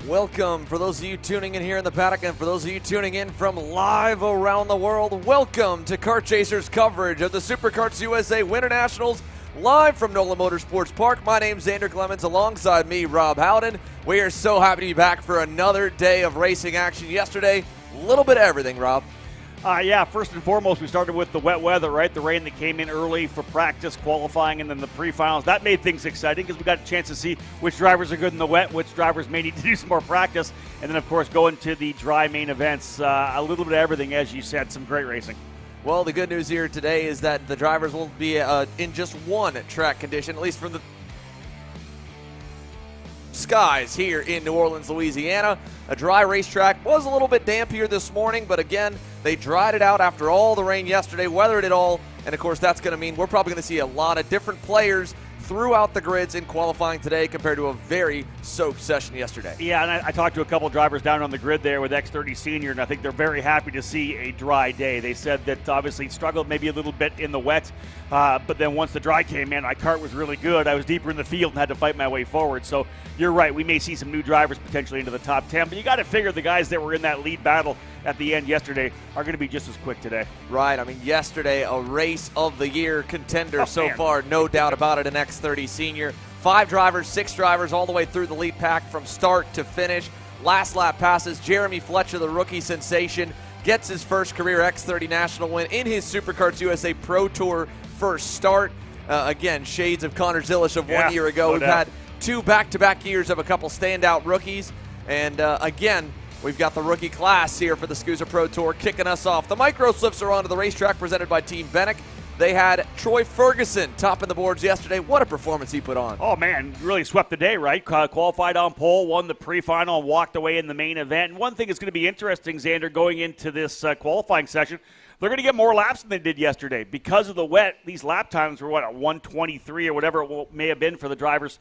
Welcome for those of you tuning in here in the paddock and for those of you tuning in from live around the world. Welcome to Kart Chasers coverage of the SuperKarts USA Winter Nationals live from NOLA Motorsports Park. My name's Xander Clemens, alongside me, Rob Howden. We are so happy to be back for another day of racing action. Yesterday, a little bit of everything, Rob. Yeah, first and foremost, we started with the wet weather, right? The rain that came in early for practice, qualifying, and then the pre-finals. That made things exciting because we got a chance to see which drivers are good in the wet, which drivers may need to do some more practice, and then, of course, go into the dry main events. A little bit of everything, as you said, some great racing. Well, the good news here today is that the drivers will be in just one track condition, at least from the skies here in New Orleans, Louisiana. A dry racetrack. Was a little bit damp here this morning, but again, they dried it out after all the rain yesterday, weathered it all, and of course that's going to mean we're probably going to see a lot of different players throughout the grids in qualifying today compared to a very soaked session yesterday. Yeah, and I talked to a couple drivers down on the grid there with X30 Senior, and I think they're very happy to see a dry day. They said that obviously it struggled maybe a little bit in the wet, but then once the dry came in, my kart was really good. I was deeper in the field and had to fight my way forward. So you're right, we may see some new drivers potentially into the top 10, but you got to figure the guys that were in that lead battle at the end yesterday are going to be just as quick today. Right. I mean, yesterday, a race of the year contender far, no doubt about it, an X30 Senior. 5 drivers, 6 drivers, all the way through the lead pack from start to finish. Last lap passes. Jeremy Fletcher, the rookie sensation, gets his first career X30 national win in his SuperKarts USA Pro Tour first start. Again, shades of Connor Zilisch of 1 year ago. We've had 2 back-to-back years of a couple standout rookies. And again, we've got the rookie class here for the SKUSA Pro Tour kicking us off. The micro slips are onto the racetrack presented by Team Bennick. They had Troy Ferguson topping the boards yesterday. What a performance he put on. Oh, man, really swept the day, right? Qualified on pole, won the pre-final, and walked away in the main event. And one thing that's going to be interesting, Xander, going into this qualifying session, they're going to get more laps than they did yesterday. Because of the wet, these lap times were, at 1:23 or whatever it may have been for the drivers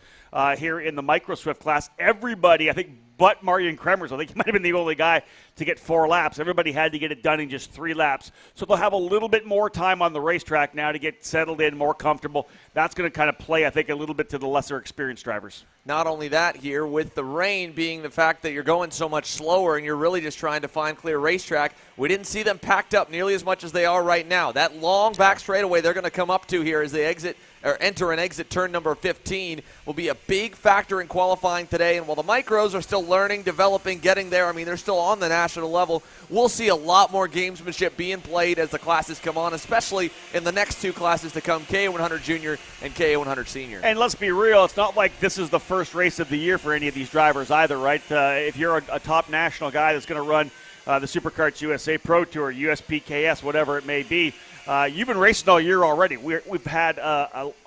here in the Micro Swift class. Everybody, I think, but Marian Kremers, I think he might have been the only guy to get 4 laps. Everybody had to get it done in just 3 laps. So they'll have a little bit more time on the racetrack now to get settled in, more comfortable. That's going to kind of play, I think, a little bit to the lesser experienced drivers. Not only that here, with the rain being the fact that you're going so much slower and you're really just trying to find clear racetrack, we didn't see them packed up nearly as much as they are right now. That long back straightaway they're going to come up to here as they enter and exit turn number 15 will be a big factor in qualifying today. And while the micros are still learning, developing, getting there, I mean, they're still on the national level, we'll see a lot more gamesmanship being played as the classes come on, especially in the next 2 classes to come, KA100 Junior and KA100 Senior. And let's be real, it's not like this is the first race of the year for any of these drivers either, right? If you're a top national guy that's going to run the SuperKarts USA Pro Tour, USPKS, whatever it may be, you've been racing all year already. We've had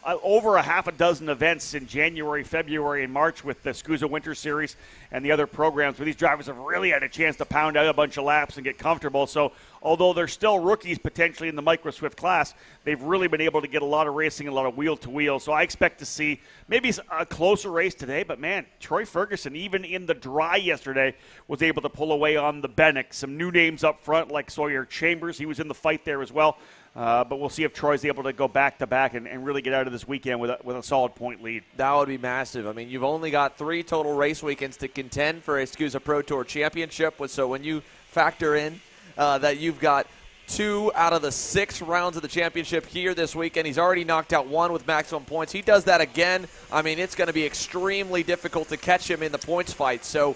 over a half a dozen events in January, February, and March with the SKUSA Winter Series and the other programs where these drivers have really had a chance to pound out a bunch of laps and get comfortable. So although they're still rookies potentially in the Micro Swift class, they've really been able to get a lot of racing, a lot of wheel-to-wheel. So I expect to see maybe a closer race today. But, man, Troy Ferguson, even in the dry yesterday, was able to pull away on the Bennick. Some new names up front like Sawyer Chambers. He was in the fight there as well. But we'll see if Troy's able to go back-to-back and really get out of this weekend with a solid point lead. That would be massive. I mean, you've only got 3 total race weekends to contend for a SKUSA Pro Tour championship. So when you factor in that you've got 2 out of the 6 rounds of the championship here this weekend, he's already knocked out 1 with maximum points. He does that again. I mean, it's going to be extremely difficult to catch him in the points fight. So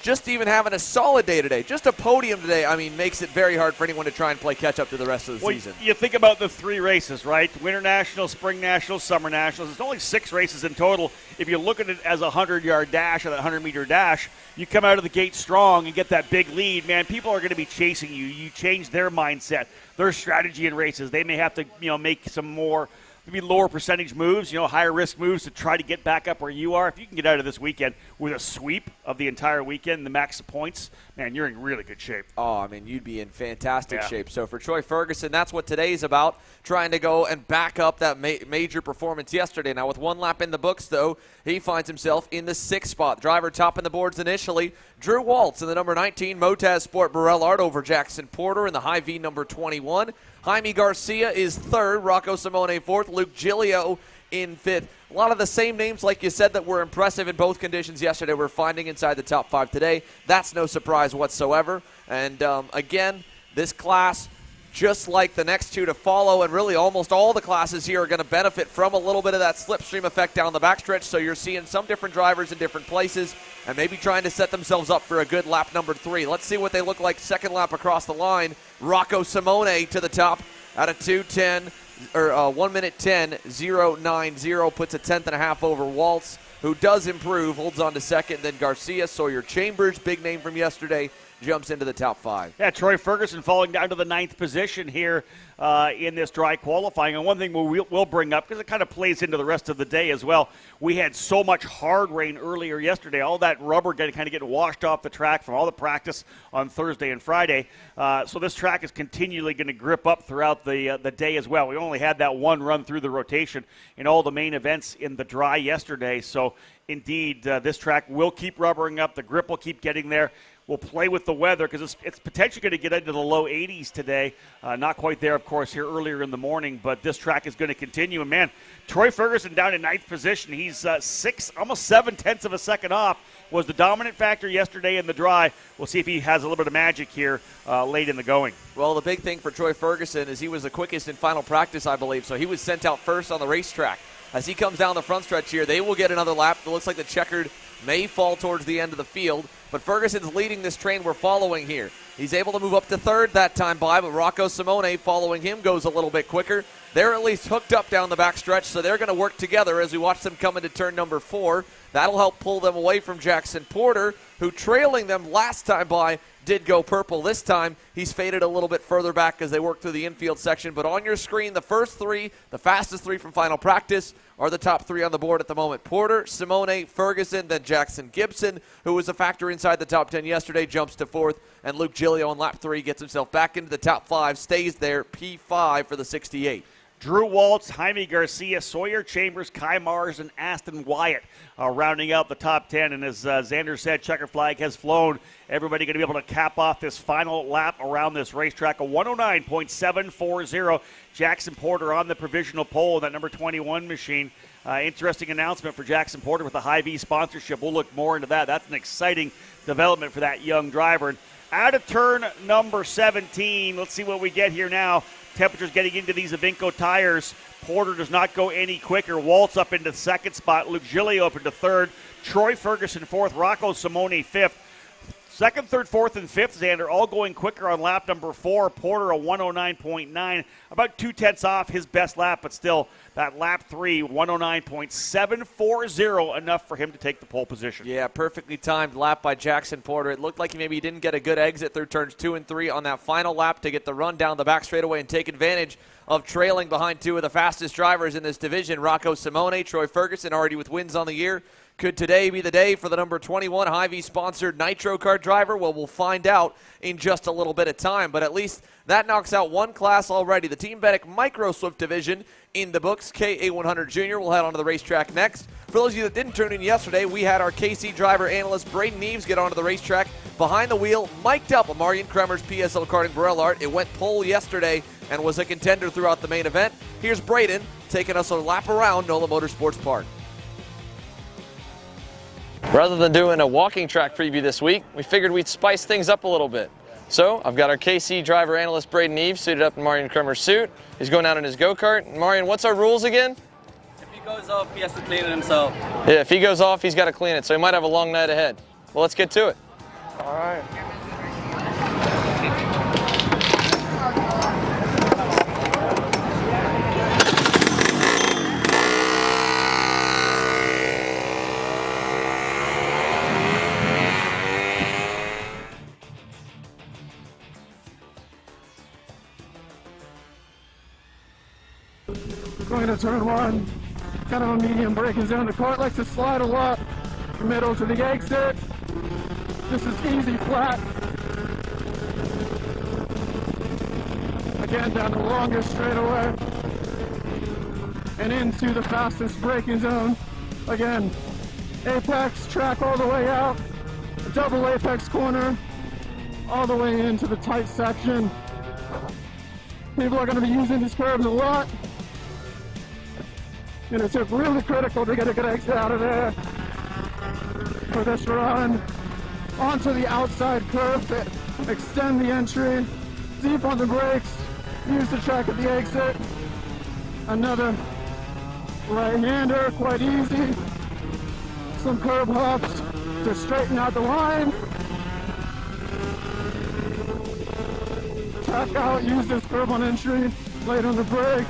just even having a solid day today, just a podium today, I mean, makes it very hard for anyone to try and play catch-up to the rest of the season. You think about the 3 races, right? Winter Nationals, Spring Nationals, Summer Nationals. It's only 6 races in total. If you look at it as a 100-yard dash or that 100-meter dash, you come out of the gate strong and get that big lead, man, people are going to be chasing you. You change their mindset, their strategy in races. They may have to, make some more maybe lower percentage moves, higher risk moves to try to get back up where you are. If you can get out of this weekend with a sweep of the entire weekend, the max of points, man, you're in really good shape. Oh, I mean, you'd be in fantastic shape. So for Troy Ferguson, that's what today's about, trying to go and back up that major performance yesterday. Now, with 1 lap in the books, though, he finds himself in the 6th spot. Driver topping the boards initially, Drew Waltz in the number 19 Motaz Sport Burrell Art over Jackson Porter in the high V number 21. Jaime Garcia is 3rd, Rocco Simone 4th, Luke Giglio in 5th. A lot of the same names, like you said, that were impressive in both conditions yesterday, we're finding inside the top 5 today. That's no surprise whatsoever. And again, this class, just like the next two to follow, and really almost all the classes here are going to benefit from a little bit of that slipstream effect down the backstretch. So you're seeing some different drivers in different places and maybe trying to set themselves up for a good lap number 3. Let's see what they look like second lap across the line. Rocco Simone to the top at a 2:10 or 1 minute 10.090, puts a tenth and a half over Waltz, who does improve, holds on to second. Then Garcia, Sawyer Chambers, big name from yesterday, jumps into the top 5. Yeah, Troy Ferguson falling down to the 9th position here in this dry qualifying. And one thing we'll bring up, because it kind of plays into the rest of the day as well, we had so much hard rain earlier yesterday. All that rubber kind of getting washed off the track from all the practice on Thursday and Friday. So this track is continually going to grip up throughout the day as well. We only had that one run through the rotation in all the main events in the dry yesterday. So indeed, this track will keep rubbering up. The grip will keep getting there. We'll play with the weather because it's potentially going to get into the low 80s today. Not quite there, of course, here earlier in the morning, but this track is going to continue. And, man, Troy Ferguson down in 9th position. He's almost 7/10 of a second off. Was the dominant factor yesterday in the dry. We'll see if he has a little bit of magic here late in the going. Well, the big thing for Troy Ferguson is he was the quickest in final practice, I believe, so he was sent out first on the racetrack. As he comes down the front stretch here, they will get another lap. It looks like the checkered may fall towards the end of the field, but Ferguson's leading this train we're following here. He's able to move up to third that time by, but Rocco Simone following him goes a little bit quicker. They're at least hooked up down the backstretch, so they're going to work together as we watch them come into turn number 4. That'll help pull them away from Jackson Porter, who trailing them last time by did go purple. This time he's faded a little bit further back as they work through the infield section. But on your screen, the first 3, the fastest 3 from final practice, are the top 3 on the board at the moment. Porter, Simone, Ferguson, then Jackson Gibson, who was a factor inside the top 10 yesterday, jumps to 4th. And Luke Giglio on lap 3 gets himself back into the top 5, stays there, P5 for the 68. Drew Waltz, Jaime Garcia, Sawyer Chambers, Kai Mars, and Aston Wyatt rounding out the top 10. And as Xander said, checker flag has flown. Everybody going to be able to cap off this final lap around this racetrack, a 109.740. Jackson Porter on the provisional pole, that number 21 machine. Interesting announcement for Jackson Porter with the Hy-Vee sponsorship. We'll look more into that. That's an exciting development for that young driver. And out of turn number 17, let's see what we get here now. Temperatures getting into these Avinco tires. Porter does not go any quicker. Waltz up into the second spot. Luke Giglio up into third. Troy Ferguson fourth. Rocco Simone fifth. Second, third, fourth, and fifth, Xander, all going quicker on lap number 4. Porter, a 109.9, about 2/10 off his best lap, but still that lap 3, 109.740, enough for him to take the pole position. Yeah, perfectly timed lap by Jackson Porter. It looked like maybe he didn't get a good exit through turns 2 and 3 on that final lap to get the run down the back straightaway and take advantage of trailing behind 2 of the fastest drivers in this division, Rocco Simone, Troy Ferguson, already with wins on the year. Could today be the day for the number 21 Hy-Vee-sponsored Nitro Kart driver? Well, we'll find out in just a little bit of time, but at least that knocks out one class already. The Team Benek Micro Swift division in the books. KA100 Junior will head onto the racetrack next. For those of you that didn't tune in yesterday, we had our KC driver analyst Braden Neves get onto the racetrack behind the wheel, mic'd up a Marion Kremer's PSL Karting Burrell Art. It went pole yesterday and was a contender throughout the main event. Here's Braden taking us a lap around NOLA Motorsports Park. Rather than doing a walking track preview this week, we figured we'd spice things up a little bit. So I've got our KC driver analyst Braden Neves suited up in Marion Kremer's suit. He's going out in his go-kart. Marion, what's our rules again? If he goes off, he has to clean it himself. Yeah, if he goes off, he's got to clean it, so he might have a long night ahead. Well, let's get to it. All right. Going to turn 1, kind of a medium braking zone. The kart likes to slide a lot. Middle to the exit. This is easy flat. Again, down the longest straightaway. And into the fastest braking zone. Again, apex track all the way out. A double apex corner. All the way into the tight section. People are going to be using these curves a lot. And it's just really critical to get a good exit out of there for this run. Onto the outside curve to extend the entry. Deep on the brakes. Use the track at the exit. Another right-hander, quite easy. Some curb hops to straighten out the line. Track out, use this curb on entry, late on the brakes.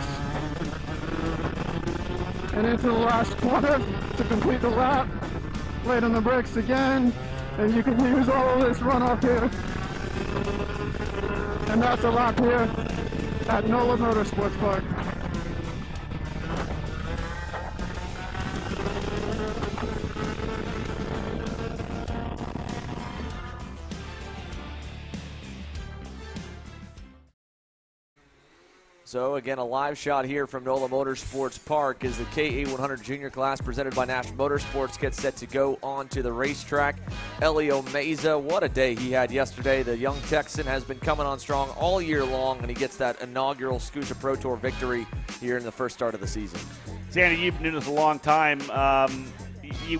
And into the last corner to complete the lap. Late on the brakes again. And you can use all of this runoff here. And that's a lap here at NOLA Motorsports Park. So again, a live shot here from NOLA Motorsports Park as the KA100 Junior class presented by National Motorsports gets set to go onto the racetrack. Elio Meza, what a day he had yesterday. The young Texan has been coming on strong all year long, and he gets that inaugural SKUSA Pro Tour victory here in the first start of the season. Sandy, you've been doing this a long time.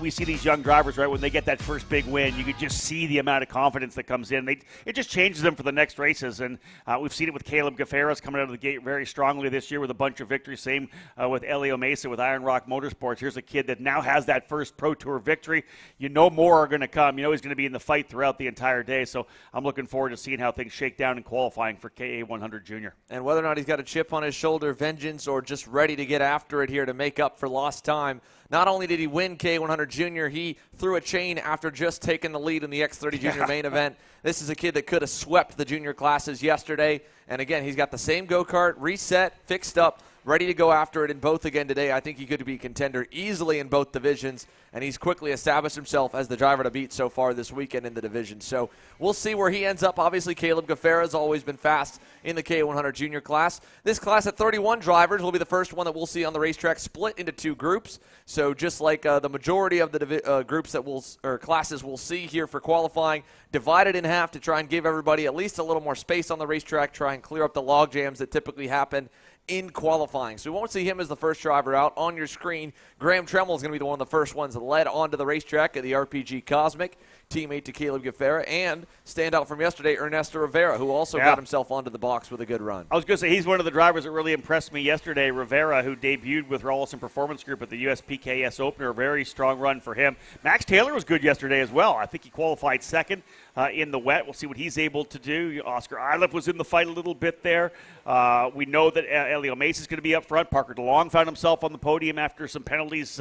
We see these young drivers, right, when they get that first big win, you could just see the amount of confidence that comes in. It just changes them for the next races, and we've seen it with Caleb Gaffaras coming out of the gate very strongly this year with a bunch of victories. Same with Elio Meza with Iron Rock Motorsports. Here's a kid that now has that first Pro Tour victory. You know more are going to come. You know he's going to be in the fight throughout the entire day, so I'm looking forward to seeing how things shake down in qualifying for KA100 Junior. And whether or not he's got a chip on his shoulder, vengeance, or just ready to get after it here to make up for lost time, not only did he win KA100 Junior, he threw a chain after just taking the lead in the X30 Junior main event. This is a kid that could have swept the junior classes yesterday. And again, he's got the same go-kart, reset, fixed up, ready to go after it in both again today. I think he could be a contender easily in both divisions, and he's quickly established himself as the driver to beat so far this weekend in the division. So we'll see where he ends up. Obviously, Caleb Gaffaras has always been fast in the K100 Junior class. This class at 31 drivers will be the first one that we'll see on the racetrack split into two groups. So just like the majority of the groups that classes we'll see here for qualifying, divided in half to try and give everybody at least a little more space on the racetrack, try and clear up the log jams that typically happen in qualifying. So we won't see him as the first driver out. On your screen, Graham Tremmel is going to be one of the first ones that led onto the racetrack at the RPG Cosmic, teammate to Caleb Gaffara, and standout from yesterday, Ernesto Rivera, who also got himself onto the box with a good run. I was going to say, he's one of the drivers that really impressed me yesterday. Rivera, who debuted with Rawlison Performance Group at the USPKS Opener, a very strong run for him. Max Taylor was good yesterday as well. I think he qualified second in the wet. We'll see what he's able to do. Oscar Eilef was in the fight a little bit there. We know that Elio Meza is going to be up front. Parker DeLong found himself on the podium after some penalties,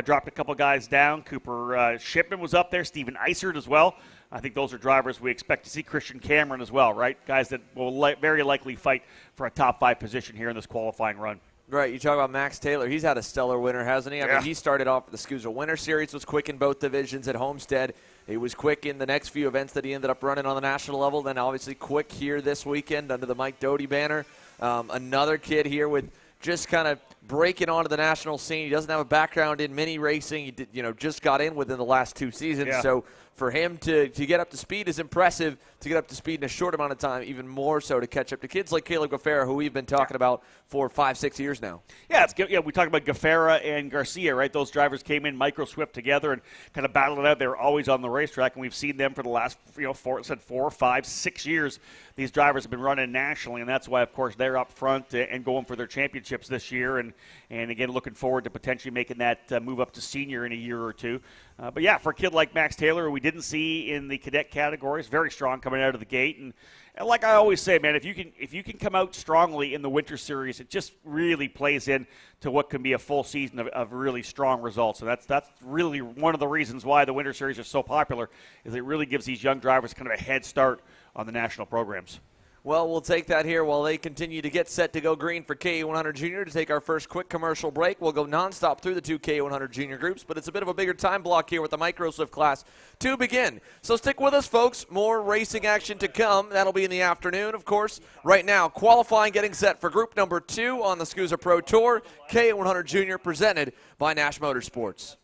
dropped a couple guys down. Cooper Shipman was up there. Steven Eisert as well. I think those are drivers we expect to see. Christian Cameron as well, right? Guys that will very likely fight for a top 5 position here in this qualifying run. Right, you talk about Max Taylor. He's had a stellar winter, hasn't he? I mean, he started off the SKUSA Winter Series, was quick in both divisions at Homestead. He was quick in the next few events that he ended up running on the national level, then obviously quick here this weekend under the Mike Doty banner. Another kid here with just kind of breaking onto the national scene. He doesn't have a background in mini racing. He did, just got in within the last 2 seasons. So for him to get up to speed is impressive. To get up to speed in a short amount of time, even more so to catch up to kids like Caleb Gaffara, who we've been talking about for 5-6 years now. Yeah, we talked about Gaffara and Garcia, right? Those drivers came in micro-swift together and kind of battled it out. They were always on the racetrack, and we've seen them for the last 4, 5, 6 years. These drivers have been running nationally, and that's why, of course, they're up front and going for their championships this year. And again, looking forward to potentially making that move up to senior in a year or two. But yeah, for a kid like Max Taylor, who we didn't see in the cadet categories, very strong coming out of the gate. And like I always say, man, if you can come out strongly in the Winter Series, it just really plays in to what can be a full season of really strong results. And that's really one of the reasons why the Winter Series is so popular, is it really gives these young drivers kind of a head start on the national programs. Well, we'll take that here while they continue to get set to go green for KA100 Junior. To take our first quick commercial break, we'll go nonstop through the 2 KA100 Junior groups, but it's a bit of a bigger time block here with the Micro-Swift class to begin. So stick with us, folks. More racing action to come. That'll be in the afternoon, of course. Right now, qualifying getting set for group number 2 on the SKUSA Pro Tour, KA100 Junior, presented by Nash Motorsports.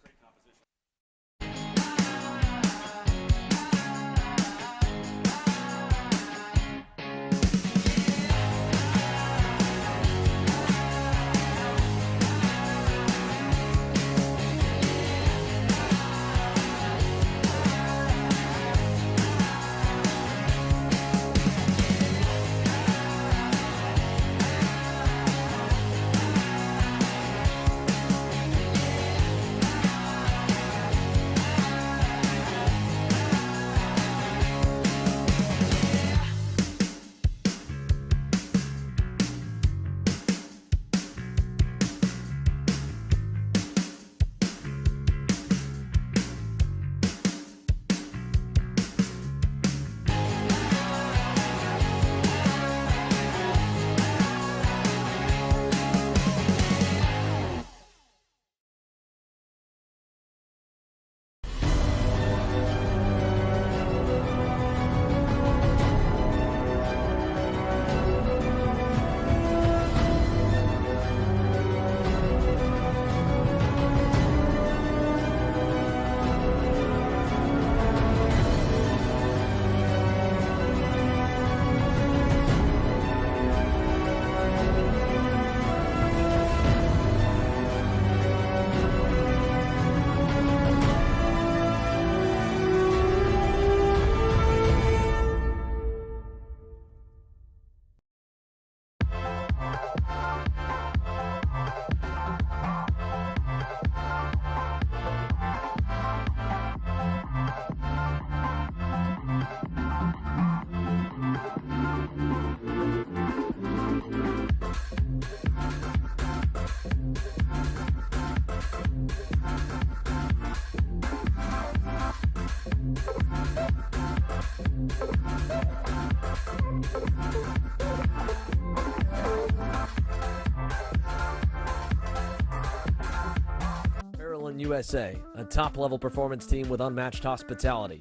USA, a top-level performance team with unmatched hospitality,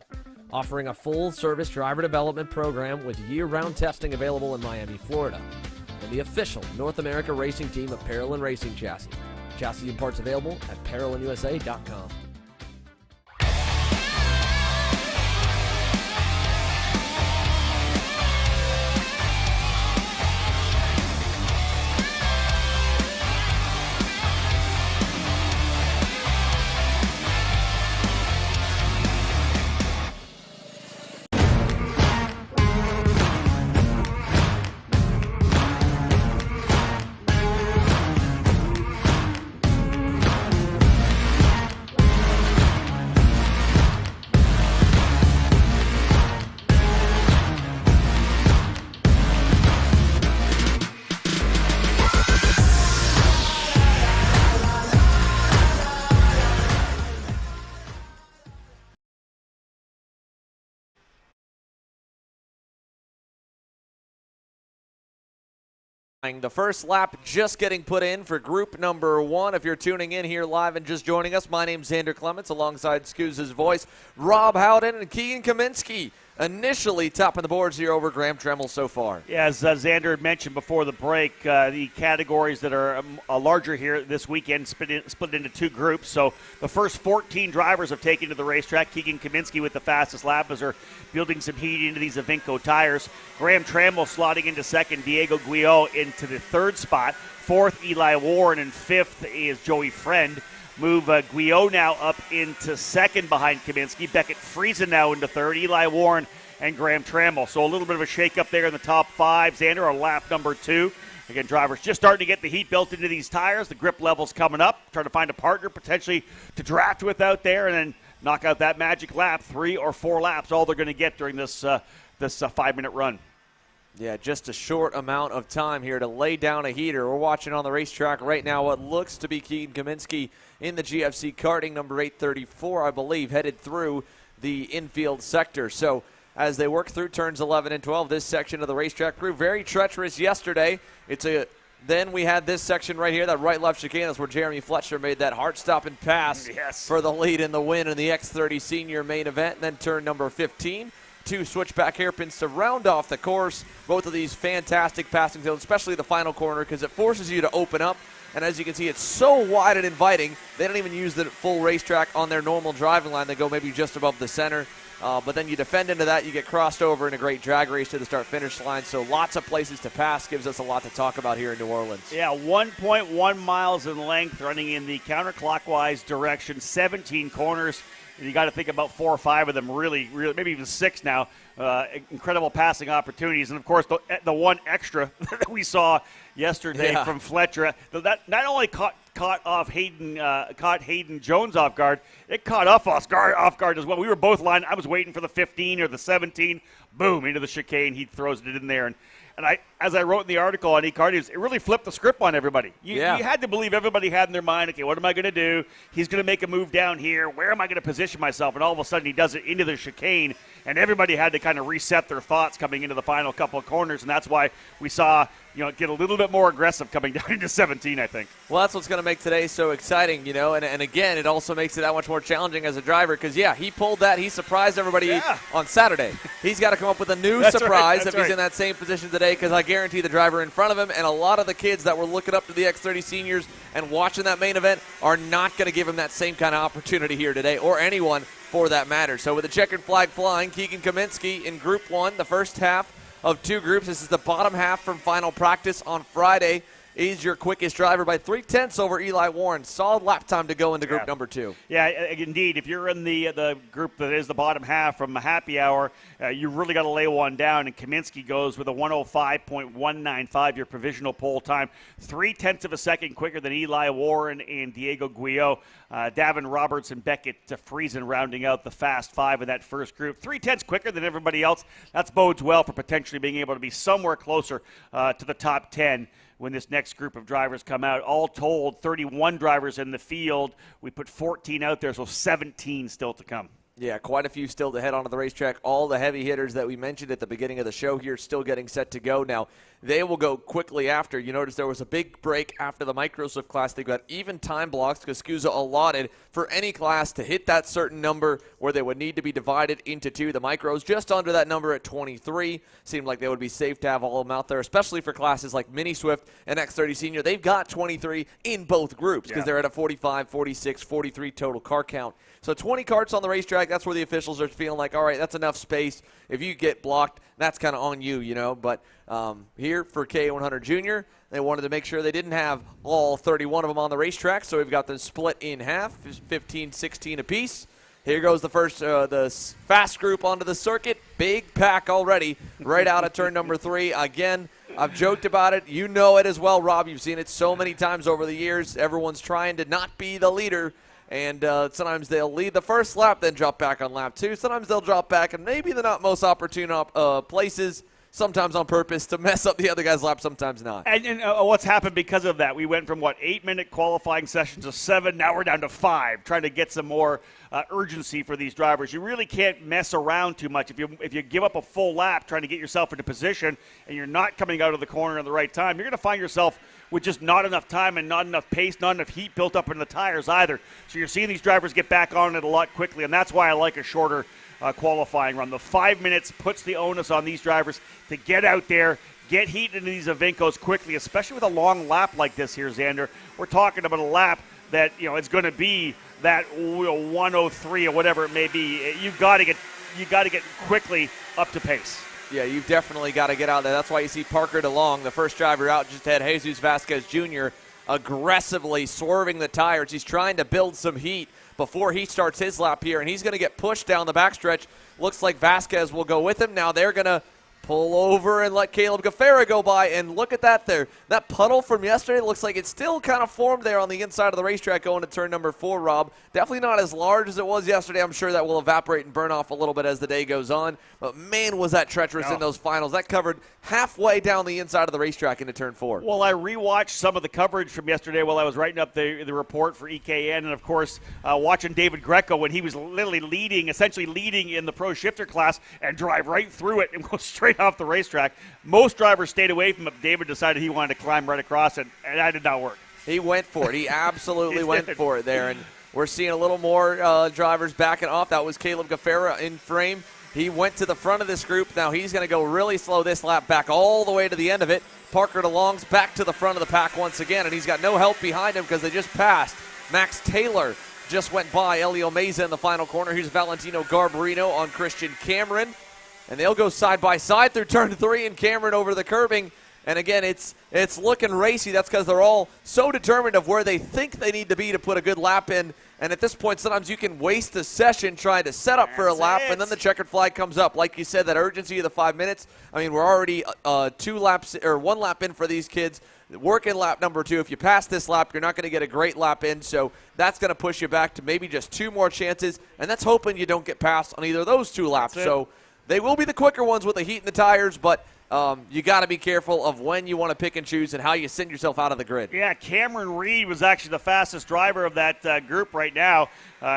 offering a full-service driver development program with year-round testing available in Miami, Florida, and the official North America racing team of Parolin Racing Chassis. Chassis and parts available at ParolinUSA.com. The first lap just getting put in for group number 1. If you're tuning in here live and just joining us, my name's Xander Clements alongside SKUSA's voice, Rob Howden and Keegan Kaminsky. Initially topping the boards here over Graham Tremmel so far. Yeah, as Xander had mentioned before the break, the categories that are larger here this weekend split into 2 groups. So the first 14 drivers have taken to the racetrack. Keegan Kaminsky with the fastest lap as they're building some heat into these Avinco tires. Graham Tremmel slotting into second. Diego Guillot into the third spot. Fourth, Eli Warren, and fifth is Joey Friend. Move Guillot now up into second behind Kaminsky. Beckett Friesen now into third. Eli Warren and Graham Tremmel. So a little bit of a shake-up there in the top 5. Xander on lap number 2. Again, drivers just starting to get the heat built into these tires. The grip level's coming up. Trying to find a partner potentially to draft with out there and then knock out that magic lap. 3 or 4 laps, all they're going to get during this 5-minute run. Yeah, just a short amount of time here to lay down a heater. We're watching on the racetrack right now what looks to be Keegan Kaminsky in the GFC karting number 834, I believe, headed through the infield sector. So as they work through turns 11 and 12, this section of the racetrack proved very treacherous yesterday. Then we had this section right here, that right-left chicane. That's where Jeremy Fletcher made that heart-stopping pass for the lead and the win in the X30 Senior main event. And then turn number 15. 2 switchback hairpins to round off the course. Both of these fantastic passing zones, especially the final corner, because it forces you to open up. And as you can see, it's so wide and inviting, they don't even use the full racetrack on their normal driving line. They go maybe just above the center. But then you defend into that, you get crossed over in a great drag race to the start-finish line. So lots of places to pass, gives us a lot to talk about here in New Orleans. Yeah, 1.1 miles in length, running in the counterclockwise direction, 17 corners. You got to think about 4 or 5 of them, really, maybe even 6 now. Incredible passing opportunities, and of course the one extra that we saw yesterday from Fletcher. That not only caught Hayden Jones off guard, it caught us off guard as well. We were both lined. I was waiting for the 15 or the 17. Boom, into the chicane. He throws it in there, and as I wrote in the article on eCardians, it really flipped the script on everybody. You had to believe everybody had in their mind, okay, what am I going to do? He's going to make a move down here. Where am I going to position myself? And all of a sudden he does it into the chicane, and everybody had to kind of reset their thoughts coming into the final couple of corners, and that's why we saw get a little bit more aggressive coming down into 17, I think. Well, that's what's going to make today so exciting, and again, it also makes it that much more challenging as a driver because, he pulled that. He surprised everybody on Saturday. He's got to come up with a new surprise if he's in that same position today because I guarantee the driver in front of him and a lot of the kids that were looking up to the X30 seniors and watching that main event are not going to give him that same kind of opportunity here today or anyone for that matter. So with the checkered flag flying, Keegan Kaminsky in Group 1, the first half of 2 groups. This is the bottom half from final practice on Friday. He's your quickest driver by 0.3 over Eli Warren. Solid lap time to go into group number 2. Yeah, indeed. If you're in the group that is the bottom half from a happy hour, you really got to lay one down. And Kaminsky goes with a 1:05.195, your provisional pole time. 0.3 of a second quicker than Eli Warren and Diego Guillot. Davin Roberts and Beckett Friesen rounding out the fast 5 in that first group. 0.3 quicker than everybody else. That bodes well for potentially being able to be somewhere closer to the top 10 when this next group of drivers come out. All told, 31 drivers in the field. We put 14 out there, so 17 still to come. Yeah, quite a few still to head onto the racetrack. All the heavy hitters that we mentioned at the beginning of the show here still getting set to go. Now, they will go quickly after. You notice there was a big break after the Microswift class. They got even time blocks because SKUSA allotted for any class to hit that certain number where they would need to be divided into two. The Micros just under that number at 23. Seemed like they would be safe to have all of them out there, especially for classes like Mini Swift and X30 Senior. They've got 23 in both groups because they're at a 45, 46, 43 total car count. So 20 karts on the racetrack, that's where the officials are feeling like, all right, that's enough space. If you get blocked, that's kind of on you, you know. But here for K100 Junior, they wanted to make sure they didn't have all 31 of them on the racetrack, so we've got them split in half, 15, 16 apiece. Here goes the first, the fast group onto the circuit. Big pack already, right out of turn number 3. Again, I've joked about it. You know it as well, Rob. You've seen it so many times over the years. Everyone's trying to not be the leader. And sometimes they'll lead the first lap, then drop back on lap 2. Sometimes they'll drop back in maybe the not most opportune places, sometimes on purpose to mess up the other guy's lap, sometimes not. And what's happened because of that? We went from, 8-minute qualifying sessions to 7. Now we're down to 5, trying to get some more urgency for these drivers. You really can't mess around too much. If you give up a full lap trying to get yourself into position and you're not coming out of the corner at the right time, you're going to find yourself with just not enough time and not enough pace, not enough heat built up in the tires either. So you're seeing these drivers get back on it a lot quickly, and that's why I like a shorter qualifying run. The 5 minutes puts the onus on these drivers to get out there, get heat into these Avincos quickly, especially with a long lap like this here, Xander. We're talking about a lap that, it's going to be that 103 or whatever it may be. You got to get quickly up to pace. Yeah, you've definitely got to get out there. That's why you see Parker DeLong, the first driver out, just had Jesus Vasquez Jr. aggressively swerving the tires. He's trying to build some heat before he starts his lap here, and he's going to get pushed down the backstretch. Looks like Vasquez will go with him. Now they're going to pull over and let Caleb Gaffera go by, and look at that there. That puddle from yesterday looks like it's still kind of formed there on the inside of the racetrack going to turn number 4, Rob. Definitely not as large as it was yesterday. I'm sure that will evaporate and burn off a little bit as the day goes on, but man, was that treacherous in those finals. That covered halfway down the inside of the racetrack into turn 4. Well, I rewatched some of the coverage from yesterday while I was writing up the report for EKN, and of course watching David Greco when he was literally essentially leading in the pro shifter class and drive right through it and go straight off the racetrack. Most drivers stayed away from it. David decided he wanted to climb right across it, and that did not work. He went for it. He absolutely went for it there, and we're seeing a little more drivers backing off. That was Caleb Gaffera in frame. He went to the front of this group. Now he's going to go really slow this lap back all the way to the end of it. Parker DeLong's back to the front of the pack once again, and he's got no help behind him because they just passed. Max Taylor just went by Elio Meza in the final corner. Here's Valentino Garbarino on Christian Cameron. And they'll go side by side through turn 3, and Cameron over the curbing. And again, it's looking racy. That's because they're all so determined of where they think they need to be to put a good lap in. And at this point, sometimes you can waste a session trying to set up for a lap, and then the checkered flag comes up. Like you said, that urgency of the 5 minutes. I mean, we're already 1 lap in for these kids. Work in lap number 2. If you pass this lap, you're not going to get a great lap in, so that's going to push you back to maybe just 2 more chances, and that's hoping you don't get passed on either of those 2 laps. So they will be the quicker ones with the heat in the tires, but you got to be careful of when you want to pick and choose and how you send yourself out of the grid. Yeah, Cameron Reed was actually the fastest driver of that group right now.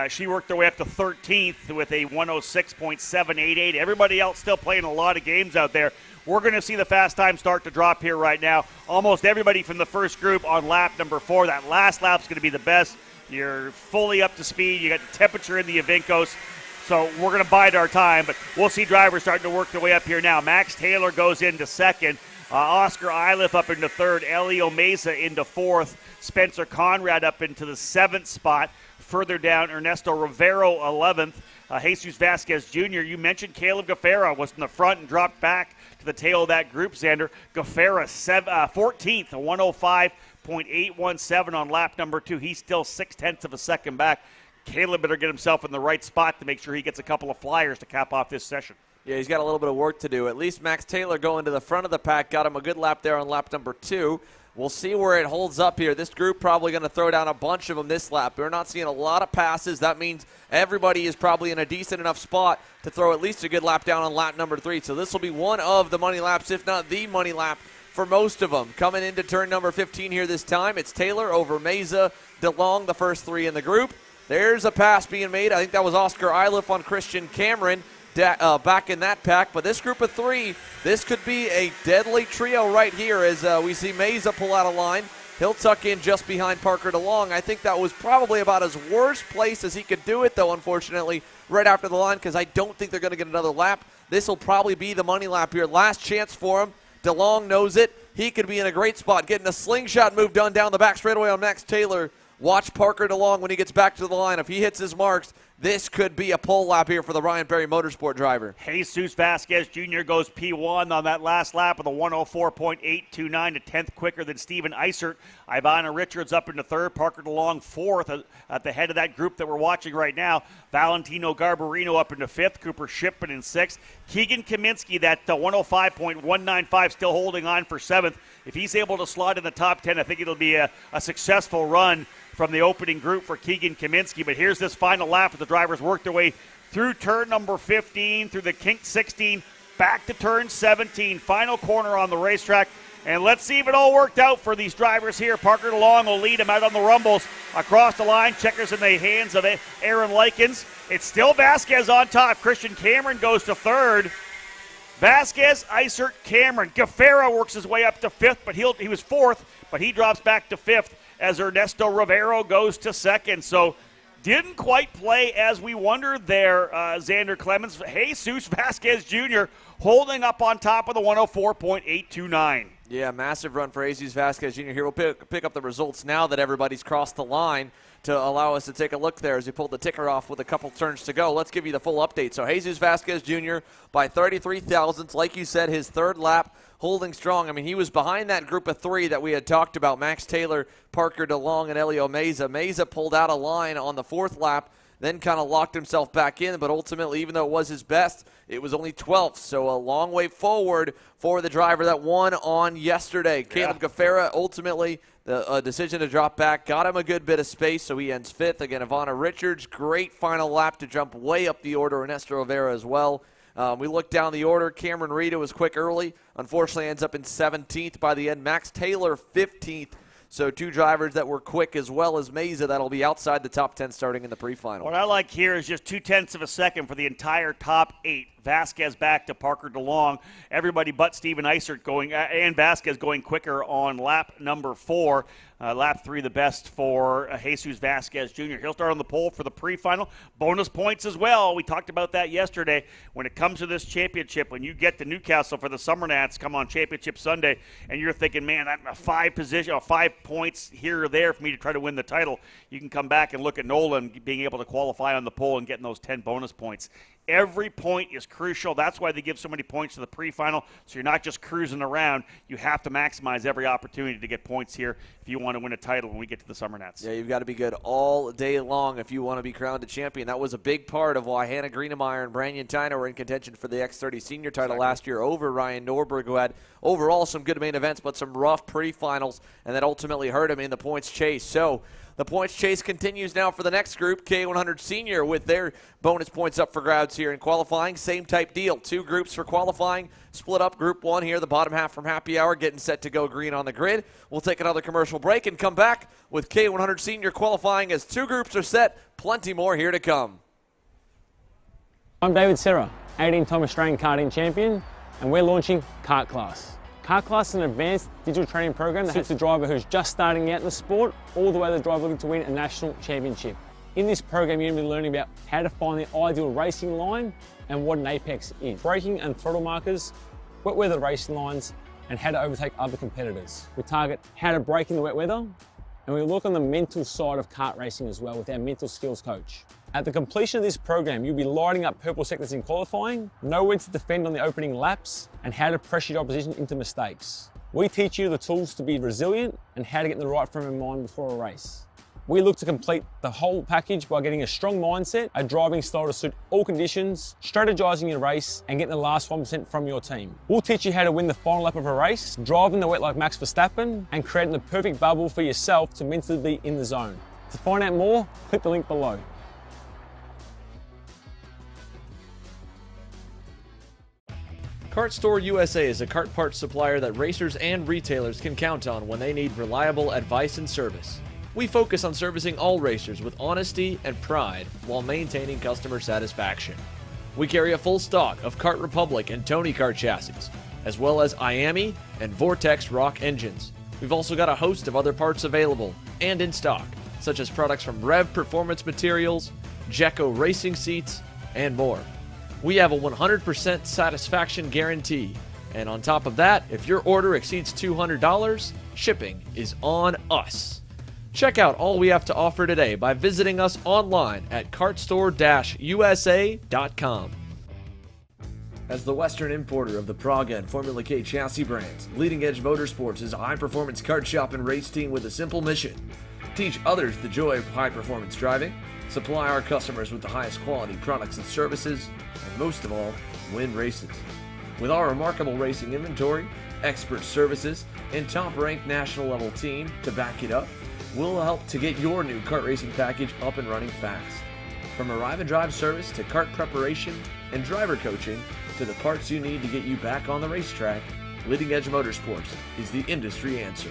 She worked her way up to 13th with a 106.788. Everybody else still playing a lot of games out there. We're going to see the fast time start to drop here right now. Almost everybody from the first group on lap number 4. That last lap's going to be the best. You're fully up to speed. You got the temperature in the Avincos. So we're going to bide our time, but we'll see drivers starting to work their way up here now. Max Taylor goes into 2nd. Oscar Iliff up into 3rd. Elio Meza into 4th. Spencer Conrad up into the 7th spot. Further down, Ernesto Rivero 11th. Jesus Vasquez Jr. You mentioned Caleb Gaffera was in the front and dropped back to the tail of that group, Xander. Gaffera 14th, a 105.817 on lap number 2. He's still 0.6 of a second back. Caleb better get himself in the right spot to make sure he gets a couple of flyers to cap off this session. Yeah, he's got a little bit of work to do. At least Max Taylor going to the front of the pack got him a good lap there on lap number 2. We'll see where it holds up here. This group probably going to throw down a bunch of them this lap. We're not seeing a lot of passes. That means everybody is probably in a decent enough spot to throw at least a good lap down on lap number 3. So this will be one of the money laps, if not the money lap, for most of them. Coming into turn number 15 here this time, it's Taylor over Meza, DeLong, the first 3 in the group. There's a pass being made. I think that was Oscar Iliff on Christian Cameron back in that pack. But this group of three, this could be a deadly trio right here as we see Meza pull out of line. He'll tuck in just behind Parker DeLong. I think that was probably about as worst place as he could do it, though, unfortunately, right after the line, because I don't think they're going to get another lap. This will probably be the money lap here. Last chance for him. DeLong knows it. He could be in a great spot, getting a slingshot move done down the back straightaway on Max Taylor. Watch Parker DeLong when he gets back to the line. If he hits his marks, this could be a pole lap here for the Ryan Perry Motorsport driver. Jesus Vasquez Jr. goes P1 on that last lap with a 104.829 to 10th quicker than Steven Eisert. Ivana Richards up into third. Parker DeLong fourth at the head of that group that we're watching right now. Valentino Garbarino up into fifth. Cooper Shipman in sixth. Keegan Kaminsky, that 105.195, still holding on for seventh. If he's able to slot in the top 10, I think it'll be a successful run from the opening group for Keegan Kaminsky. But here's this final lap as the drivers work their way through turn number 15, through the kink 16, back to turn 17. Final corner on the racetrack. And let's see if it all worked out for these drivers here. Parker DeLong will lead him out on the rumbles across the line. Checkers in the hands of Aaron Likens. It's still Vasquez on top. Christian Cameron goes to third. Vasquez, Eisert, Cameron. Gaffera works his way up to fifth, but he was fourth, but he drops back to fifth as Ernesto Rivero goes to second. So didn't quite play as we wondered there, Xander Clemens. Jesus Vasquez Jr. holding up on top of the 104.829. Yeah, massive run for Jesus Vasquez Jr. here. We'll pick up the results now that everybody's crossed the line to allow us to take a look there as he pulled the ticker off with a couple turns to go. Let's give you the full update. So Jesus Vasquez Jr. by 33 thousandths, like you said, his third lap, holding strong. I mean, he was behind that group of three that we had talked about, Max Taylor, Parker DeLong, and Elio Meza. Meza pulled out of line on the fourth lap, then kind of locked himself back in, but ultimately, even though it was his best, it was only 12th, so a long way forward for the driver that won on yesterday. Caleb Gaffera, ultimately, the decision to drop back, got him a good bit of space, so he ends fifth. Again, Ivana Richards, great final lap to jump way up the order, Ernesto Rivera as well. We look down the order. Cameron Rita was quick early. Unfortunately, ends up in 17th by the end. Max Taylor, 15th. So two drivers that were quick as well as Meza that'll be outside the top 10 starting in the pre-final. What I like here is just 0.2 of a second for the entire top 8. Vasquez back to Parker DeLong. Everybody but Steven Eisert going, and Vasquez going quicker on lap number 4. Lap 3 the best for Jesus Vasquez Jr. He'll start on the pole for the pre-final. Bonus points as well. We talked about that yesterday. When it comes to this championship, when you get to Newcastle for the Summer Nats, come on Championship Sunday, and you're thinking, man, I'm 5 points here or there for me to try to win the title, you can come back and look at NOLA and being able to qualify on the pole and getting those 10 bonus points. Every point is crucial. That's why they give so many points to the pre-final, so you're not just cruising around. You have to maximize every opportunity to get points here if you want to win a title when we get to the Summer Nats. Yeah, you've got to be good all day long if you want to be crowned a champion. That was a big part of why Hannah Greenemeyer and Brandon Tyner were in contention for the X30 Senior title last year over Ryan Norberg, who had overall some good main events but some rough pre-finals, and that ultimately hurt him in the points chase. So the points chase continues now for the next group, K100 Senior, with their bonus points up for grabs here in qualifying. Same type deal. 2 groups for qualifying. Split up group 1 here, the bottom half from Happy Hour, getting set to go green on the grid. We'll take another commercial break and come back with K100 Senior qualifying as 2 groups are set. Plenty more here to come. I'm David Serra, 18-time Australian karting champion, and we're launching Kart Class. Kart Class is an advanced digital training program that suits a driver who's just starting out in the sport all the way to the driver looking to win a national championship. In this program, you're going to be learning about how to find the ideal racing line and what an apex is. Braking and throttle markers, wet weather racing lines, and how to overtake other competitors. We target how to brake in the wet weather, and we look on the mental side of kart racing as well with our mental skills coach. At the completion of this program, you'll be lighting up purple sectors in qualifying, know when to defend on the opening laps, and how to pressure your opposition into mistakes. We teach you the tools to be resilient and how to get in the right frame of mind before a race. We look to complete the whole package by getting a strong mindset, a driving style to suit all conditions, strategizing your race, and getting the last 1% from your team. We'll teach you how to win the final lap of a race, drive in the wet like Max Verstappen, and creating the perfect bubble for yourself to mentally be in the zone. To find out more, click the link below. Kart Store USA is a kart parts supplier that racers and retailers can count on when they need reliable advice and service. We focus on servicing all racers with honesty and pride while maintaining customer satisfaction. We carry a full stock of Kart Republic and Tony Kart chassis, as well as IAMI and Vortex Rock engines. We've also got a host of other parts available and in stock, such as products from Rev Performance Materials, Jekko Racing Seats, and more. We have a 100% satisfaction guarantee, and on top of that, if your order exceeds $200, shipping is on us. Check out all we have to offer today by visiting us online at kartstore-usa.com. As the Western importer of the Praga and Formula K chassis brands, Leading Edge Motorsports is a high-performance kart shop and race team with a simple mission: teach others the joy of high-performance driving, supply our customers with the highest quality products and services, and most of all, win races. With our remarkable racing inventory, expert services, and top-ranked national-level team to back it up, we'll help to get your new kart racing package up and running fast. From arrive and drive service to kart preparation and driver coaching to the parts you need to get you back on the racetrack, Leading Edge Motorsports is the industry answer.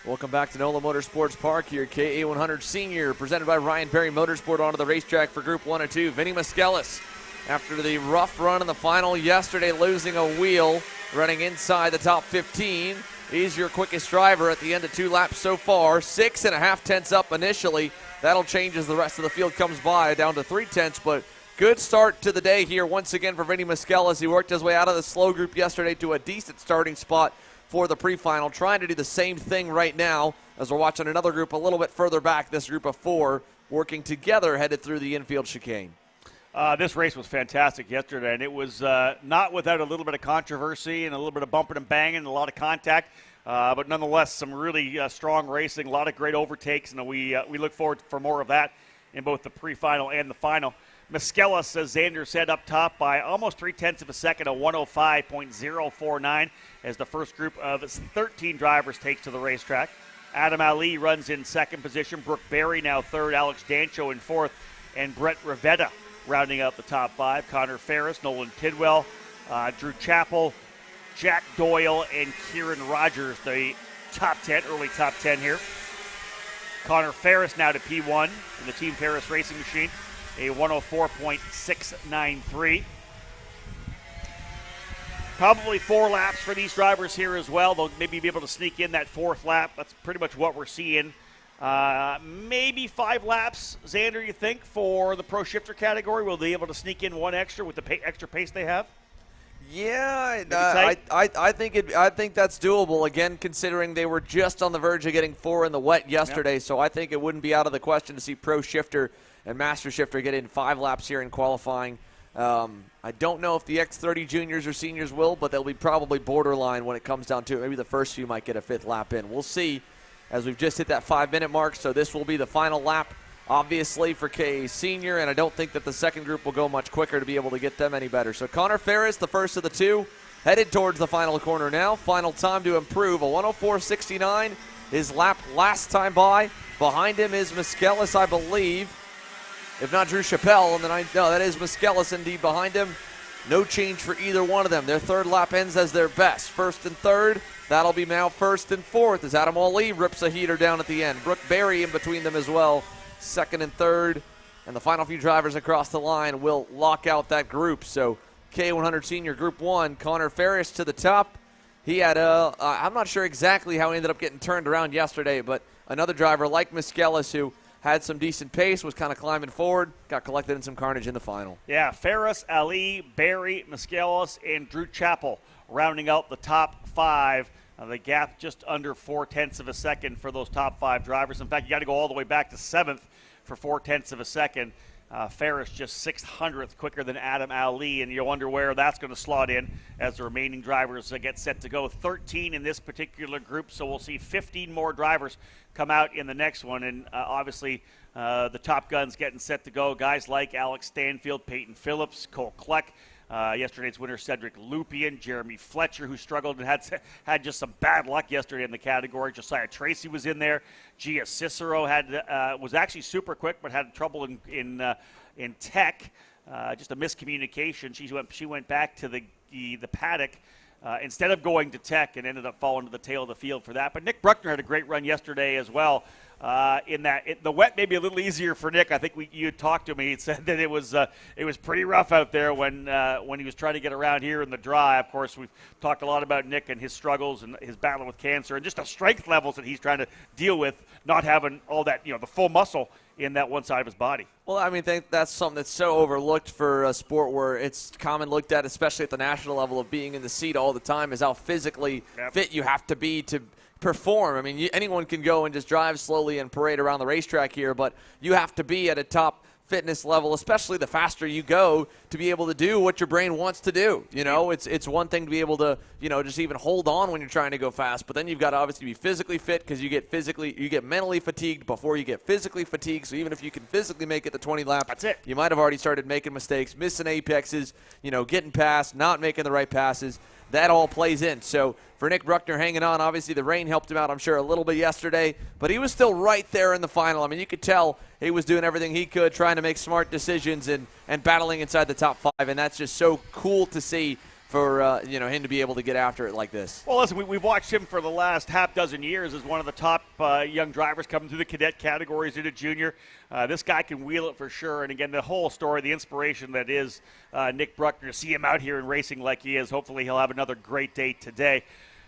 Welcome back to NOLA Motorsports Park, your KA100 Senior, presented by Ryan Perry Motorsport, onto the racetrack for Group 1 and 2. Vinny Maskelis, after the rough run in the final yesterday, losing a wheel, running inside the top 15. He's your quickest driver at the end of 2 laps so far. 6.5 tenths up initially. That'll change as the rest of the field comes by, down to 3 tenths, but good start to the day here once again for Vinny Maskelis. He worked his way out of the slow group yesterday to a decent starting spot for the pre-final, trying to do the same thing right now as we're watching another group a little bit further back, this group of 4 working together headed through the infield chicane. This race was fantastic yesterday, and it was not without a little bit of controversy and a little bit of bumping and banging and a lot of contact, but nonetheless some really strong racing, a lot of great overtakes, and we look forward for more of that in both the pre-final and the final. Maskelis, as Xander said, up top by almost 3 tenths of a second, a 105.049, as the first group of 13 drivers takes to the racetrack. Adam Ali runs in second position. Brooke Berry now third. Alex Dancho in fourth. And Brett Rivetta rounding out the top 5. Connor Ferris, Nolan Tidwell, Drew Chappell, Jack Doyle, and Kieran Rogers, the top 10, early top 10 here. Connor Ferris now to P1 in the Team Ferris Racing Machine, a 104.693. Probably 4 laps for these drivers here as well. They'll maybe be able to sneak in that 4th lap. That's pretty much what we're seeing. Maybe 5 laps, Xander, you think, for the Pro Shifter category? Will they be able to sneak in 1 extra with the extra pace they have? Yeah, I think that's doable. Again, considering they were just on the verge of getting 4 in the wet yesterday, so I think it wouldn't be out of the question to see Pro Shifter and Master Shifter get in 5 laps here in qualifying. I don't know if the X30 juniors or seniors will, but they'll be probably borderline when it comes down to it. Maybe the first few might get a 5th lap in. We'll see, as we've just hit that 5-minute mark, so this will be the final lap, obviously, for KA Senior, and I don't think that the second group will go much quicker to be able to get them any better. So Connor Ferris, the first of the 2, headed towards the final corner now. Final time to improve, a 104.69, his lap last time by. Behind him is Maskelis, I believe. If not Drew Chappell, and then no, that is Maskelis indeed behind him. No change for either one of them. Their 3rd lap ends as their best. 1st and 3rd, that'll be now 1st and 4th as Adam Ali rips a heater down at the end. Brooke Berry in between them as well. 2nd and 3rd, and the final few drivers across the line will lock out that group. So K100 Senior Group 1, Connor Ferris to the top. He had I'm not sure exactly how he ended up getting turned around yesterday, but another driver like Maskelis who had some decent pace, was kind of climbing forward, got collected in some carnage in the final. Yeah, Ferris, Ali, Berry, Maskelis, and Drew Chappell rounding out the top 5 The gap just under 0.4 of a second for those top 5 drivers. In fact, you got to go all the way back to 7th for 0.4 of a second. Ferris just 600th quicker than Adam Ali, and you wonder where that's going to slot in as the remaining drivers get set to go. 13 in this particular group, so we'll see 15 more drivers come out in the next one, and obviously the top guns getting set to go. Guys like Alex Stanfield, Peyton Phillips, Cole Kleck, yesterday's winner Cedric Lupien, Jeremy Fletcher, who struggled and had just some bad luck yesterday in the category. Josiah Tracy was in there. Gia Cicero was actually super quick, but had trouble in tech. Just a miscommunication. She went back to the paddock instead of going to tech, and ended up falling to the tail of the field for that. But Nick Bruckner had a great run yesterday as well. The wet may be a little easier for Nick. I think you had talked to me. He said that it was pretty rough out there when he was trying to get around here in the dry. Of course, we've talked a lot about Nick and his struggles and his battle with cancer and just the strength levels that he's trying to deal with, not having all that, the full muscle in that one side of his body. Well, I mean, that's something that's so overlooked for a sport where it's common looked at, especially at the national level, of being in the seat all the time, is how physically fit you have to be to perform. I mean, anyone can go and just drive slowly and parade around the racetrack here, but you have to be at a top fitness level, especially the faster you go, to be able to do what your brain wants to do. It's one thing to be able to, just even hold on when you're trying to go fast, but then you've got to obviously be physically fit, because you get mentally fatigued before you get physically fatigued. So even if you can physically make it to 20 laps, that's it. You might have already started making mistakes, missing apexes, getting past, not making the right passes. That all plays in. So for Nick Bruckner hanging on, obviously the rain helped him out, I'm sure, a little bit yesterday, but he was still right there in the final. I mean, you could tell he was doing everything he could, trying to make smart decisions and battling inside the top 5, and that's just so cool to see for him to be able to get after it like this. Well, listen, we've watched him for the last half dozen years as one of the top young drivers coming through the cadet categories into junior. This guy can wheel it for sure. And again, the whole story, the inspiration that is Nick Bruckner, to see him out here and racing like he is. Hopefully he'll have another great day today.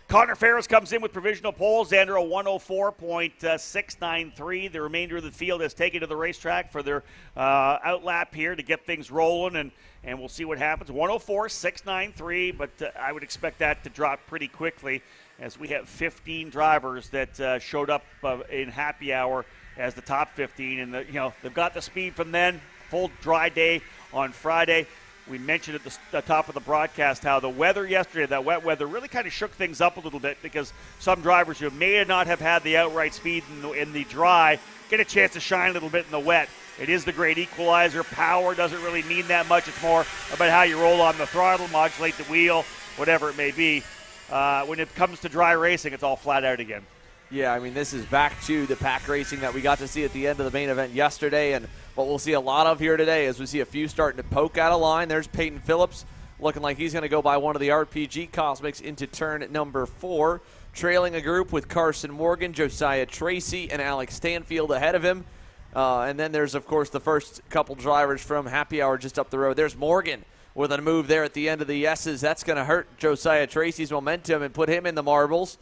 Connor Ferris comes in with provisional poles, under a 104.693. The remainder of the field has taken to the racetrack for their outlap here to get things rolling, and we'll see what happens. 104.693, but I would expect that to drop pretty quickly, as we have 15 drivers that showed up in happy hour as the top 15, and they've got the speed from then. Full dry day on Friday. We mentioned at the top of the broadcast how the weather yesterday, that wet weather, really kind of shook things up a little bit, because some drivers who may not have had the outright speed in the dry get a chance to shine a little bit in the wet. It is the great equalizer. Power doesn't really mean that much. It's more about how you roll on the throttle, modulate the wheel, whatever it may be. When it comes to dry racing, it's all flat out again. Yeah, I mean, this is back to the pack racing that we got to see at the end of the main event yesterday, and what we'll see a lot of here today as we see a few starting to poke out of line. There's Peyton Phillips looking like he's going to go by one of the RPG Cosmics into turn number 4, trailing a group with Carson Morgan, Josiah Tracy, and Alex Stanfield ahead of him. And then there's, of course, the first couple drivers from Happy Hour just up the road. There's Morgan with a move there at the end of the S's. That's going to hurt Josiah Tracy's momentum and put him in the marbles.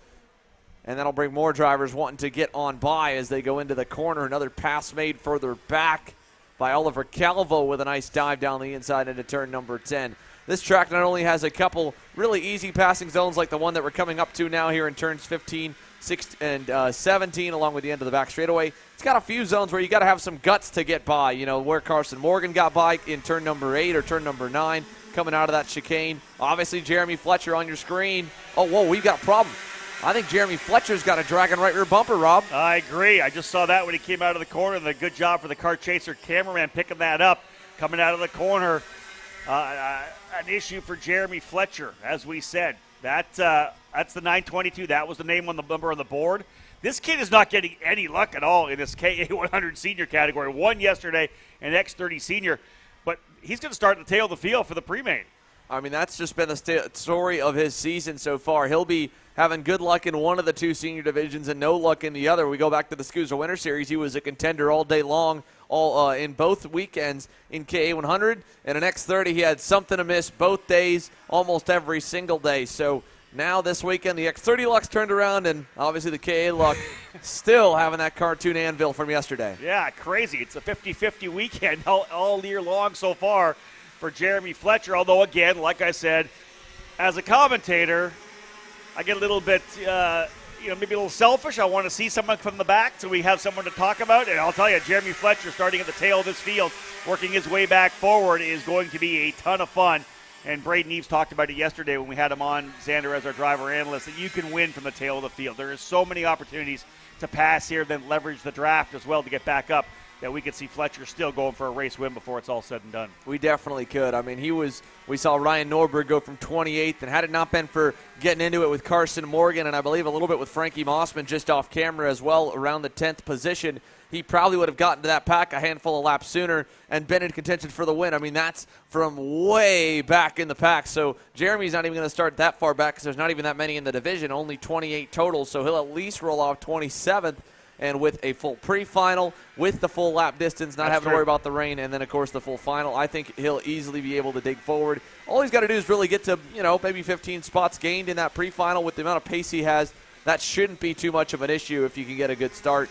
And that'll bring more drivers wanting to get on by as they go into the corner. Another pass made further back by Oliver Calvo with a nice dive down the inside into turn number 10. This track not only has a couple really easy passing zones like the one that we're coming up to now here in turns 15, 16, and 17 along with the end of the back straightaway. It's got a few zones where you got to have some guts to get by, where Carson Morgan got by in turn number 8 or turn number 9 coming out of that chicane. Obviously, Jeremy Fletcher on your screen. Oh, whoa, we've got a problem. I think Jeremy Fletcher's got a dragon right rear bumper, Rob. I agree. I just saw that when he came out of the corner. And a good job for the Kart Chaser cameraman picking that up. Coming out of the corner, an issue for Jeremy Fletcher, as we said. That's the 922. That was the name on the number on the board. This kid is not getting any luck at all in this KA100 senior category. Won yesterday in X30 senior, but he's going to start at the tail of the field for the pre-main. I mean, that's just been the story of his season so far. He'll be having good luck in one of the two senior divisions and no luck in the other. We go back to the SKUSA Winter Series. He was a contender all day long, in both weekends in KA100. And in X30, he had something to miss both days, almost every single day. So now this weekend, the X30 luck's turned around, and obviously the KA luck still having that cartoon anvil from yesterday. Yeah, crazy. It's a 50-50 weekend all year long so far for Jeremy Fletcher. Although, again, like I said, as a commentator, I get a little bit, maybe a little selfish. I want to see someone from the back so we have someone to talk about. And I'll tell you, Jeremy Fletcher starting at the tail of this field, working his way back forward is going to be a ton of fun. And Braden Eves talked about it yesterday when we had him on, Xander, as our driver analyst, that you can win from the tail of the field. There is so many opportunities to pass here, then leverage the draft as well to get back up, that we could see Fletcher still going for a race win before it's all said and done. We definitely could. I mean, we saw Ryan Norberg go from 28th, and had it not been for getting into it with Carson Morgan, and I believe a little bit with Frankie Mossman just off camera as well, around the 10th position, he probably would have gotten to that pack a handful of laps sooner and been in contention for the win. I mean, that's from way back in the pack. So Jeremy's not even going to start that far back because there's not even that many in the division, only 28 total. So he'll at least roll off 27th. And with a full pre-final, with the full lap distance, not having to worry about the rain, and then, of course, the full final, I think he'll easily be able to dig forward. All he's got to do is really get to, maybe 15 spots gained in that pre-final with the amount of pace he has. That shouldn't be too much of an issue if you can get a good start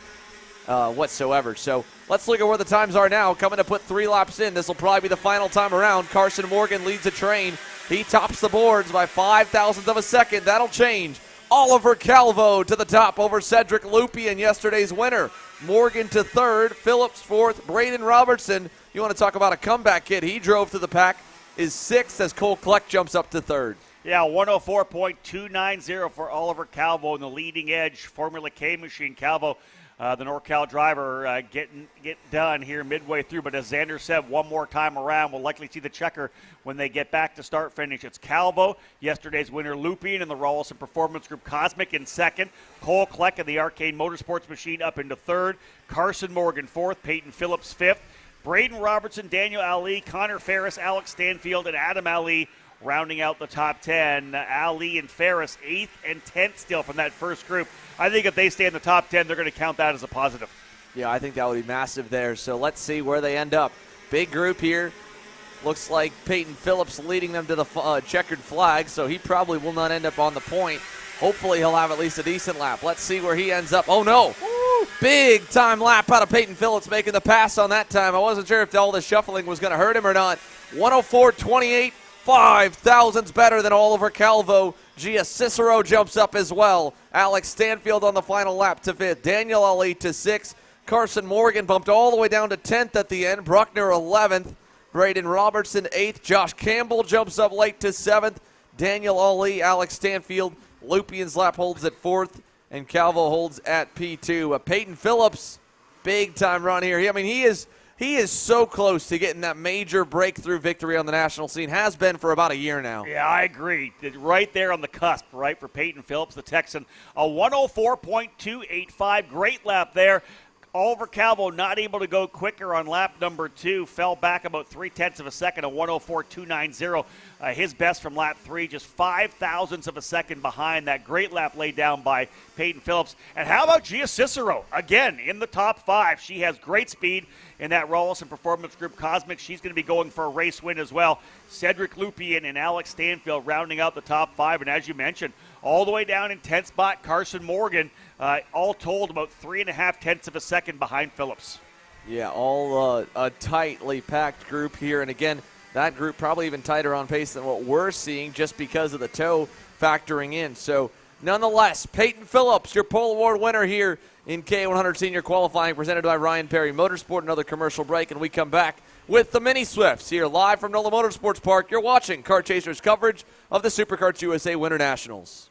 whatsoever. So let's look at where the times are now. Coming to put 3 laps in. This will probably be the final time around. Carson Morgan leads the train. He tops the boards by 0.005 of a second. That'll change. Oliver Calvo to the top over Cedric Lupien, yesterday's winner. Morgan to third, Phillips fourth, Braden Robertson. You want to talk about a comeback kid? He drove to the pack, is sixth as Cole Kleck jumps up to third. Yeah, 104.290 for Oliver Calvo in the leading edge Formula K machine. Calvo, the NorCal driver, getting done here midway through. But as Xander said, one more time around, we'll likely see the checker when they get back to start-finish. It's Calvo, yesterday's winner Lupien in the Rawlson Performance Group Cosmic in second. Cole Kleck in the Arcade Motorsports machine up into third. Carson Morgan fourth. Peyton Phillips fifth. Braden Robertson, Daniel Ali, Connor Ferris, Alex Stanfield, and Adam Ali rounding out the top 10. Ali and Ferris 8th and 10th still from that first group. I think if they stay in the top 10, they're going to count that as a positive. Yeah, I think that would be massive there. So let's see where they end up. Big group here. Looks like Peyton Phillips leading them to the checkered flag, so he probably will not end up on the point. Hopefully he'll have at least a decent lap. Let's see where he ends up. Oh, no. Woo! Big time lap out of Peyton Phillips making the pass on that time. I wasn't sure if all the shuffling was going to hurt him or not. 104.28. 0.005 better than Oliver Calvo. Gia Cicero jumps up as well. Alex Stanfield on the final lap to 5th. Daniel Ali to 6th. Carson Morgan bumped all the way down to 10th at the end. Bruckner 11th. Braden Robertson 8th. Josh Campbell jumps up late to 7th. Daniel Ali, Alex Stanfield. Lupien's lap holds at 4th. And Calvo holds at P2. Peyton Phillips, big time run here. He is so close to getting that major breakthrough victory on the national scene. Has been for about a year now. Yeah, I agree. Right there on the cusp, right, for Peyton Phillips, the Texan. A 104.285. Great lap there. Oliver Calvo not able to go quicker on lap number 2. Fell back about 0.3 of a second, a 104.290. His best from lap 3, just 0.005 of a second behind that great lap laid down by Peyton Phillips. And how about Gia Cicero? Again, in the top 5. She has great speed in that Rawlson Performance Group Cosmic. She's going to be going for a race win as well. Cedric Lupien and Alex Stanfield rounding out the top 5. And as you mentioned, all the way down in 10th spot, Carson Morgan, all told about 3.5 of a second behind Phillips. Yeah, all a tightly packed group here. And again, that group probably even tighter on pace than what we're seeing just because of the tow factoring in. So nonetheless, Peyton Phillips, your pole award winner here in K100 Senior Qualifying, presented by Ryan Perry Motorsport. Another commercial break, and we come back with the Mini Swifts here live from NOLA Motorsports Park. You're watching Kart Chasers coverage of the SuperKarts USA Winter Nationals.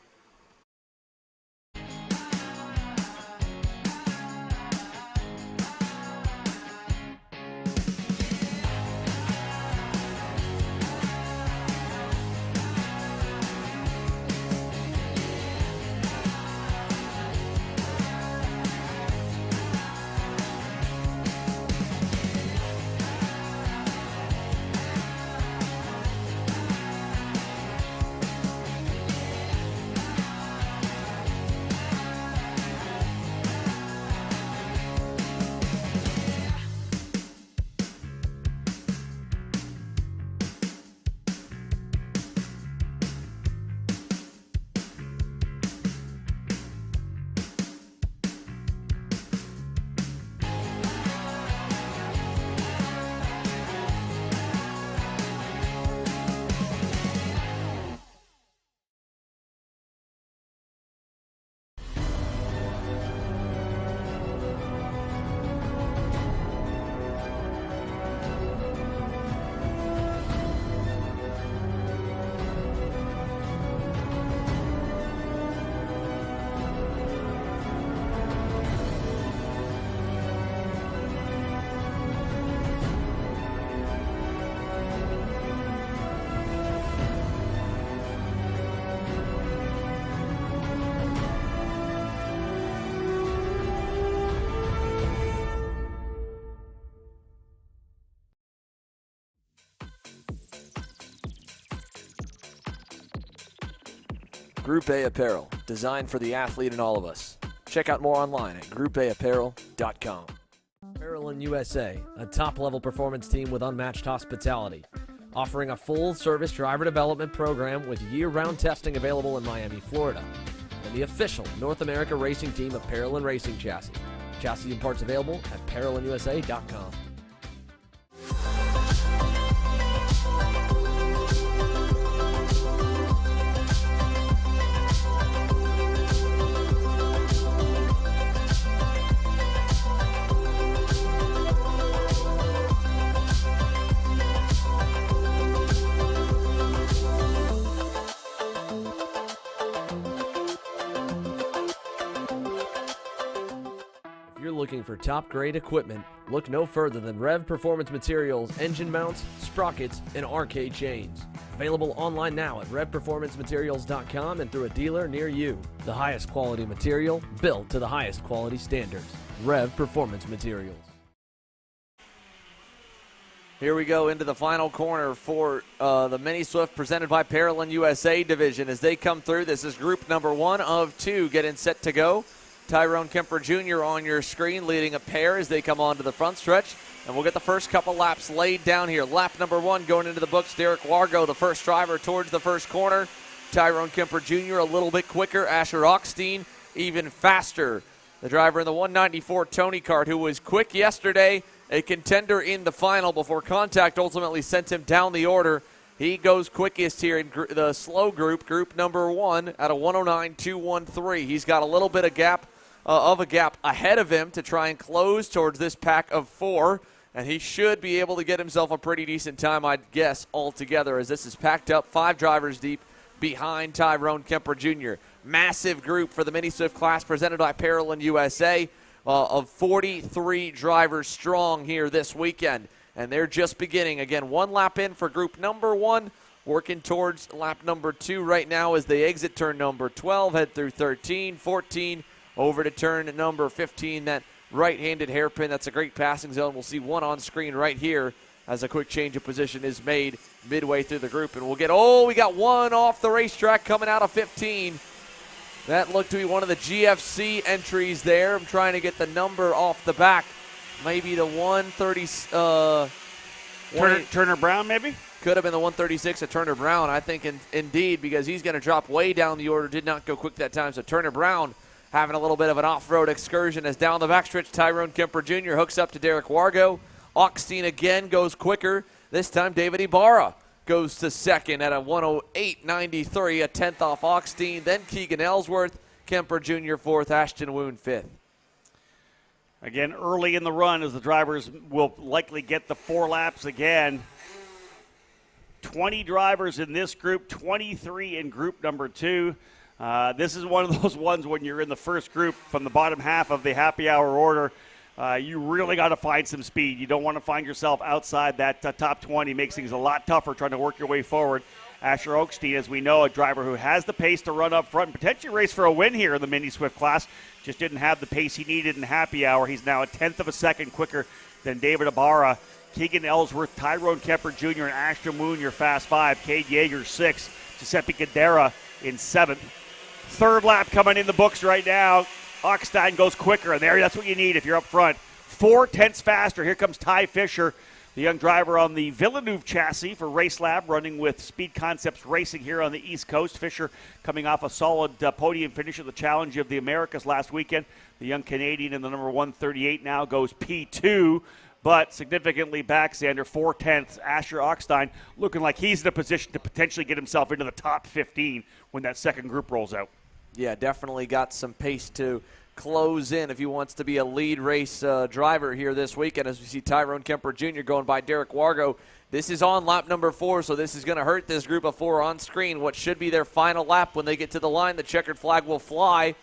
Group A Apparel, designed for the athlete and all of us. Check out more online at groupAapparel.com. Parallel USA, a top-level performance team with unmatched hospitality, offering a full-service driver development program with year-round testing available in Miami, Florida, and the official North America racing team of Parallel Racing Chassis. Chassis and parts available at ParalleLUSA.com. If you're looking for top-grade equipment, look no further than Rev Performance Materials engine mounts, sprockets, and arcade chains. Available online now at RevPerformanceMaterials.com and through a dealer near you. The highest quality material, built to the highest quality standards. Rev Performance Materials. Here we go into the final corner for the Mini Swift presented by Parallel USA division as they come through. This is group number 1 of 2 getting set to go. Tyrone Kemper Jr. on your screen leading a pair as they come onto the front stretch. And we'll get the first couple laps laid down here. Lap number 1 going into the books. Derek Wargo, the first driver towards the first corner. Tyrone Kemper Jr. a little bit quicker. Asher Ockstein even faster. The driver in the 194 Tony Kart, who was quick yesterday, a contender in the final before contact ultimately sent him down the order. He goes quickest here in the slow group number 1 at a 109.213. He's got a little bit of gap ahead of him to try and close towards this pack of 4, and he should be able to get himself a pretty decent time, I'd guess, altogether, as this is packed up 5 drivers deep behind Tyrone Kemper Jr. Massive group for the Mini Swift class presented by Parallel USA of 43 drivers strong here this weekend, and they're just beginning. Again, 1 lap in for group number 1, working towards lap number 2 right now as they exit turn number 12, head through 13, 14, over to turn number 15, that right-handed hairpin. That's a great passing zone. We'll see 1 on screen right here as a quick change of position is made midway through the group. And we'll get, we got 1 off the racetrack coming out of 15. That looked to be one of the GFC entries there. I'm trying to get the number off the back. Maybe the 130. Turner Brown, maybe? Could have been the 136 of Turner Brown, I think, indeed, because he's going to drop way down the order. Did not go quick that time. So Turner Brown having a little bit of an off-road excursion as down the backstretch, Tyrone Kemper Jr. hooks up to Derek Wargo. Ockstein again goes quicker. This time David Ibarra goes to second at a 108.93, a 10th off Ockstein. Then Keegan Ellsworth, Kemper Jr. 4th, Ashton Woon 5th. Again, early in the run as the drivers will likely get the 4 laps again. 20 drivers in this group, 23 in group number 2. This is one of those ones when you're in the first group from the bottom half of the happy hour order, you really got to find some speed. You don't want to find yourself outside that top 20. Makes things a lot tougher trying to work your way forward. Asher Oakstein, as we know, a driver who has the pace to run up front and potentially race for a win here in the Mini Swift class. Just didn't have the pace he needed in happy hour. He's now a 10th of a second quicker than David Ibarra. Keegan Ellsworth, Tyrone Kemper Jr., and Ashton Woon, your fast 5. Cade Yeager, 6th. Giuseppe Cadera in 7th. Third lap coming in the books right now. Ockstein goes quicker, and that's what you need if you're up front. 4 tenths faster. Here comes Ty Fisher, the young driver on the Villeneuve chassis for Race Lab, running with Speed Concepts Racing here on the East Coast. Fisher coming off a solid podium finish at the Challenge of the Americas last weekend. The young Canadian in the number 138 now goes P2, but significantly back, Xander, 4 tenths. Asher Ockstein looking like he's in a position to potentially get himself into the top 15 when that second group rolls out. Yeah, definitely got some pace to close in if he wants to be a lead race driver here this weekend. As we see Tyrone Kemper Jr. going by Derek Wargo. This is on lap number 4, so this is going to hurt this group of 4 on screen. What should be their final lap when they get to the line, the checkered flag will fly.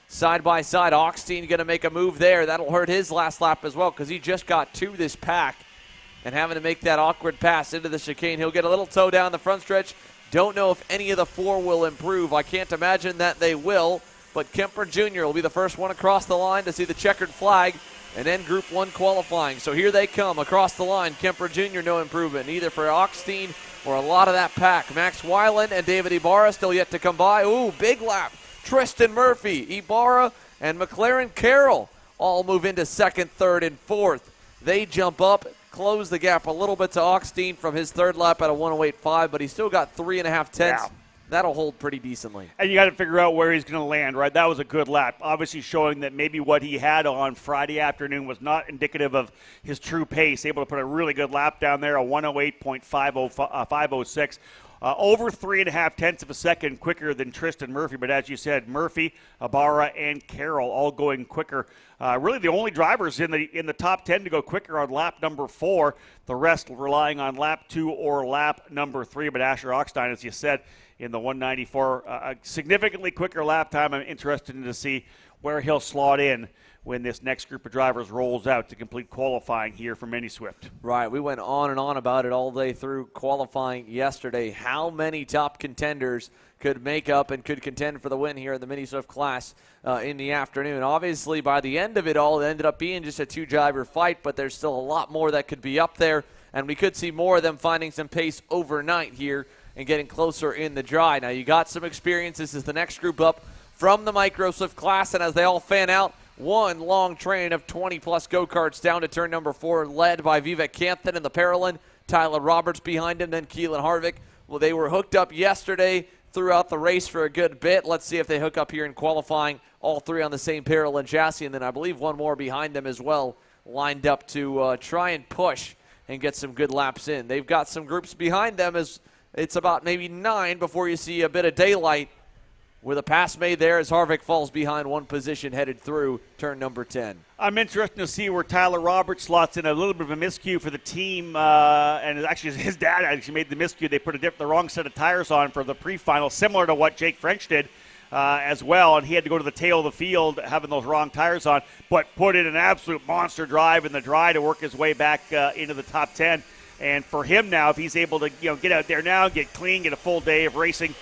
Side by side, Ockstein going to make a move there. That'll hurt his last lap as well because he just got to this pack and having to make that awkward pass into the chicane. He'll get a little toe down the front stretch. Don't know if any of the 4 will improve. I can't imagine that they will, but Kemper Jr. will be the first one across the line to see the checkered flag And then Group 1 qualifying. So here they come across the line. Kemper Jr., no improvement, neither for Augstein or a lot of that pack. Max Weiland and David Ibarra still yet to come by. Ooh, big lap. Tristan Murphy, Ibarra, and McLaren Carroll all move into second, third, and fourth. They jump up, close the gap a little bit to Augstein from his third lap at a 1:08.5, but he's still got 3.5 tenths. Yeah. That'll hold pretty decently. And you got to figure out where he's going to land, right? That was a good lap. Obviously showing that maybe what he had on Friday afternoon was not indicative of his true pace. Able to put a really good lap down there, a 1:08.506. Over 3.5 tenths of a second quicker than Tristan Murphy. But as you said, Murphy, Ibarra, and Carroll all going quicker. Really the only drivers in the top 10 to go quicker on lap number 4. The rest relying on lap 2 or lap number 3. But Asher Augstein, as you said, in the 194, a significantly quicker lap time. I'm interested to see where he'll slot in when this next group of drivers rolls out to complete qualifying here for Mini Swift. Right, we went on and on about it all day through qualifying yesterday. How many top contenders could make up and could contend for the win here in the Mini Swift class in the afternoon? Obviously, by the end of it all, it ended up being just a two-driver fight, but there's still a lot more that could be up there, and we could see more of them finding some pace overnight here and getting closer in the dry. Now, you got some experience. This is the next group up from the Micro Swift class, and as they all fan out, one long train of 20-plus go-karts down to turn number 4, led by Vivek Kanthan in the Paralyn. Tyler Roberts behind him, then Keelan Harvick. Well, they were hooked up yesterday throughout the race for a good bit. Let's see if they hook up here in qualifying, all three on the same Paralyn chassis, and then I believe one more behind them as well, lined up to try and push and get some good laps in. They've got some groups behind them as it's about maybe 9 before you see a bit of daylight with a pass made there as Harvick falls behind one position headed through turn number 10. I'm interested to see where Tyler Roberts slots in. A little bit of a miscue for the team, and actually his dad actually made the miscue. They put the wrong set of tires on for the pre-final, similar to what Jake French did as well, and he had to go to the tail of the field having those wrong tires on, but put in an absolute monster drive in the dry to work his way back into the top 10. And for him now, if he's able to get out there now, get clean, get a full day of racing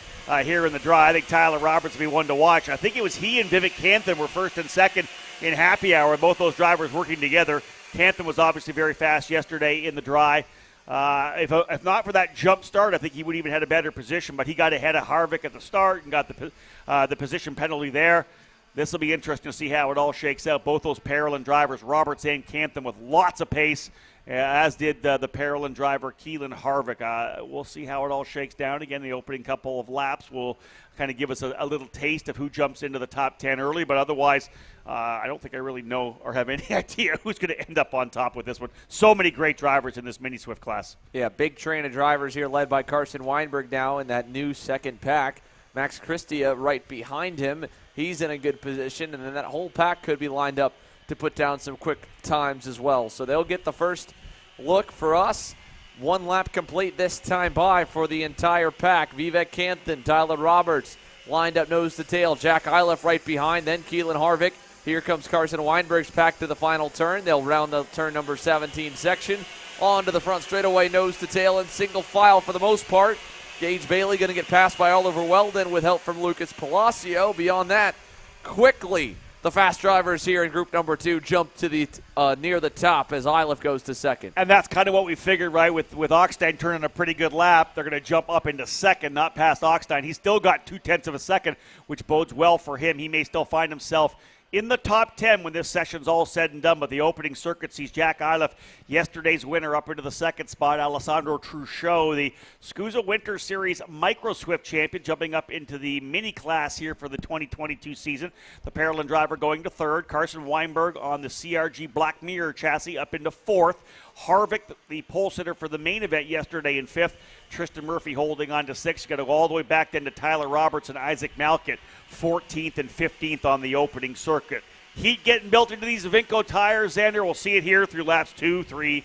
here in the dry, I think Tyler Roberts will be one to watch. I think it was he and Vivek Kanthan were first and second in happy hour, both those drivers working together. Kanthan was obviously very fast yesterday in the dry. If not for that jump start, I think he would even had a better position, but he got ahead of Harvick at the start and got the position penalty there. This will be interesting to see how it all shakes out. Both those Paralyn drivers, Roberts and Kanthan, with lots of pace, as did the Paralyn driver, Keelan Harvick. We'll see how it all shakes down. Again, the opening couple of laps will kind of give us a little taste of who jumps into the top 10 early, but otherwise, I don't think I really know or have any idea who's going to end up on top with this one. So many great drivers in this Mini Swift class. Yeah, big train of drivers here led by Carson Weinberg now in that new second pack. Max Christia right behind him. He's in a good position, and then that whole pack could be lined up to put down some quick times as well. So they'll get the first look for us. One lap complete this time by for the entire pack. Vivek Kanthan, Tyler Roberts lined up nose to tail. Jack Iliff right behind, then Keelan Harvick. Here comes Carson Weinberg's pack to the final turn. They'll round the turn number 17 section. On to the front straightaway, nose to tail, and single file for the most part. Gage Bailey going to get passed by Oliver Weldon with help from Lucas Palacio. Beyond that, quickly, the fast drivers here in group number 2 jump to the near the top as Iliff goes to second. And that's kind of what we figured, right? With Augstein turning a pretty good lap, they're going to jump up into second, not past Augstein. He's still got 0.2 of a second, which bodes well for him. He may still find himself in the top 10 when this session's all said and done, but the opening circuit sees Jack Iliff, yesterday's winner, up into the second spot. Alessandro Truchot, the SKUSA Winter Series Micro Swift champion, jumping up into the mini class here for the 2022 season. The Paralyn driver going to third. Carson Weinberg on the CRG Black Mirror chassis up into fourth. Harvick, the pole sitter for the main event yesterday, in fifth. Tristan Murphy holding on to sixth. Got to go all the way back then to Tyler Roberts and Isaac Malkett, 14th and 15th on the opening circuit. Heat getting built into these Vinco tires, Xander. We'll see it here through laps 2, 3,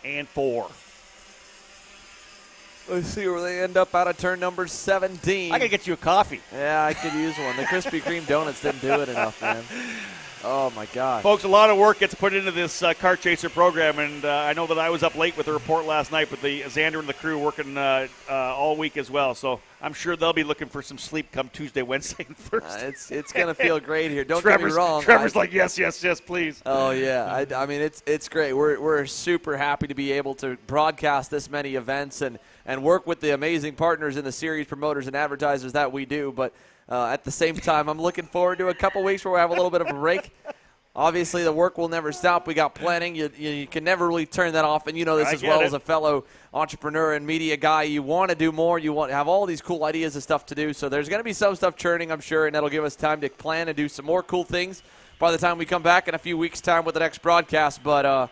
and 4. Let's see where they end up out of turn number 17. I gotta get you a coffee. Yeah, I could use one. The Krispy Kreme donuts didn't do it enough, man. Oh, my God. Folks, a lot of work gets put into this Kart Chaser program, and I know that I was up late with the report last night, but the Xander and the crew working all week as well. So I'm sure they'll be looking for some sleep come Tuesday, Wednesday, and Thursday. It's going to feel great here. Don't get me wrong. Trevor's like, yes, please. Oh, yeah. I mean, it's great. We're super happy to be able to broadcast this many events and work with the amazing partners in the series, promoters, and advertisers that we do. But at the same time, I'm looking forward to a couple weeks where we have a little bit of a break. Obviously, the work will never stop. We got planning. You can never really turn that off, and you know this as well as a fellow entrepreneur and media guy. You want to do more. You want to have all these cool ideas and stuff to do. So there's going to be some stuff churning, I'm sure, and that'll give us time to plan and do some more cool things by the time we come back in a few weeks' time with the next broadcast. But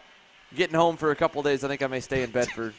getting home for a couple of days, I think I may stay in bed for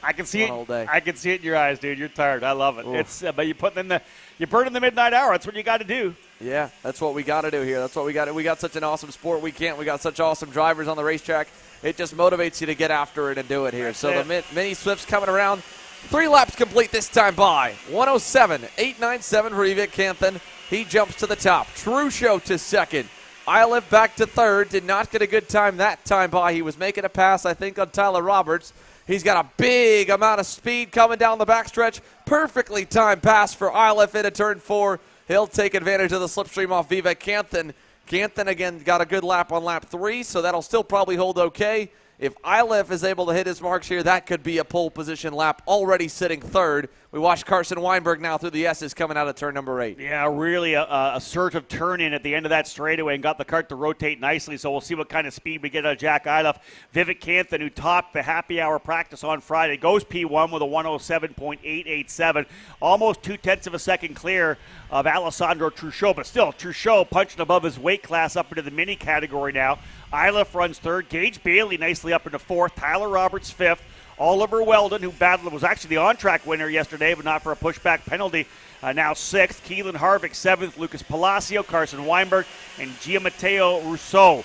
I can see it. All day. I can see it in your eyes, dude. You're tired. I love it. It's but you burn in the midnight hour. That's what you got to do. Yeah, that's what we got to do here. That's what we got. We got such an awesome sport. We got such awesome drivers on the racetrack. It just motivates you to get after it and do it here. That's so the mini Swifts coming around. 3 laps complete this time by 107.897 for Vivek Canthan. He jumps to the top. Truchot to second. Iliff back to third. Did not get a good time that time by. He was making a pass, I think, on Tyler Roberts. He's got a big amount of speed coming down the backstretch. Perfectly timed pass for Iliff into turn 4. He'll take advantage of the slipstream off Vivek Canthan. Canthan, again, got a good lap on lap 3, so that'll still probably hold okay. If Iliff is able to hit his marks here, that could be a pole position lap, already sitting third. We watch Carson Weinberg now through the S's coming out of turn number 8. Yeah, really a assertive turn-in at the end of that straightaway and got the kart to rotate nicely, so we'll see what kind of speed we get out of Jack Iliff. Vivek Canthan, who topped the happy hour practice on Friday, goes P1 with a 107.887, almost 0.2 of a second clear of Alessandro Truchot, but still, Truchot punching above his weight class up into the mini category now. Iliff runs third. Gage Bailey nicely up into fourth. Tyler Roberts fifth. Oliver Weldon, who was actually the on-track winner yesterday, but not for a pushback penalty, now sixth. Keelan Harvick seventh. Lucas Palacio, Carson Weinberg, and Gianmatteo Rousseau,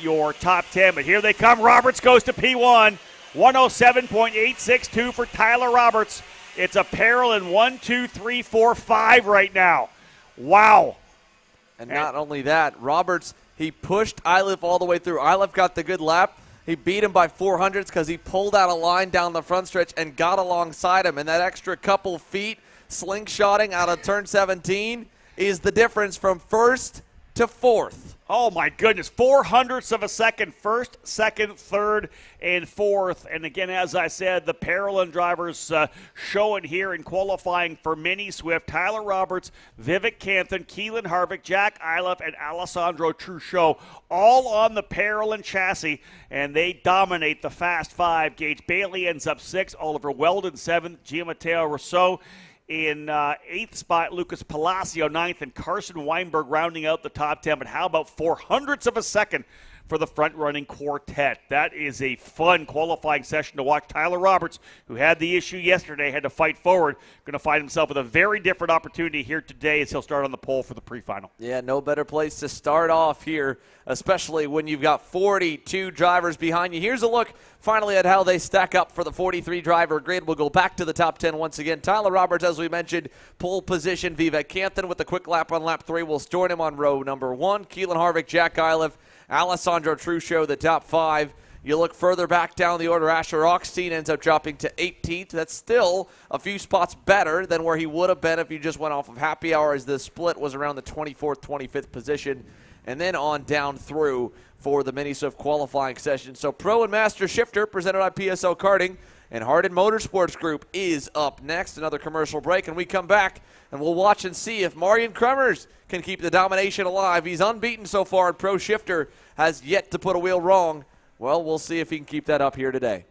your top 10. But here they come. Roberts goes to P1. 107.862 for Tyler Roberts. It's a parallel in 1, 2, 3, 4, 5 right now. Wow. And not only that, Roberts, he pushed Iliff all the way through. Iliff got the good lap. He beat him by 400s because he pulled out a line down the front stretch and got alongside him. And that extra couple feet slingshotting out of turn 17 is the difference from first to fourth. Oh, my goodness. 0.04 of a second, first, second, third, and fourth. And again, as I said, the Parolin drivers showing here in qualifying for Mini Swift. Tyler Roberts, Vivek Canthan, Keelan Harvick, Jack Iliff, and Alessandro Truchot, all on the Parolin chassis, and they dominate the Fast Five. Gage Bailey ends up 6th, Oliver Weldon 7th, Gianmatteo Rousseau in 8th spot, Lucas Palacio 9th, and Carson Weinberg rounding out the top 10. But how about 0.04 of a second for the front-running quartet? That is a fun qualifying session to watch. Tyler Roberts, who had the issue yesterday, had to fight forward, going to find himself with a very different opportunity here today as he'll start on the pole for the pre-final. Yeah, no better place to start off here, especially when you've got 42 drivers behind you. Here's a look finally at how they stack up for the 43-driver grid. We'll go back to the top 10 once again. Tyler Roberts, as we mentioned, pole position. Vivek Canthan with a quick lap on lap 3 will join him on row number 1. Keelan Harvick, Jack Iliff, Alessandro Truchot, the top 5. You look further back down the order, Asher Oxtein ends up dropping to 18th. That's still a few spots better than where he would have been if you just went off of happy hour, as the split was around the 24th, 25th position, and then on down through for the Mini Swift qualifying session. So Pro and Master Shifter, presented by PSL Karting, and Hardin Motorsports Group is up next. Another commercial break, and we come back, and we'll watch and see if Marian Kremers can keep the domination alive. He's unbeaten so far, and Pro Shifter has yet to put a wheel wrong. Well, we'll see if he can keep that up here today.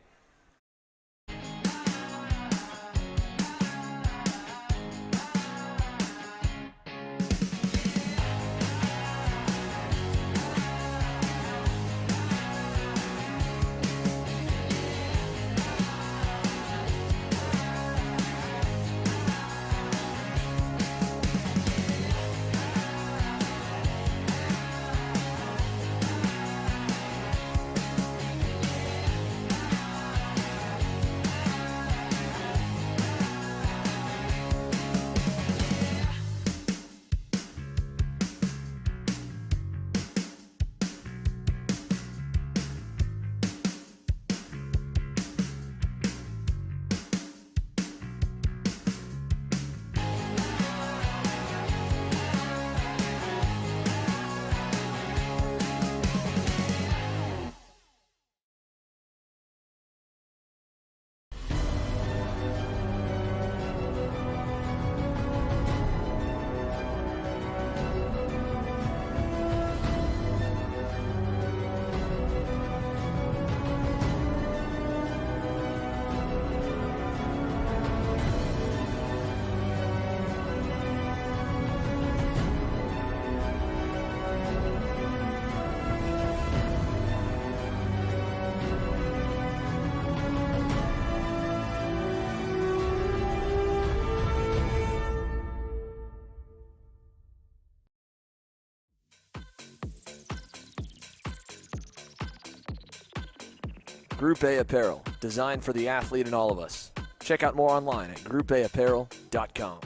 Group A Apparel, designed for the athlete and all of us. Check out more online at groupAapparel.com.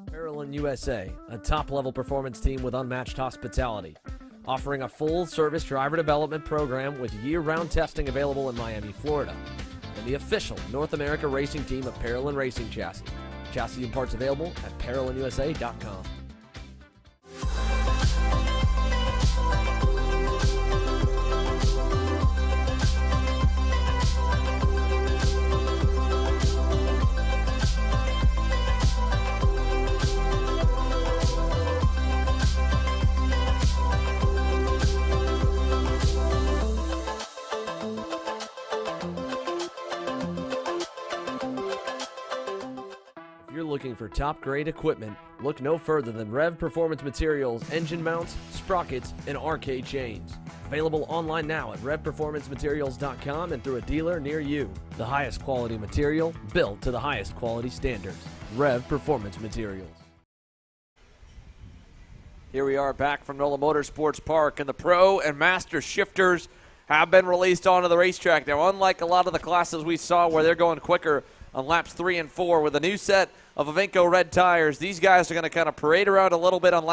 Parolin USA, a top-level performance team with unmatched hospitality, offering a full-service driver development program with year-round testing available in Miami, Florida, and the official North America racing team of Parolin Racing Chassis. Chassis and parts available at ParolinUSA.com. Looking for top-grade equipment, look no further than Rev Performance Materials engine mounts, sprockets, and arcade chains. Available online now at RevPerformanceMaterials.com and through a dealer near you. The highest quality material, built to the highest quality standards. Rev Performance Materials. Here we are back from NOLA Motorsports Park, and the Pro and Master shifters have been released onto the racetrack. Now, unlike a lot of the classes we saw where they're going quicker on laps 3 and 4 with a new set of Avinco red tires, these guys are going to kind of parade around a little bit on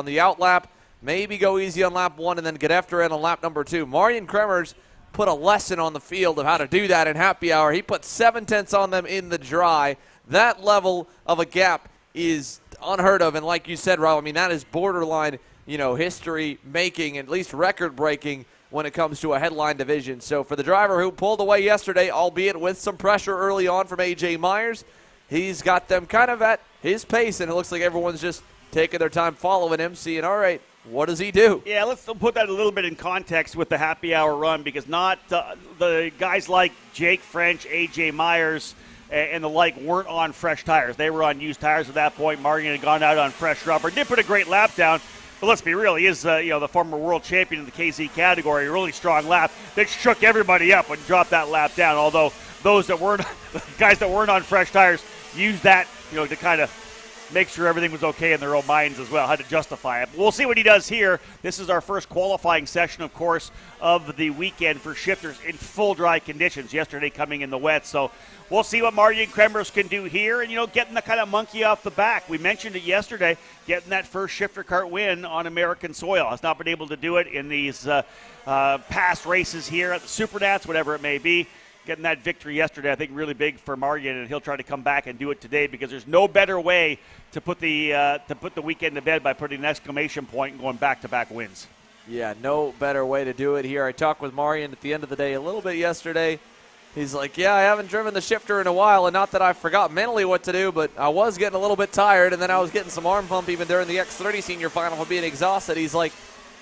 the out lap, maybe go easy on lap 1 and then get after it on lap number 2. Marian Kremers put a lesson on the field of how to do that in happy hour. He put 7/10 on them in the dry. That level of a gap is unheard of, and like you said, Rob, I mean, that is borderline, history making, at least record breaking when it comes to a headline division. So for the driver who pulled away yesterday, albeit with some pressure early on from A.J. Myers, he's got them kind of at his pace, and it looks like everyone's just taking their time following him, seeing, all right, what does he do? Yeah, let's put that a little bit in context with the happy hour run, because not the guys like Jake French, A.J. Myers, and the like weren't on fresh tires. They were on used tires at that point. Marian had gone out on fresh rubber. Did put a great lap down. But let's be real, he is the former world champion in the KZ category. A really strong lap that shook everybody up when he dropped that lap down. Although those that weren't, the guys that weren't on fresh tires, used that to kind of make sure everything was okay in their own minds as well, had to justify it. But we'll see what he does here. This is our first qualifying session, of course, of the weekend for shifters in full dry conditions. Yesterday coming in the wet, so we'll see what Marian Kremers can do here, and getting the kind of monkey off the back. We mentioned it yesterday, getting that first shifter kart win on American soil. Has not been able to do it in these past races here at the Supernats, whatever it may be. Getting that victory yesterday, I think, really big for Marian, and he'll try to come back and do it today, because there's no better way to put the weekend to bed by putting an exclamation point and going back-to-back wins. Yeah, no better way to do it here. I talked with Marian at the end of the day a little bit yesterday. He's like, yeah, I haven't driven the shifter in a while, and not that I forgot mentally what to do, but I was getting a little bit tired, and then I was getting some arm pump even during the X30 Senior Final for being exhausted. He's like,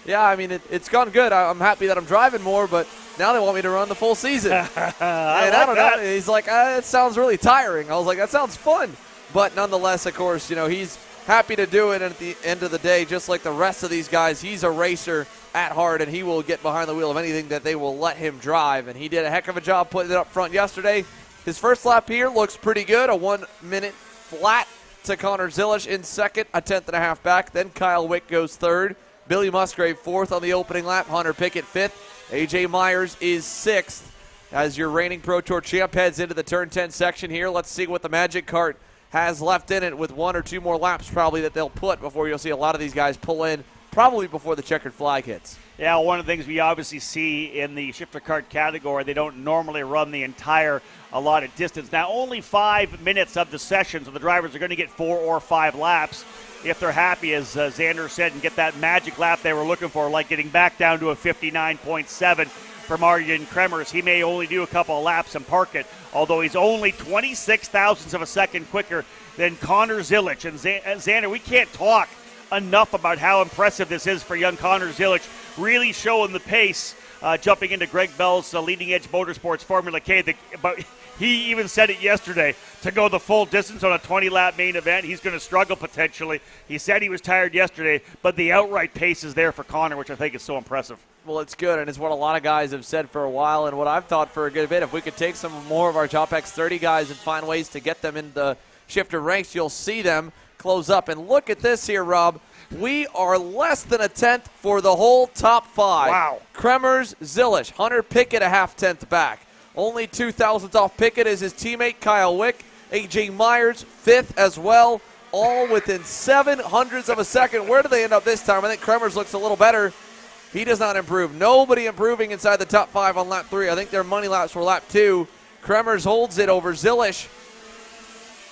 yeah, I mean, it's gone good. I'm happy that I'm driving more, but now they want me to run the full season. I don't know. He's like, it sounds really tiring. I was like, that sounds fun. But nonetheless, of course, he's happy to do it. And at the end of the day, just like the rest of these guys, he's a racer at heart, and he will get behind the wheel of anything that they will let him drive. And he did a heck of a job putting it up front yesterday. His first lap here looks pretty good, a 1 minute flat to Connor Zilisch in second, a 10.5 back. Then Kyle Wick goes third. Billy Musgrave fourth on the opening lap. Hunter Pickett fifth. A.J. Myers is sixth. As your reigning Pro Tour champ heads into the turn 10 section here, let's see what the Magic Kart has left in it, with 1 or 2 more laps probably that they'll put before you'll see a lot of these guys pull in, probably before the checkered flag hits. Yeah, one of the things we obviously see in the shifter kart category, they don't normally run the entire allotted distance. Now, only 5 minutes of the session, so the drivers are going to get 4 or 5 laps if they're happy, as Xander said, and get that magic lap they were looking for, like getting back down to a 59.7 for Marian Kremers. He may only do a couple of laps and park it, although he's only 26 thousandths of a second quicker than Connor Zilisch. And Xander, we can't talk enough about how impressive this is for young Connor Zilisch, really showing the pace, jumping into Greg Bell's Leading Edge Motorsports Formula K. But he even said it yesterday, to go the full distance on a 20-lap main event, he's going to struggle potentially. He said he was tired yesterday, but the outright pace is there for Connor, which I think is so impressive. Well, it's good, and it's what a lot of guys have said for a while, and what I've thought for a good bit. If we could take some more of our top X30 guys and find ways to get them in the shifter ranks, you'll see them close up. And look at this here, Rob. We are less than a tenth for the whole top 5. Wow. Kremers, Zilisch, Hunter Pickett a half tenth back. Only 2 thousandths off Pickett is his teammate Kyle Wick. A.J. Myers, 5th as well, all within 700ths of a second. Where do they end up this time? I think Kremers looks a little better. He does not improve. Nobody improving inside the top 5 on lap 3. I think their money laps were lap 2. Kremers holds it over Zilish.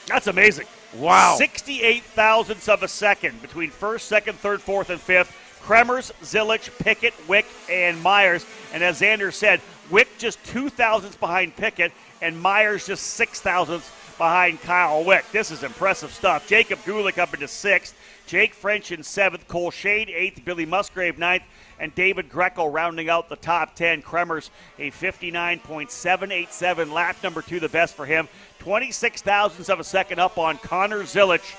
That's amazing. Wow. 68 thousandths of a second between first, second, third, fourth, and fifth. Kremers, Zilish, Pickett, Wick, and Myers. And as Xander said, Wick just 2 thousandths behind Pickett, and Myers just 6 thousandths behind Kyle Wick. This is impressive stuff. Jacob Gulick up into 6th. Jake French in 7th. Cole Shade 8th. Billy Musgrave 9th. And David Greco rounding out the top 10. Kremers a 59.787 lap number 2, the best for him. 26 thousandths of a second up on Connor Zilish.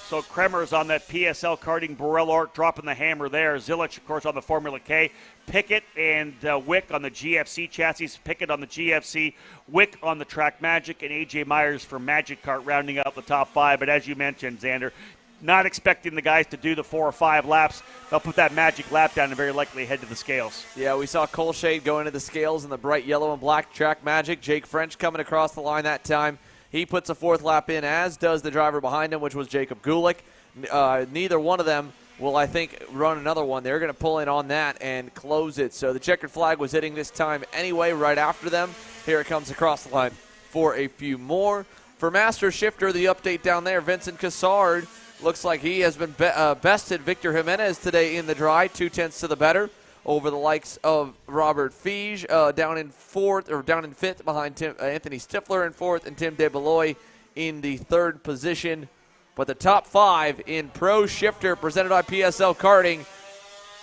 So Kremers on that PSL karting Borel Art dropping the hammer there. Zilish, of course, on the Formula K. Pickett and Wick on the GFC chassis. Pickett on the GFC. Wick on the Track Magic. And A.J. Myers for Magic Kart rounding out the top 5. But as you mentioned, Xander, not expecting the guys to do the 4 or 5 laps. They'll put that magic lap down and very likely head to the scales. Yeah, we saw Cole Shade go into the scales in the bright yellow and black Track Magic. Jake French coming across the line that time. He puts a 4th lap in, as does the driver behind him, which was Jacob Gulick. Neither one of them will, I think, run another one. They're going to pull in on that and close it. So the checkered flag was hitting this time anyway right after them. Here it comes across the line for a few more. For Master Shifter, the update down there, Vincent Cassard looks like he has been bested Victor Jimenez today in the dry, 2/10 to the better over the likes of Robert Fige, down in 5th behind Anthony Stifler in 4th, and Tim DeBeloy in the 3rd position. But the top 5 in Pro Shifter presented by PSL Karting,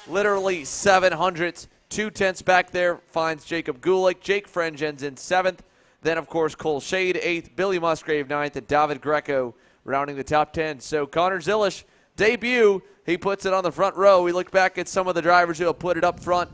literally 700ths, 2/10 back there, finds Jacob Gulick. Jake French ends in 7th. Then, of course, Cole Shade 8th, Billy Musgrave 9th, and David Greco rounding the top 10. So Connor Zilish, debut, he puts it on the front row. We look back at some of the drivers who have put it up front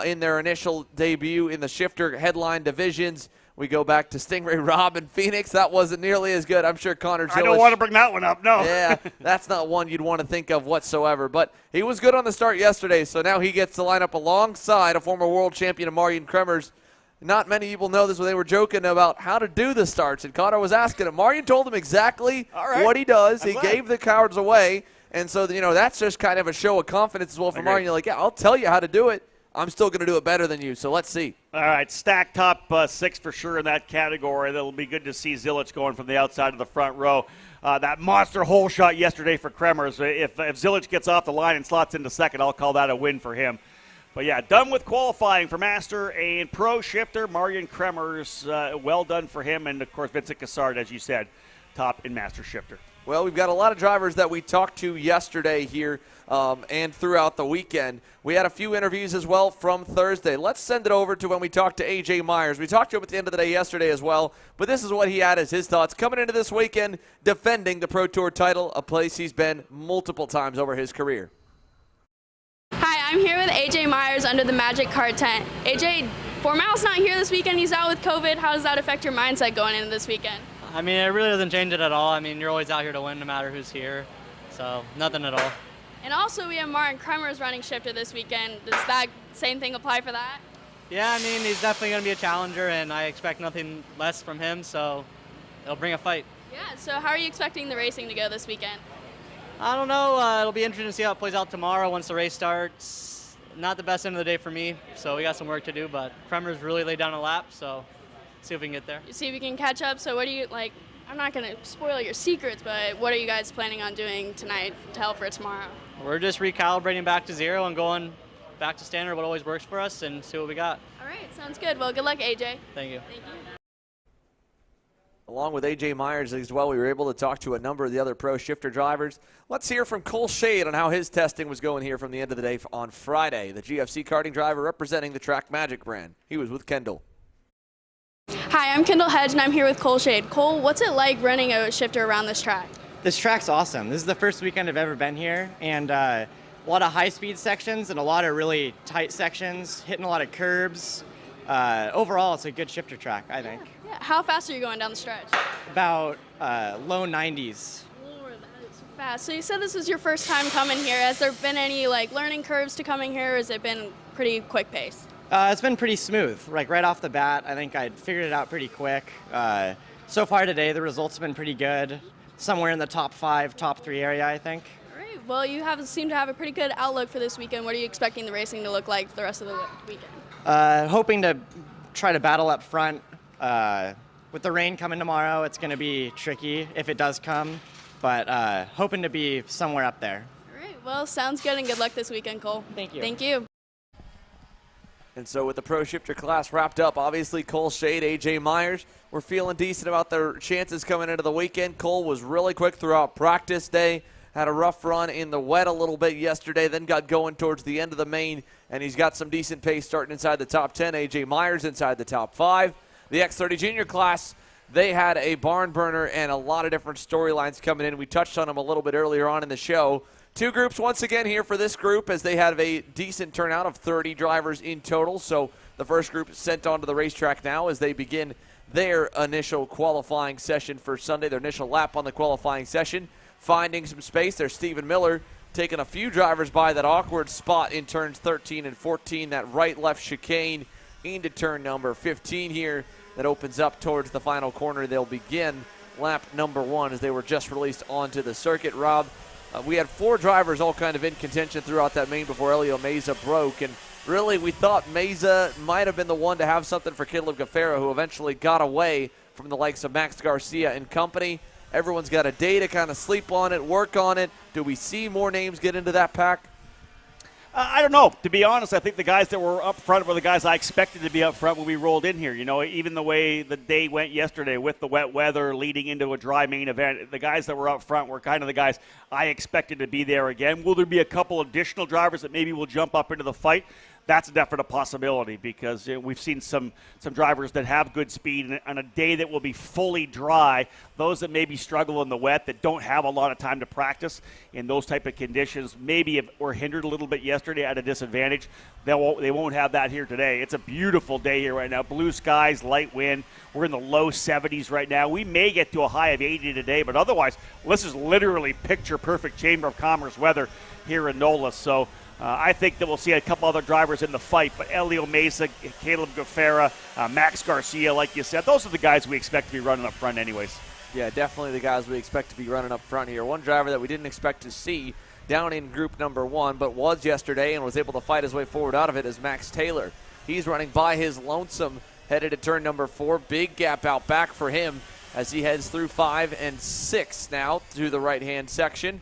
in their initial debut in the shifter headline divisions. We go back to Stingray Rob and Phoenix. That wasn't nearly as good. I'm sure Connor Zilish. I don't want to bring that one up, no. Yeah, that's not one you'd want to think of whatsoever. But he was good on the start yesterday, so now he gets to line up alongside a former world champion of Marion Kremers. Not many people know this, but they were joking about how to do the starts, and Connor was asking him. Marion told him exactly what he does. He gave the cards away, and so, that's just kind of a show of confidence as well for Marion. You're like, yeah, I'll tell you how to do it. I'm still going to do it better than you, so let's see. All right, stacked top 6 for sure in that category. That'll be good to see Zilish going from the outside of the front row. That monster hole shot yesterday for Kremers. If Zilish gets off the line and slots into 2nd, I'll call that a win for him. But, yeah, done with qualifying for Master and Pro Shifter. Marion Kremers, well done for him. And, of course, Vincent Cassard, as you said, top in Master Shifter. Well, we've got a lot of drivers that we talked to yesterday here and throughout the weekend. We had a few interviews as well from Thursday. Let's send it over to when we talked to A.J. Myers. We talked to him at the end of the day yesterday as well, but this is what he had as his thoughts coming into this weekend, defending the Pro Tour title, a place he's been multiple times over his career. Hi, I'm here with A.J. Myers under the Magic Kart tent. A.J., Formal's not here this weekend. He's out with COVID. How does that affect your mindset going into this weekend? I mean, it really doesn't change it at all. I mean, you're always out here to win no matter who's here. So, nothing at all. And also, we have Martin Kremers running shifter this weekend. Does that same thing apply for that? Yeah, I mean, he's definitely going to be a challenger, and I expect nothing less from him, so it'll bring a fight. Yeah, so how are you expecting the racing to go this weekend? I don't know. It'll be interesting to see how it plays out tomorrow once the race starts. Not the best end of the day for me, so we got some work to do, but Kremers really laid down a lap, so see if we can get there. See if we can catch up. So what do you, I'm not going to spoil your secrets, but what are you guys planning on doing tonight to help for tomorrow? We're just recalibrating back to 0 and going back to standard, what always works for us, and see what we got. All right, sounds good. Well, good luck, AJ. Thank you. Thank you. Along with A.J. Myers as well, we were able to talk to a number of the other Pro Shifter drivers. Let's hear from Cole Shade on how his testing was going here from the end of the day on Friday. The GFC karting driver representing the Track Magic brand. He was with Kendall. Hi, I'm Kendall Hedge, and I'm here with Cole Shade. Cole, what's it like running a shifter around this track? This track's awesome. This is the first weekend I've ever been here, and a lot of high-speed sections and a lot of really tight sections, hitting a lot of curbs. Overall, it's a good shifter track, I think. Yeah. How fast are you going down the stretch? About low 90s. Lord, that is fast. So you said this is your first time coming here. Has there been any learning curves to coming here, or has it been pretty quick pace? It's been pretty smooth. Like right off the bat, I think I figured it out pretty quick. So far today, the results have been pretty good. Somewhere in the top 5, top 3 area, I think. All right. Well, you seem to have a pretty good outlook for this weekend. What are you expecting the racing to look like for the rest of the weekend? Hoping to try to battle up front. With the rain coming tomorrow, it's going to be tricky if it does come, but hoping to be somewhere up there. All right. Well, sounds good, and good luck this weekend, Cole. Thank you. Thank you. And so with the Pro Shifter class wrapped up, obviously Cole Shade, AJ Myers, we're feeling decent about their chances coming into the weekend. Cole was really quick throughout practice day, had a rough run in the wet a little bit yesterday, then got going towards the end of the main, and he's got some decent pace starting inside the top 10. AJ Myers inside the top 5. The X30 Junior class, they had a barn burner and a lot of different storylines coming in. We touched on them a little bit earlier on in the show. 2 groups once again here for this group as they had a decent turnout of 30 drivers in total. So the first group is sent onto the racetrack now as they begin their initial qualifying session for Sunday, their initial lap on the qualifying session. Finding some space, there's Stephen Miller taking a few drivers by that awkward spot in turns 13 and 14, that right-left chicane into turn number 15 here that opens up towards the final corner. They'll begin lap number 1 as they were just released onto the circuit. Rob, we had 4 drivers all kind of in contention throughout that main before Elio Meza broke, and really we thought Meza might have been the one to have something for Caleb Gaffera, who eventually got away from the likes of Max Garcia and company. Everyone's got a day to kind of sleep on it, work on it. Do we see more names get into that pack? I don't know. To be honest, I think the guys that were up front were the guys I expected to be up front when we rolled in here. You know, even the way the day went yesterday with the wet weather leading into a dry main event, the guys that were up front were kind of the guys I expected to be there again. Will there be a couple additional drivers that maybe will jump up into the fight? That's a definite possibility because we've seen some drivers that have good speed, and on a day that will be fully dry, those that maybe struggle in the wet, that don't have a lot of time to practice in those type of conditions, maybe were hindered a little bit yesterday at a disadvantage. They won't have that here today. It's a beautiful day here right now. Blue skies, light wind. We're in the low 70s right now. We may get to a high of 80 today, but otherwise, this is literally picture-perfect Chamber of Commerce weather here in NOLA. So I think that we'll see a couple other drivers in the fight, but Elio Meza, Caleb Gaffera, Max Garcia, like you said, those are the guys we expect to be running up front anyways. Yeah, definitely the guys we expect to be running up front here. One driver that we didn't expect to see down in group number 1, but was yesterday and was able to fight his way forward out of it, is Max Taylor. He's running by his lonesome, headed to turn number 4. Big gap out back for him as he heads through 5 and 6 now to the right-hand section.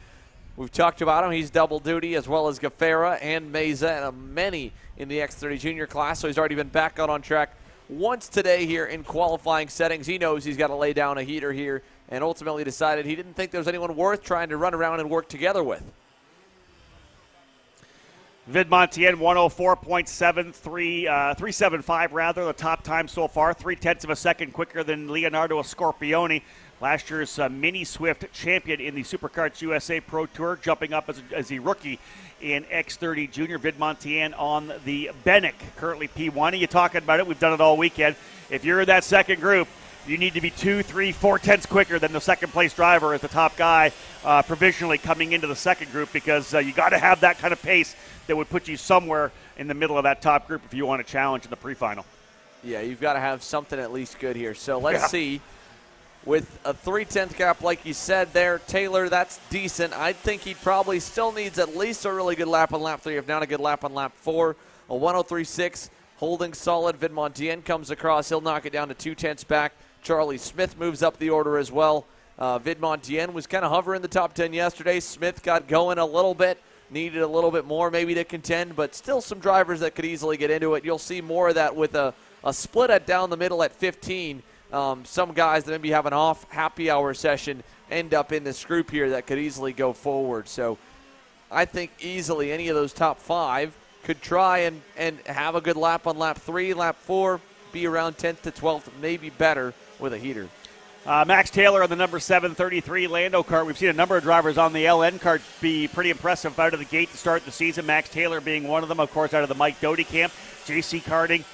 We've talked about him. He's double duty as well as Gaffera and Meza and many in the X30 Junior class, so he's already been back out on track once today here in qualifying settings. He knows he's got to lay down a heater here and ultimately decided he didn't think there was anyone worth trying to run around and work together with. Vidmontien 104.375 rather, the top time so far, 0.3 of a second quicker than Leonardo Scorpione, last year's Mini Swift champion in the Superkarts USA Pro Tour, jumping up as a rookie in X30 Junior. Vidmontien on the Bennick, currently P1. And you talking about it, we've done it all weekend. If you're in that second group, you need to be 2, 3, 4 tenths quicker than the second place driver as the top guy provisionally coming into the second group, because you got to have that kind of pace that would put you somewhere in the middle of that top group if you want to challenge in the pre-final. Yeah, you've got to have something at least good here. So let's see. With a 3/10 gap, like you said there, Taylor, that's decent. I think he probably still needs at least a really good lap on lap 3, if not a good lap on lap 4. A 103.6 holding solid. Vidmontien comes across. He'll knock it down to 0.2 back. Charlie Smith moves up the order as well. Vidmontien was kind of hovering the top 10 yesterday. Smith got going a little bit. Needed a little bit more maybe to contend, but still some drivers that could easily get into it. You'll see more of that with a split at down the middle at 15. Some guys that maybe have an off happy hour session end up in this group here that could easily go forward. So I think easily any of those top 5 could try and have a good lap on lap 3, lap 4, be around 10th to 12th, maybe better with a heater. Max Taylor on the number 733 Lando Kart. We've seen a number of drivers on the LN Kart be pretty impressive out of the gate to start the season. Max Taylor being one of them, of course, out of the Mike Doty camp. JC Karting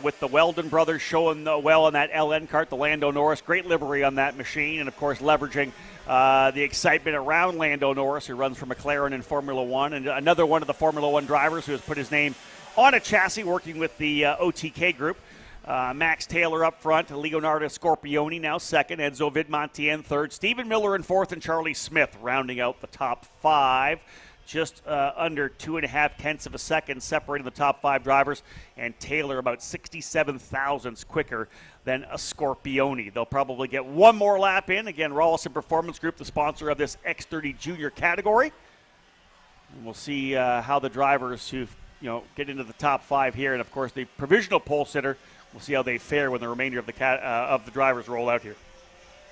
with the Weldon brothers showing well on that LN Kart, the Lando Norris. Great livery on that machine, and, of course, leveraging the excitement around Lando Norris, who runs for McLaren in Formula One, and another one of the Formula One drivers who has put his name on a chassis working with the OTK group. Max Taylor up front, Leonardo Scorpioni now second, Enzo Vidmontien third, Stephen Miller in fourth, and Charlie Smith rounding out the top five. Just under 2.5 tenths of a second separating the top five drivers, and Taylor about 67 thousandths quicker than a Scorpioni. They'll probably get one more lap in. Again, Rawlson Performance Group, the sponsor of this X30 Junior category. And we'll see how the drivers who get into the top five here, and of course the provisional pole sitter, we'll see how they fare when the remainder of the drivers roll out here.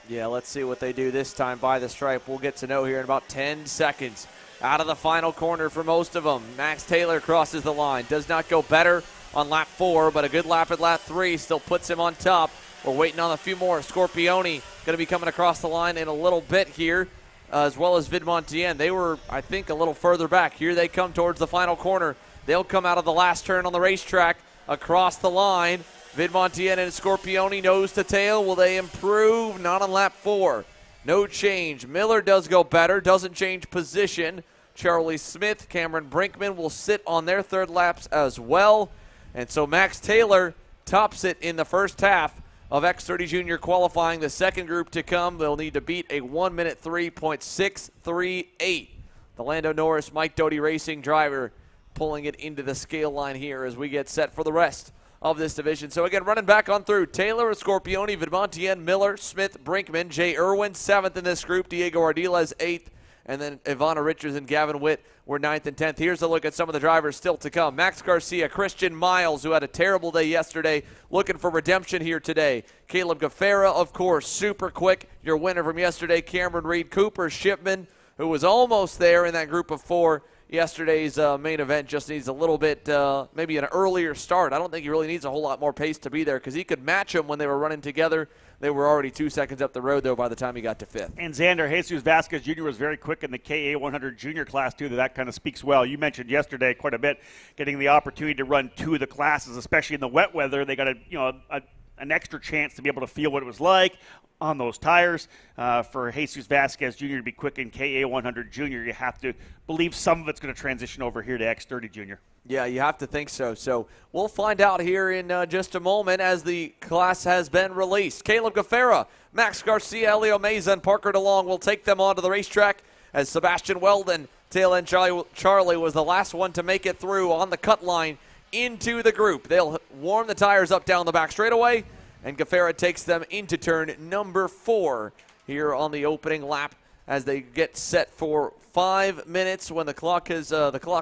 Yeah, let's see what they do this time by the stripe. We'll get to know here in about 10 seconds. Out of the final corner for most of them. Max Taylor crosses the line. Does not go better on lap 4, but a good lap at lap 3 still puts him on top. We're waiting on a few more. Scorpioni going to be coming across the line in a little bit here, as well as Vidmontien. They were, I think, a little further back. Here they come towards the final corner. They'll come out of the last turn on the racetrack across the line. Vidmontien and Scorpioni nose to tail. Will they improve? Not on lap 4. No change. Miller does go better, doesn't change position. Charlie Smith, Cameron Brinkman will sit on their third laps as well. And so Max Taylor tops it in the first half of X30 Junior qualifying. The second group to come, they'll need to beat a 1-minute 3.638. The Lando Norris, Mike Doty Racing driver pulling it into the scale line here as we get set for the rest of this division. So again, running back on through, Taylor, Scorpioni, Vidmontien, Miller, Smith, Brinkman, Jay Irwin, 7th in this group, Diego Ardiles, 8th, and then Ivana Richards and Gavin Witt were 9th and 10th. Here's a look at some of the drivers still to come. Max Garcia, Christian Miles, who had a terrible day yesterday, looking for redemption here today. Caleb Gaffera, of course, super quick. Your winner from yesterday, Cameron Reed, Cooper Shipman, who was almost there in that group of 4. Yesterday's main event just needs a little bit, maybe an earlier start. I don't think he really needs a whole lot more pace to be there because he could match them when they were running together. They were already 2 seconds up the road, though, by the time he got to 5th. And Xander Jesus Vasquez Jr. was very quick in the KA100 Junior class, too. That kind of speaks well. You mentioned yesterday quite a bit getting the opportunity to run 2 of the classes, especially in the wet weather. They got an extra chance to be able to feel what it was like on those tires. For Jesus Vasquez Jr. to be quick in KA100 Junior, you have to believe some of it's going to transition over here to X30 Junior. Yeah, you have to think so. So we'll find out here in just a moment as the class has been released. Caleb Gaffera, Max Garcia, Elio Meza, and Parker DeLong will take them onto the racetrack as Sebastian Weldon, tail end Charlie was the last one to make it through on the cut line into the group. They'll warm the tires up down the back straightaway, and Gaffera takes them into turn number 4 here on the opening lap as they get set for 5 minutes when the clock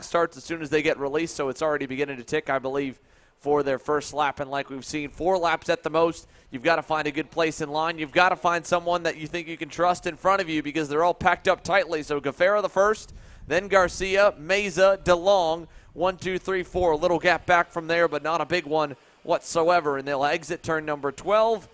starts as soon as they get released, so it's already beginning to tick, I believe, for their first lap. And like we've seen, 4 laps at the most. You've got to find a good place in line. You've got to find someone that you think you can trust in front of you because they're all packed up tightly. So Gaffera the first, then Garcia, Meza, DeLong, 1, 2, 3, 4. A little gap back from there, but not a big one whatsoever. And they'll exit turn number 12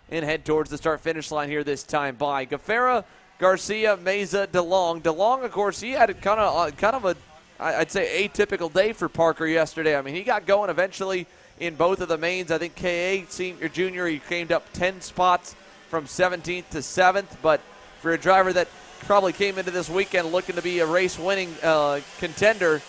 and head towards the start-finish line here this time by Gaffera, Garcia, Meza, DeLong. DeLong, of course, he had kind of a, I'd say, atypical day for Parker yesterday. I mean, he got going eventually in both of the mains. I think KA Senior Junior, he came up 10 spots from 17th to 7th. But for a driver that probably came into this weekend looking to be a race-winning contender,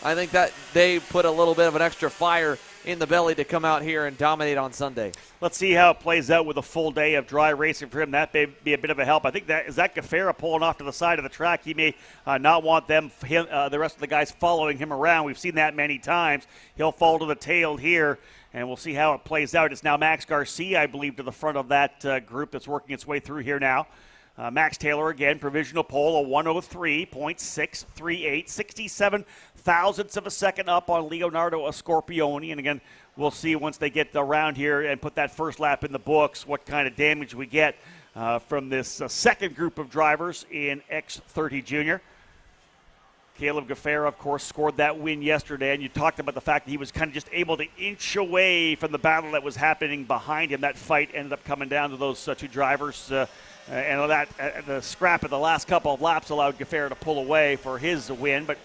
I think that they put a little bit of an extra fire in the belly to come out here and dominate on Sunday. Let's see how it plays out with a full day of dry racing for him. That may be a bit of a help. I think that is that Gaffera pulling off to the side of the track. He may not want the rest of the guys following him around. We've seen that many times. He'll fall to the tail here, and we'll see how it plays out. It's now Max Garcia, I believe, to the front of that group that's working its way through here now. Max Taylor again, provisional pole, a 103.638, 67 thousandths of a second up on Leonardo Scorpioni. And again, we'll see once they get around here and put that first lap in the books what kind of damage we get from this second group of drivers in X30 Junior. Caleb Gaffera, of course, scored that win yesterday, and you talked about the fact that he was kind of just able to inch away from the battle that was happening behind him. That fight ended up coming down to those 2 drivers, and that the scrap of the last couple of laps allowed Gaffera to pull away for his win. But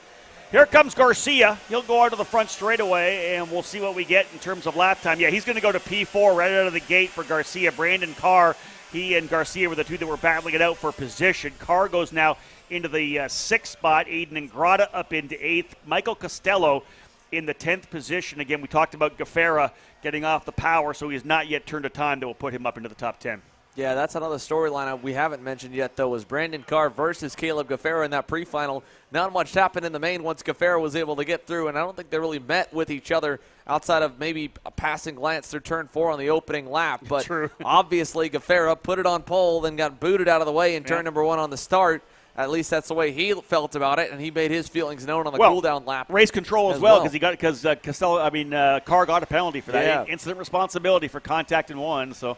here comes Garcia. He'll go out to the front straightaway, and we'll see what we get in terms of lap time. Yeah, he's going to go to P4 right out of the gate for Garcia. Brandon Carr, he and Garcia were the 2 that were battling it out for position. Carr goes now into the 6th spot. Aiden Ingrata up into 8th. Michael Costello in the 10th position. Again, we talked about Gaffera getting off the power, so he has not yet turned a time that will put him up into the top 10. Yeah, that's another storyline we haven't mentioned yet, though, was Brandon Kart versus Caleb Gaffera in that pre-final. Not much happened in the main once Gaffera was able to get through, and I don't think they really met with each other outside of maybe a passing glance through turn 4 on the opening lap. But obviously Gaffera put it on pole, then got booted out of the way in turn number 1 on the start. At least that's the way he felt about it, and he made his feelings known on the cool-down lap. Race control as well, because Carr got a penalty for that. Yeah. Incident responsibility for contact in 1, so.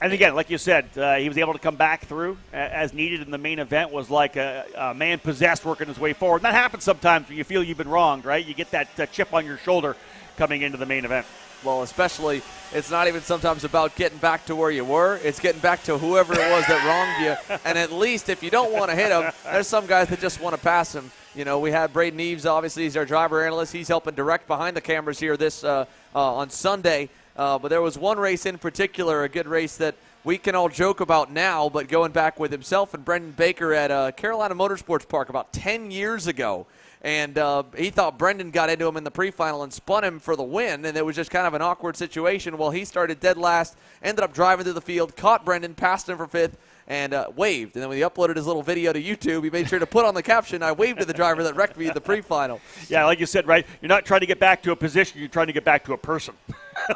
And again, like you said, he was able to come back through as needed in the main event. Was like a man possessed working his way forward. And that happens sometimes when you feel you've been wronged, right? You get that chip on your shoulder coming into the main event. Well, especially, it's not even sometimes about getting back to where you were. It's getting back to whoever it was that wronged you. And at least if you don't want to hit him, there's some guys that just want to pass him. You know, we had Braden Eves, obviously, he's our driver analyst. He's helping direct behind the cameras here on Sunday. But there was one race in particular, a good race that we can all joke about now, but going back with himself and Brendan Baker at Carolina Motorsports Park about 10 years ago. And he thought Brendan got into him in the pre-final and spun him for the win, and it was just kind of an awkward situation. Well, he started dead last, ended up driving through the field, caught Brendan, passed him for 5th, and waved. And then when he uploaded his little video to YouTube, he made sure to put on the caption, "I waved to the driver that wrecked me in the pre-final." Yeah, like you said, right? You're not trying to get back to a position. You're trying to get back to a person.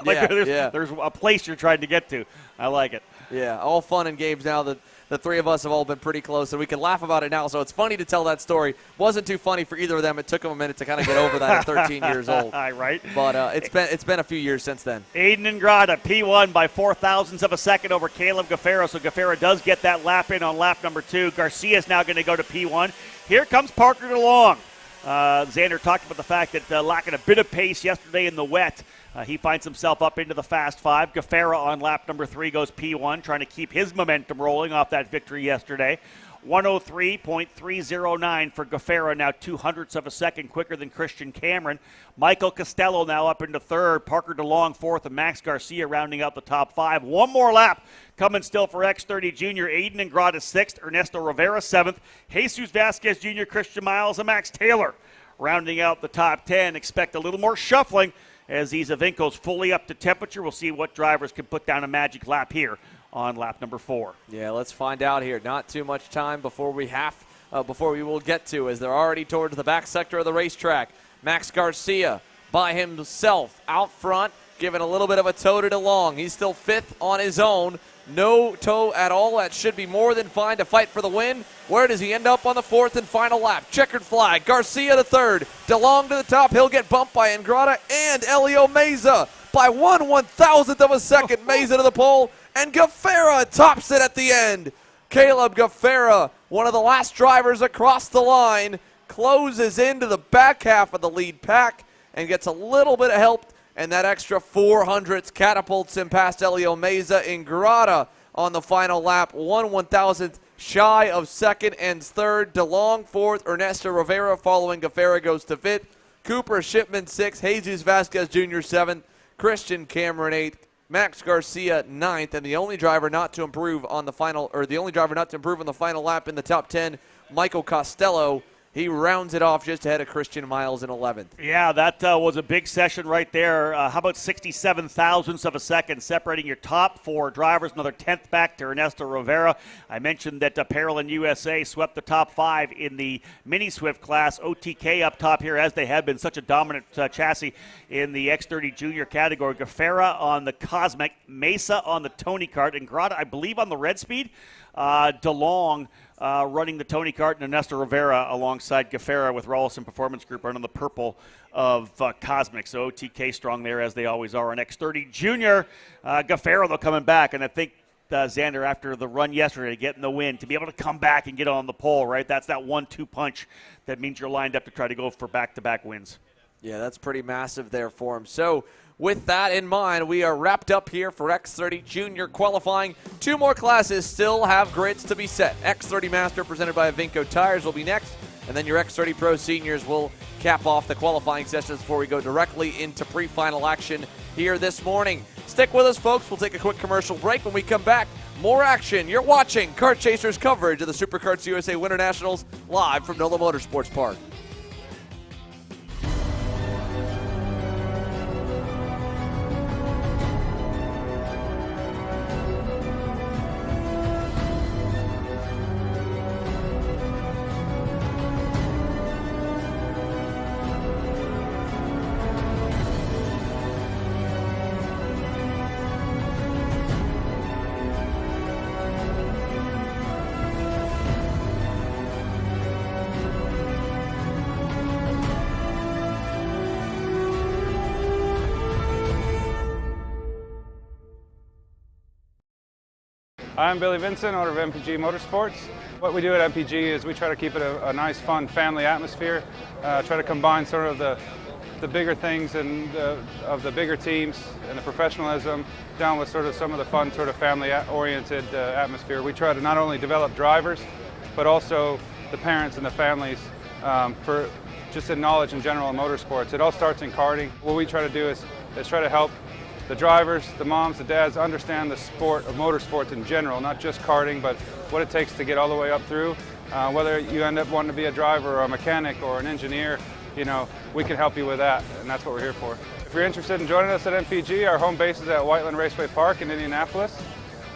There's a place you're trying to get to. I like it. Yeah, all fun and games now that the three of us have all been pretty close, and we can laugh about it now. So it's funny to tell that story. Wasn't too funny for either of them. It took them a minute to kind of get over that at 13 years old. Right. But it's been a few years since then. Aiden Ingrata, P1 by 0.04 of a second over Caleb Gaffera. So Gaffera does get that lap in on lap number 2. Garcia's now going to go to P1. Here comes Parker DeLong. Xander talked about the fact that lacking a bit of pace yesterday in the wet, he finds himself up into the Fast 5. Gaffera on lap number 3 goes P1, trying to keep his momentum rolling off that victory yesterday. 103.309 for Gaffera, now 0.02 of a second quicker than Christian Cameron. Michael Costello now up into 3rd, Parker DeLong 4th, and Max Garcia rounding out the top 5. One more lap coming still for X30 Junior. Aiden Ingrata 6th, Ernesto Rivera 7th, Jesus Vasquez Jr., Christian Miles, and Max Taylor rounding out the top 10. Expect a little more shuffling as these Avinco's fully up to temperature. We'll see what drivers can put down a magic lap here on lap number 4. Yeah, let's find out here. Not too much time before we will get to, as they're already towards the back sector of the racetrack. Max Garcia by himself out front, giving a little bit of a toe to DeLong. He's still 5th on his own. No toe at all. That should be more than fine to fight for the win. Where does he end up on the 4th and final lap? Checkered flag. Garcia to 3rd. DeLong to the top. He'll get bumped by Ingrata and Elio Meza by 1/1000th of a second. Meza to the pole, and Gaffera tops it at the end. Caleb Gaffera, one of the last drivers across the line, closes into the back half of the lead pack and gets a little bit of help. And that extra 400th catapults him past Elio Meza. Ingrata on the final lap, 1/1000th shy of 2nd and 3rd. DeLong 4th, Ernesto Rivera following Gaffera goes to 5th. Cooper Shipman 6th, Jesus Vasquez Jr. 7th, Christian Cameron 8th, Max Garcia 9th, and the only driver not to improve on the final lap in the top 10, Michael Costello. He rounds it off just ahead of Christian Miles in 11th. Yeah, that was a big session right there. How about 67,000ths of a second separating your top 4 drivers? Another 10th back to Ernesto Rivera. I mentioned that Parolin USA swept the top 5 in the Mini Swift class. OTK up top here, as they have been such a dominant chassis in the X30 Junior category. Gaffera on the Cosmic, Mesa on the Tony Kart, and Grata, I believe, on the Red Speed. DeLong running the Tony Kart, and Ernesto Rivera alongside Gaffera with Rollison Performance Group running the purple of Cosmic. So OTK strong there, as they always are on X30 Junior. Gaffera, though, coming back, and I think Xander, after the run yesterday, getting the win, to be able to come back and get on the pole, right? That's that 1-2 punch that means you're lined up to try to go for back-to-back wins. Yeah, that's pretty massive there for him. So with that in mind, we are wrapped up here for X30 Junior qualifying. 2 more classes still have grids to be set. X30 Master presented by Avinco Tires will be next, and then your X30 Pro Seniors will cap off the qualifying sessions before we go directly into pre-final action here this morning. Stick with us, folks. We'll take a quick commercial break. When we come back, more action. You're watching Kart Chasers coverage of the SuperKarts USA Winter Nationals live from NOLA Motorsports Park. I'm Billy Vincent, owner of MPG Motorsports. What we do at MPG is we try to keep it a nice, fun family atmosphere, try to combine sort of the bigger things and of the bigger teams and the professionalism down with sort of some of the fun sort of family-oriented atmosphere. We try to not only develop drivers, but also the parents and the families for just in knowledge in general in motorsports. It all starts in karting. What we try to do is try to help the drivers, the moms, the dads understand the sport of motorsports in general, not just karting, but what it takes to get all the way up through. Whether you end up wanting to be a driver or a mechanic or an engineer, you know, we can help you with that, and that's what we're here for. If you're interested in joining us at MPG, our home base is at Whiteland Raceway Park in Indianapolis,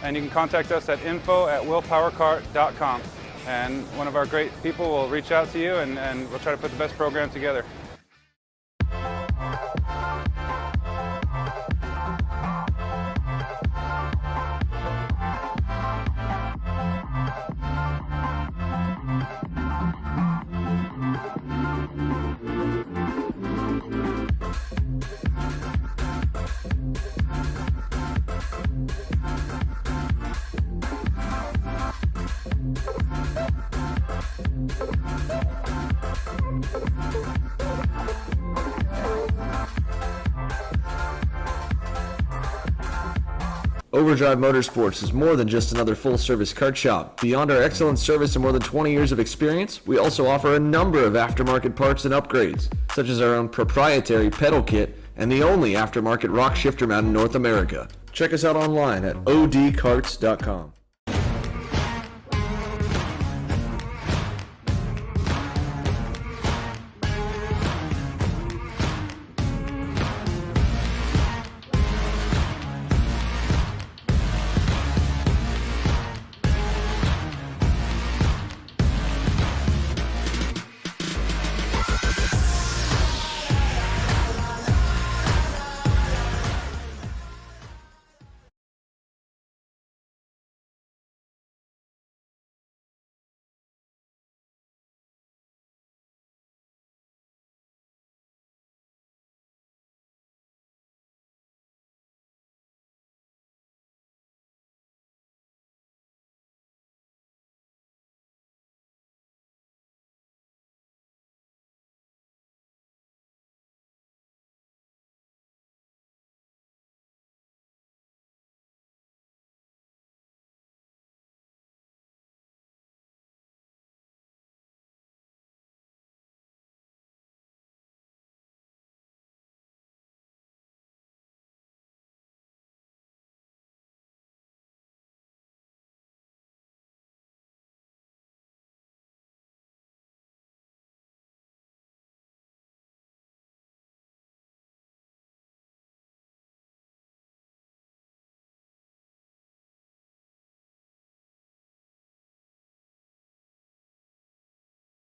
and you can contact us at info@willpowerkart.com, and one of our great people will reach out to you, and we'll try to put the best program together. Overdrive Motorsports is more than just another full-service kart shop. Beyond our excellent service and more than 20 years of experience, we also offer a number of aftermarket parts and upgrades, such as our own proprietary pedal kit and the only aftermarket rock shifter mount in North America. Check us out online at odkarts.com.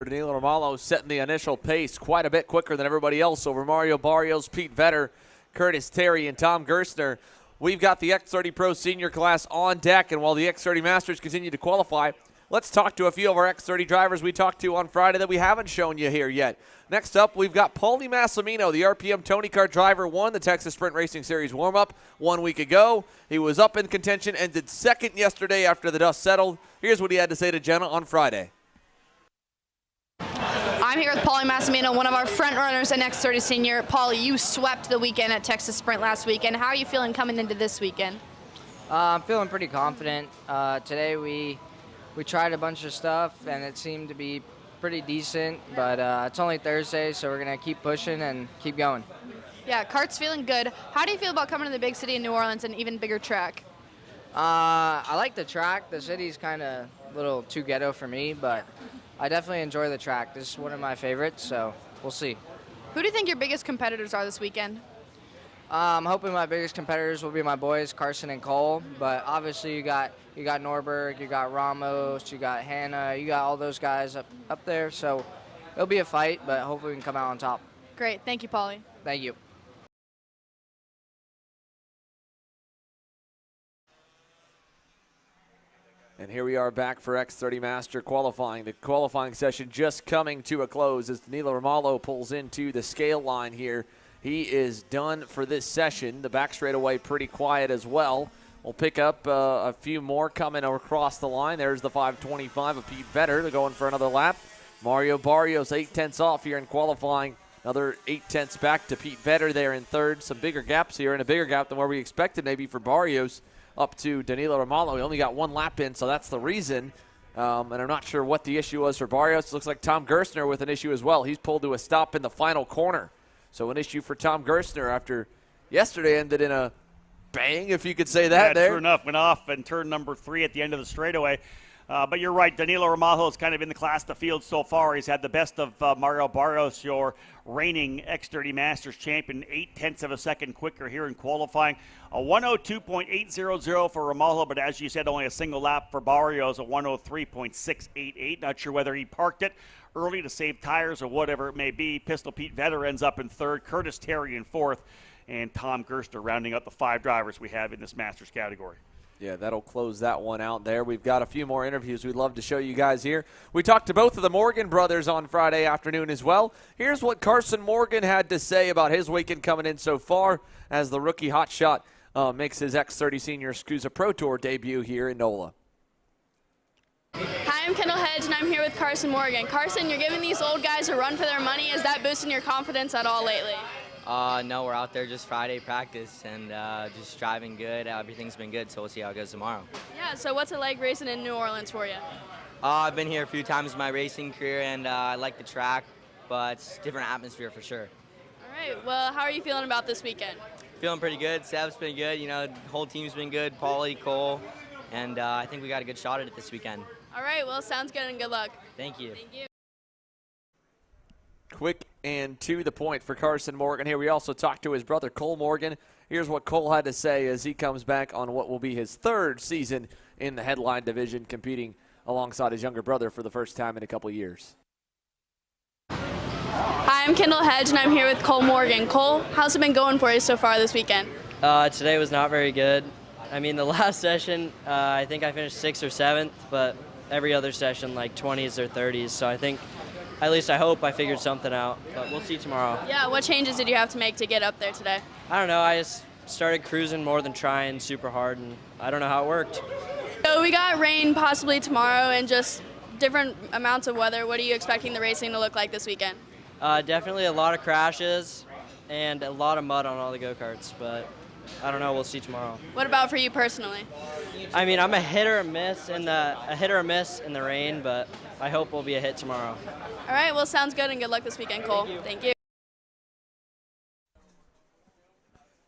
Danilo Romalo setting the initial pace quite a bit quicker than everybody else over Mario Barrios, Pete Vetter, Curtis Terry, and Tom Gerstner. We've got the X30 Pro Senior class on deck, and while the X30 Masters continue to qualify, let's talk to a few of our X30 drivers we talked to on Friday that we haven't shown you here yet. Next up, we've got Paulie Massimino, the RPM Tony Kart driver, won the Texas Sprint Racing Series warm-up 1 week ago. He was up in contention and did second yesterday after the dust settled. Here's what he had to say to Jenna on Friday. I'm here with Paulie Massimino, one of our front runners at X30 Senior. Paulie, you swept the weekend at Texas Sprint last weekend. How are you feeling coming into this weekend? I'm feeling pretty confident. Today we tried a bunch of stuff and it seemed to be pretty decent, but it's only Thursday, so we're going to keep pushing and keep going. Yeah, kart's feeling good. How do you feel about coming to the big city in New Orleans and even bigger track? I like the track. The city's kind of a little too ghetto for me, but I definitely enjoy the track. This is one of my favorites, so we'll see. Who do you think your biggest competitors are this weekend? I'm hoping my biggest competitors will be my boys, Carson and Cole, but obviously you got Norberg, you got Ramos, you got Hannah, you got all those guys up there, so it'll be a fight, but hopefully we can come out on top. Great. Thank you, Paulie. Thank you. And here we are back for X30 Master qualifying. The qualifying session just coming to a close as Danilo Romalo pulls into the scale line here. He is done for this session. The back straightaway pretty quiet as well. We'll pick up a few more coming across the line. There's the 5:25 of Pete Vetter. They're going for another lap. Mario Barrios 8/10 off here in qualifying. Another 8/10 back to Pete Vetter there in third. Some bigger gaps here, and a bigger gap than where we expected maybe for Barrios up to Danilo Romalo. He only got one lap in, so that's the reason. And I'm not sure what the issue was for Barrios. It looks like Tom Gerstner with an issue as well. He's pulled to a stop in the final corner. So an issue for Tom Gerstner after yesterday ended in a bang, if you could say that there. True enough. Went off in turn number 3 at the end of the straightaway. But you're right. Danilo Romalo is kind of in the class of the field so far. He's had the best of Mario Barrios, your reigning X30 Masters champion, 8/10 of a second quicker here in qualifying. A 102.800 for Romalo, but as you said, only a single lap for Barrios, a 103.688. Not sure whether he parked it early to save tires or whatever it may be. Pistol Pete Vetter ends up in third, Curtis Terry in fourth, and Tom Gerstner rounding out the 5 drivers we have in this Masters category. Yeah, that'll close that one out there. We've got a few more interviews we'd love to show you guys here. We talked to both of the Morgan brothers on Friday afternoon as well. Here's what Carson Morgan had to say about his weekend coming in so far as the rookie hotshot makes his X30 Senior SKUSA Pro Tour debut here in NOLA. Hi, I'm Kendall Hedge, and I'm here with Carson Morgan. Carson, you're giving these old guys a run for their money. Is that boosting your confidence at all lately? No, we're out there just Friday practice and just driving good. Everything's been good, so we'll see how it goes tomorrow. Yeah, so what's it like racing in New Orleans for you? I've been here a few times in my racing career, and I like the track, but it's a different atmosphere for sure. All right, well, how are you feeling about this weekend? Feeling pretty good. Seb's been good. You know, the whole team's been good. Paulie, Cole, and I think we got a good shot at it this weekend. All right, well, sounds good and good luck. Thank you. Thank you. Quick and to the point for Carson Morgan here. We also talked to his brother Cole Morgan. Here's what Cole had to say as he comes back on what will be his 3rd season in the headline division, competing alongside his younger brother for the first time in a couple of years. Hi, I'm Kendall Hedge, and I'm here with Cole Morgan. Cole, how's it been going for you so far this weekend? Today was not very good. I mean, the last session, I think I finished 6th or 7th, but every other session like 20s or 30s, so I think, at least I hope I figured something out, but we'll see tomorrow. Yeah, what changes did you have to make to get up there today? I don't know, I just started cruising more than trying super hard, and I don't know how it worked. So we got rain possibly tomorrow and just different amounts of weather. What are you expecting the racing to look like this weekend? Definitely a lot of crashes and a lot of mud on all the go-karts, but I don't know, we'll see tomorrow. What about for you personally? I mean, I'm a hit or miss in the rain, but I hope we'll be a hit tomorrow. All right, well, sounds good, and good luck this weekend, Cole. Thank you.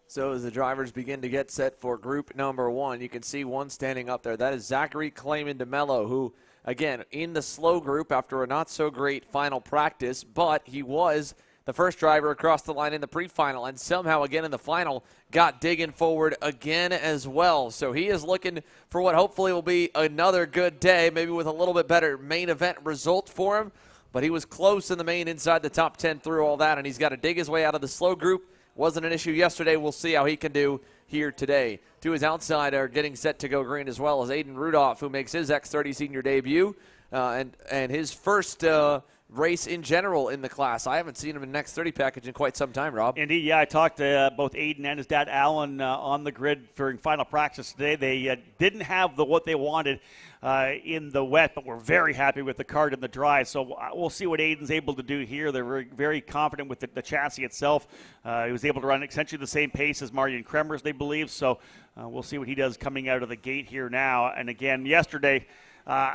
So as the drivers begin to get set for group number 1, you can see one standing up there. That is Zachary Clayman DeMello, who, again, in the slow group after a not-so-great final practice, but he was the first driver across the line in the pre-final, and somehow again in the final got digging forward again as well. So he is looking for what hopefully will be another good day, maybe with a little bit better main event result for him. But he was close in the main, inside the top 10 through all that, and he's got to dig his way out of the slow group. Wasn't an issue yesterday. We'll see how he can do here today. To his outside are getting set to go green as well as Aiden Rudolph, who makes his X30 Senior debut and his first race in general in the class. I haven't seen him in an X30 package in quite some time, Rob. Indeed, yeah. I talked to both Aiden and his dad, Alan, on the grid during final practice today. They didn't have what they wanted in the wet, but we're very happy with the Kart in the dry. So we'll see what Aiden's able to do here. They're very, very confident with the chassis itself. He was able to run essentially the same pace as Marion Kremers, they believe. So we'll see what he does coming out of the gate here now. And again, yesterday,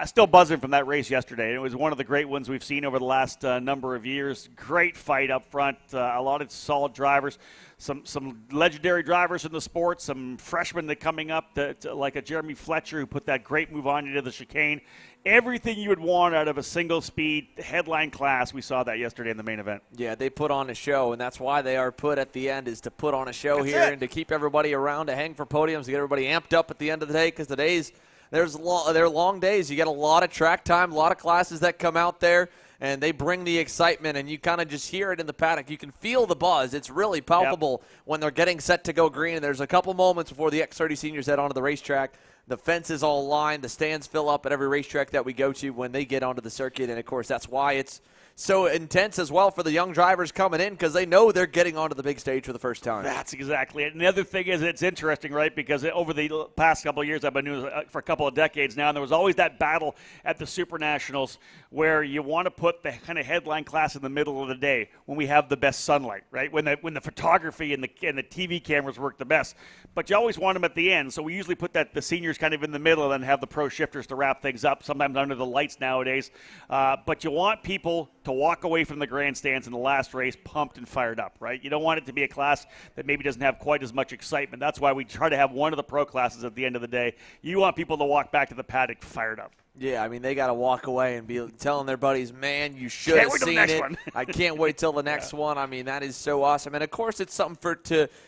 still buzzing from that race yesterday. It was one of the great ones we've seen over the last number of years. Great fight up front, a lot of solid drivers, some legendary drivers in the sport, some freshmen that coming up, like a Jeremy Fletcher who put that great move on into the chicane. Everything you would want out of a single-speed headline class, we saw that yesterday in the main event. Yeah, they put on a show, and that's why they are put at the end, is to put on a show here and to keep everybody around, to hang for podiums, to get everybody amped up at the end of the day, because the days – they're long days. You get a lot of track time, a lot of classes that come out there, and they bring the excitement, and you kind of just hear it in the paddock. You can feel the buzz. It's really palpable when they're getting set to go green, and there's a couple moments before the X30 seniors head onto the racetrack. The fence is all lined. The stands fill up at every racetrack that we go to when they get onto the circuit, and, of course, that's why it's so intense as well for the young drivers coming in because they know they're getting onto the big stage for the first time. That's exactly it. And the other thing is it's interesting, right, because over the past couple of years, I've been doing it for a couple of decades now, and there was always that battle at the Super Nationals where you want to put the kind of headline class in the middle of the day when we have the best sunlight, right, when the photography and the TV cameras work the best. But you always want them at the end, so we usually put the seniors kind of in the middle and then have the pro shifters to wrap things up, sometimes under the lights nowadays. But you want people to walk away from the grandstands in the last race pumped and fired up, right? You don't want it to be a class that maybe doesn't have quite as much excitement. That's why we try to have one of the pro classes at the end of the day. You want people to walk back to the paddock fired up. Yeah, I mean, they got to walk away and be telling their buddies, man, you should have seen it. I can't wait till the next one. I mean, that is so awesome. And, of course, it's something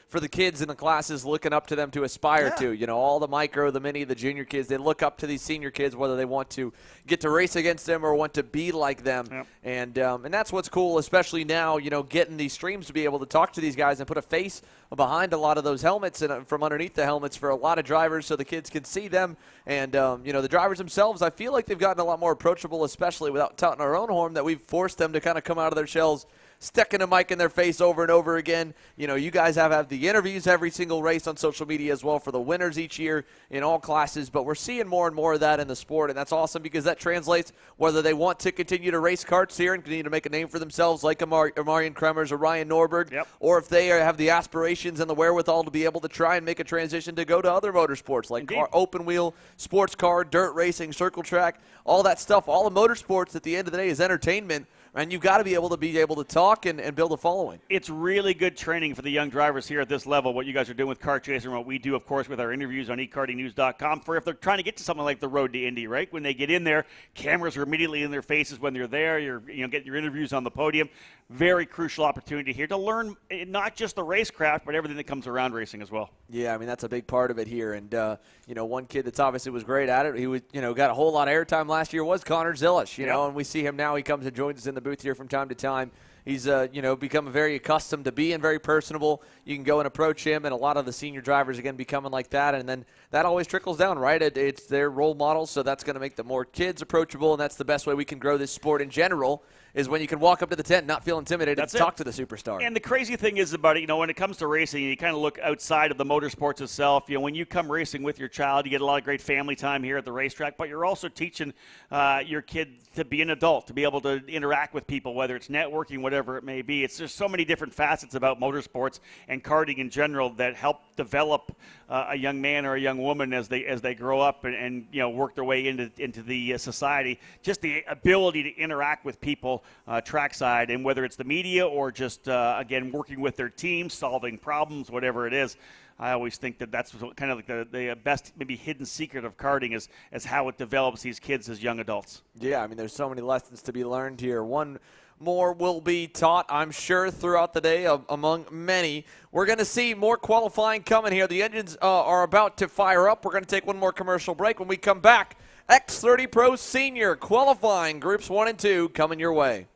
for the kids in the classes looking up to them to aspire to. You know, all the micro, the mini, the junior kids, they look up to these senior kids, whether they want to get to race against them or want to be like them. Yep. And that's what's cool, especially now, you know, getting these streams to be able to talk to these guys and put a face behind a lot of those helmets and from underneath the helmets for a lot of drivers so the kids can see them. And, you know, the drivers themselves, I feel like they've gotten a lot more approachable, especially without touting our own horn, that we've forced them to kind of come out of their shells, sticking a mic in their face over and over again. You know, you guys have the interviews every single race on social media as well for the winners each year in all classes, but we're seeing more and more of that in the sport, and that's awesome because that translates whether they want to continue to race karts here and continue to make a name for themselves like Marian Kremers or Ryan Norberg, or if they have the aspirations and the wherewithal to be able to try and make a transition to go to other motorsports like open wheel, sports car, dirt racing, circle track, all that stuff. All the motorsports at the end of the day is entertainment. And you've got to be able to talk and build a following. It's really good training for the young drivers here at this level, what you guys are doing with Kart Chaser and what we do, of course, with our interviews on ekartingnews.com for if they're trying to get to something like the Road to Indy, right? When they get in there, cameras are immediately in their faces when they're there. You're getting your interviews on the podium. Very crucial opportunity here to learn not just the racecraft, but everything that comes around racing as well. Yeah, I mean, that's a big part of it here. And, you know, one kid that's obviously was great at it, he was, you know, got a whole lot of airtime last year was Connor Zillish, you know, and we see him now. He comes and joins us in the booth here from time to time. He's, you know, become very accustomed to being very personable. You can go and approach him, and a lot of the senior drivers, again, becoming like that. And then that always trickles down, right? It's their role models, so that's going to make the more kids approachable, and that's the best way we can grow this sport in general is when you can walk up to the tent and not feel intimidated and talk to the superstar. And the crazy thing is about it, you know, when it comes to racing, you kind of look outside of the motorsports itself. You know, when you come racing with your child, you get a lot of great family time here at the racetrack, but you're also teaching your kid to be an adult, to be able to interact with people, whether it's networking, whatever it may be. It's just so many different facets about motorsports and karting in general that help develop a young man or a young woman as they grow up and you know, work their way into the society. Just the ability to interact with people trackside, and whether it's the media or just, again, working with their team, solving problems, whatever it is. I always think that's kind of like the best maybe hidden secret of karting is how it develops these kids as young adults. Yeah, I mean, there's so many lessons to be learned here. One more will be taught, I'm sure, throughout the day among many. We're going to see more qualifying coming here. The engines are about to fire up. We're going to take one more commercial break. When we come back, X30 Pro Senior qualifying groups 1 and 2 coming your way.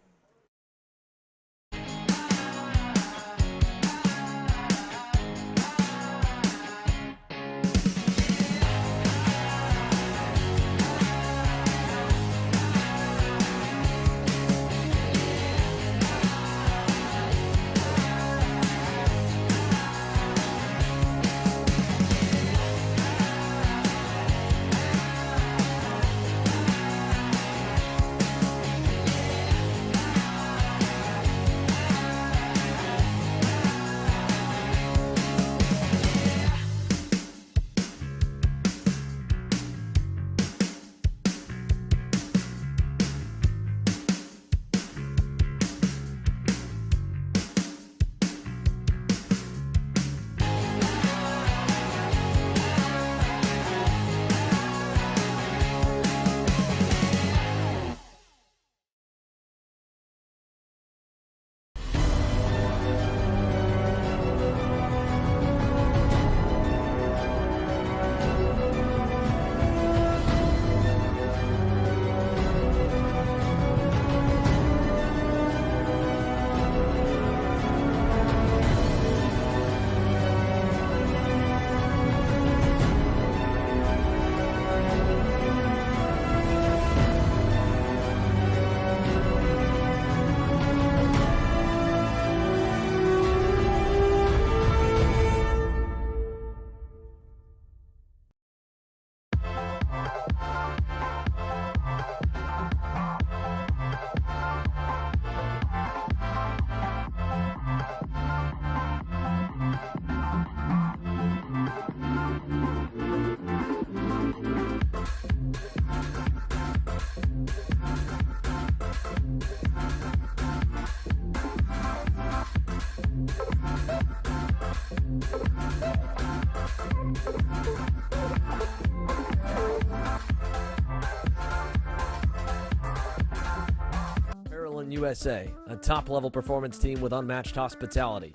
USA, a top-level performance team with unmatched hospitality,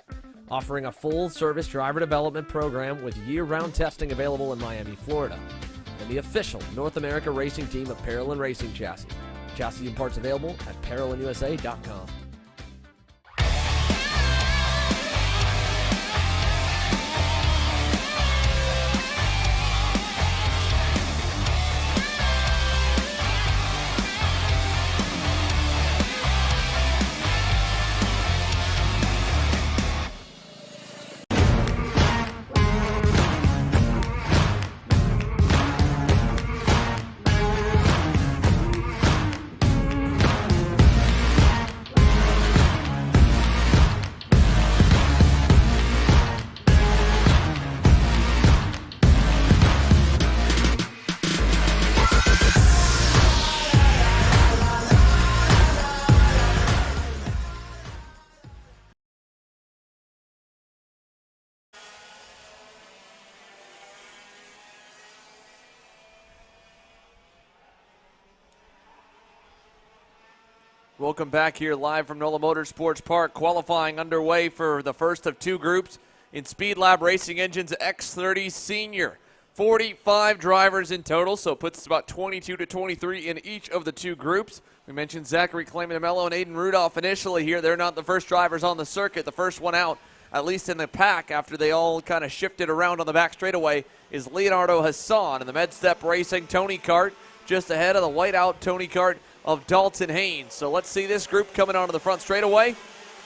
offering a full-service driver development program with year-round testing available in Miami, Florida, and the official North America racing team of Parolin Racing Chassis. Chassis and parts available at ParolinUSA.com. Welcome back here live from NOLA Motorsports Park. Qualifying underway for the first of two groups in Speed Lab Racing Engines X30 Senior. 45 drivers in total, so it puts us about 22 to 23 in each of the two groups. We mentioned Zachary Claman-Mello and Aiden Rudolph initially here. They're not the first drivers on the circuit. The first one out, at least in the pack, after they all kind of shifted around on the back straightaway, is Leonardo Hassan. And the Med-Step Racing Tony Kart just ahead of the whiteout Tony Kart of Dalton Haynes. So let's see this group coming onto the front straightaway.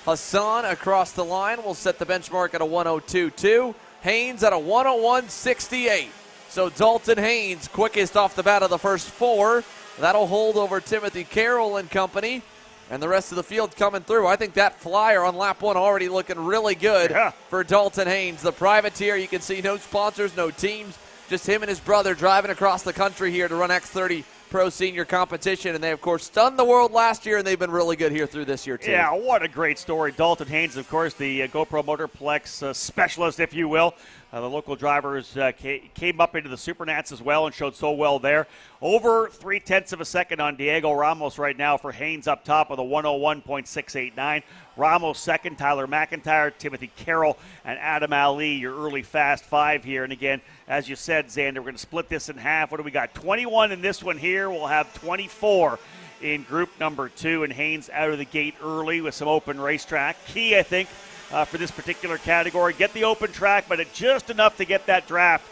Hassan across the line will set the benchmark at a 102.2. Haynes at a 101.68. So Dalton Haynes quickest off the bat of the first four. That'll hold over Timothy Carroll and company. And the rest of the field coming through. I think that flyer on lap one already looking really good for Dalton Haynes. The privateer, you can see no sponsors, no teams. Just him and his brother driving across the country here to run X30 Pro Senior competition, and they, of course, stunned the world last year, and they've been really good here through this year, too. Yeah, what a great story. Dalton Haynes, of course, the GoPro Motorplex specialist, if you will. The local drivers came up into the Supernats as well and showed so well there. Over 0.3 of a second on Diego Ramos right now for Haynes up top with a 101.689. Ramos second, Tyler McIntyre, Timothy Carroll, and Adam Ali, your early fast five here. And again, as you said, Xander, we're going to split this in half. What do we got? 21 in this one here. We'll have 24 in group number two, and Haynes out of the gate early with some open racetrack. Key, I think, for this particular category. Get the open track, but it's just enough to get that draft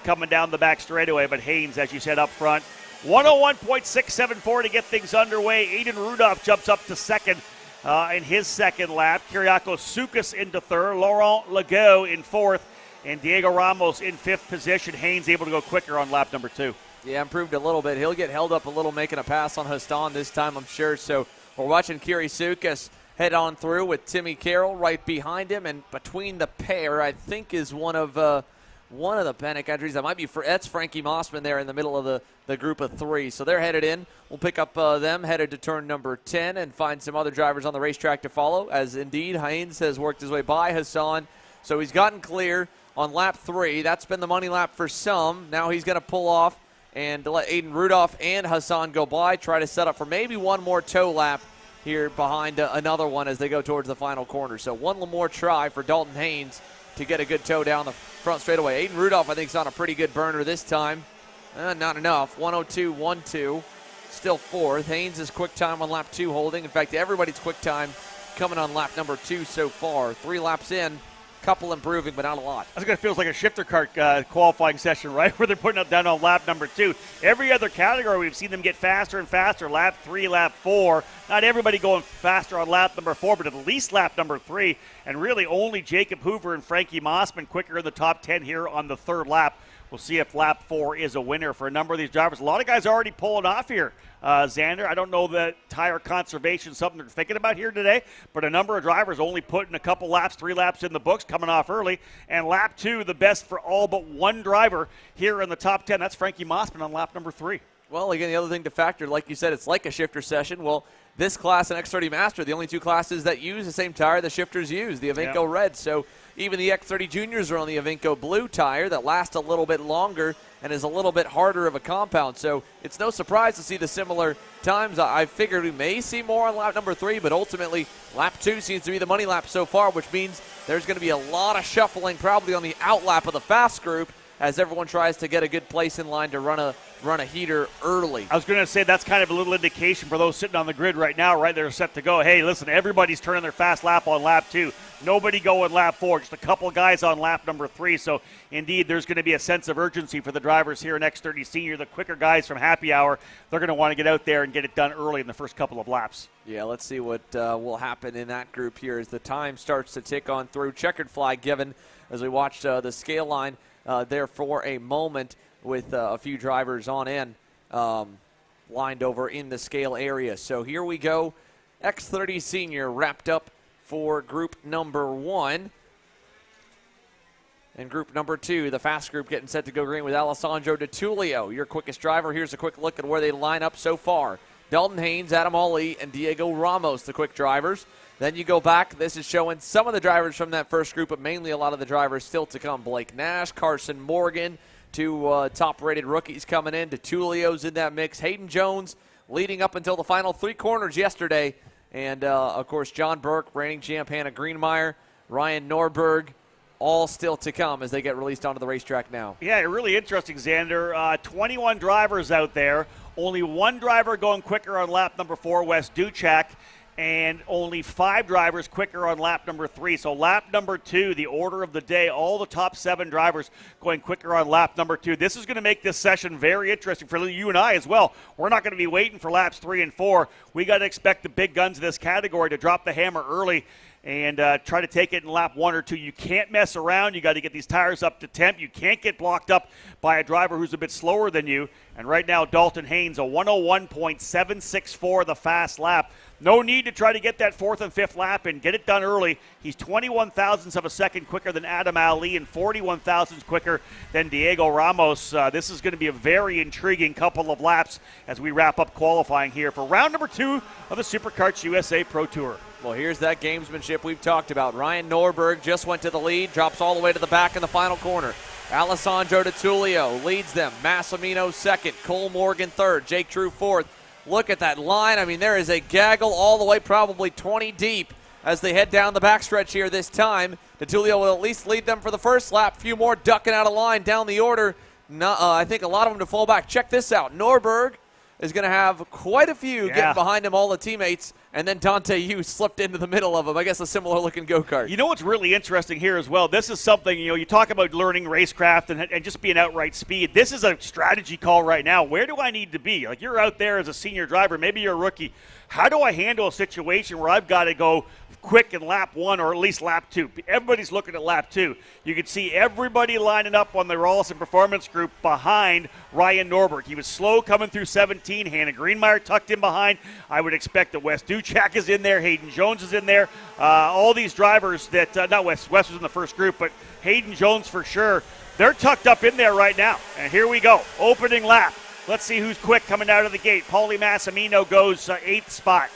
coming down the back straightaway. But Haynes, as you said up front, 101.674 to get things underway. Aiden Rudolph jumps up to second in his second lap. Kyriakos Soukas into third. Laurent Legault in fourth. And Diego Ramos in fifth position. Haynes able to go quicker on lap number two. Yeah, improved a little bit. He'll get held up a little making a pass on Hassan this time, I'm sure. So we're watching Kyrie Soukas head on through with Timmy Carroll right behind him, and between the pair, I think, is one of the panic entries. That might be that's Frankie Mossman there in the middle of the group of three. So they're headed in. We'll pick up them headed to turn number 10 and find some other drivers on the racetrack to follow, as indeed Haynes has worked his way by Hassan. So he's gotten clear on lap 3. That's been the money lap for some. Now he's going to pull off and let Aiden Rudolph and Hassan go by, try to set up for maybe one more toe lap here behind another one as they go towards the final corner. So one more try for Dalton Haynes to get a good toe down the front straightaway. Aiden Rudolph, I think, is on a pretty good burner this time. Not enough. 102.12. Still fourth. Haynes' is quick time on lap 2 holding. In fact, everybody's quick time coming on lap number 2 so far. 3 laps in. Couple improving, but not a lot. That's going to feel like a shifter kart qualifying session, right? Where they're putting it down on lap number 2. Every other category, we've seen them get faster and faster. Lap 3, lap 4. Not everybody going faster on lap number 4, but at least lap number 3. And really only Jacob Hoover and Frankie Mossman quicker in the top 10 here on the third lap. We'll see if lap 4 is a winner for a number of these drivers. A lot of guys already pulling off here. Xander, I don't know that tire conservation is something they're thinking about here today, but a number of drivers only putting a couple laps, 3 laps in the books, coming off early. And lap 2, the best for all but one driver here in the top 10. That's Frankie Mossman on lap number 3. Well, again, the other thing to factor, like you said, it's like a shifter session. Well, this class and X30 Master, the only two classes that use the same tire the shifters use, the Avondale Red. So even the X30 Juniors are on the Avondale Blue tire that lasts a little bit longer. and is a little bit harder of a compound. So it's no surprise to see the similar times. I figured we may see more on lap number 3, but ultimately lap 2 seems to be the money lap so far, which means there's going to be a lot of shuffling probably on the out lap of the fast group as everyone tries to get a good place in line to run a heater early. I was going to say that's kind of a little indication for those sitting on the grid right now, right? They're set to go. Hey, listen, everybody's turning their fast lap on lap 2. Nobody going lap 4, just a couple guys on lap number 3. So, indeed, there's going to be a sense of urgency for the drivers here in X30 Senior. The quicker guys from happy hour, they're going to want to get out there and get it done early in the first couple of laps. Yeah, let's see what will happen in that group here as the time starts to tick on through. Checkered flag given as we watched the scale line there for a moment with a few drivers on in lined over in the scale area. So here we go. X30 Senior wrapped up for group number 1. And group number 2, the fast group getting set to go green with Alessandro DiTullio, your quickest driver. Here's a quick look at where they line up so far. Dalton Haynes, Adam Ali, and Diego Ramos, the quick drivers. Then you go back. This is showing some of the drivers from that first group, but mainly a lot of the drivers still to come. Blake Nash, Carson Morgan, 2 top-rated rookies coming in. DiTullio's in that mix. Hayden Jones leading up until the final 3 corners yesterday. And, of course, John Burke, reigning champ Hannah Greenmeyer, Ryan Norberg, all still to come as they get released onto the racetrack now. Yeah, really interesting, Xander. 21 drivers out there. Only 1 driver going quicker on lap number 4, Wes Duchak, and only 5 drivers quicker on lap number 3. So lap number 2, the order of the day, all the top 7 drivers going quicker on lap number 2. This is going to make this session very interesting for you and I as well. We're not going to be waiting for laps 3 and 4. We got to expect the big guns of this category to drop the hammer early and try to take it in lap 1 or 2. You can't mess around. You got to get these tires up to temp. You can't get blocked up by a driver who's a bit slower than you. And right now, Dalton Haynes, a 101.764 the fast lap. No need to try to get that 4th and 5th lap and get it done early. He's 21 thousandths of a second quicker than Adam Ali and 41 thousandths quicker than Diego Ramos. This is going to be a very intriguing couple of laps as we wrap up qualifying here for round number 2 of the SuperKarts USA Pro Tour. Well, here's that gamesmanship we've talked about. Ryan Norberg just went to the lead, drops all the way to the back in the final corner. Alessandro DiTullio leads them. Massimino second, Cole Morgan third, Jake Drew fourth. Look at that line. I mean, there is a gaggle all the way probably 20 deep as they head down the backstretch here this time. DiTullio will at least lead them for the first lap. A few more ducking out of line down the order. I think a lot of them to fall back. Check this out. Norberg is going to have quite a few getting behind him, all the teammates, and then Dante Yu slipped into the middle of them. I guess a similar-looking go-kart. You know what's really interesting here as well? This is something, you talk about learning racecraft and just being outright speed. This is a strategy call right now. Where do I need to be? Like, you're out there as a senior driver. Maybe you're a rookie. How do I handle a situation where I've got to go quick in lap 1 or at least lap 2? Everybody's looking at lap 2. You can see everybody lining up on the Rawlson Performance Group behind Ryan Norberg. He was slow coming through 17. Hannah Greenmeyer tucked in behind. I would expect that Wes Duchak is in there. Hayden Jones is in there. All these drivers that, not Wes was in the first group, but Hayden Jones for sure. They're tucked up in there right now. And here we go. Opening lap. Let's see who's quick coming out of the gate. Paulie Massimino goes 8th spot.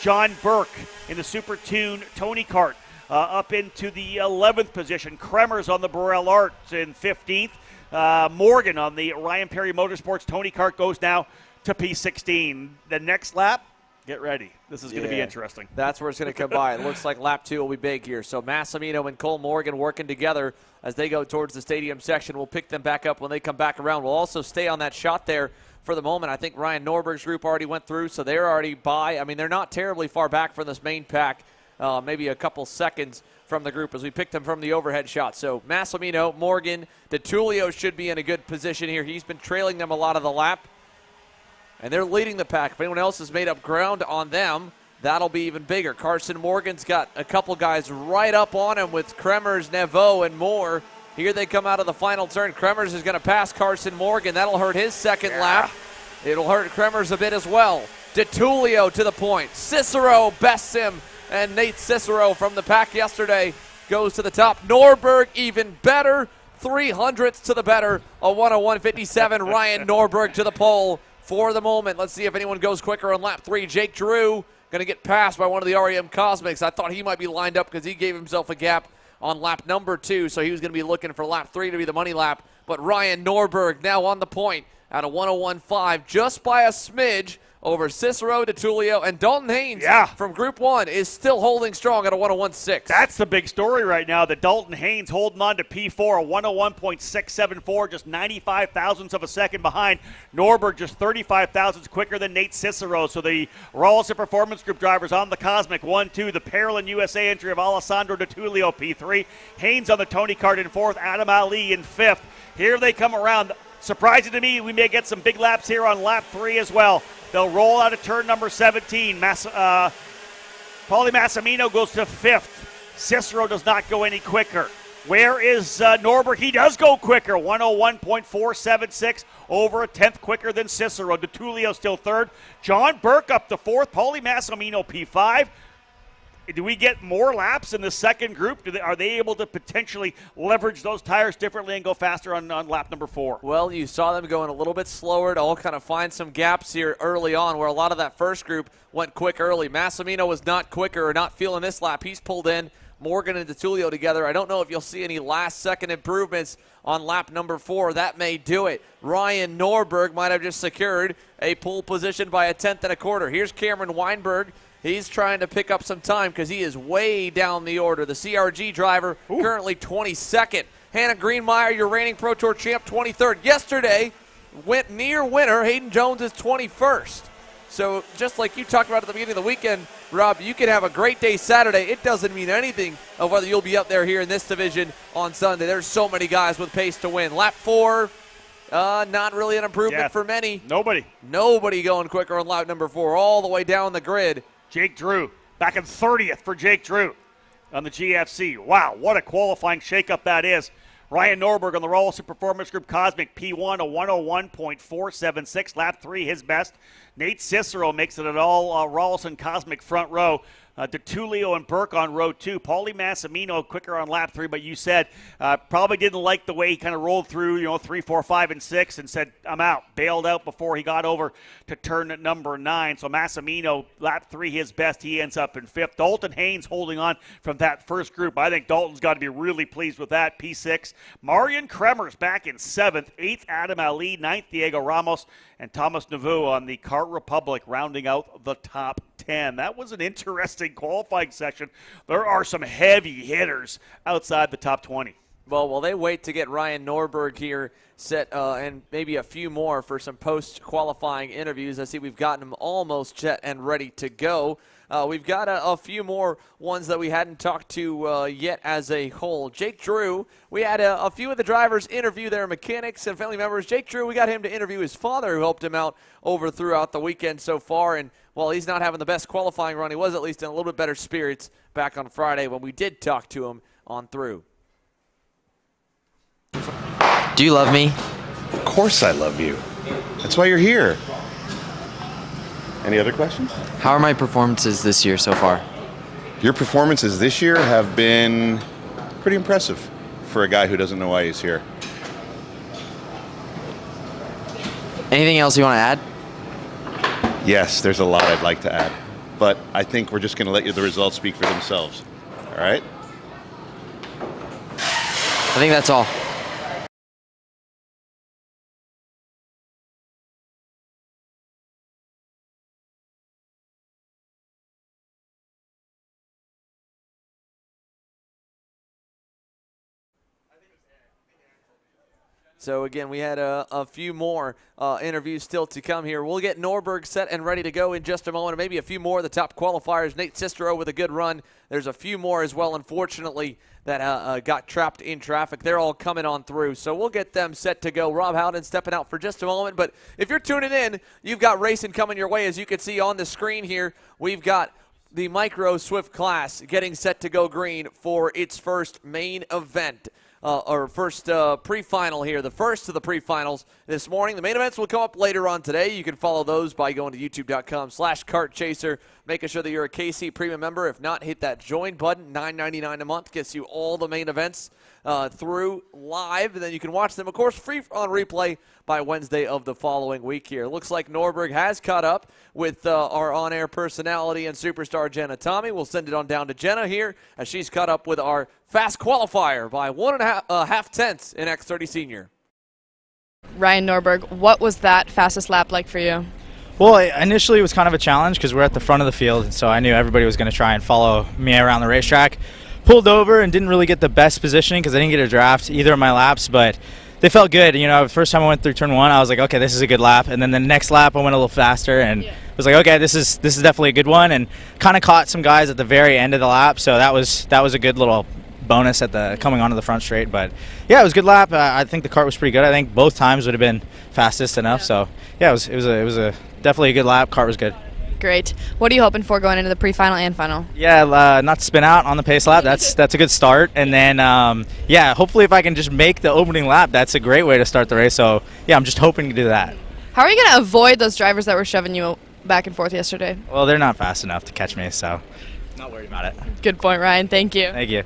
John Burke in the Super Tune Tony Kart up into the 11th position. Kremers on the Burrell Arts in 15th. Morgan on the Ryan Perry Motorsports Tony Kart goes now to P16. The next lap, get ready. This is going to be interesting. That's where it's going to come by. It looks like lap 2 will be big here. So Massimino and Cole Morgan working together as they go towards the stadium section. We'll pick them back up when they come back around. We'll also stay on that shot there for the moment. I think Ryan Norberg's group already went through, so they're already by. I mean, they're not terribly far back from this main pack, maybe a couple seconds from the group as we picked them from the overhead shot. So Massimino, Morgan, DiTullio should be in a good position here. He's been trailing them a lot of the lap, and they're leading the pack. If anyone else has made up ground on them, that'll be even bigger. Carson Morgan's got a couple guys right up on him with Kremers, Neveau, and more. Here they come out of the final turn. Kremers is going to pass Carson Morgan. That'll hurt his second lap. It'll hurt Kremers a bit as well. DiTullio to the point. Cicero bests him, and Nate Cicero from the pack yesterday goes to the top. Norberg even better. 300ths to the better. A 101.57. Ryan Norberg to the pole for the moment. Let's see if anyone goes quicker on lap 3. Jake Drew going to get passed by one of the REM Cosmics. I thought he might be lined up because he gave himself a gap on lap number 2, so he was going to be looking for lap 3 to be the money lap. but Ryan Norberg now on the point at a 101.5, just by a smidge over Cicero, DeTulio, and Dalton Haynes from Group 1 is still holding strong at a 101.6. That's the big story right now, that Dalton Haynes holding on to P4, a 101.674, just 95 thousandths of a second behind. Norberg just 35 thousandths quicker than Nate Cicero. So the Rawlson Performance Group drivers on the Cosmic 1-2. The Parolin USA entry of Alessandro DeTulio, P3. Haynes on the Tony Kart in 4th, Adam Ali in 5th. Here they come around. Surprising to me, we may get some big laps here on lap 3 as well. They'll roll out of turn number 17. Paulie Massimino goes to 5th. Cicero does not go any quicker. Where is Norberg? He does go quicker, 101.476, over a 10th quicker than Cicero. DeTulio still 3rd. John Burke up to 4th. Paulie Massimino P5. Do we get more laps in the second group? Are they able to potentially leverage those tires differently and go faster on lap number 4? Well, you saw them going a little bit slower to all kind of find some gaps here early on, where a lot of that first group went quick early. Massimino was not quicker or not feeling this lap. He's pulled in Morgan and DeTulio together. I don't know if you'll see any last-second improvements on lap number 4. That may do it. Ryan Norberg might have just secured a pole position by a 10th and a quarter. Here's Cameron Weinberg. He's trying to pick up some time because he is way down the order. The CRG driver currently 22nd. Hannah Greenmeyer, your reigning Pro Tour champ, 23rd. Yesterday, went near winner. Hayden Jones is 21st. So just like you talked about at the beginning of the weekend, Rob, you can have a great day Saturday. It doesn't mean anything of whether you'll be up there here in this division on Sunday. There's so many guys with pace to win. Lap 4, not really an improvement for many. Nobody going quicker on lap number 4 all the way down the grid. Jake Drew back in 30th for Jake Drew on the GFC. Wow, what a qualifying shakeup that is. Ryan Norberg on the Rawlson Performance Group Cosmic P1, a 101.476. Lap 3, his best. Nate Cicero makes it at all Rawlson Cosmic front row. DeTulio and Burke on row 2. Paulie Massimino quicker on lap 3, but you said probably didn't like the way he kind of rolled through, 3, 4, 5, and 6 and said, I'm out. Bailed out before he got over to turn number 9. So Massimino, lap 3, his best. He ends up in 5th. Dalton Haynes holding on from that first group. I think Dalton's got to be really pleased with that. P6. Marion Kremers back in 7th. 8th, Adam Ali. 9th, Diego Ramos. And Thomas Navu on the Kart Republic rounding out the top 10. That was an interesting qualifying session. There are some heavy hitters outside the top 20. Well, while they wait to get Ryan Norberg here set and maybe a few more for some post-qualifying interviews, I see we've gotten them almost set and ready to go. We've got a few more ones that we hadn't talked to yet as a whole. Jake Drew, we had a few of the drivers interview their mechanics and family members. Jake Drew, we got him to interview his father, who helped him out throughout the weekend so far. And while he's not having the best qualifying run, he was at least in a little bit better spirits back on Friday when we did talk to him on through. Do you love me? Of course I love you. That's why you're here. Any other questions? How are my performances this year so far? Your performances this year have been pretty impressive for a guy who doesn't know why he's here. Anything else you want to add? Yes, there's a lot I'd like to add, but I think we're just going to let the results speak for themselves. All right? I think that's all. So, again, we had a few more interviews still to come here. We'll get Norberg set and ready to go in just a moment, and maybe a few more of the top qualifiers. Nate Cicero with a good run. There's a few more as well, unfortunately, that got trapped in traffic. They're all coming on through, so we'll get them set to go. Rob Howden stepping out for just a moment, but if you're tuning in, you've got racing coming your way. As you can see on the screen here, we've got the Micro Swift class getting set to go green for its first main event. First pre-final here, the first of the pre-finals this morning. The main events will come up later on today. You can follow those by going to youtube.com/kartchaser, making sure that you're a KC Premium member. If not, hit that join button. $9.99 a month gets you all the main events through live, and then you can watch them, of course, free on replay by Wednesday of the following week here. Looks like Norberg has caught up with our on-air personality and superstar Jenna Tommy. We'll send it on down to Jenna here as she's caught up with our fast qualifier by 1.5 tenths in X30 Senior. Ryan Norberg, what was that fastest lap like for you? Well, initially it was kind of a challenge because we're at the front of the field, and so I knew everybody was going to try and follow me around the racetrack. Pulled over and didn't really get the best positioning because I didn't get a draft either of my laps, but they felt good. You know, the first time I went through turn 1, I was like, okay, this is a good lap, and then the next lap I went a little faster and was like, okay, this is definitely a good one, and kind of caught some guys at the very end of the lap, so that was a good little bonus at the coming onto the front straight. But yeah, it was a good lap. I think the kart was pretty good. I think both times would have been fastest enough. So yeah, it was a definitely a good lap. Kart was good. Great. What are you hoping for going into the pre-final and final? Yeah, not to spin out on the pace lap. That's a good start. And then yeah, hopefully if I can just make the opening lap, that's a great way to start the race. So yeah, I'm just hoping to do that. How are you going to avoid those drivers that were shoving you back and forth yesterday? Well, they're not fast enough to catch me, so not worried about it. Good point, Ryan. Thank you. Thank you.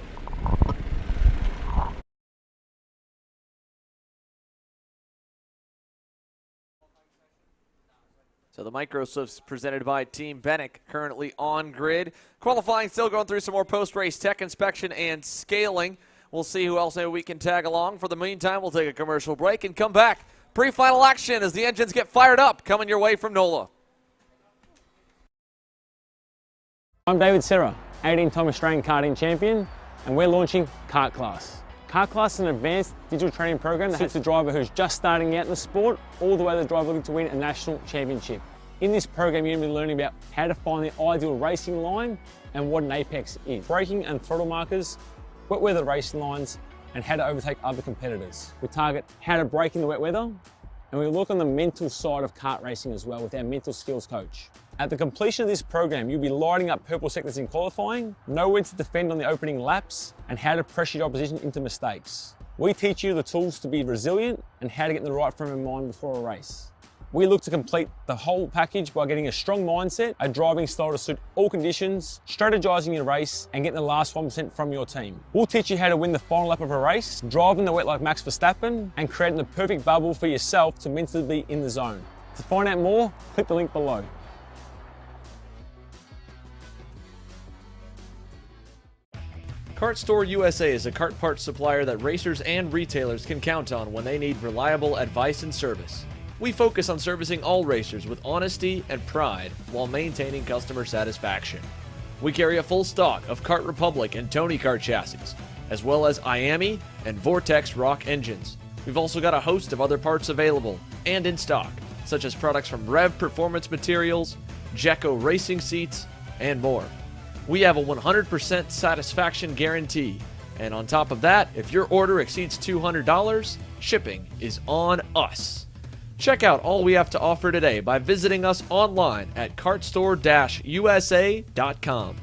So the Micro Swifts presented by Team Bennick currently on grid. Qualifying still going through some more post-race tech inspection and scaling. We'll see who else maybe we can tag along. For the meantime, we'll take a commercial break and come back. Pre-final action as the engines get fired up, coming your way from NOLA. I'm David Serra, 18-time Australian karting champion, and we're launching Kart Class. Kart Class is an advanced digital training program that suits a driver who's just starting out in the sport, all the way to the driver looking to win a national championship. In this program, you're going to be learning about how to find the ideal racing line and what an apex is, braking and throttle markers, wet weather racing lines, and how to overtake other competitors. We target how to brake in the wet weather, and we look on the mental side of kart racing as well with our mental skills coach. At the completion of this program, you'll be lighting up purple sectors in qualifying, know when to defend on the opening laps, and how to pressure your opposition into mistakes. We teach you the tools to be resilient and how to get in the right frame of mind before a race. We look to complete the whole package by getting a strong mindset, a driving style to suit all conditions, strategizing your race, and getting the last 1% from your team. We'll teach you how to win the final lap of a race, driving the wet like Max Verstappen, and creating the perfect bubble for yourself to mentally be in the zone. To find out more, click the link below. Kart Store USA is a kart parts supplier that racers and retailers can count on when they need reliable advice and service. We focus on servicing all racers with honesty and pride while maintaining customer satisfaction. We carry a full stock of Kart Republic and Tony Kart chassis, as well as IAMI and Vortex Rock engines. We've also got a host of other parts available and in stock, such as products from Rev Performance Materials, Jekko Racing Seats, and more. We have a 100% satisfaction guarantee. And on top of that, if your order exceeds $200, shipping is on us. Check out all we have to offer today by visiting us online at kartstore-usa.com.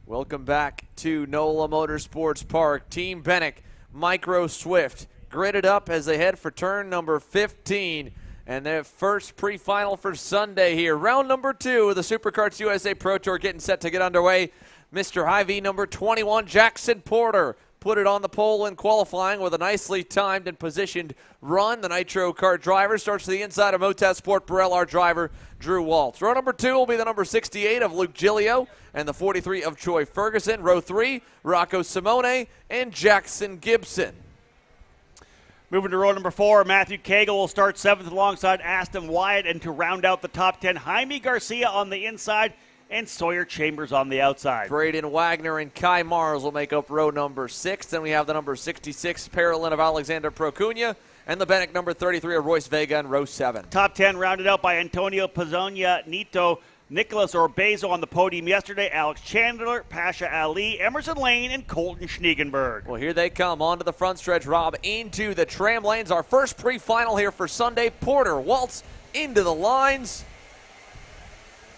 Welcome back to NOLA Motorsports Park. Team Bennick, Micro Swift, gridded up as they head for turn number 15. And their first pre-final for Sunday here. Round number 2 of the SuperKarts USA Pro Tour getting set to get underway. Mr. IV number 21, Jackson Porter, put it on the pole in qualifying with a nicely timed and positioned run. The Nitro Kart driver starts to the inside of Motorsport Burrell, our driver, Drew Waltz. Row number 2 will be the number 68 of Luke Giglio and the 43 of Troy Ferguson. Row 3, Rocco Simone and Jackson Gibson. Moving to row number 4, Matthew Cagle will start 7th alongside Aston Wyatt, and to round out the top 10, Jaime Garcia on the inside and Sawyer Chambers on the outside. Braden Wagner and Kai Mars will make up row number 6. Then we have the number 66 Paralyn of Alexander Procuna and the Bennick number 33 of Royce Vega in row 7. Top 10 rounded out by Antonio Pizzonia, Nito, Nicholas Orbezo on the podium yesterday, Alex Chandler, Pasha Ali, Emerson Lane, and Colton Schniegenberg. Well, here they come onto the front stretch, Rob, into the tram lanes. Our first pre-final here for Sunday. Porter Waltz into the lines.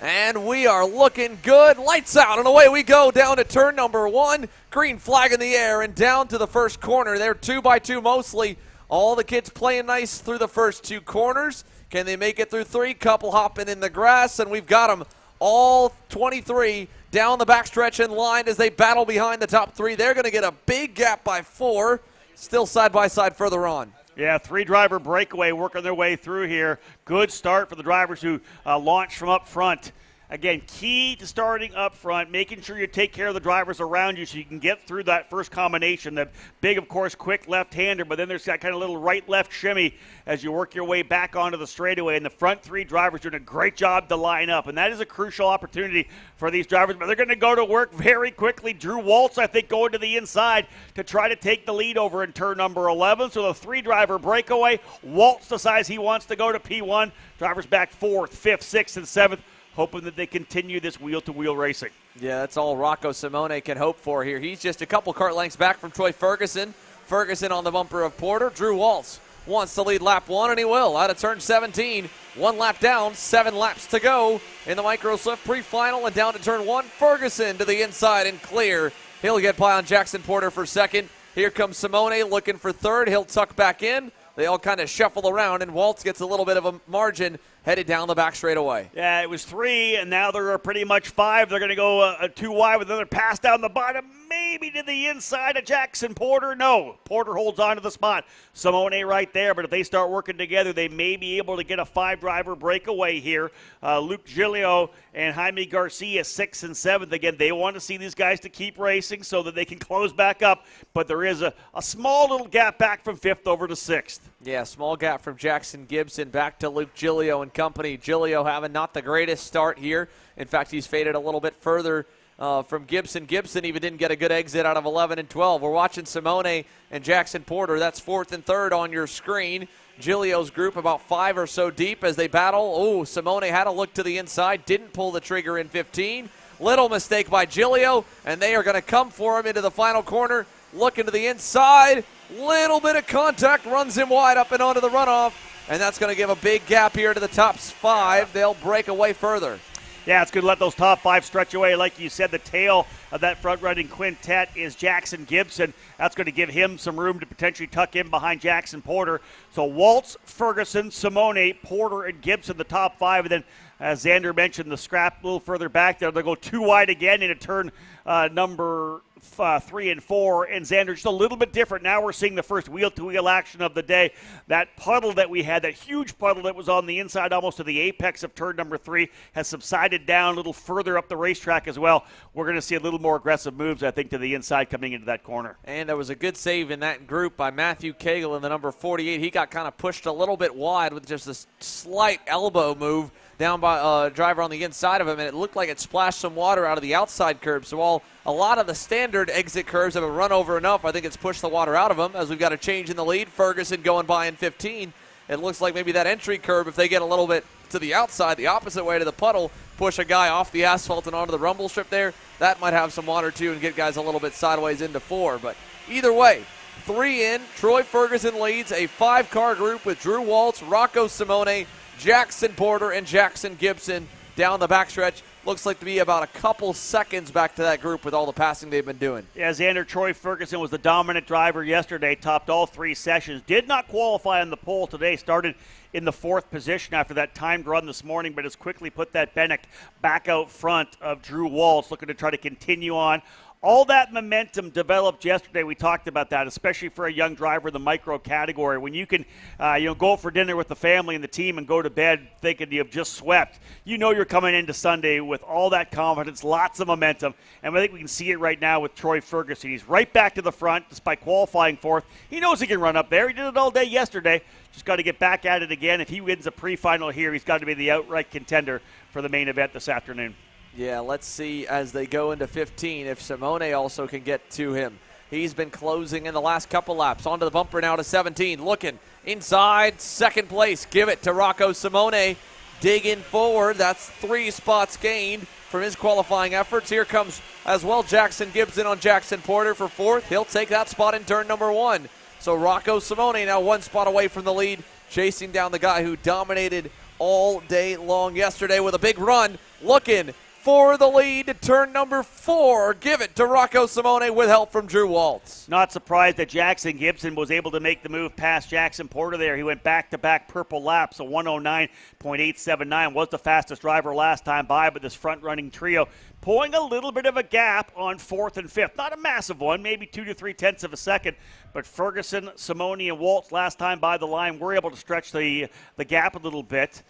And we are looking good. Lights out, and away we go down to turn number 1. Green flag in the air and down to the first corner. They're 2x2 mostly. All the kids playing nice through the first 2 corners. Can they make it through 3? Couple hopping in the grass, and we've got them all 23 down the backstretch in line as they battle behind the top 3. They're going to get a big gap by 4, still side by side further on. Yeah, 3-driver breakaway working their way through here. Good start for the drivers who launched from up front. Again, key to starting up front, making sure you take care of the drivers around you so you can get through that first combination. The big, of course, quick left-hander, but then there's that kind of little right-left shimmy as you work your way back onto the straightaway. And the front three drivers doing a great job to line up. And that is a crucial opportunity for these drivers. But they're going to go to work very quickly. Drew Waltz, I think, going to the inside to try to take the lead over in turn number 11. So the three-driver breakaway. Waltz decides he wants to go to P1. Drivers back 4th, 5th, 6th, and 7th. Hoping that they continue this wheel-to-wheel racing. Yeah, that's all Rocco Simone can hope for here. He's just a couple kart lengths back from Troy Ferguson. Ferguson on the bumper of Porter. Drew Waltz wants to lead lap 1, and he will. Out of turn 17, 1 lap down, 7 laps to go in the Micro Swift Pre-final, and down to turn 1. Ferguson to the inside and clear. He'll get by on Jackson Porter for second. Here comes Simone looking for third. He'll tuck back in. They all kind of shuffle around, and Waltz gets a little bit of a margin headed down the back straightaway. Yeah, it was 3, and now there are pretty much 5. They're going to go 2 wide with another pass down the bottom, maybe to the inside of Jackson Porter. No, Porter holds on to the spot. Simone right there, but if they start working together, they may be able to get a 5-driver breakaway here. Luke Giglio and Jaime Garcia, 6th and 7th. Again, they want to see these guys to keep racing so that they can close back up, but there is a small little gap back from 5th over to 6th. Yeah, small gap from Jackson Gibson back to Luke Giglio and company. Giglio having not the greatest start here. In fact, he's faded a little bit further from Gibson. Gibson even didn't get a good exit out of 11 and 12. We're watching Simone and Jackson Porter. That's 4th and 3rd on your screen. Giglio's group about 5 or so deep as they battle. Oh, Simone had a look to the inside, didn't pull the trigger in 15. Little mistake by Giglio, and they are going to come for him into the final corner. Looking to the inside. Little bit of contact, runs him wide up and onto the runoff, and that's going to give a big gap here to the top 5. They'll break away further. Yeah, it's going to let those top 5 stretch away. Like you said, the tail of that front-running quintet is Jackson Gibson. That's going to give him some room to potentially tuck in behind Jackson Porter. So Waltz, Ferguson, Simone, Porter, and Gibson, the top 5. And then, as Xander mentioned, the scrap a little further back there. They'll go 2 wide again into turn number 3 and 4, and Xander just a little bit different. Now we're seeing the first wheel-to-wheel action of the day. That puddle that we had, that huge puddle that was on the inside almost to the apex of turn number 3, has subsided down a little further up the racetrack as well. We're going to see a little more aggressive moves, I think, to the inside coming into that corner. And there was a good save in that group by Matthew Cagle in the number 48. He got kind of pushed a little bit wide with just a slight elbow move down by a driver on the inside of him, and it looked like it splashed some water out of the outside curb. So while a lot of the standard exit curves have been run over enough, I think it's pushed the water out of them as we've got a change in the lead. Ferguson going by in 15. It looks like maybe that entry curb, if they get a little bit to the outside, the opposite way to the puddle, push a guy off the asphalt and onto the rumble strip there, that might have some water too and get guys a little bit sideways into 4. But either way, 3 in. Troy Ferguson leads a 5-car group with Drew Waltz, Rocco Simone, Jackson Porter, and Jackson Gibson down the backstretch. Looks like to be about a couple seconds back to that group with all the passing they've been doing. Yeah, Xander, Troy Ferguson was the dominant driver yesterday, topped all 3 sessions. Did not qualify on the pole today, started in the 4th position after that timed run this morning, but has quickly put that Bennick back out front of Drew Waltz, looking to try to continue on. All that momentum developed yesterday. We talked about that, especially for a young driver in the micro category. When you can go out for dinner with the family and the team and go to bed thinking you've just swept, you know you're coming into Sunday with all that confidence, lots of momentum. And I think we can see it right now with Troy Ferguson. He's right back to the front despite qualifying 4th. He knows he can run up there. He did it all day yesterday. Just got to get back at it again. If he wins a pre-final here, he's got to be the outright contender for the main event this afternoon. Yeah, let's see as they go into 15 if Simone also can get to him. He's been closing in the last couple laps. Onto the bumper now to 17. Looking inside, 2nd place. Give it to Rocco Simone. Digging forward. That's 3 spots gained from his qualifying efforts. Here comes as well Jackson Gibson on Jackson Porter for 4th. He'll take that spot in turn number 1. So Rocco Simone now 1 spot away from the lead, chasing down the guy who dominated all day long yesterday with a big run. Looking for the lead to turn number 4. Give it to Rocco Simone with help from Drew Waltz. Not surprised that Jackson Gibson was able to make the move past Jackson Porter there. He went back-to-back purple laps. A 109.879 was the fastest driver last time by, but this front-running trio pulling a little bit of a gap on 4th and 5th. Not a massive one, maybe 2 to 3 tenths of a second, but Ferguson, Simone, and Waltz last time by the line were able to stretch the gap a little bit.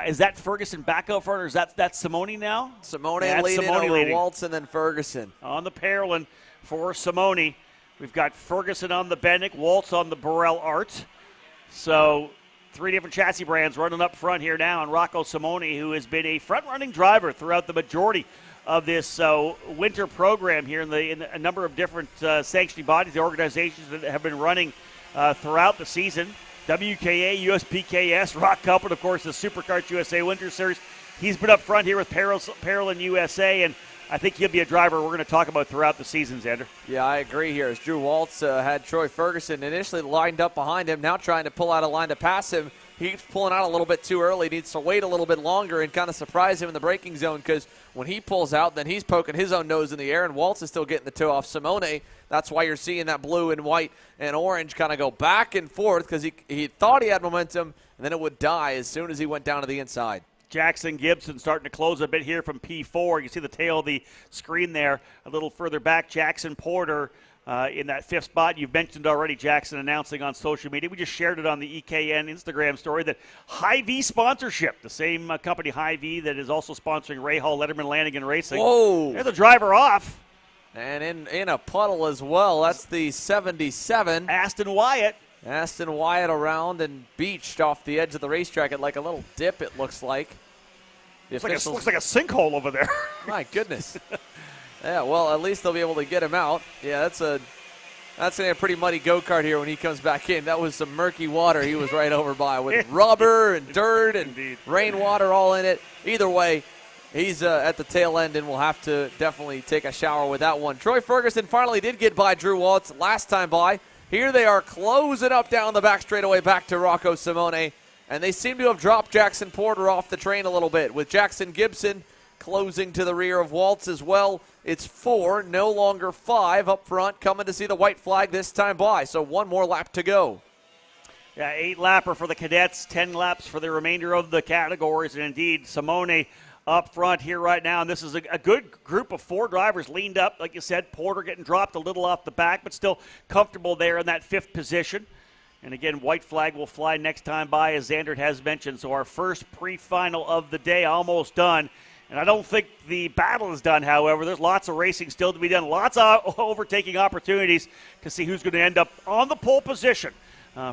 Is that Ferguson back out front, or is that Simone now? Simone yeah, leading Simone over leading. Waltz and then Ferguson. On the Parolin for Simone. We've got Ferguson on the Bennick, Waltz on the Burrell Art. So 3 different chassis brands running up front here now, and Rocco Simone, who has been a front-running driver throughout the majority of this winter program here in a number of different sanctioning bodies, the organizations that have been running throughout the season. WKA, USPKS, Rock Cup, and of course the Supercars USA Winter Series. He's been up front here with Parolin USA, and I think he'll be a driver we're going to talk about throughout the season, Xander. Yeah, I agree here. As Drew Waltz had Troy Ferguson initially lined up behind him, now trying to pull out a line to pass him. He's pulling out a little bit too early. Needs to wait a little bit longer and kind of surprise him in the braking zone, because when he pulls out, then he's poking his own nose in the air, and Waltz is still getting the toe off Simone. That's why you're seeing that blue and white and orange kind of go back and forth, because he thought he had momentum, and then it would die as soon as he went down to the inside. Jackson Gibson starting to close a bit here from P4. You see the tail of the screen there a little further back. Jackson Porter in that 5th spot. You've mentioned already Jackson announcing on social media. We just shared it on the EKN Instagram story that Hy-Vee sponsorship, the same company Hy-Vee that is also sponsoring Ray Hall Letterman Lanigan Racing. Whoa. There's a driver off. And in a puddle as well. That's the 77. Aston Wyatt. Aston Wyatt around and beached off the edge of the racetrack at like a little dip, it looks like. Looks like a sinkhole over there. My goodness. Yeah, well, at least they'll be able to get him out. Yeah, that's going to be a pretty muddy go-kart here when he comes back in. That was some murky water he was right over by with rubber and dirt and rainwater all in it. Either way, he's at the tail end and will have to definitely take a shower with that one. Troy Ferguson finally did get by Drew Waltz last time by. Here they are closing up down the back straightaway back to Rocco Simone. And they seem to have dropped Jackson Porter off the train a little bit, with Jackson Gibson closing to the rear of Waltz as well. It's 4, no longer 5 up front, coming to see the white flag this time by. So 1 more lap to go. Yeah, 8 lapper for the cadets, 10 laps for the remainder of the categories. And indeed, Simone up front here right now. And this is a good group of 4 drivers leaned up. Like you said, Porter getting dropped a little off the back, but still comfortable there in that 5th position. And again, white flag will fly next time by, as Xander has mentioned. So our first pre-final of the day almost done. And I don't think the battle is done, however. There's lots of racing still to be done. Lots of overtaking opportunities to see who's going to end up on the pole position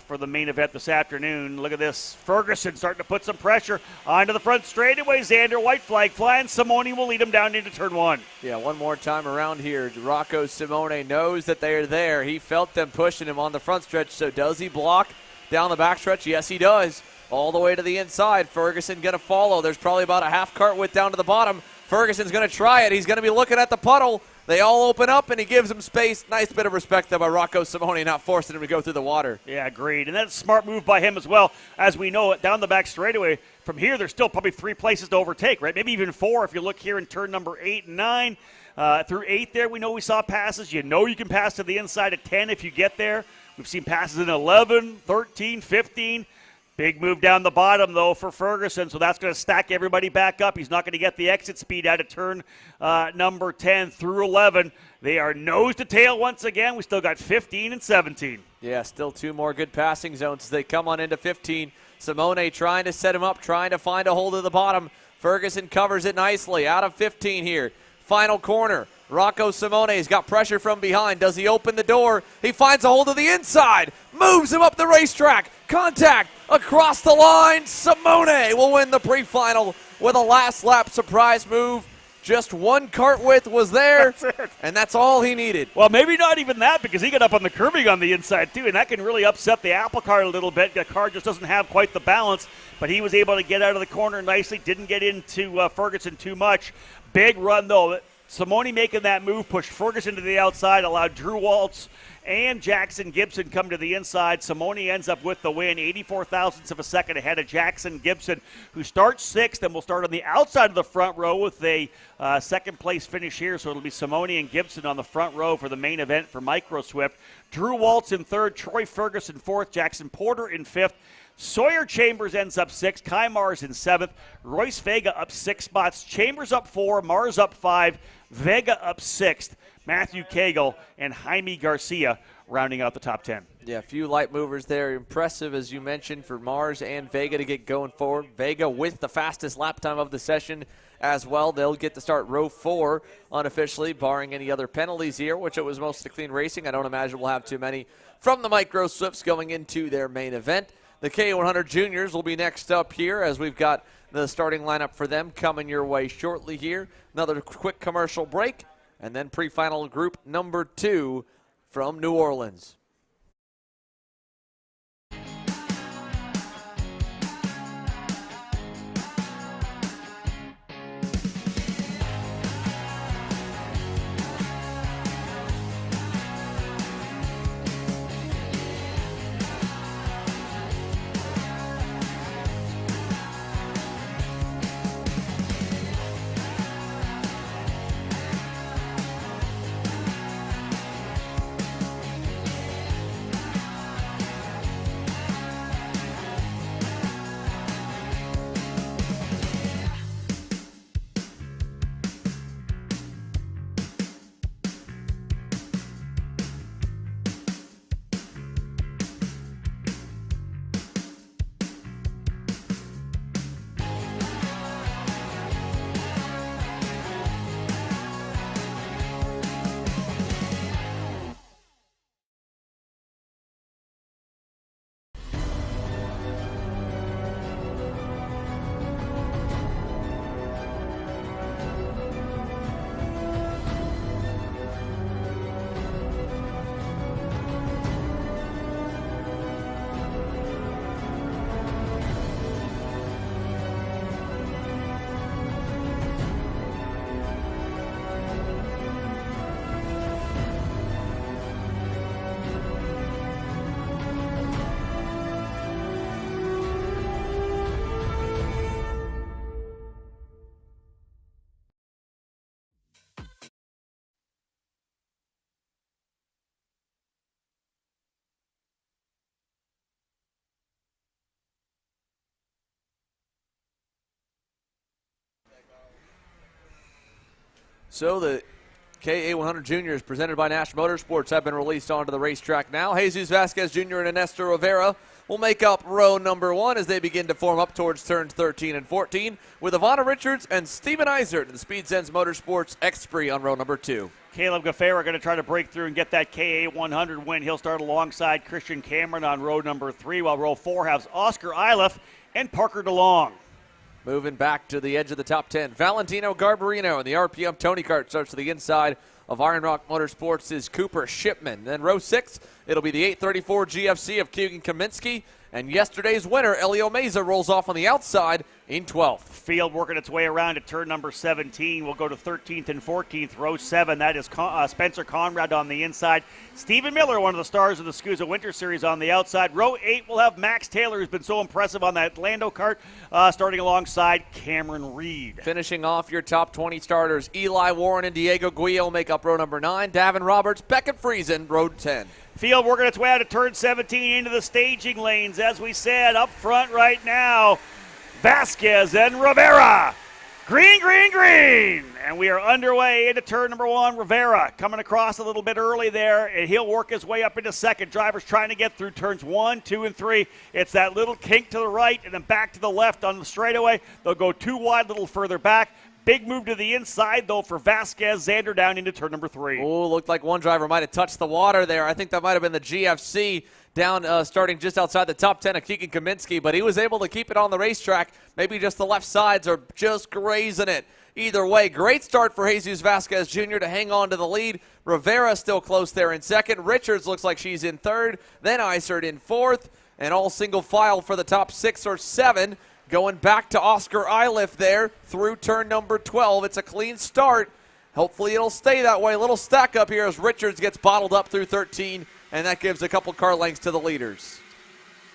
for the main event this afternoon. Look at this. Ferguson starting to put some pressure onto the front straightaway. Xander, white flag flying. Simone will lead him down into turn 1. Yeah, one more time around here. Rocco Simone knows that they are there. He felt them pushing him on the front stretch. So does he block down the back stretch? Yes, he does. All the way to the inside. Ferguson going to follow. There's probably about a half cart width down to the bottom. Ferguson's going to try it. He's going to be looking at the puddle. They all open up, and he gives him space. Nice bit of respect there by Rocco Simone, not forcing him to go through the water. Yeah, agreed. And that's a smart move by him as well. As we know, down the back straightaway, from here, there's still probably 3 places to overtake, right? Maybe even 4 if you look here in turn number 8 and 9. Through 8 there, we know we saw passes. You know you can pass to the inside at 10 if you get there. We've seen passes in 11, 13, 15. Big move down the bottom, though, for Ferguson, so that's going to stack everybody back up. He's not going to get the exit speed out of turn number 10 through 11. They are nose to tail once again. We still got 15 and 17. Yeah, still 2 more good passing zones as they come on into 15. Simone trying to set him up, trying to find a hold of the bottom. Ferguson covers it nicely out of 15 here. Final corner. Rocco Simone's got pressure from behind. Does he open the door? He finds a hold of the inside. Moves him up the racetrack. Contact across the line. Simone will win the pre-final with a last lap surprise move. Just 1 cart width was there, that's it. And that's all he needed. Well, maybe not even that, because he got up on the curbing on the inside, too, and that can really upset the apple cart a little bit. The car just doesn't have quite the balance, but he was able to get out of the corner nicely, didn't get into Ferguson too much. Big run, though. Simone making that move, pushed Ferguson to the outside, allowed Drew Waltz and Jackson Gibson come to the inside. Simone ends up with the win, 84 thousandths of a second ahead of Jackson Gibson, who starts 6th and will start on the outside of the front row with a second-place finish here. So it'll be Simone and Gibson on the front row for the main event for Micro Swift. Drew Waltz in 3rd, Troy Ferguson 4th, Jackson Porter in 5th. Sawyer Chambers ends up 6th, Kai Mars in 7th, Royce Vega up 6 spots, Chambers up 4, Mars up 5, Vega up 6th, Matthew Cagle and Jaime Garcia rounding out the top 10. Yeah, a few light movers there. Impressive, as you mentioned, for Mars and Vega to get going forward. Vega with the fastest lap time of the session as well. They'll get to start row 4 unofficially, barring any other penalties here, which it was mostly clean racing. I don't imagine we'll have too many from the Micro Swifts going into their main event. The K100 Juniors will be next up here, as we've got the starting lineup for them coming your way shortly here. Another quick commercial break, and then pre-final group number 2 from New Orleans. So the KA100 Juniors presented by Nash Motorsports have been released onto the racetrack now. Jesus Vasquez Jr. and Ernesto Rivera will make up row number 1 as they begin to form up towards turns 13 and 14 with Ivana Richards and Steven Eisert in the Speed Sense Motorsports X3 on row number 2. Caleb Gaffera going to try to break through and get that KA100 win. He'll start alongside Christian Cameron on row number 3, while row 4 has Oscar Iliff and Parker DeLong. Moving back to the edge of the top 10, Valentino Garbarino and the RPM Tony Kart starts to the inside of Iron Rock Motorsports' Cooper Shipman. Then row 6, it'll be the 834 GFC of Keegan Kaminsky, and yesterday's winner, Elio Meza, rolls off on the outside in 12th. Field working its way around to turn number 17. We'll go to 13th and 14th. Row 7, that is Spencer Conrad on the inside. Stephen Miller, one of the stars of the SKUSA Winter Series, on the outside. Row 8 will have Max Taylor, who's been so impressive on that Lando kart, starting alongside Cameron Reed. Finishing off your top 20 starters, Eli Warren and Diego Guillo make up row number 9. Davin Roberts, Beckett Friesen, row 10. Field working its way out of turn 17 into the staging lanes. As we said, up front right now, Vasquez and Rivera. Green, green, green. And we are underway into turn number 1. Rivera coming across a little bit early there, and he'll work his way up into second. Drivers trying to get through turns 1, 2, and 3. It's that little kink to the right and then back to the left on the straightaway. They'll go too wide, a little further back. Big move to the inside, though, for Vasquez. Xander down into turn number 3. Oh, looked like one driver might have touched the water there. I think that might have been the GFC down starting just outside the top 10 of Keegan Kaminsky, but he was able to keep it on the racetrack. Maybe just the left sides are just grazing it. Either way, great start for Jesus Vasquez Jr. to hang on to the lead. Rivera still close there in second. Richards looks like she's in third. Then Eisert in fourth. And all single file for the top 6 or 7. Going back to Oscar Iliff there through turn number 12. It's a clean start. Hopefully it'll stay that way. A little stack up here as Richards gets bottled up through 13, and that gives a couple car lengths to the leaders.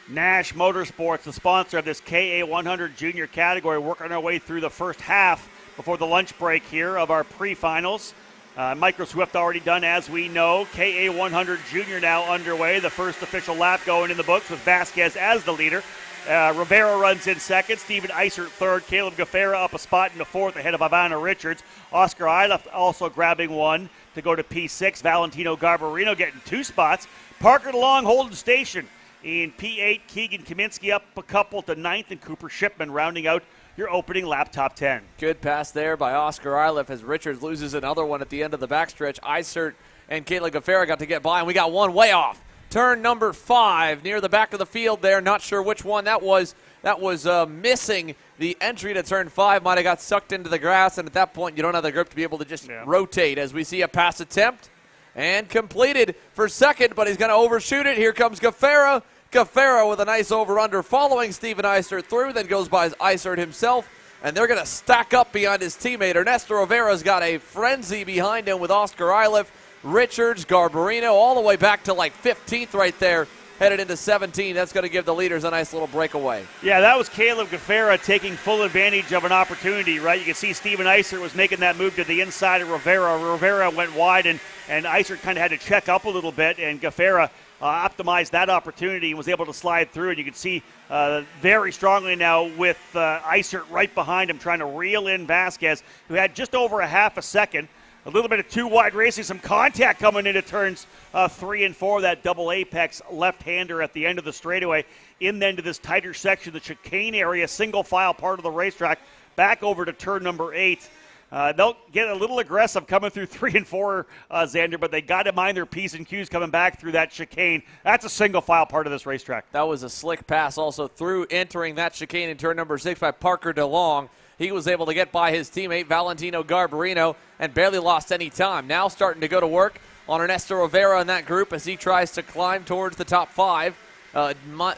Nash Motorsports, the sponsor of this KA100 Junior category, working our way through the first half before the lunch break here of our pre-finals. Micro Swift already done, as we know. KA100 Junior now underway. The first official lap going in the books with Vasquez as the leader. Rivera runs in second. Steven Eisert third. Caleb Gaffera up a spot in the fourth ahead of Ivana Richards. Oscar Iliff also grabbing one to go to P6. Valentino Garbarino getting 2 spots. Parker DeLong holding station. In P8, Keegan Kaminsky up a couple to 9th, and Cooper Shipman rounding out your opening lap top 10. Good pass there by Oscar Iliff as Richards loses another one at the end of the backstretch. Isert and Caleb Gaffera got to get by, and we got one way off. Turn number 5 near the back of the field there. Not sure which one that was. That was missing the entry to turn 5. Might have got sucked into the grass, and at that point you don't have the grip to be able to just rotate as we see a pass attempt. And completed for second, but he's going to overshoot it. Here comes Gaffera. Gaffera with a nice over-under following Steven Isert through, then goes by Isert himself, and they're going to stack up behind his teammate. Ernesto Rivera's got a frenzy behind him with Oscar Iliff, Richards, Garbarino, all the way back to like 15th right there, headed into 17. That's going to give the leaders a nice little breakaway. Yeah, that was Caleb Gaffera taking full advantage of an opportunity, right? You can see Steven Isert was making that move to the inside of Rivera. Rivera went wide, and Isert kind of had to check up a little bit, and Gaffera optimized that opportunity and was able to slide through. And you can see very strongly now with Isert right behind him trying to reel in Vasquez, who had just over a half a second. A little bit of too wide racing, some contact coming into turns 3 and 4. That double apex left-hander at the end of the straightaway. In then to this tighter section, the chicane area, single file part of the racetrack, back over to turn number 8. They'll get a little aggressive coming through 3 and 4, Xander, but they got to mind their P's and Q's coming back through that chicane. That's a single file part of this racetrack. That was a slick pass also through entering that chicane in turn number 6 by Parker DeLong. He was able to get by his teammate Valentino Garbarino and barely lost any time. Now starting to go to work on Ernesto Rivera in that group as he tries to climb towards the top 5.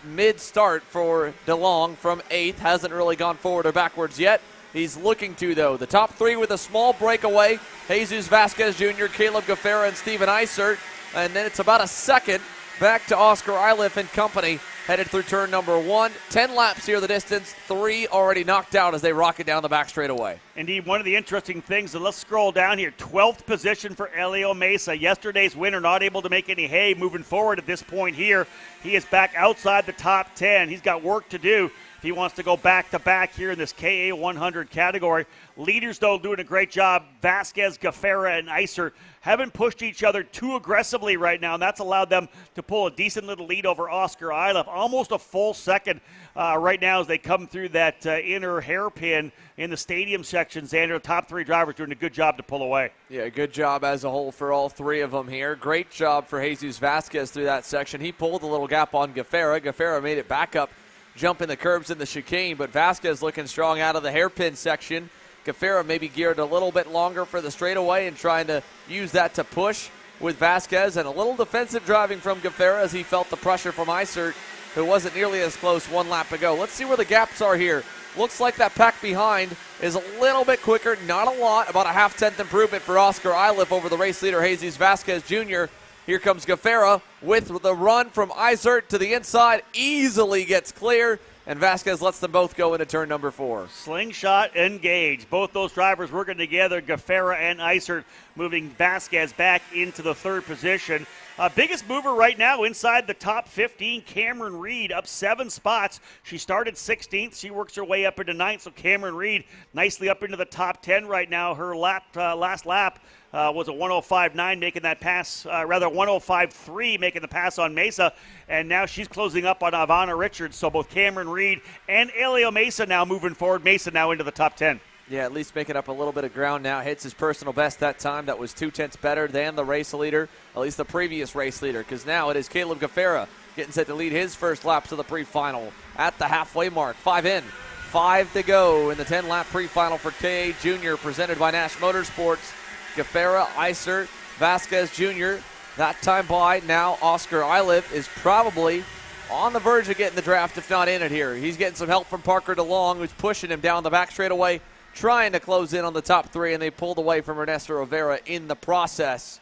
Mid-start for DeLong from 8th. Hasn't really gone forward or backwards yet. He's looking to, though. The top 3 with a small breakaway. Jesus Vasquez Jr., Caleb Gaffera, and Steven Isert. And then it's about a second back to Oscar Iliff and company, headed through turn number 1. 10 laps here the distance, 3 already knocked out as they rocket down the back straightaway. Indeed, one of the interesting things, and let's scroll down here, 12th position for Elio Mesa. Yesterday's winner not able to make any hay moving forward at this point here. He is back outside the top 10. He's got work to do if he wants to go back-to-back here in this KA 100 category. Leaders, though, doing a great job. Vasquez, Gaffera, and Isert haven't pushed each other too aggressively right now, and that's allowed them to pull a decent little lead over Oscar Iliff. Almost a full second right now as they come through that inner hairpin in the stadium section. Xander, the top 3 drivers doing a good job to pull away. Yeah, good job as a whole for all 3 of them here. Great job for Jesus Vasquez through that section. He pulled a little gap on Gaffera. Gaffera made it back up, jumping the curbs in the chicane, but Vasquez looking strong out of the hairpin section. Gaffera maybe geared a little bit longer for the straightaway and trying to use that to push with Vasquez, and a little defensive driving from Gaffera as he felt the pressure from Isert, who wasn't nearly as close 1 lap ago. Let's see where the gaps are here. Looks like that pack behind is a little bit quicker, not a lot, about a half-tenth improvement for Oscar Iliff over the race leader, Jesus Vasquez Jr. Here comes Gaffera with the run from Isert to the inside, easily gets clear, and Vasquez lets them both go into turn number 4. Slingshot engaged. Both those drivers working together, Gaffera and Isert, moving Vasquez back into the 3rd position. Biggest mover right now inside the top 15, Cameron Reed, up 7 spots. She started 16th. She works her way up into 9th, so Cameron Reed nicely up into the top 10 right now. Her last lap was a 105.9, making that pass, 105.3, making the pass on Mesa, and now she's closing up on Ivana Richards. So both Cameron Reed and Elio Mesa now moving forward. Mesa now into the top 10. Yeah, at least making up a little bit of ground now. Hits his personal best that time. That was 0.2 better than the race leader, at least the previous race leader, because now it is Caleb Gaffera getting set to lead his first laps of the pre-final at the halfway mark. 5 in, 5 to go in the 10-lap pre-final for KA Junior, presented by Nash Motorsports. Gaffera, Isert, Vasquez Jr. That time by now, Oscar Iliff is probably on the verge of getting the draft, if not in it here. He's getting some help from Parker DeLong, who's pushing him down the back straightaway, trying to close in on the top 3, and they pulled away from Ernesto Rivera in the process,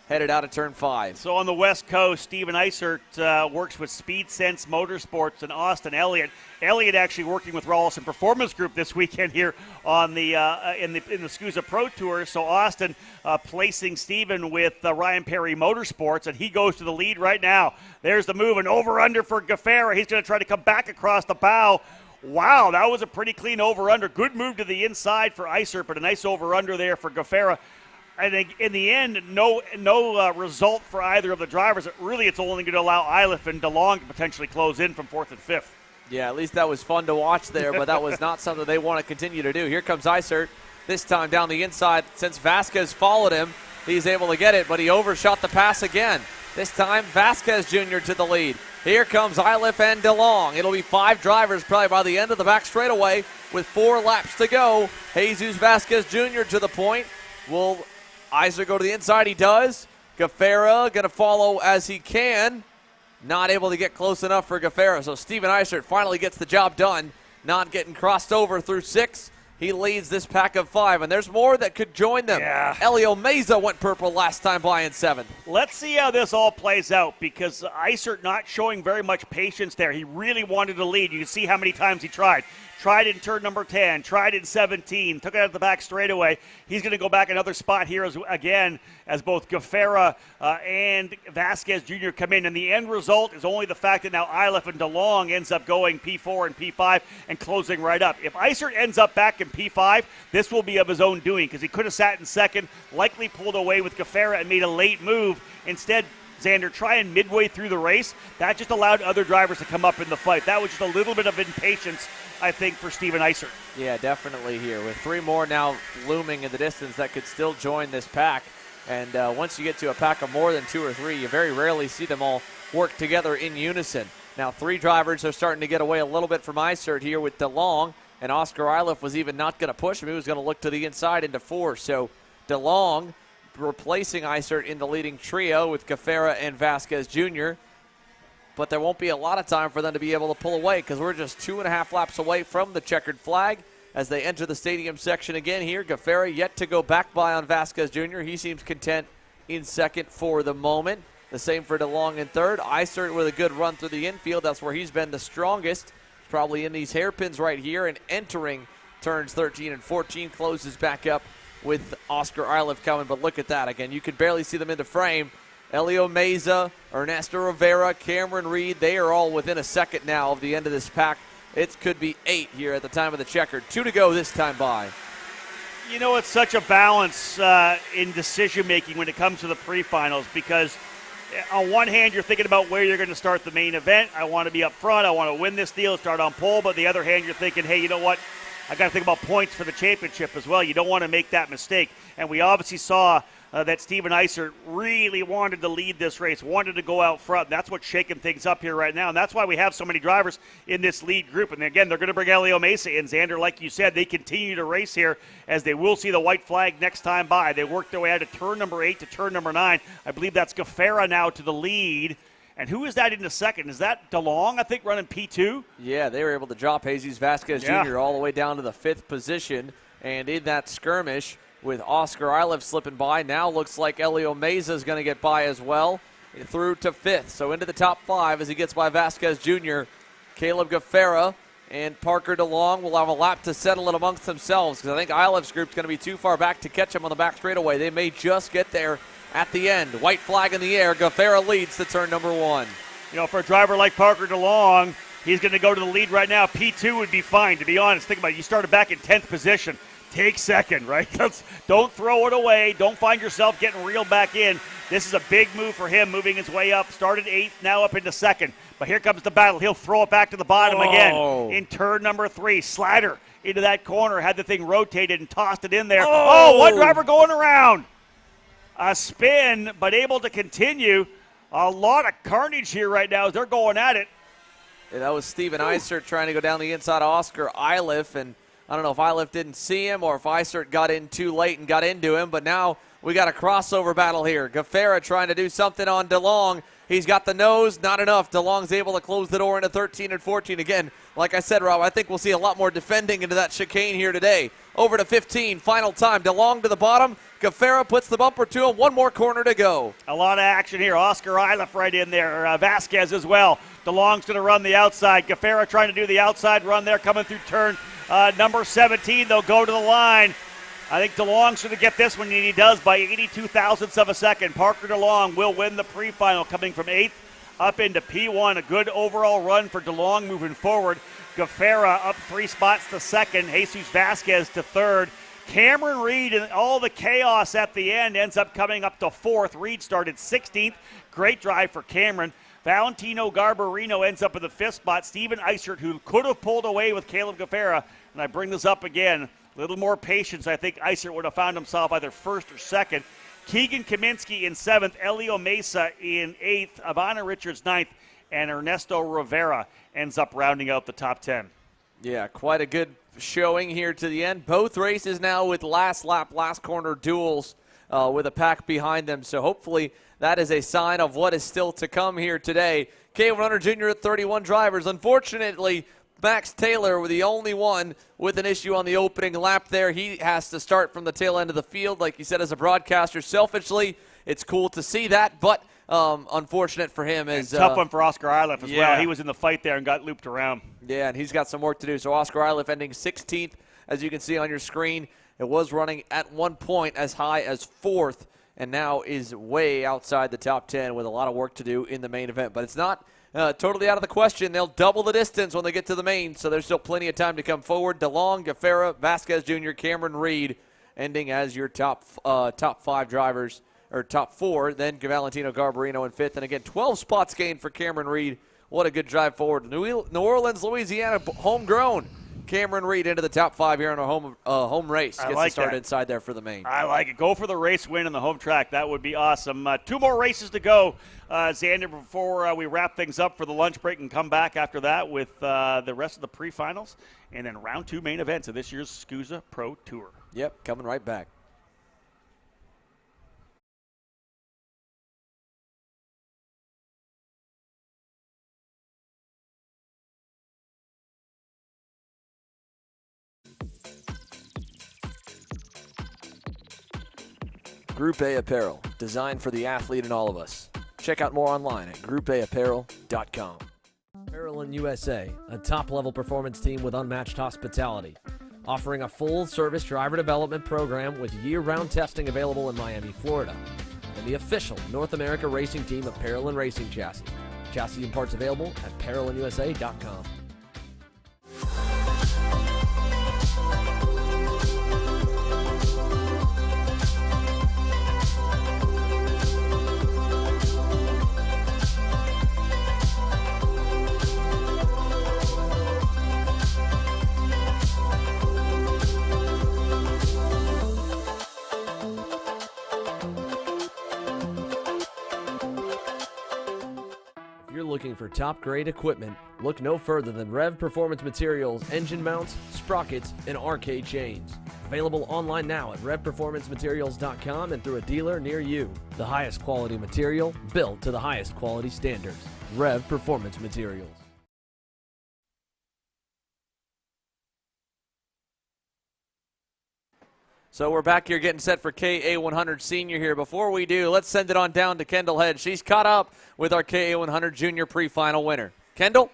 headed out of turn 5. So on the West Coast, Steven Isert works with Speed Sense Motorsports and Austin Elliott. Elliott actually working with Rawlson Performance Group this weekend here on the in the SKUSA Pro Tour. So Austin placing Steven with Ryan Perry Motorsports, and he goes to the lead right now. There's the move, and over-under for Gaffera. He's going to try to come back across the bow. Wow, that was a pretty clean over-under. Good move to the inside for Isert, but a nice over-under there for Gaffera. I think in the end, no result for either of the drivers. Really, it's only going to allow Iliff and DeLong to potentially close in from 4th and 5th. Yeah, at least that was fun to watch there, but that was not something they want to continue to do. Here comes Isert, this time down the inside. Since Vasquez followed him, he's able to get it, but he overshot the pass again. This time, Vasquez Jr. to the lead. Here comes Iliff and DeLong. It'll be 5 drivers probably by the end of the back straightaway with 4 laps to go. Jesus Vasquez Jr. to the point. Will Isert go to the inside? He does. Gaffera going to follow as he can. Not able to get close enough for Gaffera, so Steven Isert finally gets the job done, not getting crossed over through 6. He leads this pack of 5, and there's more that could join them. Yeah. Elio Meza went purple last time by in 7th. Let's see how this all plays out, because Isert not showing very much patience there. He really wanted to lead. You can see how many times he tried. Tried in turn number 10, tried in 17, took it out of the back straightaway. He's going to go back another spot here again as both Gaffera and Vasquez Jr. come in. And the end result is only the fact that now Iliff and DeLong ends up going P4 and P5 and closing right up. If Isert ends up back in P5, this will be of his own doing, because he could have sat in 2nd, likely pulled away with Gaffera and made a late move. Instead, Xander trying midway through the race, that just allowed other drivers to come up in the fight. That was just a little bit of impatience, I think, for Steven Isert. Yeah, definitely here. With 3 more now looming in the distance that could still join this pack. And once you get to a pack of more than 2 or 3, you very rarely see them all work together in unison. Now 3 drivers are starting to get away a little bit from Isert here with DeLong, and Oscar Iliff was even not going to push him. He was going to look to the inside into 4. So DeLong replacing Isert in the leading trio with Gaffera and Vasquez Jr., but there won't be a lot of time for them to be able to pull away, because we're just 2.5 laps away from the checkered flag as they enter the stadium section again here. Gaffera yet to go back by on Vasquez Jr. He seems content in 2nd for the moment. The same for DeLong in 3rd. Isert with a good run through the infield. That's where he's been the strongest. Probably in these hairpins right here, and entering turns 13 and 14, closes back up with Oscar Iliff coming. But look at that again. You could barely see them in the frame. Elio Meza, Ernesto Rivera, Cameron Reed, they are all within a second now of the end of this pack. It could be 8 here at the time of the checkered. 2 to go this time by. You know, it's such a balance in decision-making when it comes to the pre-finals, because on one hand, you're thinking about where you're going to start the main event. I want to be up front. I want to win this deal, start on pole. But the other hand, you're thinking, hey, you know what? I got to think about points for the championship as well. You don't want to make that mistake. And we obviously saw that Steven Isert really wanted to lead this race, wanted to go out front. That's what's shaking things up here right now, and that's why we have so many drivers in this lead group. And again, they're going to bring Elio Meza in. Xander, like you said, they continue to race here, as they will see the white flag next time by. They worked their way out of turn number 8 to turn number 9. I believe that's Gaffera now to the lead. And who is that in the second? Is that DeLong, I think, running P2? Yeah, they were able to drop Jesus Vasquez Jr. all the way down to the 5th position. And in that skirmish, with Oscar Iliff slipping by, now looks like Elio Meza is going to get by as well, through to 5th. So into the top 5 as he gets by Vasquez Jr. Caleb Gaffera and Parker DeLong will have a lap to settle it amongst themselves, because I think Iliff's group's going to be too far back to catch him on the back straightaway. They may just get there at the end. White flag in the air. Gaffera leads to turn number 1. You know, for a driver like Parker DeLong, he's going to go to the lead right now. P2 would be fine, to be honest. Think about it. You started back in 10th position. Take 2nd, right? Don't throw it away. Don't find yourself getting reeled back in. This is a big move for him, moving his way up. Started 8th, now up into 2nd. But here comes the battle. He'll throw it back to the bottom again in turn number 3. Slider into that corner, had the thing rotated and tossed it in there. One driver going around. A spin, but able to continue. A lot of carnage here right now as they're going at it. Yeah, that was Steven Isert trying to go down the inside of Oscar Iliff, and I don't know if Iliff didn't see him or if Isert got in too late and got into him, but now we got a crossover battle here. Gaffera trying to do something on DeLong. He's got the nose, not enough. DeLong's able to close the door into 13 and 14. Again, like I said, Rob, I think we'll see a lot more defending into that chicane here today. Over to 15, final time. DeLong to the bottom. Gaffera puts the bumper to him. One more corner to go. A lot of action here. Oscar Iliff right in there. Vasquez as well. DeLong's going to run the outside. Gaffera trying to do the outside run there, coming through turn number 17. They'll go to the line. I think DeLong's going to get this one, and he does by 82 thousandths of a second. Parker DeLong will win the pre-final, coming from 8th up into P1. A good overall run for DeLong moving forward. Gaffera up 3 spots to 2nd. Jesus Vasquez to 3rd. Cameron Reed and all the chaos at the end ends up coming up to 4th. Reed started 16th. Great drive for Cameron. Valentino Garbarino ends up in the 5th spot. Steven Eisert, who could have pulled away with Caleb Gaffera, and I bring this up again, a little more patience. I think Eisert would have found himself either 1st or 2nd. Keegan Kaminsky in 7th. Elio Mesa in 8th. Ivana Richards 9th. And Ernesto Rivera ends up rounding out the top 10. Yeah, quite a good showing here to the end. Both races now with last lap, last corner duels with a pack behind them. So hopefully that is a sign of what is still to come here today. K100 Junior at 31 drivers. Unfortunately, Max Taylor was the only one with an issue on the opening lap there. He has to start from the tail end of the field, like you said, as a broadcaster. Selfishly, it's cool to see that, but unfortunate for him. Tough one for Oscar Iliff as well. He was in the fight there and got looped around. Yeah, and he's got some work to do. So Oscar Iliff ending 16th, as you can see on your screen. It was running at one point as high as 4th, and now is way outside the top 10 with a lot of work to do in the main event. But it's not totally out of the question. They'll double the distance when they get to the main, so there's still plenty of time to come forward. DeLong, Gaffera, Vasquez Jr., Cameron Reed ending as your top 5 drivers, or top 4. Then Valentino Garbarino in 5th. And again, 12 spots gained for Cameron Reed. What a good drive forward. New Orleans, Louisiana, homegrown. Cameron Reed into the top 5 here on a home race. Gets like started that. Inside there for the main. I like it. Go for the race win in the home track. That would be awesome. 2 more races to go, Xander, before we wrap things up for the lunch break and come back after that with the rest of the pre-finals and then round 2 main events of this year's SKUSA Pro Tour. Yep, coming right back. Group A Apparel, designed for the athlete and all of us. Check out more online at groupaapparel.com. Maryland USA, a top-level performance team with unmatched hospitality, offering a full-service driver development program with year-round testing available in Miami, Florida, and the official North America racing team of Parolin Racing Chassis. Chassis and parts available at ParolinUSA.com. Looking for top-grade equipment, look no further than Rev Performance Materials, engine mounts, sprockets, and arcade chains. Available online now at RevPerformanceMaterials.com and through a dealer near you. The highest quality material, built to the highest quality standards. Rev Performance Materials. So we're back here getting set for KA100 Senior here. Before we do, let's send it on down to Kendall Head. She's caught up with our KA100 Junior Pre-final winner. Kendall?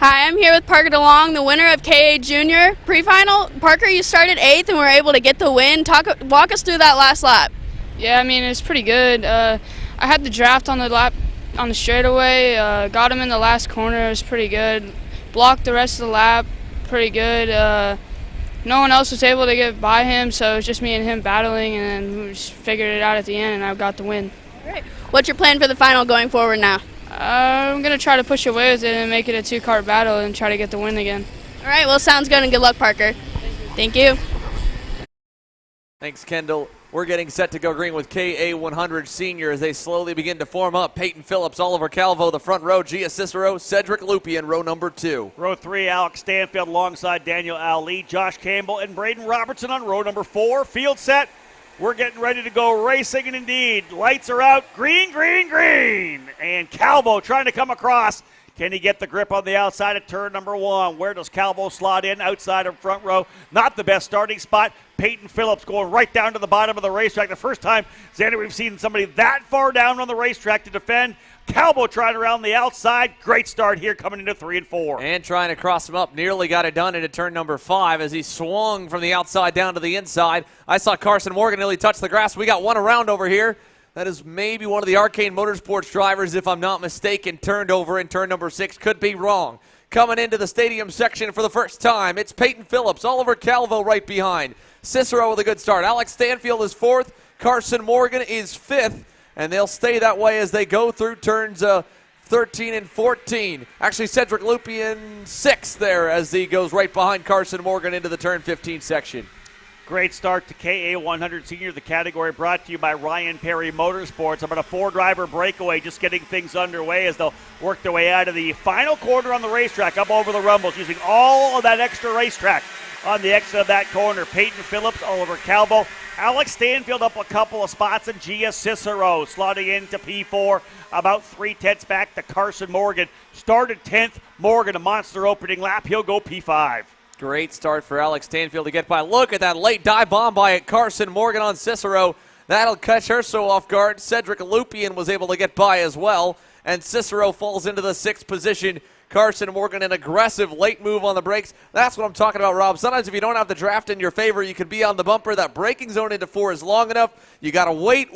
Hi, I'm here with Parker DeLong, the winner of KA Junior Pre-final. Parker, you started 8th and were able to get the win. Walk us through that last lap. Yeah, I mean, it's pretty good. I had the draft on the lap on the straightaway, got him in the last corner. It was pretty good. Blocked the rest of the lap. Pretty good. No one else was able to get by him, so it was just me and him battling, and then we just figured it out at the end, and I got the win. All right. What's your plan for the final going forward now? I'm going to try to push away with it and make it a 2-kart battle and try to get the win again. All right, well, sounds good, and good luck, Parker. Thank you. Thanks, Kendall. We're getting set to go green with KA100 Senior as they slowly begin to form up. Peyton Phillips, Oliver Calvo, the front row. Gia Cicero, Cedric Lupian, row number 2. Row 3, Alex Stanfield alongside Daniel Ali, Josh Campbell, and Braden Robertson on row number 4. Field set. We're getting ready to go racing, and indeed, lights are out. Green, green, green. And Calvo trying to come across. Can he get the grip on the outside of turn number 1? Where does Calvo slot in? Outside of front row. Not the best starting spot. Peyton Phillips going right down to the bottom of the racetrack. The first time, Xander, we've seen somebody that far down on the racetrack to defend. Calvo trying around the outside. Great start here coming into 3 and 4. And trying to cross him up. Nearly got it done into turn number 5 as he swung from the outside down to the inside. I saw Carson Morgan nearly touch the grass. We got one around over here. That is maybe one of the Arcane Motorsports drivers, if I'm not mistaken, turned over in turn number 6. Could be wrong. coming into the stadium section for the first time. It's Peyton Phillips, Oliver Calvo right behind. Cicero with a good start. Alex Stanfield is 4th. Carson Morgan is 5th. And they'll stay that way as they go through turns 13 and 14. Actually, Cedric Lupien 6th there as he goes right behind Carson Morgan into the turn 15 section. Great start to KA 100 Senior. The category brought to you by Ryan Perry Motorsports. About a 4-driver breakaway, just getting things underway as they'll work their way out of the final corner on the racetrack, up over the rumbles, using all of that extra racetrack on the exit of that corner. Peyton Phillips, Oliver Calvo, Alex Stanfield up a couple of spots, and Gia Cicero slotting into P4, about 3/10 back to Carson Morgan. Started 10th. Morgan, a monster opening lap. He'll go P5. Great start for Alex Stanfield to get by. Look at that late dive bomb by Carson Morgan on Cicero. That'll catch her so off guard. Cedric Lupien was able to get by as well, and Cicero falls into the 6th position. Carson Morgan, an aggressive late move on the brakes. That's what I'm talking about, Rob. Sometimes if you don't have the draft in your favor, you could be on the bumper. That braking zone into 4 is long enough. You got to wait.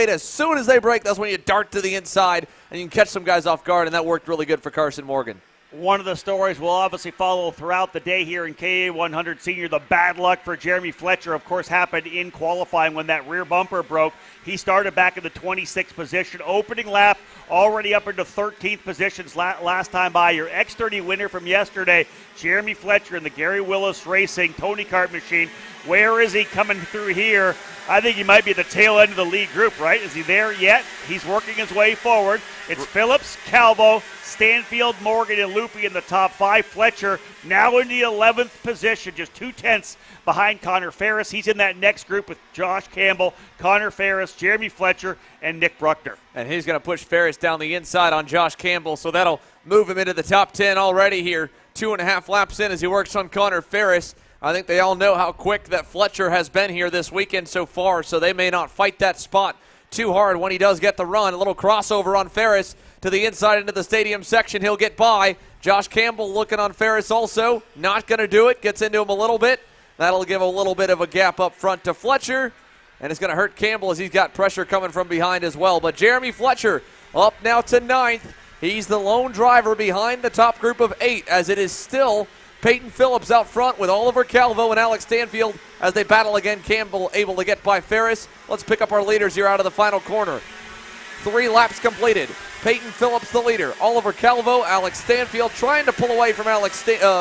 As soon as they brake, that's when you dart to the inside, and you can catch some guys off guard, and that worked really good for Carson Morgan. One of the stories we'll obviously follow throughout the day here in KA 100 Senior. The bad luck for Jeremy Fletcher, of course, happened in qualifying when that rear bumper broke. He started back in the 26th position. Opening lap already up into 13th positions last time by. Your X30 winner from yesterday, Jeremy Fletcher in the Gary Willis Racing Tony Kart machine. Where is he coming through here? I think he might be at the tail end of the lead group, right? Is he there yet? He's working his way forward. It's Phillips, Calvo, Stanfield, Morgan, and Loopy in the top 5. Fletcher now in the 11th position, just 2/10 behind Connor Ferris. He's in that next group with Josh Campbell, Connor Ferris, Jeremy Fletcher, and Nick Bruckner. And he's going to push Ferris down the inside on Josh Campbell, so that'll move him into the top 10 already here. 2.5 laps in as he works on Connor Ferris. I think they all know how quick that Fletcher has been here this weekend so far, so they may not fight that spot too hard when he does get the run. A little crossover on Ferris to the inside into the stadium section. He'll get by. Josh Campbell looking on Ferris also. Not going to do it. Gets into him a little bit. That'll give a little bit of a gap up front to Fletcher, and it's going to hurt Campbell as he's got pressure coming from behind as well. But Jeremy Fletcher up now to 9th. He's the lone driver behind the top group of 8 as it is still Peyton Phillips out front with Oliver Calvo and Alex Stanfield as they battle again. Campbell able to get by Ferris. Let's pick up our leaders here out of the final corner. 3 laps completed. Peyton Phillips the leader. Oliver Calvo, Alex Stanfield trying to pull away from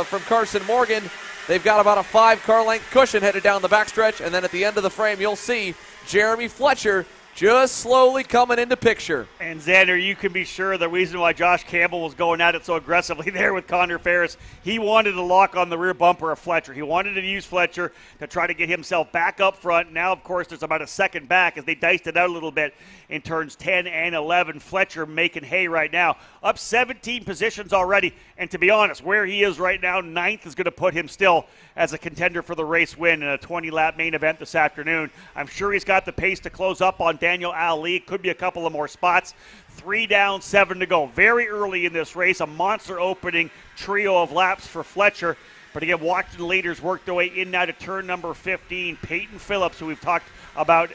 from Carson Morgan. They've got about a 5-car length cushion headed down the backstretch, and then at the end of the frame you'll see Jeremy Fletcher just slowly coming into picture. And Xander, you can be sure the reason why Josh Campbell was going at it so aggressively there with Connor Ferris, he wanted to lock on the rear bumper of Fletcher. He wanted to use Fletcher to try to get himself back up front. Now, of course, there's about a second back as they diced it out a little bit in turns 10 and 11. Fletcher making hay right now. Up 17 positions already. And to be honest, where he is right now, 9th is going to put him still as a contender for the race win in a 20-lap main event this afternoon. I'm sure he's got the pace to close up on Daniel Ali. Could be a couple of more spots. 3 down, 7 to go. Very early in this race, a monster opening trio of laps for Fletcher. But again, watching the leaders work their way in now to turn number 15. Peyton Phillips, who we've talked about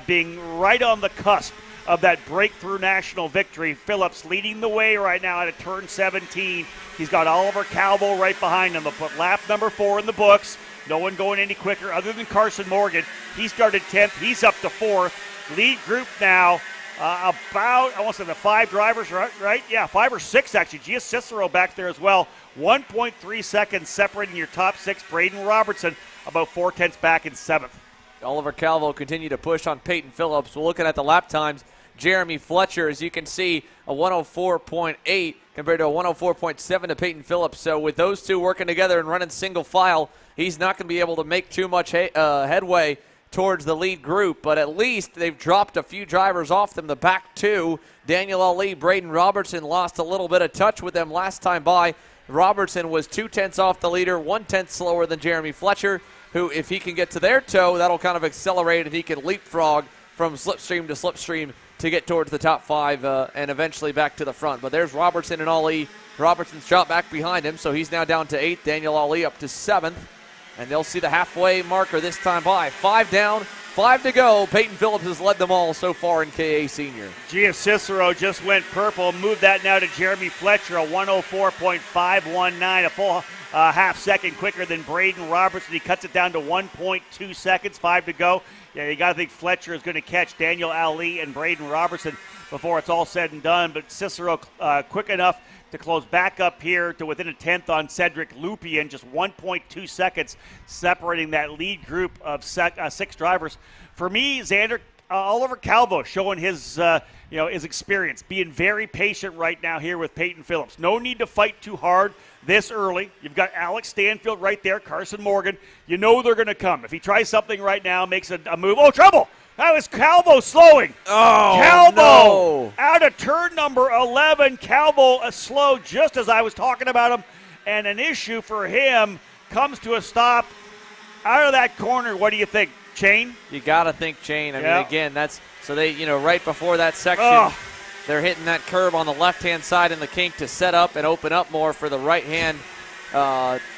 being right on the cusp of that breakthrough national victory. Phillips leading the way right now at a turn 17. He's got Oliver Calvo right behind him. They'll put lap number 4 in the books. No one going any quicker other than Carson Morgan. He started 10th. He's up to 4th. Lead group now about, I want to say the 5 drivers, right? Yeah, 5 or 6 actually. Gia Cicero back there as well. 1.3 seconds separating your top 6. Braden Robertson about 4/10 back in 7th. Oliver Calvo continued to push on Peyton Phillips. We're looking at the lap times. Jeremy Fletcher, as you can see, a 104.8 compared to a 104.7 to Peyton Phillips. So with those two working together and running single file, he's not going to be able to make too much headway towards the lead group, but at least they've dropped a few drivers off them. The back 2, Daniel Ali, Braden Robertson, lost a little bit of touch with them last time by. Robertson was 2/10 off the leader, 1/10 slower than Jeremy Fletcher, who, if he can get to their toe, that'll kind of accelerate and he can leapfrog from slipstream to slipstream to get towards the top 5 and eventually back to the front. But there's Robertson and Ali. Robertson's dropped back behind him, so he's now down to 8th. Daniel Ali up to 7th. And they'll see the halfway marker this time by. 5 down, 5 to go. Peyton Phillips has led them all so far in KA Senior. Gia Cicero just went purple. Moved that now to Jeremy Fletcher, a 104.519, a full half second quicker than Braden Robertson. He cuts it down to 1.2 seconds, 5 to go. Yeah, you got to think Fletcher is going to catch Daniel Ali and Braden Robertson before it's all said and done. But Cicero quick enough to close back up here to within a tenth on Cedric Lupien, just 1.2 seconds separating that lead group of 6 drivers. For me, Xander, Oliver Calvo showing his his experience, being very patient right now here with Peyton Phillips. No need to fight too hard this early. You've got Alex Stanfield right there, Carson Morgan. You know they're going to come. If he tries something right now, makes a move. Oh, trouble! That was Calvo slowing. Oh, Calvo no. Out of turn number 11. Calvo slow just as I was talking about him. And an issue for him comes to a stop out of that corner. What do you think, Chain? You got to think Chain. I Yeah. mean, again, that's so they, right before that section, they're hitting that curb on the left-hand side in the kink to set up and open up more for the right-hand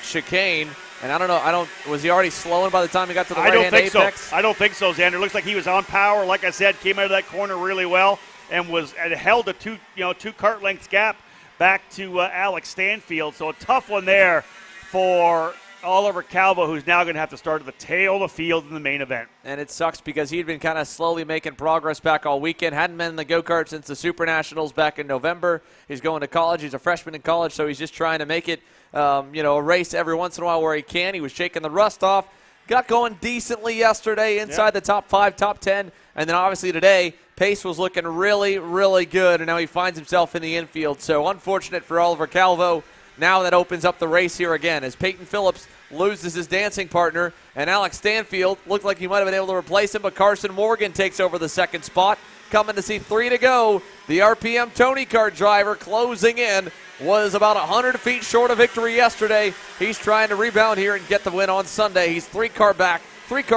chicane. And I don't know, was he already slowing by the time he got to the right-hand apex? I don't think so, Xander. Looks like he was on power. Like I said, came out of that corner really well and held a two kart lengths gap back to Alex Stanfield. So a tough one there for Oliver Calvo, who's now going to have to start at the tail of the field in the main event. And it sucks because he'd been kind of slowly making progress back all weekend. Hadn't been in the go-kart since the Super Nationals back in November. He's going to college. He's a freshman in college, so he's just trying to make it, a race every once in a while where he can. He was shaking the rust off. Got going decently yesterday inside the top 5, top 10. And then obviously today, pace was looking really, really good, and now he finds himself in the infield. So unfortunate for Oliver Calvo. Now that opens up the race here again as Peyton Phillips loses his dancing partner, and Alex Stanfield looked like he might have been able to replace him, but Carson Morgan takes over the second spot. Coming to see 3 to go. The RPM Tony Kart driver closing in, was about 100 feet short of victory yesterday. He's trying to rebound here and get the win on Sunday. He's 3 car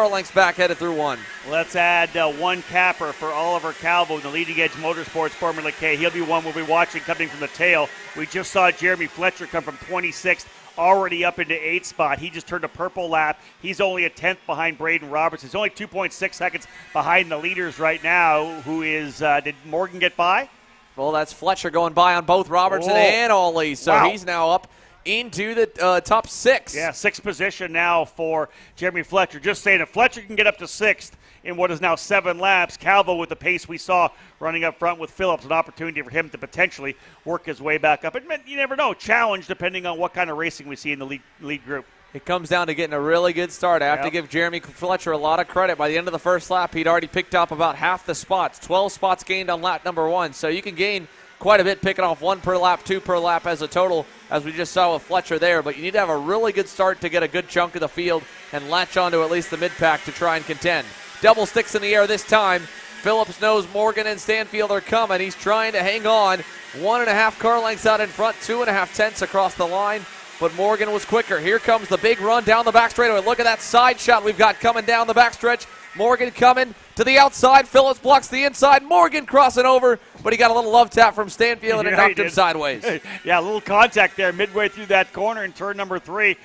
lengths back, headed through 1. Let's add 1 capper for Oliver Calvo in the Leading Edge Motorsports Formula K. He'll be one we'll be watching coming from the tail. We just saw Jeremy Fletcher come from 26th, already up into 8th spot. He just turned a purple lap. He's only a 10th behind Braden Roberts. He's only 2.6 seconds behind the leaders right now, who is, did Morgan get by? Well, that's Fletcher going by on both Robertson and Ollie, so he's now up into the top 6. Yeah, 6th position now for Jeremy Fletcher. Just saying, if Fletcher can get up to 6th in what is now 7 laps, Calvo with the pace we saw running up front with Phillips, an opportunity for him to potentially work his way back up. And you never know, challenge depending on what kind of racing we see in the lead group. It comes down to getting a really good start. I have to give Jeremy Fletcher a lot of credit. By the end of the first lap, he'd already picked up about half the spots, 12 spots gained on lap number 1. So you can gain quite a bit picking off 1 per lap, 2 per lap as a total, as we just saw with Fletcher there. But you need to have a really good start to get a good chunk of the field and latch onto at least the mid-pack to try and contend. Double sticks in the air this time. Phillips knows Morgan and Stanfield are coming. He's trying to hang on. 1.5 car lengths out in front, 2.5 tenths across the line. But Morgan was quicker. Here comes the big run down the back straightaway. Look at that side shot we've got coming down the backstretch. Morgan coming to the outside. Phillips blocks the inside. Morgan crossing over, but he got a little love tap from Stanfield and it knocked him sideways. Yeah, a little contact there midway through that corner in turn number 3.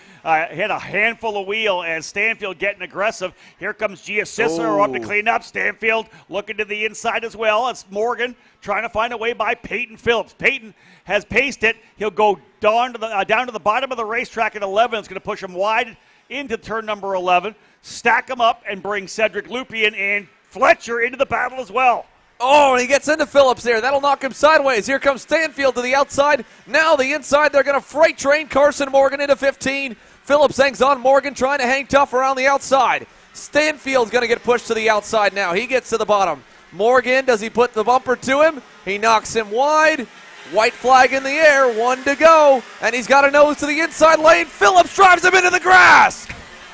Hit a handful of wheel as Stanfield getting aggressive. Here comes Gia Cicero up to clean up. Stanfield looking to the inside as well. It's Morgan trying to find a way by Peyton Phillips. Peyton has paced it. He'll go down to the bottom of the racetrack at 11. It's going to push him wide into turn number 11. Stack him up and bring Cedric Lupien and Fletcher into the battle as well. Oh, and he gets into Phillips there. That'll knock him sideways. Here comes Stanfield to the outside. Now the inside, they're going to freight train Carson Morgan into 15. Phillips hangs on. Morgan trying to hang tough around the outside. Stanfield's going to get pushed to the outside now. He gets to the bottom. Morgan, does he put the bumper to him? He knocks him wide. White flag in the air, 1 to go. And he's got a nose to the inside lane. Phillips drives him into the grass.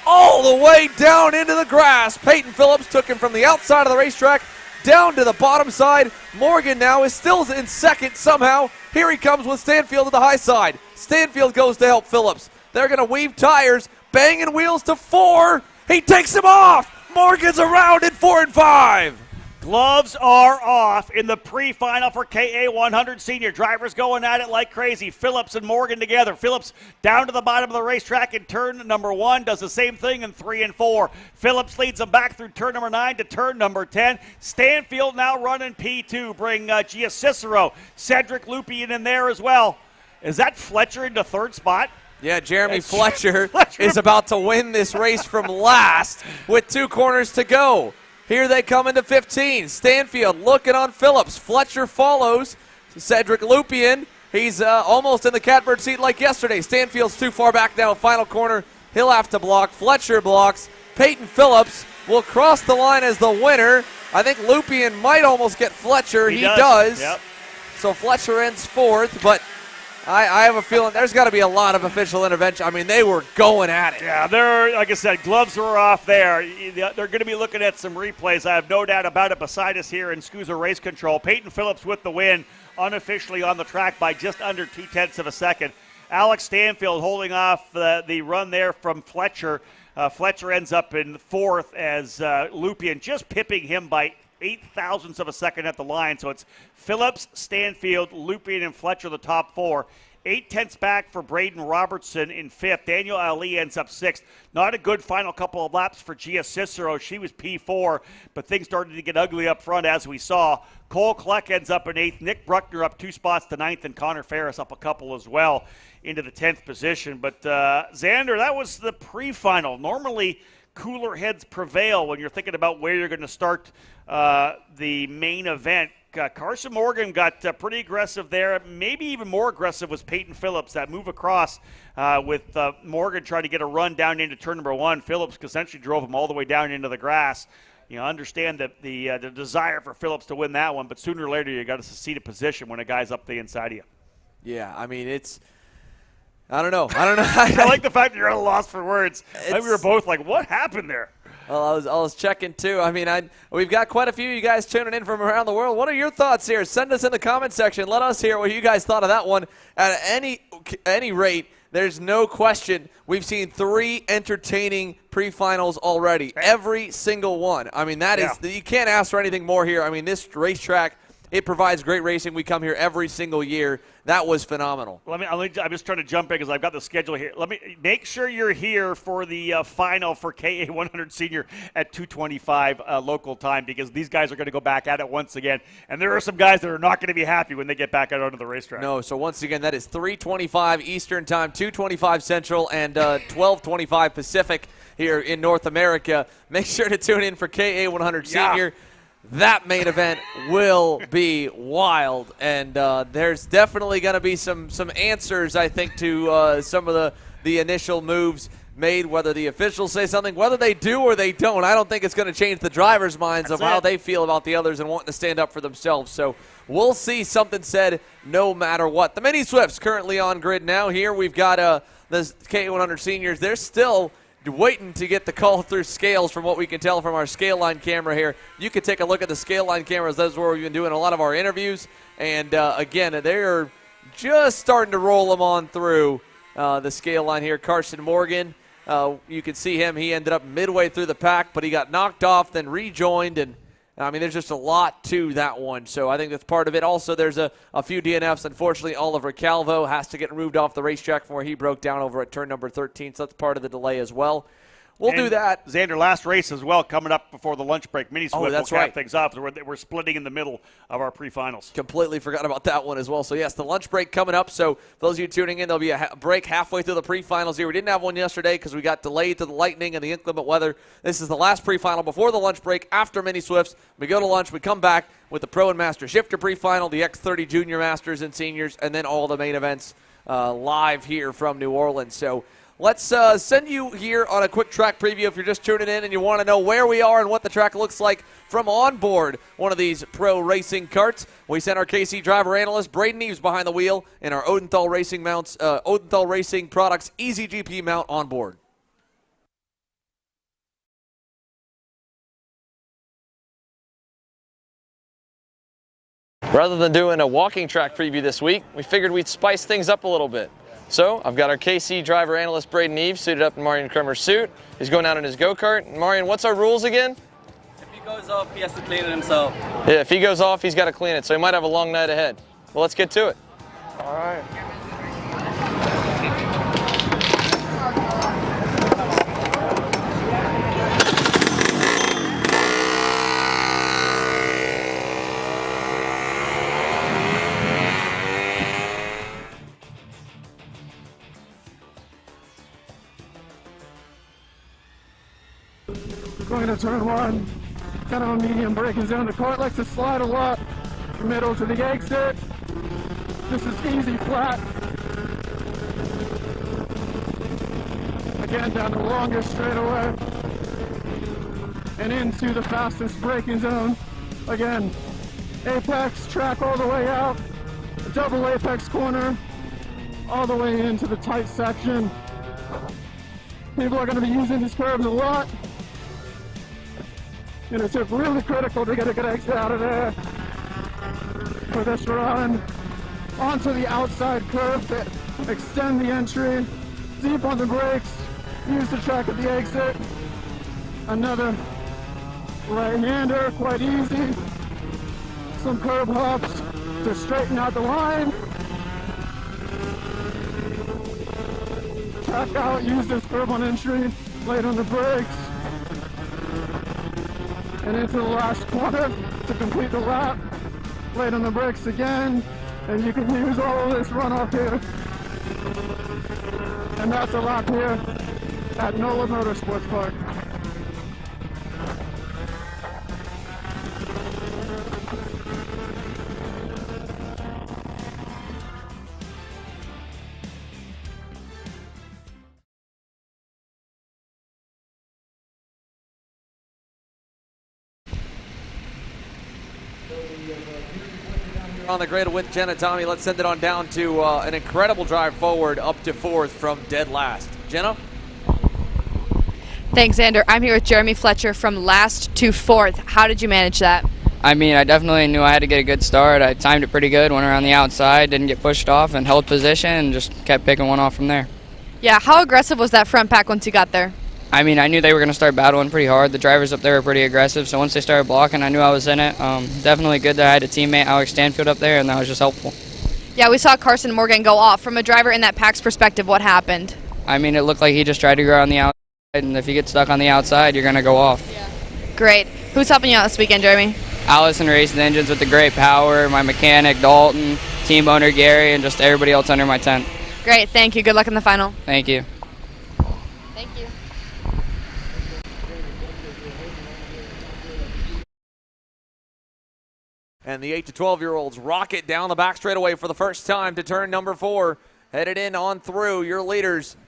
All the way down into the grass. Peyton Phillips took him from the outside of the racetrack down to the bottom side. Morgan now is still in second somehow. Here he comes with Stanfield to the high side. Stanfield goes to help Phillips. They're going to weave tires, banging wheels to 4. He takes him off. Morgan's around in 4 and 5. Gloves are off in the pre-final for KA100 Senior. Drivers going at it like crazy. Phillips and Morgan together. Phillips down to the bottom of the racetrack in turn number 1. Does the same thing in 3 and 4. Phillips leads them back through turn number 9 to turn number 10. Stanfield now running P2. Bring Gia Cicero. Cedric Lupien in there as well. Is that Fletcher into third spot? Yeah, Jeremy Fletcher is about to win this race from last with 2 corners to go. Here they come into 15. Stanfield looking on Phillips. Fletcher follows. Cedric Lupien, he's almost in the catbird seat like yesterday. Stanfield's too far back now. Final corner, he'll have to block. Fletcher blocks. Peyton Phillips will cross the line as the winner. I think Lupien might almost get Fletcher. He does. Yep. So Fletcher ends 4th, but I have a feeling there's got to be a lot of official intervention. I mean, they were going at it. Yeah, they're, like I said, gloves were off there. They're going to be looking at some replays. I have no doubt about it. Beside us here in SKUSA Race Control, Peyton Phillips with the win, unofficially on the track by just under 0.2 of a second. Alex Stanfield holding off the run there from Fletcher. Fletcher ends up in 4th as Lupien just pipping him by 0.08 of a second at the line. So it's Phillips, Stanfield, Lupien, and Fletcher, the top 4. 0.8 back for Braden Robertson in 5th. Daniel Ali ends up 6th. Not a good final couple of laps for Gia Cicero. She was P4, but things started to get ugly up front as we saw. Cole Kleck ends up in 8th. Nick Bruckner up 2 spots to 9th, and Connor Ferris up a couple as well into the 10th position. But Xander, that was the pre-final. Normally, cooler heads prevail when you're thinking about where you're going to start the main event. Carson Morgan got pretty aggressive there. Maybe even more aggressive was Peyton Phillips. That move across with Morgan trying to get a run down into turn number 1. Phillips essentially drove him all the way down into the grass. You know, understand that the desire for Phillips to win that one, but sooner or later you got to secede a position when a guy's up the inside of you. Yeah, I mean, I don't know. I like the fact that you're at a loss for words. We were both like, what happened there? Well, I was checking too. I mean, we've got quite a few of you guys tuning in from around the world. What are your thoughts here? Send us in the comment section. Let us hear what you guys thought of that one. At any rate, there's no question we've seen 3 entertaining pre-finals already. Every single one. I mean, that is you can't ask for anything more here. I mean, this racetrack, it provides great racing. We come here every single year. That was phenomenal. I'm just trying to jump in because I've got the schedule here. Let me make sure you're here for the final for KA100 Senior at 2:25 local time, because these guys are going to go back at it once again. And there are some guys that are not going to be happy when they get back out onto the racetrack. No, so once again, that is 3:25 Eastern Time, 2:25 Central, and 12:25 Pacific here in North America. Make sure to tune in for KA100 Senior. That main event will be wild, and there's definitely going to be some answers, I think, to some of the initial moves made, whether the officials say something, whether they do or they don't. I don't think it's going to change the drivers' minds of how they feel about the others and wanting to stand up for themselves. So we'll see something said no matter what. The Mini Swifts currently on grid now. Here we've got the KA100 Seniors. They're still waiting to get the call through scales from what we can tell from our scale line camera here. You can take a look at the scale line cameras. That's where we've been doing a lot of our interviews. And, again, they're just starting to roll them on through the scale line here. Carson Morgan, you can see him. He ended up midway through the pack, but he got knocked off, then rejoined. And, I mean, there's just a lot to that one. So I think that's part of it. Also, there's a few DNFs. Unfortunately, Oliver Calvo has to get moved off the racetrack from where he broke down over at turn number 13. So that's part of the delay as well. We'll do that. Xander, last race as well coming up before the lunch break. Mini Swift that's will cap right. things off. We're splitting in the middle of our pre-finals. Completely forgot about that one as well. So, yes, the lunch break coming up. So, for those of you tuning in, there'll be a break halfway through the pre-finals here. We didn't have one yesterday because we got delayed to the lightning and the inclement weather. This is the last pre-final before the lunch break after Mini Swifts. We go to lunch. We come back with the Pro and Master Shifter pre-final, the X30 Junior Masters and Seniors, and then all the main events live here from New Orleans. So, let's send you here on a quick track preview if you're just tuning in and you want to know where we are and what the track looks like from on board one of these pro racing karts. We sent our KC driver analyst Braden Eves behind the wheel in our Odenthal Racing mounts, Odenthal Racing Products Easy GP mount on board. Rather than doing a walking track preview this week, we figured we'd spice things up a little bit. So I've got our KC driver analyst Braden Eves suited up in Marion Kremer's suit. He's going out in his go-kart. Marion, what's our rules again? If he he goes off, he has to clean it himself. Yeah, if he goes off, he's got to clean it, so he might have a long night ahead. Well, let's get to it. All right. Going to turn one, kind of a medium braking zone. The Kart likes to slide a lot. Middle to the exit. This is easy flat. Again, down the longest straightaway. And into the fastest braking zone. Again, apex, track all the way out. A double apex corner, all the way into the tight section. People are going to be using these curves a lot. And it's really critical to get a good exit out of there for this run. Onto the outside curve to extend the entry. Deep on the brakes. Use the track at the exit. Another right-hander, quite easy. Some curb hops to straighten out the line. Track out, use this curb on entry. Late on the brakes. And into the last corner to complete the lap. Late on the brakes again, and you can use all of this runoff here. And that's a lap here at NOLA Motorsports Park. On the grid with Jenna. Tommy, let's send it on down to an incredible drive forward up to fourth from dead last. Jenna? Thanks, Xander. I'm here with Jeremy Fletcher from last to fourth. How did you manage that? I mean, I definitely knew I had to get a good start. I timed it pretty good, went around the outside, didn't get pushed off, and held position, and just kept picking one off from there. Yeah, how aggressive was that front pack once you got there? I mean, I knew they were going to start battling pretty hard. The drivers up there were pretty aggressive, so once they started blocking, I knew I was in it. Definitely good that I had a teammate, Alex Stanfield, up there, and that was just helpful. Yeah, we saw Carson Morgan go off. From a driver in that pack's perspective, what happened? I mean, it looked like he just tried to go on the outside, and if you get stuck on the outside, you're going to go off. Yeah. Great. Who's helping you out this weekend, Jeremy? Allison Racing Engines with the great power, my mechanic, Dalton, team owner, Gary, and just everybody else under my tent. Great, thank you. Good luck in the final. Thank you. Thank you. And the 8 to 12-year-olds rocket down the back straightaway for the first time to turn number 4. Headed in on through. Your leaders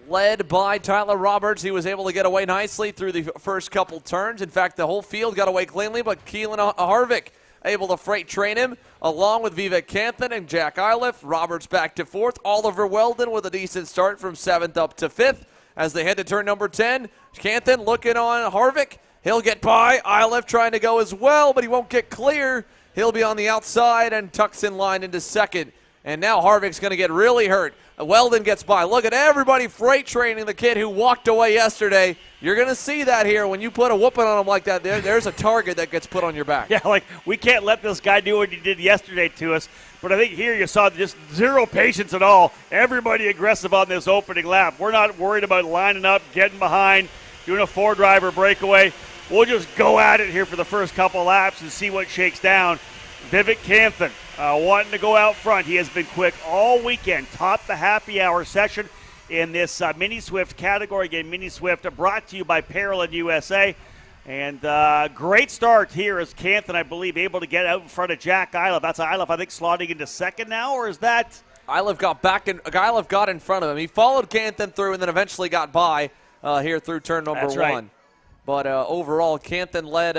led by Tyler Roberts. He was able to get away nicely through the first couple turns. In fact, the whole field got away cleanly, but Keelan Harvick able to freight train him, along with Vivek Canthan and Jack Iliff. Roberts back to 4th. Oliver Weldon with a decent start from 7th up to 5th. As they head to turn number 10, Canthan looking on Harvick. He'll get by. Iliff trying to go as well, but he won't get clear. He'll be on the outside and tucks in line into 2nd. And now Harvick's going to get really hurt. Weldon gets by. Look at everybody freight training the kid who walked away yesterday. You're going to see that here. When you put a whooping on him like that, there's a target that gets put on your back. Yeah, like we can't let this guy do what he did yesterday to us. But I think here you saw just zero patience at all. Everybody aggressive on this opening lap. We're not worried about lining up, getting behind, doing a 4-driver breakaway. We'll just go at it here for the first couple laps and see what shakes down. Vivek Canthan wanting to go out front. He has been quick all weekend. Topped the happy hour session in this Mini Swift category. Again, Mini Swift brought to you by Parallel USA. And great start here as Canthan, I believe, able to get out in front of Jack Iliff. That's Iliff, I think, slotting into 2nd now, or is that? Iliff got in front of him. He followed Canthan through and then eventually got by here through turn number 1. Right. But overall, Canthan led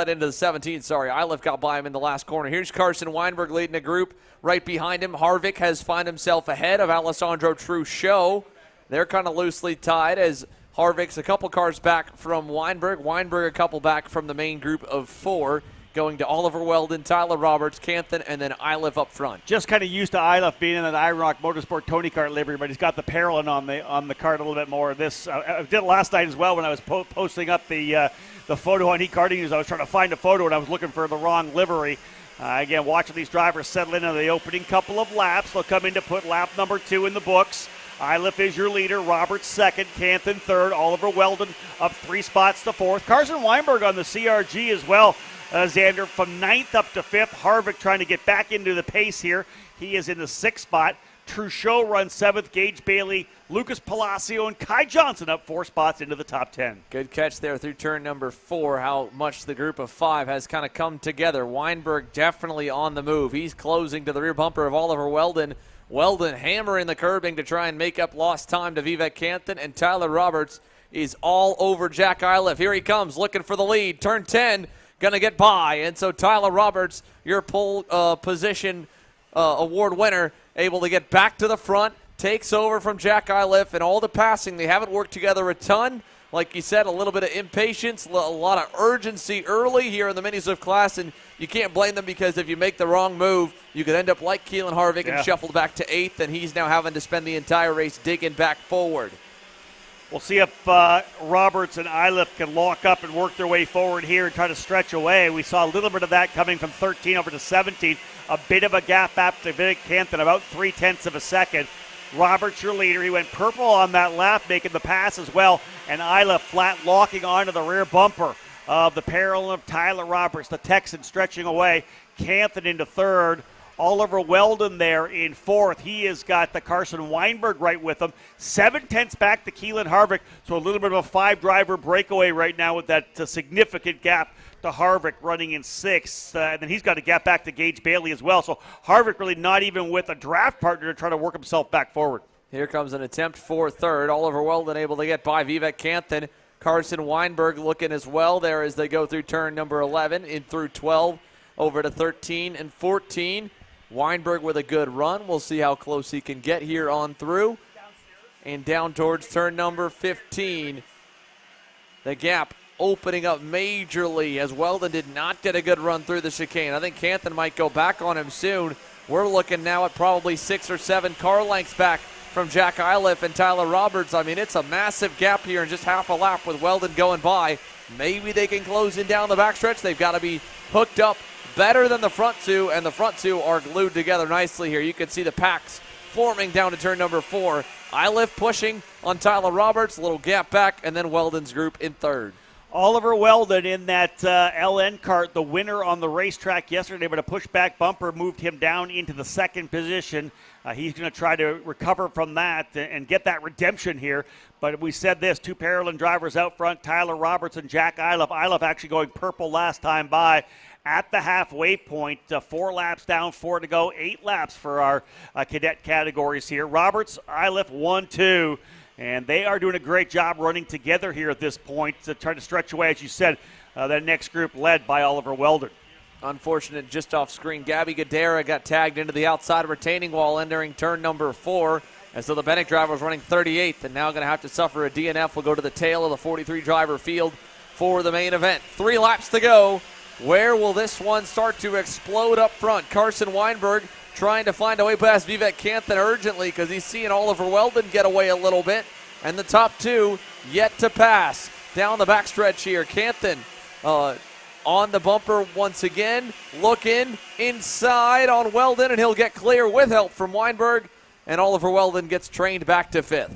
into the 17. Sorry, Iliff got by him in the last corner. Here's Carson Weinberg leading the group. Right behind him, Harvick has found himself ahead of Alessandro Truchot. They're kind of loosely tied as Harvick's a couple cars back from Weinberg. Weinberg a couple back from the main group of 4. going to Oliver Weldon, Tyler Roberts, Canthan, and then Iliff up front. Just kind of used to Iliff being in an Iron Rock Motorsport Tony Kart livery, but he's got the Parolin on the cart a little bit more. This I did it last night as well when I was posting up the photo on eKarting News. I was trying to find a photo and I was looking for the wrong livery. Again, watching these drivers settle in on the opening couple of laps. They'll come in to put lap number 2 in the books. Iliff is your leader, Roberts second, Canthan third, Oliver Weldon up 3 spots to 4th. Carson Weinberg on the CRG as well, Xander, from 9th up to 5th. Harvick trying to get back into the pace here. He is in the 6th spot. Truchot runs 7th, Gage Bailey, Lucas Palacio, and Kai Johnson up 4 spots into the top 10. Good catch there through turn number 4, how much the group of 5 has kind of come together. Weinberg definitely on the move. He's closing to the rear bumper of Oliver Weldon. Weldon hammering the curbing to try and make up lost time to Vivek Canthan, and Tyler Roberts is all over Jack Iliff. Here he comes looking for the lead. Turn 10, going to get by, and so Tyler Roberts, your pole position award winner, able to get back to the front, takes over from Jack Iliff, and all the passing. They haven't worked together a ton. Like you said, a little bit of impatience, a lot of urgency early here in the Mini-Swift class, and you can't blame them because if you make the wrong move, you could end up like Keelan Harvick and shuffled back to 8th, and he's now having to spend the entire race digging back forward. We'll see if Roberts and Iliff can lock up and work their way forward here and try to stretch away. We saw a little bit of that coming from 13 over to 17. A bit of a gap back to Vivek Canthan, about 0.3 of a second. Roberts, your leader. He went purple on that lap, making the pass as well. And Iliff flat locking onto the rear bumper of the Parolin of Tyler Roberts. The Texan stretching away. Canthan into 3rd. Oliver Weldon there in 4th. He has got the Carson Weinberg right with him. 0.7 back to Keelan Harvick. So a little bit of a 5-driver breakaway right now with that significant gap to Harvick running in 6th. And then he's got to get back to Gage Bailey as well. So Harvick really not even with a draft partner to try to work himself back forward. Here comes an attempt for 3rd. Oliver Weldon able to get by Vivek Canthan. Carson Weinberg looking as well there as they go through turn number 11 in through 12 over to 13 and 14. Weinberg with a good run. We'll see how close he can get here on through. And down towards turn number 15. The gap opening up majorly as Weldon did not get a good run through the chicane. I think Canthan might go back on him soon. We're looking now at probably 6 or 7 car lengths back from Jack Iliff and Tyler Roberts. I mean, it's a massive gap here in just half a lap with Weldon going by. Maybe they can close in down the backstretch. They've got to be hooked up better than the front 2, and the front 2 are glued together nicely here. You can see the packs forming down to turn number 4. Iliff pushing on Tyler Roberts, a little gap back, and then Weldon's group in 3rd. Oliver Weldon in that LN kart, the winner on the racetrack yesterday, but a pushback bumper moved him down into the 2nd position. He's going to try to recover from that and get that redemption here. But we said this, 2 Parolin drivers out front, Tyler Roberts and Jack Iliff. Iliff actually going purple last time by at the halfway point. 4 laps down, 4 to go, 8 laps for our cadet categories here. Roberts, Iliff, 1-2. And they are doing a great job running together here at this point to try to stretch away, as you said, that next group led by Oliver Weldon. Unfortunate just off screen. Gabby Gadara got tagged into the outside retaining wall entering turn number 4. And so the Bennett driver was running 38th and now going to have to suffer a DNF. Will go to the tail of the 43 driver field for the main event. 3 laps to go. Where will this one start to explode up front? Carson Weinberg trying to find a way past Vivek Canthan urgently because he's seeing Oliver Weldon get away a little bit. And the top 2 yet to pass. Down the backstretch here. Canthan on the bumper once again. Looking inside on Weldon, and he'll get clear with help from Weinberg. And Oliver Weldon gets trained back to 5th.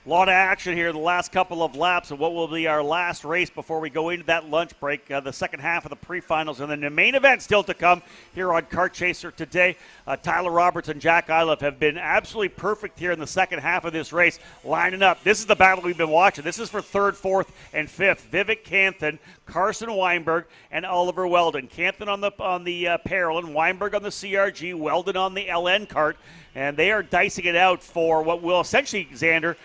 A lot of action here the last couple of laps of what will be our last race before we go into that lunch break, the second half of the pre-finals, and then the main event still to come here on Kart Chaser today. Tyler Roberts and Jack Iliff have been absolutely perfect here in the second half of this race, lining up. This is the battle we've been watching. This is for 3rd, 4th, and 5th. Vivek Canthan, Carson Weinberg, and Oliver Weldon. Canthan on the Parolin, Weinberg on the CRG, Weldon on the LN kart. And they are dicing it out for what will essentially, Xander,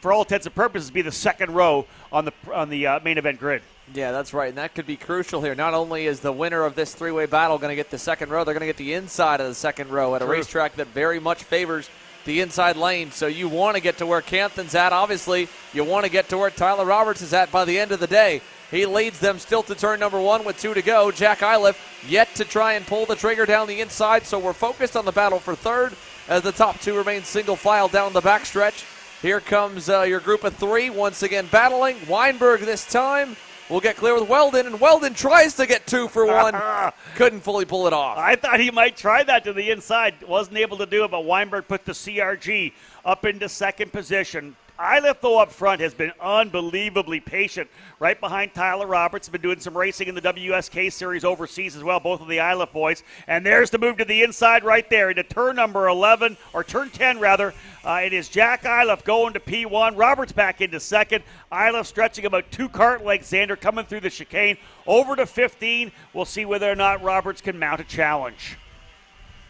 for all intents and purposes, be the second row on the main event grid. Yeah, that's right, and that could be crucial here. Not only is the winner of this 3-way battle going to get the second row, they're going to get the inside of the second row at a racetrack that very much favors the inside lane. So you want to get to where Canthan's at. Obviously, you want to get to where Tyler Roberts is at by the end of the day. He leads them still to turn number 1 with 2 to go. Jack Iliff yet to try and pull the trigger down the inside, so we're focused on the battle for third as the top 2 remain single file down the backstretch. Here comes your group of 3 once again battling. Weinberg this time will get clear with Weldon, and Weldon tries to get 2 for 1. Couldn't fully pull it off. I thought he might try that to the inside. Wasn't able to do it, but Weinberg put the CRG up into second position. Iliff, though, up front has been unbelievably patient. Right behind Tyler Roberts. Been doing some racing in the WSK Series overseas as well, both of the Iliff boys. And there's the move to the inside right there into turn number 11, or turn 10 rather. It is Jack Iliff going to P1. Roberts back into second. Iliff stretching about 2 kart lengths. Xander coming through the chicane. Over to 15. We'll see whether or not Roberts can mount a challenge.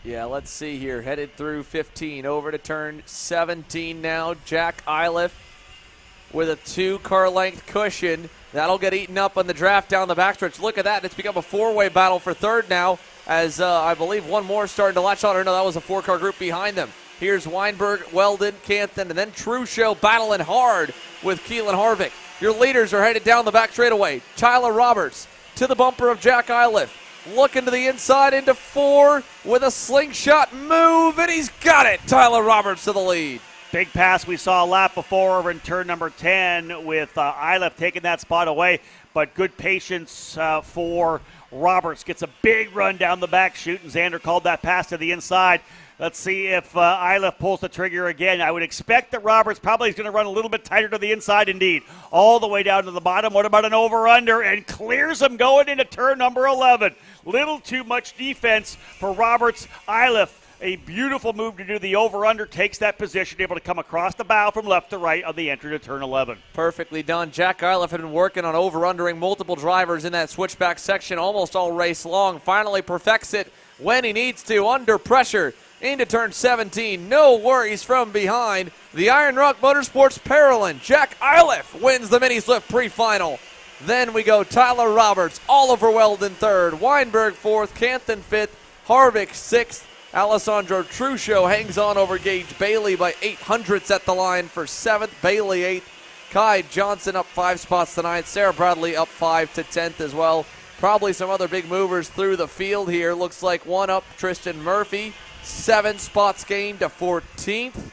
Yeah, let's see here. Headed through 15, over to turn 17 now. Jack Iliff with a 2-car length cushion. That'll get eaten up on the draft down the backstretch. Look at that. It's become a 4-way battle for third now as I believe one more starting to latch on. Or no, that was a 4-car group behind them. Here's Weinberg, Weldon, Canton, and then Trueshow battling hard with Keelan Harvick. Your leaders are headed down the back straightaway. Tyler Roberts to the bumper of Jack Iliff. Looking to the inside into 4 with a slingshot move, and he's got it. Tyler Roberts to the lead. Big pass we saw a lap before over in turn number 10 with Iliff taking that spot away, but good patience for Roberts. Gets a big run down the back chute, and Xander called that pass to the inside. Let's see if Iliff pulls the trigger again. I would expect that Roberts probably is going to run a little bit tighter to the inside indeed. All the way down to the bottom. What about an over-under? And clears him going into turn number 11. Little too much defense for Roberts. Iliff, a beautiful move to do the over-under. Takes that position, able to come across the bow from left to right on the entry to turn 11. Perfectly done. Jack Iliff had been working on over-undering multiple drivers in that switchback section almost all race long. Finally perfects it when he needs to, under pressure. Into turn 17, no worries from behind. The Iron Rock Motorsports Parolin. Jack Iliff wins the Mini Swift Pre-final. Then we go Tyler Roberts, Oliver Weldon third, Weinberg fourth, Canton fifth, Harvick sixth. Alessandro Trueshow hangs on over Gage Bailey by 800ths at the line for seventh. Bailey eighth. Kai Johnson up 5 spots tonight. Sarah Bradley up 5 to 10th as well. Probably some other big movers through the field here. Looks like one up, Tristan Murphy. 7 spots gained to 14th.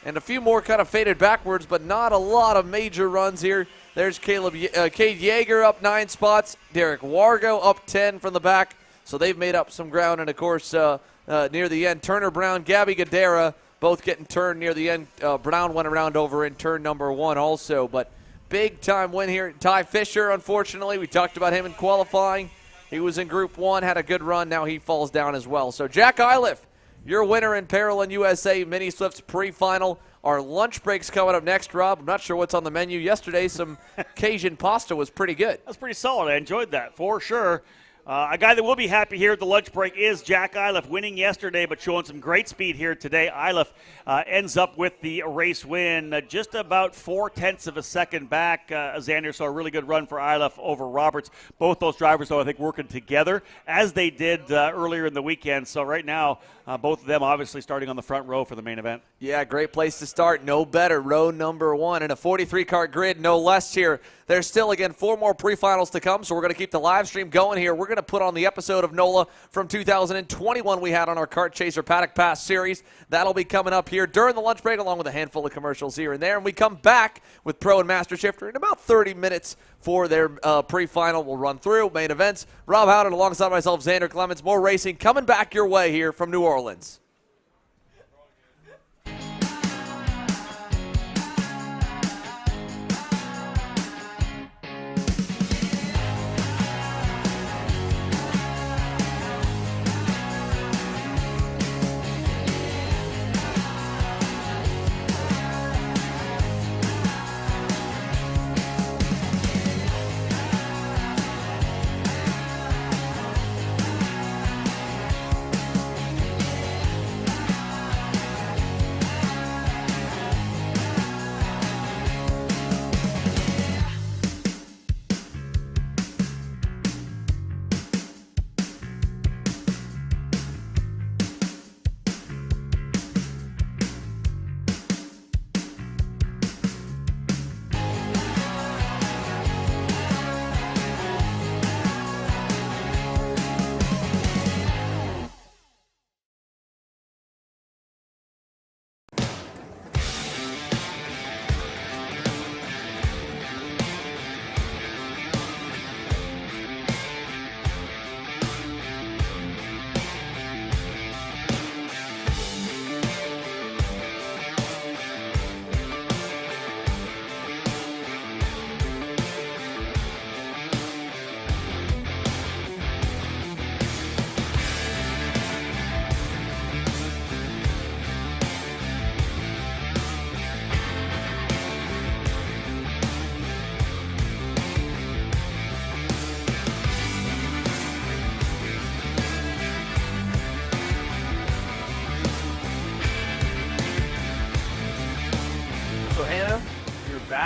And a few more kind of faded backwards, but not a lot of major runs here. There's Cade Yeager up 9 spots. Derek Wargo up 10 from the back. So they've made up some ground. And, of course, near the end, Turner Brown, Gabby Gadara, both getting turned near the end. Brown went around over in turn number 1 also. But big-time win here. Ty Fisher, unfortunately. We talked about him in qualifying. He was in Group 1, had a good run. Now he falls down as well. So Jack Iliff, your winner in Parolin USA Mini Swift's Pre-final. Our lunch break's coming up next, Rob. I'm not sure what's on the menu. Yesterday, some Cajun pasta was pretty good. That's pretty solid. I enjoyed that for sure. A guy that will be happy here at the lunch break is Jack Iliff, winning yesterday but showing some great speed here today. Iliff ends up with the race win, just about 0.4 of a second back, Xander, so a really good run for Iliff over Roberts. Both those drivers, though, I think working together as they did earlier in the weekend. So right now, both of them obviously starting on the front row for the main event. Yeah, great place to start. No better. Row number 1 and a 43-car grid, no less here. There's still, again, 4 more pre-finals to come, so we're going to keep the live stream going here. We're going to put on the episode of NOLA from 2021 we had on our Kart Chaser Paddock Pass series. That'll be coming up here during the lunch break, along with a handful of commercials here and there. And we come back with Pro and Master Shifter in about 30 minutes for their pre-final. We'll run through main events. Rob Howden alongside myself, Xander Clements. More racing coming back your way here from New Orleans.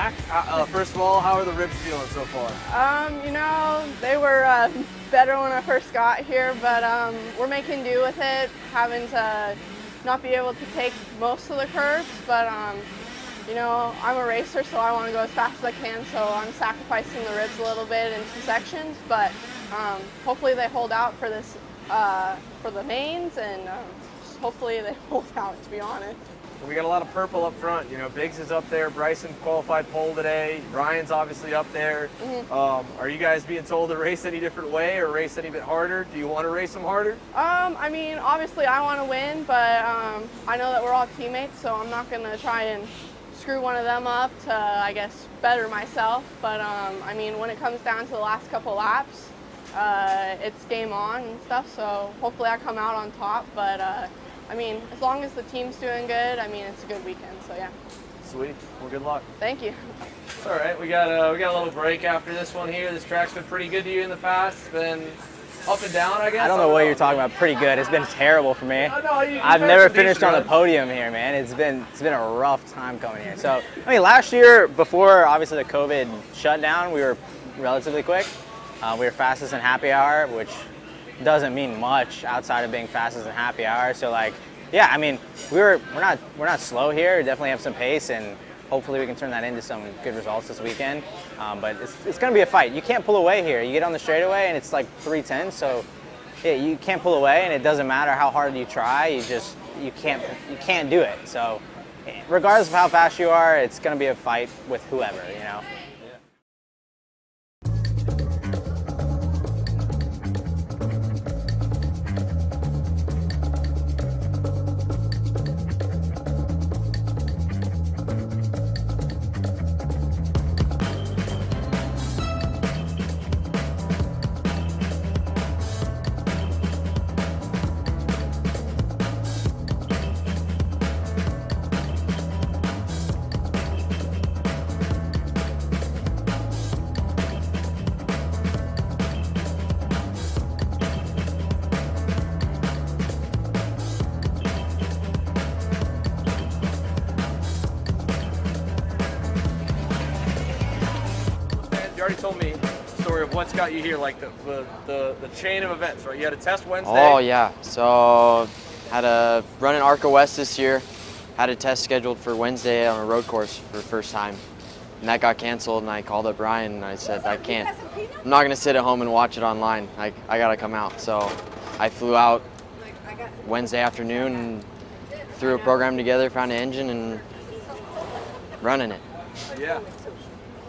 Max, first of all, how are the ribs feeling so far? You know, they were better when I first got here, but we're making do with it, having to not be able to take most of the curves, but you know, I'm a racer, so I want to go as fast as I can, so I'm sacrificing the ribs a little bit in some sections, but hopefully they hold out for this, for the mains, and hopefully they hold out, to be honest. We got a lot of purple up front. You know, Biggs is up there. Bryson qualified pole today. Ryan's obviously up there. Are you guys being told to race any different way or race any bit harder? Do you want to race them harder? I mean, obviously I want to win, but I know that we're all teammates, so I'm not going to try and screw one of them up to, I guess, better myself. But I mean, when it comes down to the last couple laps, it's game on and stuff, so hopefully I come out on top. But I mean, as long as the team's doing good, I mean, it's a good weekend, so yeah. Sweet. Well, good luck. Thank you. All right, we got a little break after this one here. This track's been pretty good to you in the past. It's been up and down, I guess. I don't know what you're talking about. Pretty good. It's been terrible for me. You I've never finished on the podium here, man. It's been a rough time coming here. So, I mean, last year, before obviously the COVID shutdown, we were relatively quick. We were fastest in happy hour, which doesn't mean much outside of being fastest in happy hour. So, like, yeah, I mean, we're not slow here. We definitely have some pace, and hopefully we can turn that into some good results this weekend. But it's going to be a fight. You can't pull away here. You get on the straightaway and it's like 310, so yeah, you can't pull away, and it doesn't matter how hard you try. You can't do it. So regardless of how fast you are, it's going to be a fight with whoever, you know. You already told me the story of what's got you here, like the chain of events, right? You had a test Wednesday. Oh yeah, so had a run in Arca West this year. Had a test scheduled for Wednesday on a road course for the first time. And that got canceled, and I called up Brian and I said, I'm not gonna sit at home and watch it online. I gotta come out. So I flew out Wednesday afternoon and threw a program together, found an engine, and running it. Yeah.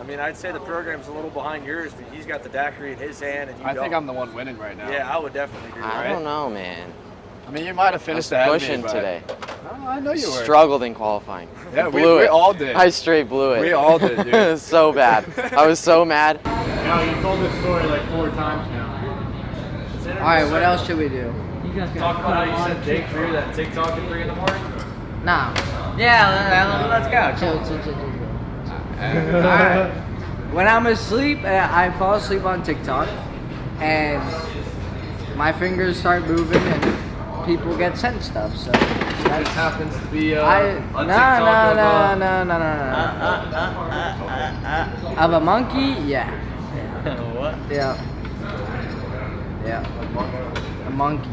I mean, I'd say the program's a little behind yours, but he's got the daiquiri in his hand, and you I don't. think I'm the one winning right now. Yeah, I would definitely agree. I don't know, man. I mean, you might have finished I ahead was of me, pushing but today. I know you were. Struggled in qualifying. Yeah, we blew it. all did. I straight blew it. We all did, dude. So bad. I was so mad. You know, you told this story like 4 times now. All right, what else should we do? Talk about how you sent Jake through that TikTok at 3 in the morning. Nah. Yeah, let's go. Chill. All right. When I'm asleep, I fall asleep on TikTok, and my fingers start moving, and people get sent stuff. So that happens to be No. Of a monkey, yeah. What? Yeah. A monkey.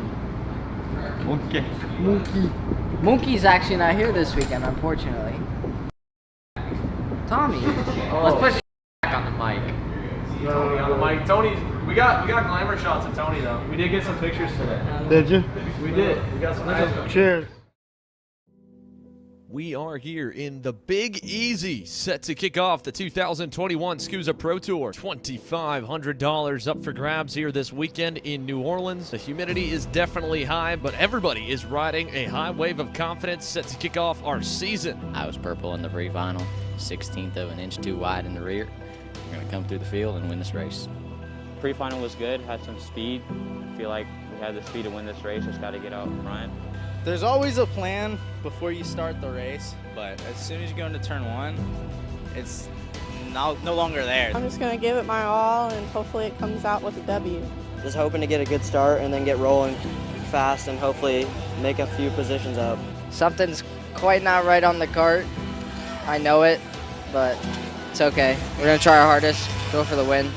Monkey's actually not here this weekend, unfortunately. Tommy, let's push on the mic. Tony on the mic. Tony, we got glamour shots of Tony though. We did get some pictures today. Did you? We did. We got some nice ones. Cheers. We are here in the Big Easy, set to kick off the 2021 SKUSA Pro Tour. $2,500 up for grabs here this weekend in New Orleans. The humidity is definitely high, but everybody is riding a high wave of confidence set to kick off our season. I was purple in the pre-final, 16th of an inch too wide in the rear. We're going to come through the field and win this race. Pre-final was good, had some speed. Feel like we had the speed to win this race, just got to get out front. There's always a plan before you start the race, but as soon as you go into turn 1, it's no longer there. I'm just going to give it my all, and hopefully it comes out with a W. Just hoping to get a good start and then get rolling fast and hopefully make a few positions up. Something's quite not right on the kart. I know it, but It's okay. We're going to try our hardest, go for the win.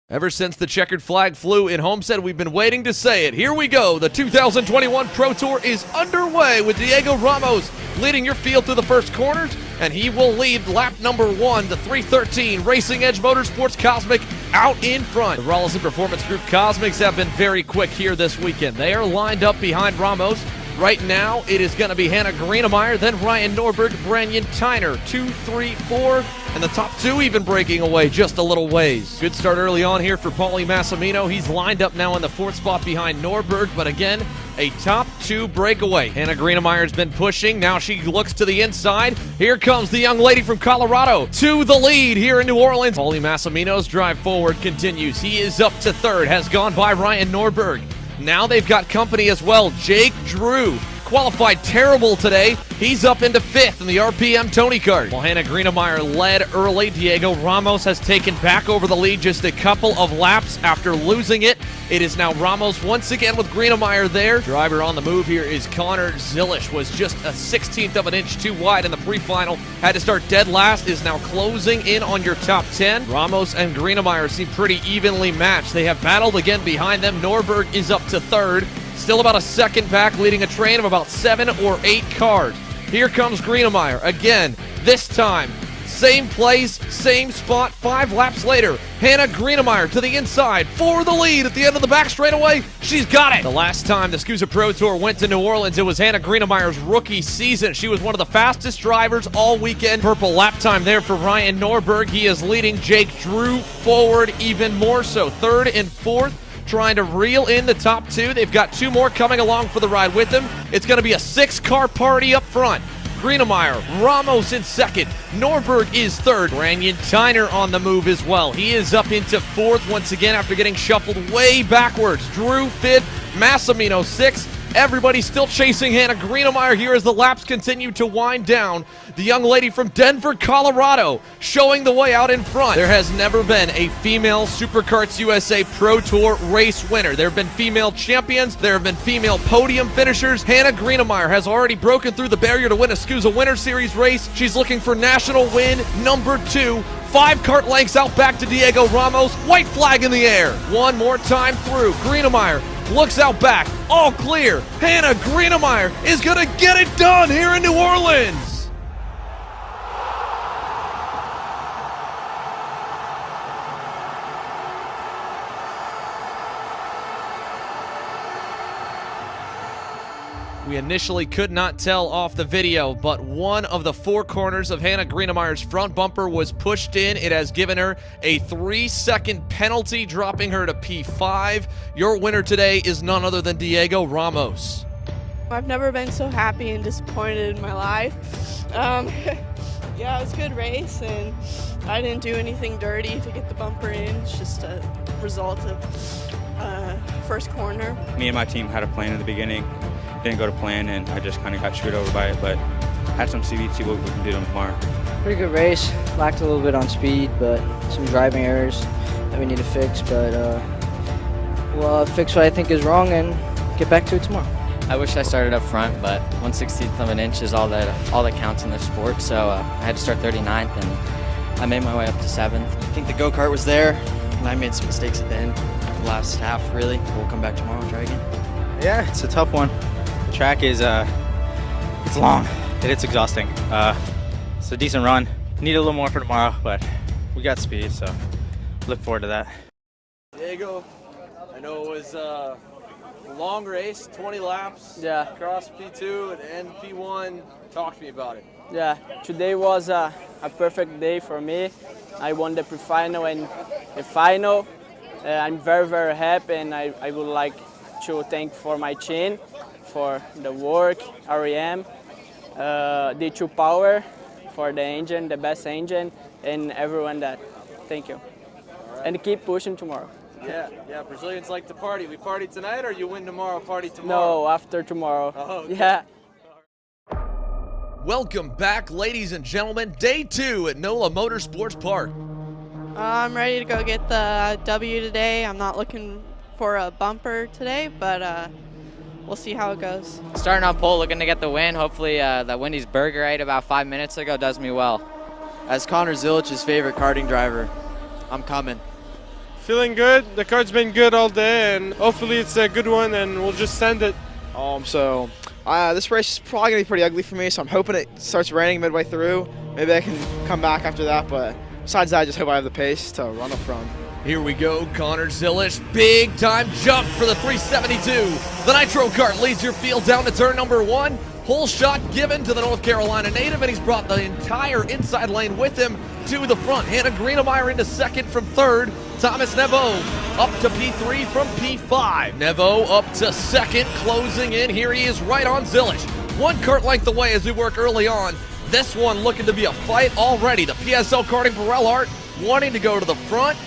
Ever since the checkered flag flew in Homestead, we've been waiting to say it. Here we go. The 2021 Pro Tour is underway with Diego Ramos leading your field through the first corners, and he will lead lap number 1, the 313 Racing Edge Motorsports Cosmic out in front. The Rollison Performance Group Cosmics have been very quick here this weekend. They are lined up behind Ramos. Right now, it is going to be Hannah Greenemeyer, then Ryan Norberg, Branyan Tyner, 2, 3, 4, and the top 2 even breaking away just a little ways. Good start early on here for Paulie Massimino. He's lined up now in the 4th spot behind Norberg, but again, a top 2 breakaway. Hannah Greenemeyer's been pushing. Now she looks to the inside. Here comes the young lady from Colorado to the lead here in New Orleans. Paulie Massimino's drive forward continues. He is up to 3rd, has gone by Ryan Norberg. Now they've got company as well. Jake Drew qualified terrible today. He's up into 5th in the RPM Tony Kart. While Hannah Greenemeyer led early, Diego Ramos has taken back over the lead just a couple of laps after losing it. It is now Ramos once again with Greenemeyer there. Driver on the move here is Connor Zilish. Was just a 16th of an inch too wide in the pre-final. Had to start dead last, is now closing in on your top 10. Ramos and Greenemeyer seem pretty evenly matched. They have battled again behind them. Norberg is up to 3rd. Still about a 2nd back, leading a train of about 7 or 8 cars. Here comes Greenemeyer again. This time, same place, same spot, 5 laps later. Hannah Greenemeyer to the inside for the lead at the end of the back straightaway. She's got it. The last time the SKUSA Pro Tour went to New Orleans, it was Hannah Greenemeyer's rookie season. She was one of the fastest drivers all weekend. Purple lap time there for Ryan Norberg. He is leading Jake Drew forward even more so. 3rd and 4th. Trying to reel in the top 2. They've got 2 more coming along for the ride with them. It's going to be a 6-car party up front. Greenemeyer, Ramos in 2nd. Norberg is 3rd. Branyan Tyner on the move as well. He is up into 4th once again after getting shuffled way backwards. Drew 5th, Massimino 6th. Everybody still chasing Hannah Greenemeyer here as the laps continue to wind down. The young lady from Denver, Colorado, showing the way out in front. There has never been a female SuperKarts USA Pro Tour race winner. There have been female champions. There have been female podium finishers. Hannah Greenemeyer has already broken through the barrier to win a SKUSA Winter Series race. She's looking for national win number 2. 5 kart lengths out back to Diego Ramos. White flag in the air. One more time through. Greenemeyer looks out back. All clear. Hannah Greenemeyer is going to get it done here in New Orleans. We initially could not tell off the video, but one of the 4 corners of Hannah Greenemeyer's front bumper was pushed in. It has given her a 3-second penalty, dropping her to P5. Your winner today is none other than Diego Ramos. I've never been so happy and disappointed in my life. Yeah, it was a good race, and I didn't do anything dirty to get the bumper in. It's just a result of first corner. Me and my team had a plan in the beginning. Didn't go to plan, and I just kind of got screwed over by it, but had some CV, see what we can do tomorrow. Pretty good race. Lacked a little bit on speed, but some driving errors that we need to fix, but we'll fix what I think is wrong and get back to it tomorrow. I wish I started up front, but 1/16th of an inch is all that counts in this sport, so I had to start 39th, and I made my way up to 7th. I think the go-kart was there, and I made some mistakes at the end. The last half, really. We'll come back tomorrow and try again. Yeah, it's a tough one. The track is, it's long, and it's exhausting. It's a decent run. Need a little more for tomorrow, but we got speed, so look forward to that. Diego, I know it was a long race, 20 laps. Yeah. Across P2 and P1. Talk to me about it. Yeah, today was a perfect day for me. I won the pre-final and the final. I'm very, very happy, and I would like to thank for my team, for the work, REM, D2 Power, for the engine, the best engine, and everyone that. Thank you. Right. And keep pushing tomorrow. Yeah, Brazilians like to party. We party tonight, or you win tomorrow, party tomorrow? No, after tomorrow. Oh, okay. Yeah. Welcome back, ladies and gentlemen. Day 2 at NOLA Motorsports Park. I'm ready to go get the W today. I'm not looking for a bumper today, but we'll see how it goes. Starting on pole, looking to get the win. Hopefully that Wendy's burger I ate about 5 minutes ago does me well. As Connor Zilich's favorite karting driver, I'm coming. Feeling good. The kart's been good all day, and hopefully it's a good one, and we'll just send it. This race is probably going to be pretty ugly for me, so I'm hoping it starts raining midway through. Maybe I can come back after that, but besides that, I just hope I have the pace to run up front. Here we go, Connor Zilich, big time jump for the 372. The Nitro Kart leads your field down to turn number 1. Whole shot given to the North Carolina native, and he's brought the entire inside lane with him to the front. Hannah Greenemeyer into second from third. Thomas Nevo up to P3 from P5. Nevo up to second, closing in. Here he is right on Zilich. 1 kart length away as we work early on. This one looking to be a fight already. The PSL Karting Burrell Hart wanting to go to the front.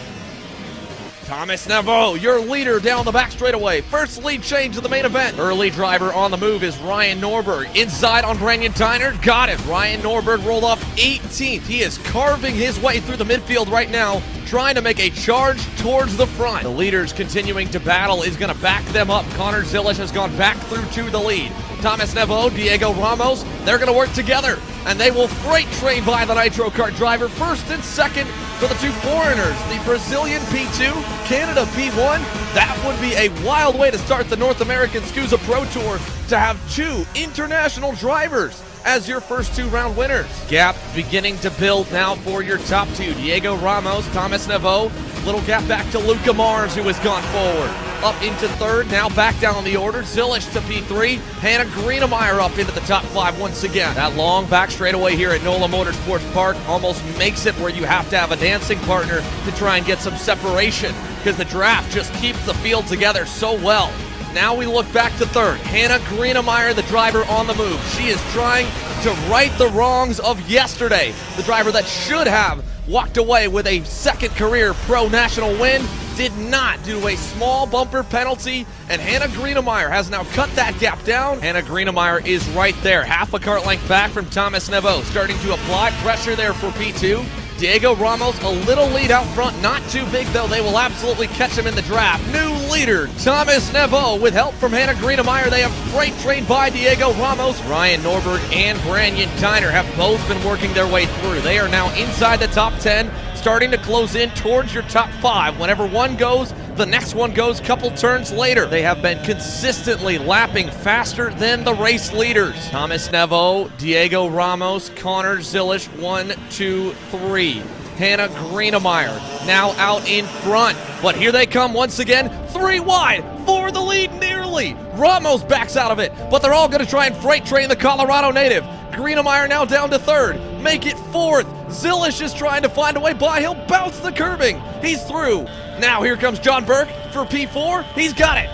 Thomas Nevo, your leader down the back straightaway. First lead change of the main event. Early driver on the move is Ryan Norberg. Inside on Brandon Tyner, got it. Ryan Norberg rolled off 18th. He is carving his way through the midfield right now, trying to make a charge towards the front. The leaders continuing to battle is going to back them up. Connor Zilich has gone back through to the lead. Thomas Nevo, Diego Ramos, they're going to work together, and they will freight train by the Nitro Kart driver. First and second for the 2 foreigners, the Brazilian P2, Canada P1. That would be a wild way to start the North American SKUSA Pro Tour, to have 2 international drivers as your first 2 round winners. Gap beginning to build now for your top 2. Diego Ramos, Thomas Nevo, little gap back to Luca Mars, who has gone forward. Up into third, now back down on the order. Zilich to P3. Hannah Greenemeyer up into the top 5 once again. That long back straightaway here at NOLA Motorsports Park almost makes it where you have to have a dancing partner to try and get some separation, because the draft just keeps the field together so well. Now we look back to third. Hannah Greenemeyer, the driver on the move. She is trying to right the wrongs of yesterday. The driver that should have walked away with a second career pro national win did not, due to a small bumper penalty, and Hannah Greenemeyer has now cut that gap down. Hannah Greenemeyer is right there, half a kart length back from Thomas Nevo, starting to apply pressure there for P2. Diego Ramos, a little lead out front, not too big though. They will absolutely catch him in the draft. New leader, Thomas Nevo, with help from Hannah Greenemeyer. They have freight trained by Diego Ramos. Ryan Norberg and Brandon Tyner have both been working their way through. They are now inside the top 10, starting to close in towards your top 5. Whenever one goes, the next one goes couple turns later. They have been consistently lapping faster than the race leaders. Thomas Nevo, Diego Ramos, Connor Zilich, 1, 2, 3. Hannah Greenemeyer now out in front. But here they come once again, 3 wide for the lead nearly. Ramos backs out of it, but they're all going to try and freight train the Colorado native. Greenemeyer now down to third. Make it fourth. Zilich is trying to find a way by. He'll bounce the curbing. He's through. Now here comes John Burke for P4. He's got it.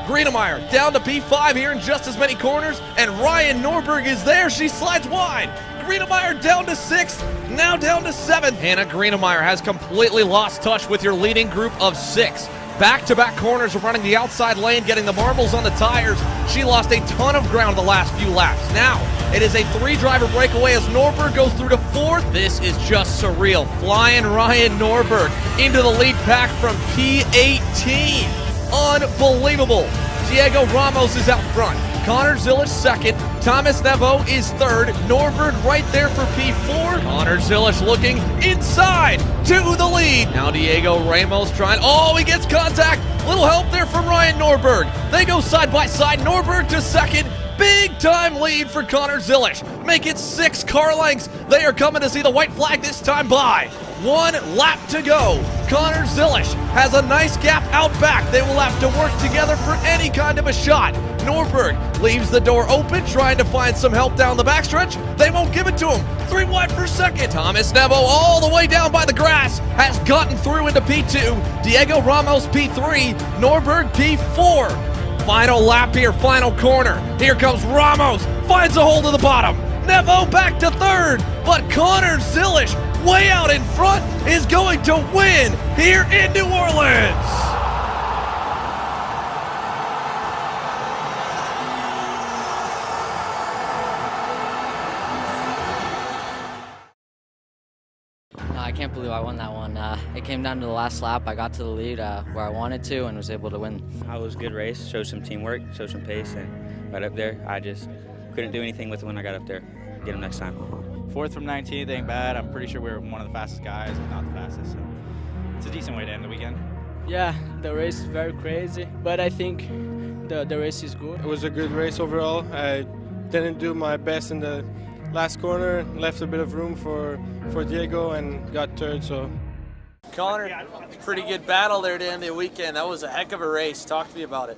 Greenemeyer down to P5 here in just as many corners, and Ryan Norberg is there. She slides wide. Greenemeyer down to 6th, now down to 7th. Hannah Greenemeyer has completely lost touch with your leading group of 6. Back-to-back corners are running the outside lane, getting the marbles on the tires. She lost a ton of ground the last few laps. Now, it is a 3-driver breakaway as Norberg goes through to 4th. This is just surreal. Flying Ryan Norberg into the lead pack from P18. Unbelievable. Diego Ramos is out front. Connor Zilich 2nd. Thomas Nevo is 3rd. Norberg right there for P4. Connor Zilich looking inside to the lead. Now Diego Ramos trying. Oh, he gets contact. Little help there from Ryan Norberg. They go side by side. Norberg to 2nd. Big time lead for Connor Zilich. Make it 6 car lengths. They are coming to see the white flag this time by. 1 lap to go. Connor Zilich has a nice gap out back. They will have to work together for any kind of a shot. Norberg leaves the door open, trying to find some help down the backstretch. They won't give it to him. 3 wide per second. Thomas Nevo all the way down by the grass has gotten through into P2. Diego Ramos P3. Norberg P4. Final lap here, final corner. Here comes Ramos, finds a hold of the bottom. Nevo back to 3rd, but Connor Zilich, way out in front, is going to win here in New Orleans. I can't believe I won that one. It came down to the last lap. I got to the lead where I wanted to and was able to win. It was a good race, showed some teamwork, showed some pace, and right up there, I just couldn't do anything with it when I got up there. Get them next time. 4th from 19th ain't bad. I'm pretty sure we're one of the fastest guys, if not the fastest. So it's a decent way to end the weekend. Yeah, the race is very crazy, but I think the race is good. It was a good race overall. I didn't do my best in the last corner, left a bit of room for Diego and got third. So, Connor, pretty good battle there to end the weekend. That was a heck of a race. Talk to me about it.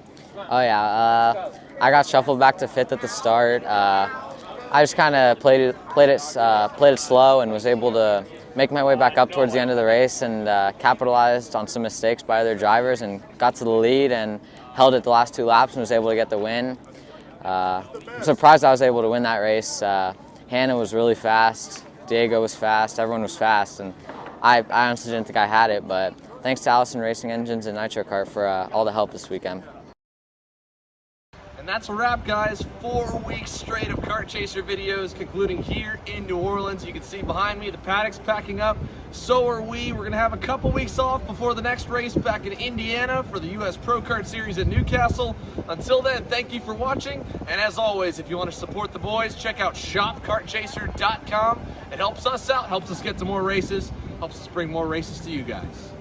Oh yeah, I got shuffled back to 5th at the start. I just kind of played it slow and was able to make my way back up towards the end of the race and capitalized on some mistakes by other drivers and got to the lead and held it the last 2 laps and was able to get the win. I'm surprised I was able to win that race. Hannah was really fast, Diego was fast, everyone was fast, and I honestly didn't think I had it, but thanks to Allison Racing Engines and Nitro Kart for all the help this weekend. And that's a wrap, guys. 4 weeks straight of Kart Chaser videos concluding here in New Orleans. You can see behind me the paddock's packing up. So are we. We're going to have a couple weeks off before the next race back in Indiana for the US Pro Kart Series at Newcastle. Until then, thank you for watching. And as always, if you want to support the boys, check out shopkartchaser.com. It helps us out, helps us get to more races, helps us bring more races to you guys.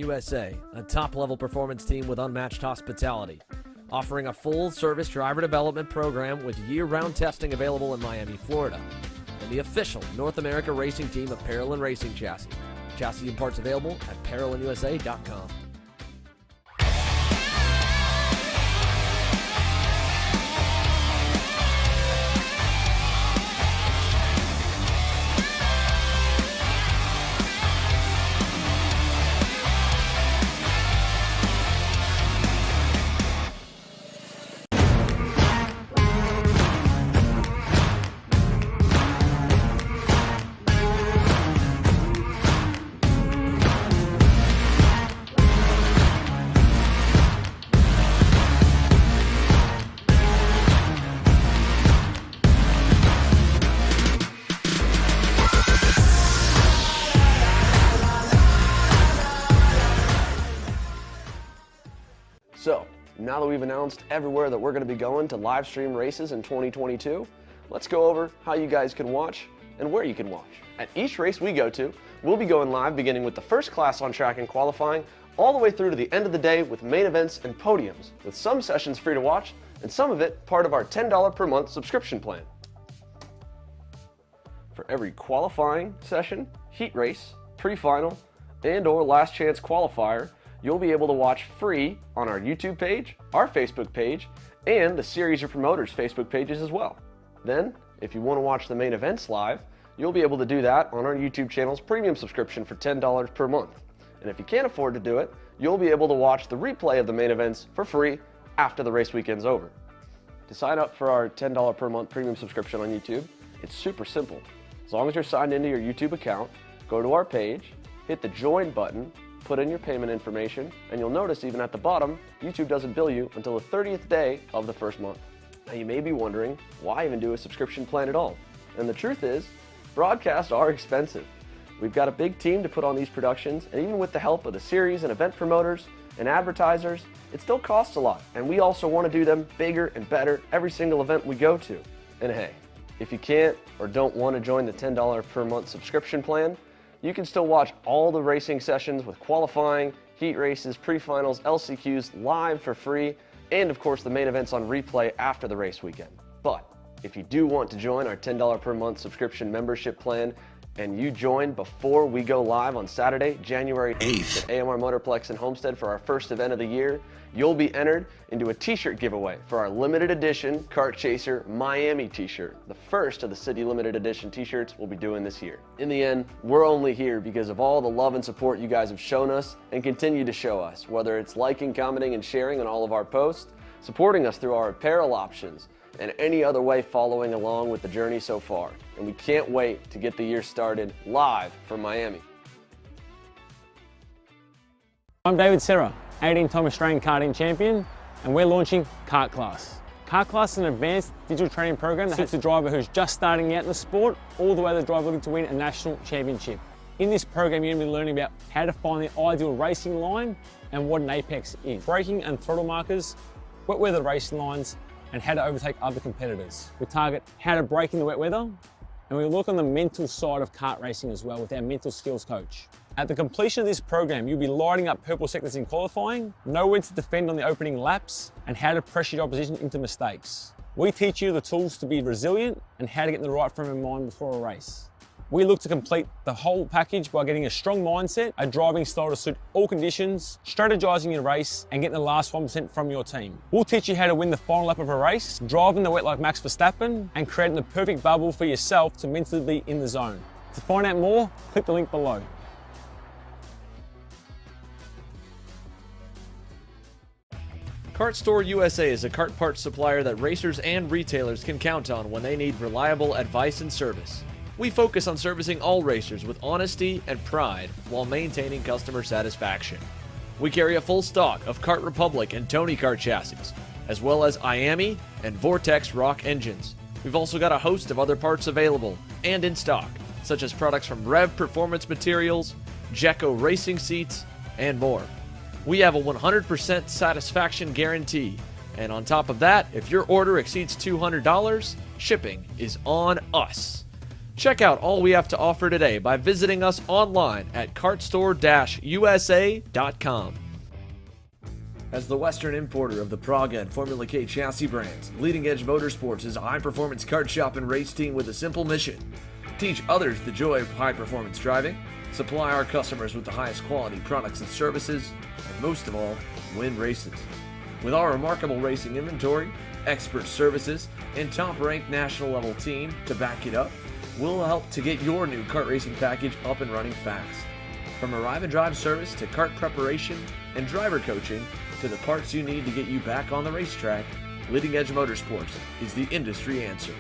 USA, a top-level performance team with unmatched hospitality, offering a full-service driver development program with year-round testing available in Miami, Florida, and the official North America racing team of Parolin Racing Chassis. Chassis and parts available at ParolinUSA.com. So, now that we've announced everywhere that we're going to be going to live stream races in 2022, let's go over how you guys can watch and where you can watch. At each race we go to, we'll be going live beginning with the first class on track and qualifying, all the way through to the end of the day with main events and podiums, with some sessions free to watch and some of it part of our $10 per month subscription plan. For every qualifying session, heat race, pre-final, and or last chance qualifier, you'll be able to watch free on our YouTube page, our Facebook page, and the Series or Promoters Facebook pages as well. Then, if you want to watch the main events live, you'll be able to do that on our YouTube channel's premium subscription for $10 per month. And if you can't afford to do it, you'll be able to watch the replay of the main events for free after the race weekend's over. To sign up for our $10 per month premium subscription on YouTube, it's super simple. As long as you're signed into your YouTube account, go to our page, hit the join button, put in your payment information, and you'll notice even at the bottom, YouTube doesn't bill you until the 30th day of the first month. Now you may be wondering, why even do a subscription plan at all? And the truth is, broadcasts are expensive. We've got a big team to put on these productions, and even with the help of the series and event promoters and advertisers, it still costs a lot. And we also want to do them bigger and better every single event we go to. And hey, if you can't or don't want to join the $10 per month subscription plan, you can still watch all the racing sessions with qualifying, heat races, pre-finals, LCQs live for free, and of course the main events on replay after the race weekend. But if you do want to join our $10 per month subscription membership plan and you join before we go live on Saturday, January 8th at AMR Motorplex in Homestead for our first event of the year, you'll be entered into a t-shirt giveaway for our limited edition Kart Chaser Miami t-shirt, the first of the city limited edition t-shirts we'll be doing this year. In the end, we're only here because of all the love and support you guys have shown us and continue to show us, whether it's liking, commenting, and sharing on all of our posts, supporting us through our apparel options, and any other way following along with the journey so far. And we can't wait to get the year started live from Miami. I'm David Serra, 18-time Australian karting champion, and we're launching Kart Class. Kart Class is an advanced digital training program that suits a driver who's just starting out in the sport, all the way to the driver looking to win a national championship. In this program, you're going to be learning about how to find the ideal racing line and what an apex is, braking and throttle markers, wet weather racing lines, and how to overtake other competitors. We target how to brake in the wet weather, and we look on the mental side of kart racing as well with our mental skills coach. At the completion of this program, you'll be lighting up purple sectors in qualifying, know when to defend on the opening laps, and how to pressure your opposition into mistakes. We teach you the tools to be resilient and how to get in the right frame of mind before a race. We look to complete the whole package by getting a strong mindset, a driving style to suit all conditions, strategizing your race, and getting the last 1% from your team. We'll teach you how to win the final lap of a race, driving the wet like Max Verstappen, and creating the perfect bubble for yourself to mentally be in the zone. To find out more, click the link below. Kart Store USA is a kart parts supplier that racers and retailers can count on when they need reliable advice and service. We focus on servicing all racers with honesty and pride while maintaining customer satisfaction. We carry a full stock of Kart Republic and Tony Kart chassis, as well as IAMI and Vortex Rock engines. We've also got a host of other parts available and in stock, such as products from Rev Performance Materials, Jecco Racing Seats, and more. We have a 100% satisfaction guarantee, and on top of that, if your order exceeds $200, shipping is on us. Check out all we have to offer today by visiting us online at kartstore-usa.com. As the Western importer of the Praga and Formula K chassis brands, Leading Edge Motorsports is a high-performance kart shop and race team with a simple mission: teach others the joy of high-performance driving, supply our customers with the highest quality products and services, and most of all, win races. With our remarkable racing inventory, expert services, and top-ranked national-level team to back it up, we'll help to get your new kart racing package up and running fast. From arrive and drive service to kart preparation and driver coaching to the parts you need to get you back on the racetrack, Leading Edge Motorsports is the industry answer.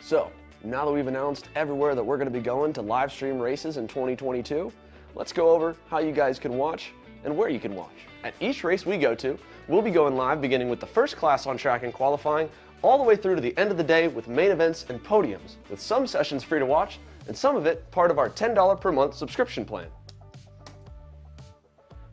So, now that we've announced everywhere that we're going to be going to live stream races in 2022, let's go over how you guys can watch and where you can watch. At each race we go to, we'll be going live beginning with the first class on track and qualifying, all the way through to the end of the day with main events and podiums, with some sessions free to watch and some of it part of our $10 per month subscription plan.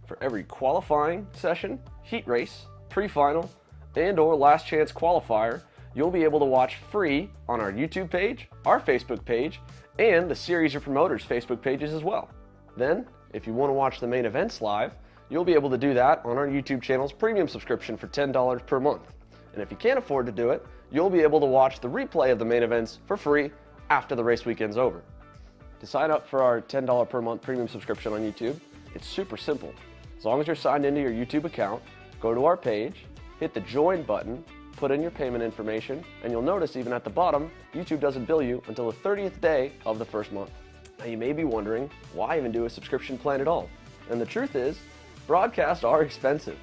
For every qualifying session, heat race, pre-final, and/or last chance qualifier, you'll be able to watch free on our YouTube page, our Facebook page, and the Series of Promoters Facebook pages as well. Then, if you want to watch the main events live, you'll be able to do that on our YouTube channel's premium subscription for $10 per month. And if you can't afford to do it, you'll be able to watch the replay of the main events for free after the race weekend's over. To sign up for our $10 per month premium subscription on YouTube, it's super simple. As long as you're signed into your YouTube account, go to our page, hit the join button, put in your payment information, and you'll notice even at the bottom, YouTube doesn't bill you until the 30th day of the first month. Now you may be wondering, why even do a subscription plan at all? And the truth is, broadcasts are expensive.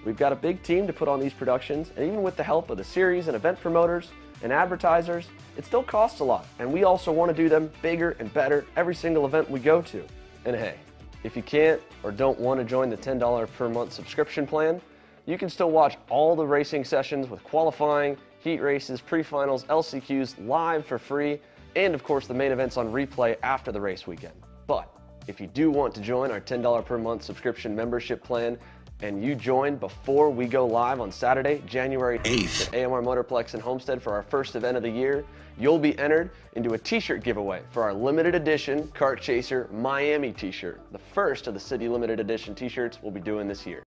We've got a big team to put on these productions, and even with the help of the series and event promoters and advertisers, it still costs a lot. And we also want to do them bigger and better every single event we go to. And hey, if you can't or don't want to join the $10 per month subscription plan, you can still watch all the racing sessions with qualifying, heat races, pre-finals, LCQs live for free, and of course the main events on replay after the race weekend. But if you do want to join our $10 per month subscription membership plan and you join before we go live on Saturday, January 8th at AMR Motorplex in Homestead for our first event of the year, you'll be entered into a t-shirt giveaway for our limited edition Kart Chaser Miami t-shirt, the first of the city limited edition t-shirts we'll be doing this year.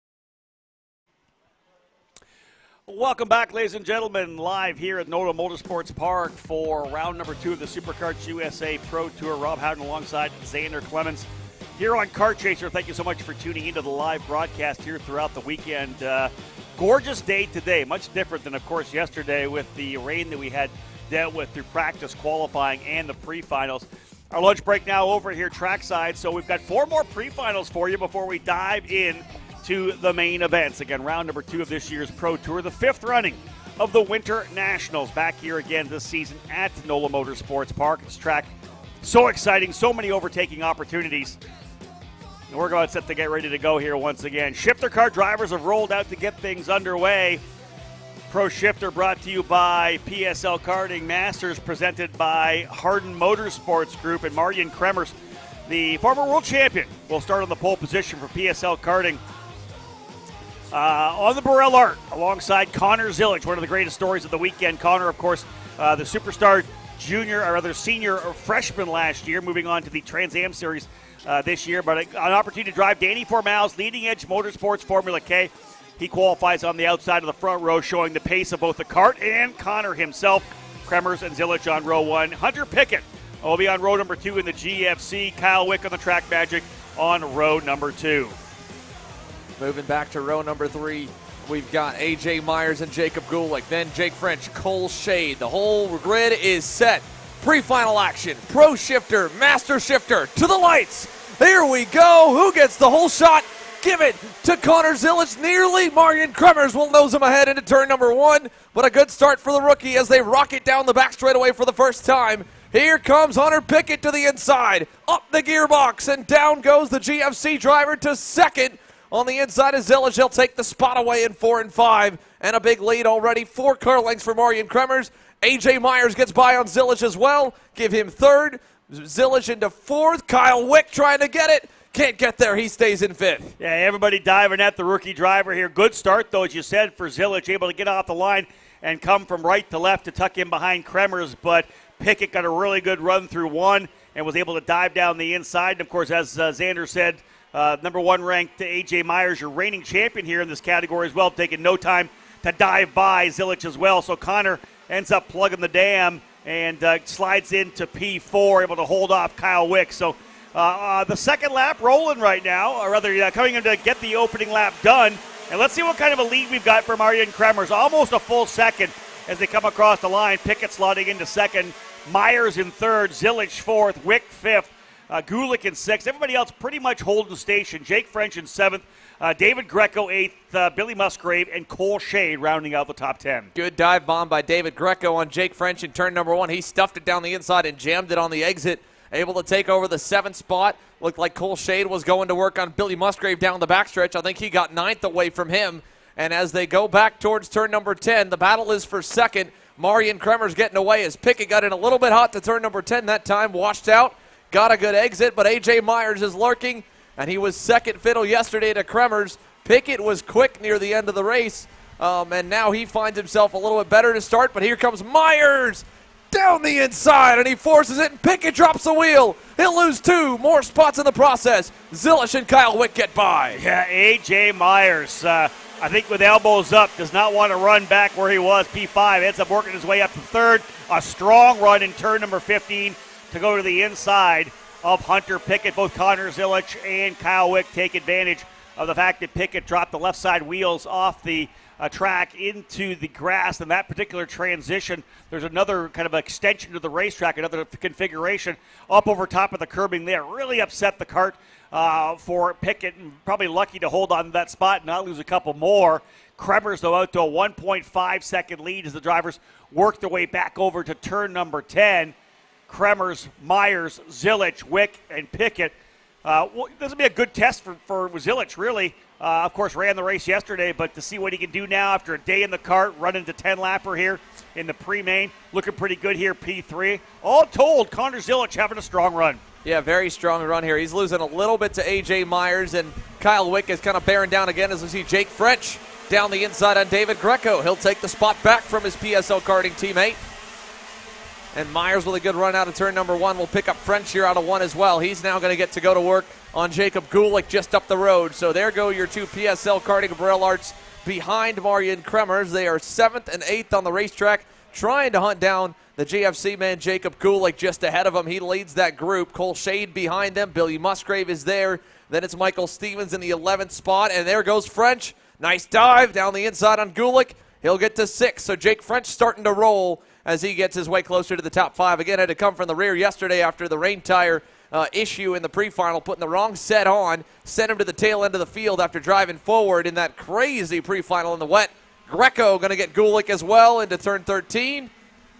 Welcome back, ladies and gentlemen, live here at NOLA Motorsports Park for round number 2 of the SuperKarts USA Pro Tour. Rob Howden alongside Xander Clemens here on Kart Chaser. Thank you so much for tuning into the live broadcast here throughout the weekend. Gorgeous day today, much different than, of course, yesterday with the rain that we had dealt with through practice, qualifying, and the pre-finals. Our lunch break now over here trackside, so we've got 4 more pre-finals for you before we dive in to the main events. Again, round number 2 of this year's Pro Tour, the 5th running of the Winter Nationals. Back here again this season at NOLA Motorsports Park. This track, so exciting, so many overtaking opportunities. And we're going to set to get ready to go here once again. Shifter car drivers have rolled out to get things underway. Pro Shifter brought to you by PSL Karting, Masters presented by Hardin Motorsports Group, and Marian Kremers, the former world champion, will start on the pole position for PSL Karting. On the Burrell Art, alongside Connor Zilic, one of the greatest stories of the weekend. Connor, of course, the superstar senior or freshman last year, moving on to the Trans Am Series this year, but an opportunity to drive Danny Formal's Leading Edge Motorsports Formula K. He qualifies on the outside of the front row, showing the pace of both the kart and Connor himself. Kremers and Zilic on row 1. Hunter Pickett will be on row number 2 in the GFC. Kyle Wick on the Track Magic on row number 2. Moving back to row number 3, we've got A.J. Myers and Jacob Gulick. Then Jake French, Cole Shade. The whole grid is set. Pre-final action. Pro shifter, master shifter, to the lights. Here we go. Who gets the whole shot? Give it to Connor Zilic. Nearly. Marian Kremers will nose him ahead into turn number 1. But a good start for the rookie as they rocket down the back straightaway for the first time. Here comes Hunter Pickett to the inside. Up the gearbox, and down goes the GFC driver to second. On the inside of Zilic, he'll take the spot away in 4 and 5. And a big lead already. 4 car lengths for Marian Kremers. A.J. Myers gets by on Zilic as well. Give him third. Zilic into fourth. Kyle Wick trying to get it. Can't get there. He stays in fifth. Yeah, everybody diving at the rookie driver here. Good start, though, as you said, for Zilic. Able to get off the line and come from right to left to tuck in behind Kremers. But Pickett got a really good run through 1 and was able to dive down the inside. And, of course, as Xander said, number 1 ranked A.J. Myers, your reigning champion here in this category as well, taking no time to dive by Zilic as well. So Connor ends up plugging the dam and slides into P4, able to hold off Kyle Wick. So the second lap rolling right now, or rather coming in to get the opening lap done. And let's see what kind of a lead we've got for Marian Kremers. Almost a full second as they come across the line. Pickett slotting into second, Myers in third, Zilic fourth, Wick fifth, Gulick in sixth. Everybody else pretty much holding station. Jake French in seventh, David Greco eighth, Billy Musgrave, and Cole Shade rounding out the top 10. Good dive bomb by David Greco on Jake French in turn number 1. He stuffed it down the inside and jammed it on the exit. Able to take over the 7th spot. Looked like Cole Shade was going to work on Billy Musgrave down the backstretch. I think he got 9th away from him. And as they go back towards turn number 10, the battle is for second. Marian Kremers getting away as Pickett got in a little bit hot to turn number 10 that time. Washed out. Got a good exit, but A.J. Myers is lurking. And he was second fiddle yesterday to Kremers. Pickett was quick near the end of the race. And now he finds himself a little bit better to start. But here comes Myers down the inside, and he forces it, and Pickett drops the wheel. He'll lose 2 more spots in the process. Zilic and Kyle Wick get by. Yeah, A.J. Myers, I think with elbows up, does not want to run back where he was, P5. Ends up working his way up to third. A strong run in turn number 15 to go to the inside of Hunter Pickett. Both Connor Zilic and Kyle Wick take advantage of the fact that Pickett dropped the left side wheels off the track into the grass. In that particular transition, there's another kind of extension to the racetrack, another configuration up over top of the curbing there. Really upset the kart for Pickett, and probably lucky to hold on to that spot and not lose a couple more. Kremers, though, out to a 1.5 second lead as the drivers work their way back over to turn number 10. Kremers, Myers, Zilic, Wick, and Pickett. This will be a good test for Zilic, really. Of course, ran the race yesterday, but to see what he can do now after a day in the kart, running to 10-lapper here in the pre-main, looking pretty good here, P3. All told, Connor Zilic having a strong run. Yeah, very strong run here. He's losing a little bit to A.J. Myers, and Kyle Wick is kind of bearing down again as we see Jake French down the inside on David Greco. He'll take the spot back from his PSL karting teammate. And Myers with a good run out of turn number 1 will pick up French here out of 1 as well. He's now going to get to go to work on Jacob Gulick just up the road. So there go your 2 PSL karting Braille Arts behind Marian Kremers. They are 7th and 8th on the racetrack, trying to hunt down the GFC man Jacob Gulick just ahead of him. He leads that group. Cole Shade behind them. Billy Musgrave is there. Then it's Michael Stevens in the 11th spot. And there goes French. Nice dive down the inside on Gulick. He'll get to 6th. So Jake French starting to roll as he gets his way closer to the top 5. Again, had to come from the rear yesterday after the rain tire issue in the pre-final, putting the wrong set on, sent him to the tail end of the field after driving forward in that crazy pre-final in the wet. Greco going to get Gulick as well into turn 13,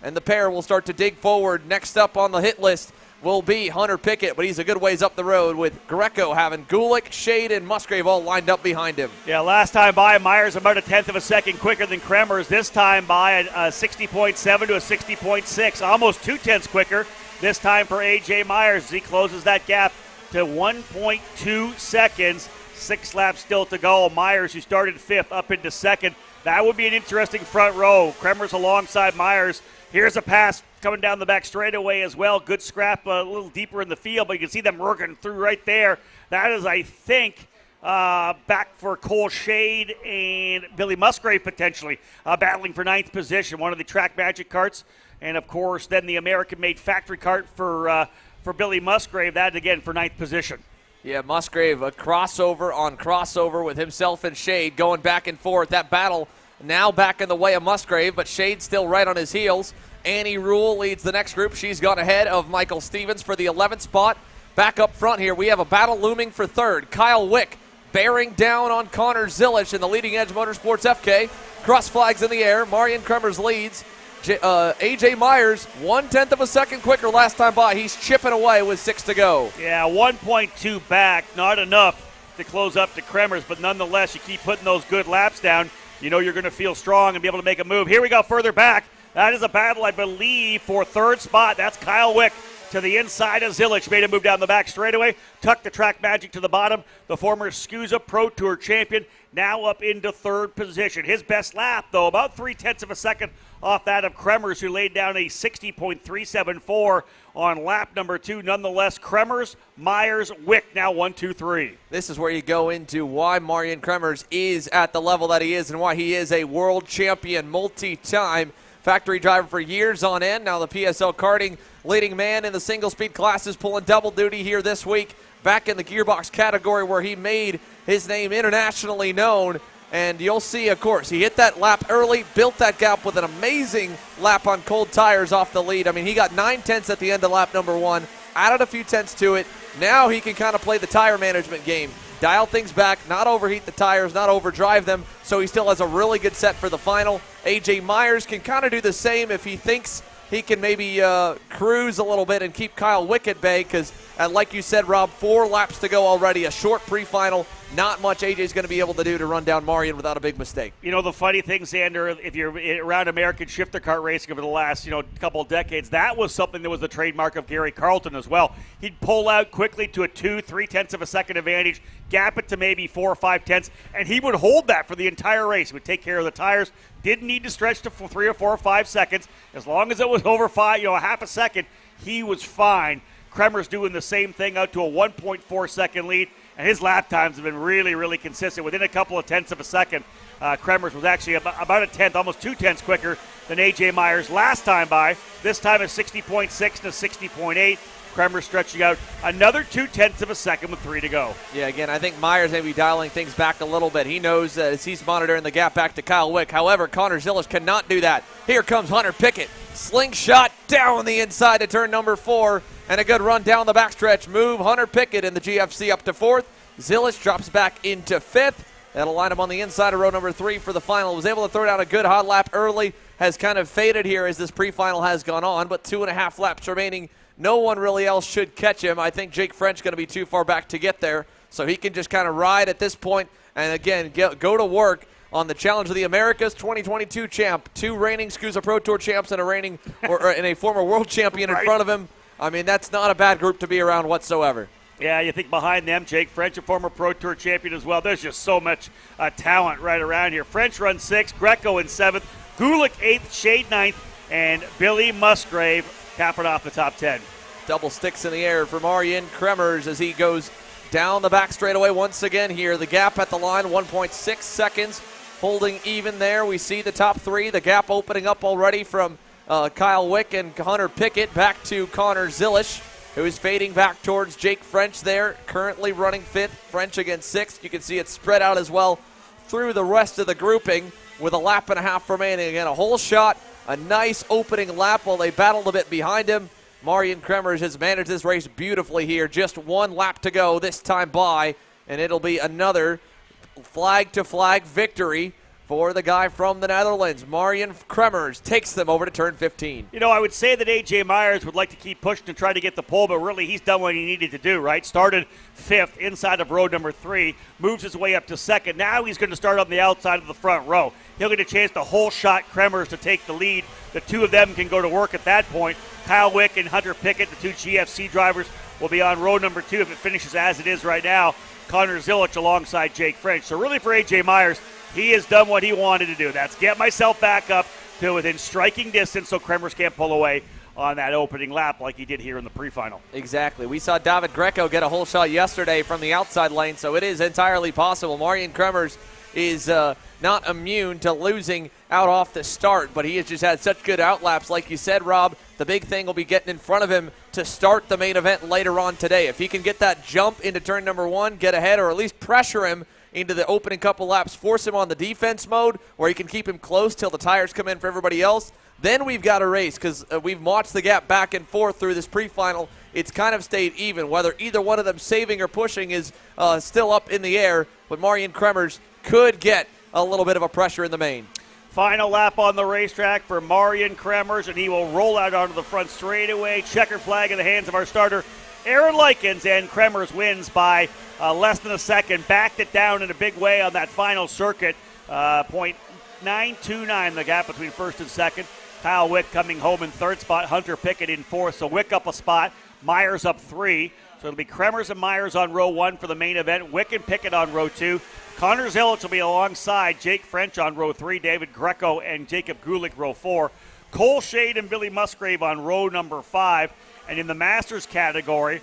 and the pair will start to dig forward. Next up on the hit list will be Hunter Pickett, but he's a good ways up the road with Greco having Gulick, Shade, and Musgrave all lined up behind him. Yeah, last time by, Myers about a 1/10 of a second quicker than Kremers. This time by a 60.7 to a 60.6, almost 2/10 quicker. This time for A.J. Myers as he closes that gap to 1.2 seconds. 6 laps still to go. Myers, who started 5th, up into 2nd. That would be an interesting front row. Kremers alongside Myers. Here's a pass coming down the back straightaway as well. Good scrap, a little deeper in the field, but you can see them working through right there. That is, I think, back for Cole Shade and Billy Musgrave potentially battling for 9th position. One of the Track Magic carts. And, of course, then the American-made factory kart for Billy Musgrave. That, again, for 9th position. Yeah, Musgrave, a crossover on crossover with himself and Shade going back and forth. That battle now back in the way of Musgrave, but Shade's still right on his heels. Annie Rule leads the next group. She's gone ahead of Michael Stevens for the 11th spot. Back up front here, we have a battle looming for third. Kyle Wick bearing down on Connor Zilish in the Leading Edge Motorsports FK. Cross flags in the air. Marion Kremers leads. A.J. Myers, 1/10 of a second quicker last time by. He's chipping away with 6 to go. Yeah, 1.2 back. Not enough to close up to Kremers, but nonetheless, you keep putting those good laps down. You know you're going to feel strong and be able to make a move. Here we go further back. That is a battle, I believe, for third spot. That's Kyle Wick to the inside of Zilic. Made a move down the back straightaway. Tucked the track magic to the bottom. The former SKUSA Pro Tour champion now up into third position. His best lap, though, about 0.3 of a second off that of Kremers, who laid down a 60.374 on lap number 2. Nonetheless, Kremers, Myers, Wick now 1, 2, 3. This is where you go into why Marion Kremers is at the level that he is and why he is a world champion, multi-time factory driver for years on end. Now the PSL karting leading man in the single-speed classes, pulling double duty here this week, back in the gearbox category where he made his name internationally known. And you'll see, of course, he hit that lap early, built that gap with an amazing lap on cold tires off the lead. I mean, he got 9/10 at the end of lap number 1, added a few tenths to it. Now he can kind of play the tire management game, dial things back, not overheat the tires, not overdrive them, so he still has a really good set for the final. A.J. Myers can kind of do the same if he thinks he can maybe cruise a little bit and keep Kyle Wick at bay because, like you said, Rob, 4 laps to go already, a short pre-final. Not much AJ's going to be able to do to run down Marion without a big mistake. You know, the funny thing, Xander, if you're around American shifter kart racing over the last, couple of decades, that was something that was the trademark of Gary Carlton as well. He'd pull out quickly to a 2-3 of a second advantage, gap it to maybe 4 or 5 tenths, and he would hold that for the entire race. He would take care of the tires, didn't need to stretch to 3 or 4 or 5 seconds. As long as it was over 5, a half a second, he was fine. Kremers doing the same thing out to a 1.4 second lead. And his lap times have been really, really consistent. Within a couple of tenths of a second, Kremers was actually about a tenth, almost 2 tenths quicker than A.J. Myers last time by. This time a 60.6 to 60.8. Kremers stretching out another 2 tenths of a second with 3 to go. Yeah, again, I think Myers may be dialing things back a little bit. He knows that as he's monitoring the gap back to Kyle Wick. However, Connor Zilish cannot do that. Here comes Hunter Pickett. Slingshot down the inside to turn number 4. And a good run down the backstretch. Move Hunter Pickett in the GFC up to 4th. Zilish drops back into 5th. That'll line him on the inside of row number 3 for the final. Was able to throw down a good hot lap early. Has kind of faded here as this pre-final has gone on. But 2.5 laps remaining. No one really else should catch him. I think Jake French going to be too far back to get there. So he can just kind of ride at this point. And again, go to work on the Challenge of the Americas 2022 champ. 2 reigning SKUSA Pro Tour champs and a former world champion in front of him. I mean, that's not a bad group to be around whatsoever. Yeah, you think behind them, Jake French, a former Pro Tour champion as well. There's just so much talent right around here. French runs 6th, Greco in 7th, Gulick 8th, Shade 9th, and Billy Musgrave capping off the top 10. Double sticks in the air for Marion Kremers as he goes down the back straightaway once again here. The gap at the line, 1.6 seconds, holding even there. We see the top 3, the gap opening up already from Kyle Wick and Hunter Pickett back to Connor Zilish, who is fading back towards Jake French there, currently running 5th, French against 6th. You can see it spread out as well through the rest of the grouping with a lap and a half remaining. Again, a whole shot, a nice opening lap while they battled a bit behind him. Marion Kremers has managed this race beautifully here. Just 1 lap to go this time by, and it'll be another flag-to-flag victory for the guy from the Netherlands. Marion Kremers takes them over to turn 15. I would say that A.J. Myers would like to keep pushing and try to get the pole, but really he's done what he needed to do, right? Started 5th inside of row number 3, moves his way up to 2nd. Now he's going to start on the outside of the front row. He'll get a chance to whole shot Kremers to take the lead. The 2 of them can go to work at that point. Kyle Wick and Hunter Pickett, the 2 GFC drivers, will be on row number 2 if it finishes as it is right now. Connor Zilic alongside Jake French. So really for A.J. Myers, he has done what he wanted to do. That's get myself back up to within striking distance so Kremers can't pull away on that opening lap like he did here in the pre-final. Exactly. We saw David Greco get a whole shot yesterday from the outside lane, so it is entirely possible. Marion Kremers is not immune to losing out off the start, but he has just had such good outlaps. Like you said, Rob, the big thing will be getting in front of him to start the main event later on today. If he can get that jump into turn number 1, get ahead, or at least pressure him into the opening couple laps, force him on the defense mode where he can keep him close till the tires come in for everybody else, then we've got a race, because we've watched the gap back and forth through this pre-final. It's kind of stayed even. Whether either one of them saving or pushing is still up in the air, but Marian Kremers could get a little bit of a pressure in the main. Final lap on the racetrack for Marian Kremers, and he will roll out onto the front straightaway. Checker flag in the hands of our starter, Aaron Likens, and Kremers wins by less than a second. Backed it down in a big way on that final circuit. 0.929 the gap between first and second. Kyle Wick coming home in third spot. Hunter Pickett in fourth. So Wick up a spot. Myers up 3. So it'll be Kremers and Myers on row 1 for the main event. Wick and Pickett on row 2. Connor Zilic will be alongside Jake French on row 3. David Greco and Jacob Gulick row 4. Cole Shade and Billy Musgrave on row number 5. And in the Masters category,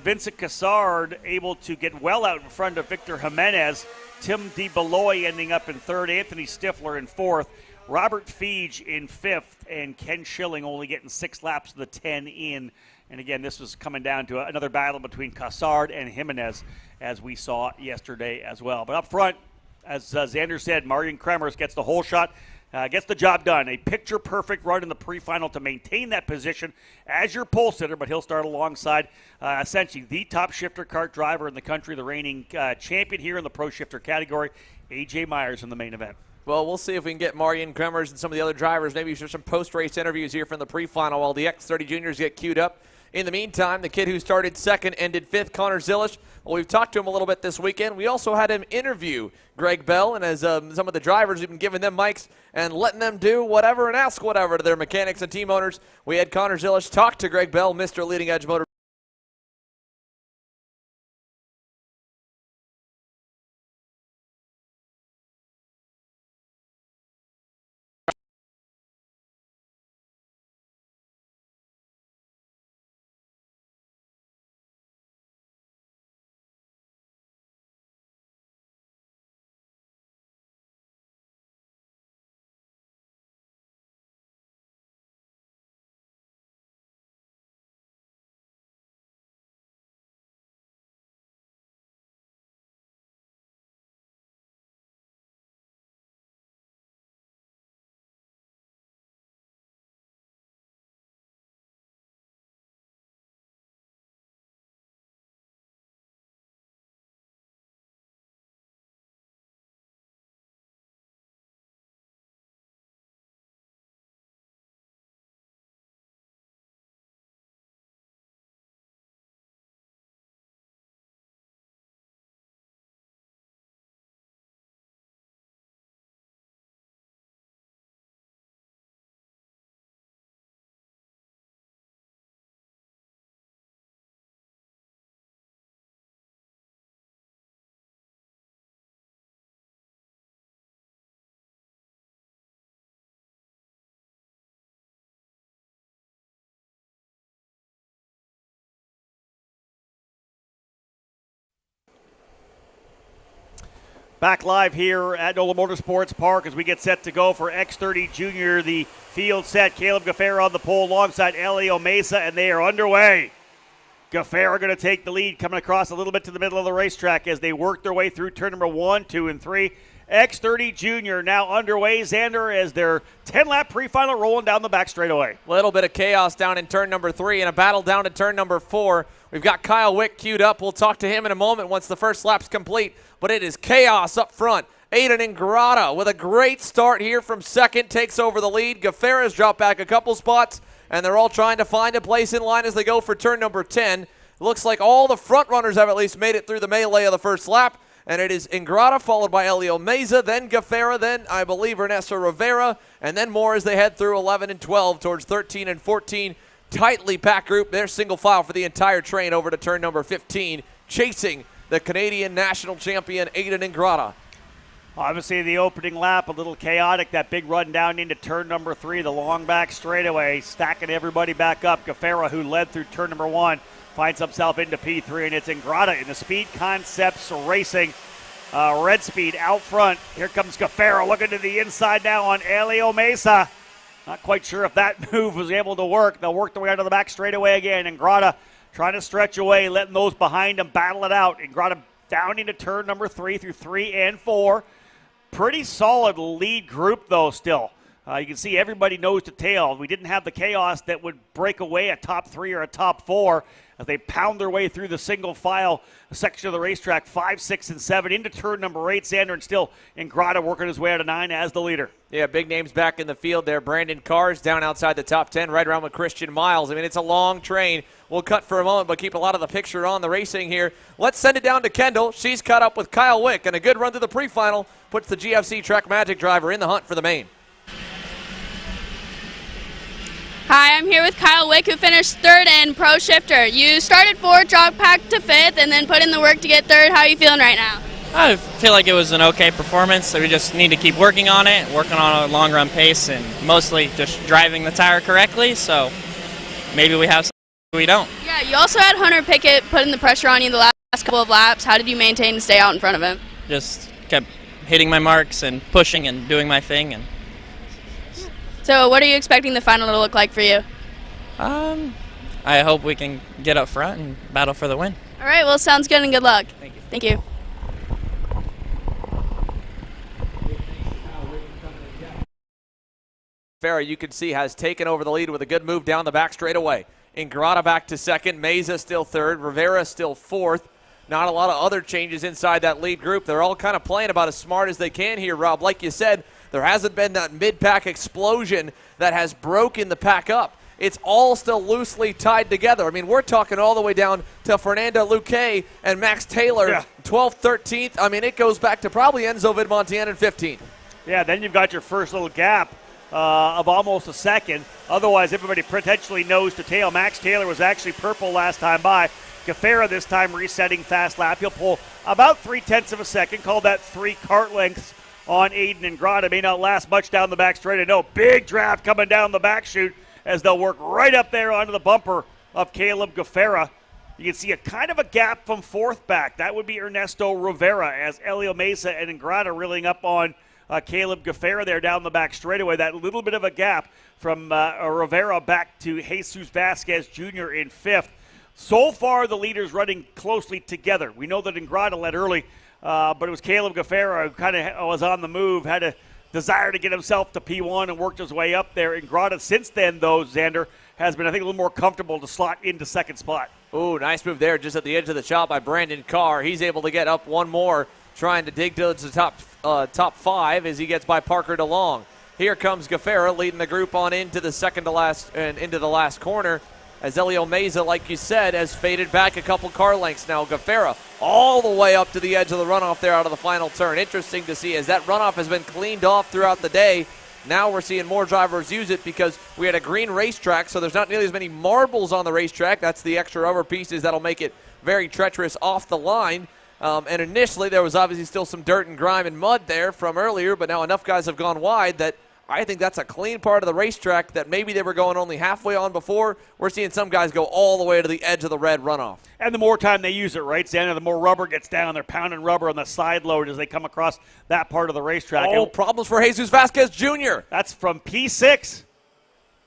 Vincent Cassard able to get well out in front of Victor Jimenez. Tim DeBeloy ending up in third. Anthony Stifler in fourth. Robert Feige in fifth. And Ken Schilling only getting 6 laps of the 10 in. And again, this was coming down to another battle between Cassard and Jimenez, as we saw yesterday as well. But up front, as Xander said, Marian Kremers gets the whole shot. Gets the job done. A picture-perfect run in the pre-final to maintain that position as your pole sitter, but he'll start alongside essentially the top shifter kart driver in the country, the reigning champion here in the pro shifter category, A.J. Myers in the main event. Well, we'll see if we can get Marian Kremers and some of the other drivers, maybe for some post-race interviews here from the pre-final while the X30 juniors get queued up. In the meantime, the kid who started second ended fifth, Connor Zilic. Well, we've talked to him a little bit this weekend. We also had him interview Greg Bell, and as some of the drivers, we've been giving them mics and letting them do whatever and ask whatever to their mechanics and team owners. We had Connor Zilic talk to Greg Bell, Mr. Leading Edge Motor. Back live here at NOLA Motorsports Park as we get set to go for X30 Junior. The field set. Caleb Gaffera on the pole alongside Elio Mesa, and they are underway. Gaffera going to take the lead, coming across a little bit to the middle of the racetrack as they work their way through turn number 1, 2, and 3. X30 Junior now underway, Xander, as their 10-lap pre-final rolling down the back straightaway. Little bit of chaos down in turn number 3 and a battle down to turn number 4. We've got Kyle Wick queued up. We'll talk to him in a moment once the first lap's complete, but it is chaos up front. Aiden Ingrata with a great start here from second takes over the lead. Gaffera's dropped back a couple spots, and they're all trying to find a place in line as they go for turn number 10. Looks like all the front runners have at least made it through the melee of the first lap. And it is Ingrata, followed by Elio Meza, then Gaffera, then I believe Ernesto Rivera, and then more as they head through 11 and 12 towards 13 and 14. Tightly packed group. They're single file for the entire train over to turn number 15, chasing the Canadian national champion Aiden Ingrata. Obviously, the opening lap, a little chaotic. That big run down into turn number 3, the long back straightaway, stacking everybody back up. Gaffera, who led through turn number 1, finds himself into P3, and it's Ingrata in the Speed Concepts Racing Red Speed out front. Here comes Gaffaro looking to the inside now on Elio Mesa. Not quite sure if that move was able to work. They'll work their way out of the back straightaway again. Ingrata trying to stretch away, letting those behind him battle it out. Ingrata down into turn number 3 through 3 and 4. Pretty solid lead group, though, still. You can see everybody nose to tail. We didn't have the chaos that would break away a top 3 or a top 4 as they pound their way through the single file section of the racetrack, 5, 6, and 7 into turn number 8. Xander and still Ingrata working his way out of 9 as the leader. Yeah, big names back in the field there. Braden Carr's down outside the top 10, right around with Christian Miles. I mean, it's a long train. We'll cut for a moment, but keep a lot of the picture on the racing here. Let's send it down to Kendall. She's caught up with Kyle Wick, and a good run through the pre-final puts the GFC Trek Magic driver in the hunt for the main. Hi, I'm here with Kyle Wick, who finished 3rd in Pro Shifter. You started 4th, dropped back to 5th, and then put in the work to get 3rd. How are you feeling right now? I feel like it was an okay performance, so we just need to keep working on it, working on a long run pace, and mostly just driving the tire correctly, so maybe we have something we don't. Yeah, you also had Hunter Pickett putting the pressure on you the last couple of laps. How did you maintain to stay out in front of him? Just kept hitting my marks and pushing and doing my thing. And so what are you expecting the final to look like for you? I hope we can get up front and battle for the win. All right, well, sounds good and good luck. Thank you. Thank you. Farah, you can see, has taken over the lead with a good move down the back straightaway. Ingrata back to 2nd, Meza still 3rd, Rivera still 4th. Not a lot of other changes inside that lead group. They're all kind of playing about as smart as they can here, Rob. Like you said, there hasn't been that mid-pack explosion that has broken the pack up. It's all still loosely tied together. I mean, we're talking all the way down to Fernando Luque and Max Taylor, 12th, 13th. I mean, it goes back to probably Enzo Vidmontian in 15th. Yeah, then you've got your first little gap of almost a second. Otherwise, everybody potentially nose to tail. Max Taylor was actually purple last time by. Gaffaro this time resetting fast lap. He'll pull about 0.3 of a second. Call that 3 kart lengths on Aiden Ingrata. May not last much down the back straight. No, big draft coming down the back chute as they'll work right up there onto the bumper of Caleb Gaffaro. You can see a kind of a gap from 4th back. That would be Ernesto Rivera as Elio Mesa and Ingrata reeling up on Caleb Gaffaro there down the back straightaway. That little bit of a gap from Rivera back to Jesus Vasquez Jr. in 5th. So far, the leaders running closely together. We know that Ingrata led early, but it was Caleb Gaffaro who kind of was on the move, had a desire to get himself to P1 and worked his way up there. Ingrata since then, though, Xander, has been, I think, a little more comfortable to slot into 2nd spot. Ooh, nice move there just at the edge of the chop by Brandon Carr. He's able to get up one more, trying to dig towards the top 5 as he gets by Parker DeLong. Here comes Gaffaro leading the group on into the second to last and into the last corner as Elio Meza, like you said, has faded back a couple car lengths now. Gaffaro all the way up to the edge of the runoff there out of the final turn. Interesting to see as that runoff has been cleaned off throughout the day. Now we're seeing more drivers use it because we had a green racetrack, so there's not nearly as many marbles on the racetrack. That's the extra rubber pieces that'll make it very treacherous off the line. And initially there was obviously still some dirt and grime and mud there from earlier, but now enough guys have gone wide that I think that's a clean part of the racetrack that maybe they were going only halfway on before. We're seeing some guys go all the way to the edge of the red runoff. And the more time they use it, right, Xander, the more rubber gets down. They're pounding rubber on the side load as they come across that part of the racetrack. Oh, problems for Jesus Vasquez Jr. That's from P6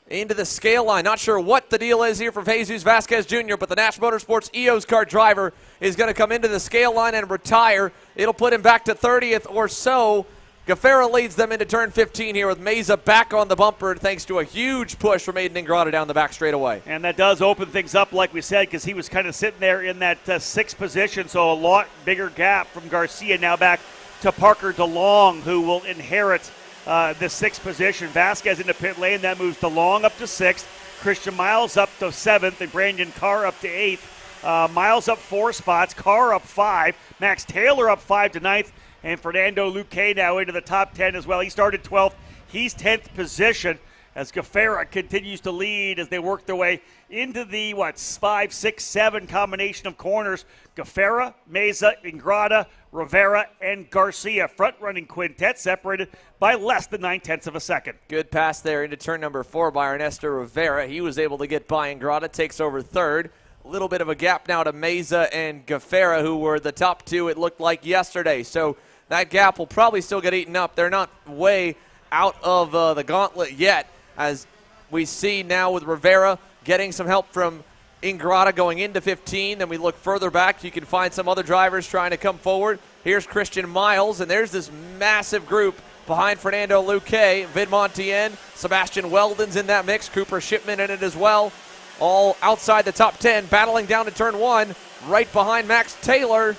into the scale line. Not sure what the deal is here for Jesus Vasquez Jr., but the Nash Motorsports EOS Kart driver is going to come into the scale line and retire. It'll put him back to 30th or so. Gaffaro leads them into turn 15 here with Meza back on the bumper thanks to a huge push from Aiden Ingrata down the back straightaway. And that does open things up, like we said, because he was kind of sitting there in that 6th position, so a lot bigger gap from Garcia now back to Parker DeLong, who will inherit the 6th position. Vasquez into pit lane. That moves DeLong up to 6th. Christian Miles up to 7th, and Brandon Carr up to 8th. Miles up 4 spots. Carr up 5. Max Taylor up 5 to 9th. And Fernando Luque now into the top 10 as well. He started 12th. He's 10th position as Gaffaro continues to lead as they work their way into the, 5, 6, 7 combination of corners. Gaffaro, Meza, Ingrata, Rivera, and Garcia. Front-running quintet separated by less than 0.9 of a second. Good pass there into turn number 4 by Ernesto Rivera. He was able to get by Ingrata, takes over 3rd. little bit of a gap now to Meza and Gaffera, who were the top two, it looked like, yesterday. So that gap will probably still get eaten up. They're not way out of the gauntlet yet, as we see now with Rivera getting some help from Ingrata going into 15. Then we look further back. You can find some other drivers trying to come forward. Here's Christian Miles, and there's this massive group behind Fernando Luque, Vid Montien, Sebastian Weldon's in that mix, Cooper Shipman in it as well. All outside the top 10, battling down to turn 1, right behind Max Taylor.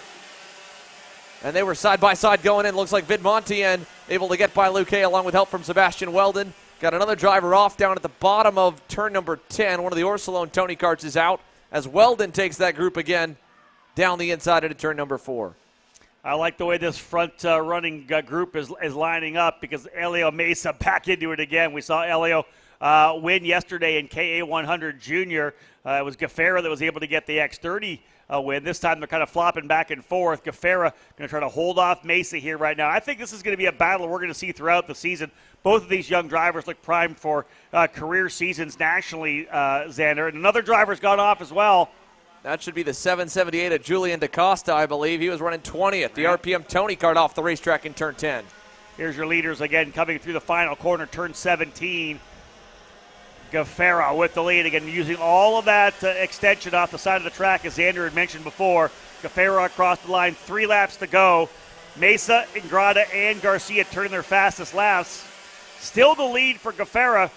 And they were side by side going in. Looks like Vid Montien able to get by Luque along with help from Sebastian Weldon. Got another driver off down at the bottom of turn number 10. One of the Orsolone Tony Karts is out as Weldon takes that group again down the inside into turn number 4. I like the way this front running group is lining up, because Elio Mesa back into it again. We saw Elio win yesterday in KA100 Junior. It was Gaffera that was able to get the X30 win. This time they're kind of flopping back and forth. Gaffera going to try to hold off Mesa here right now. I think this is going to be a battle we're going to see throughout the season. Both of these young drivers look primed for career seasons nationally, Xander. And another driver's gone off as well. That should be the 778 of Julian DaCosta, I believe. He was running 20th. The RPM Tony Kart off the racetrack in turn 10. Here's your leaders again coming through the final corner, turn 17. Gaffera with the lead again, using all of that extension off the side of the track, as Xander had mentioned before. Gaffera across the line, 3 laps to go. Mesa, Ingrata, and Garcia turn their fastest laps. Still the lead for Gaffera.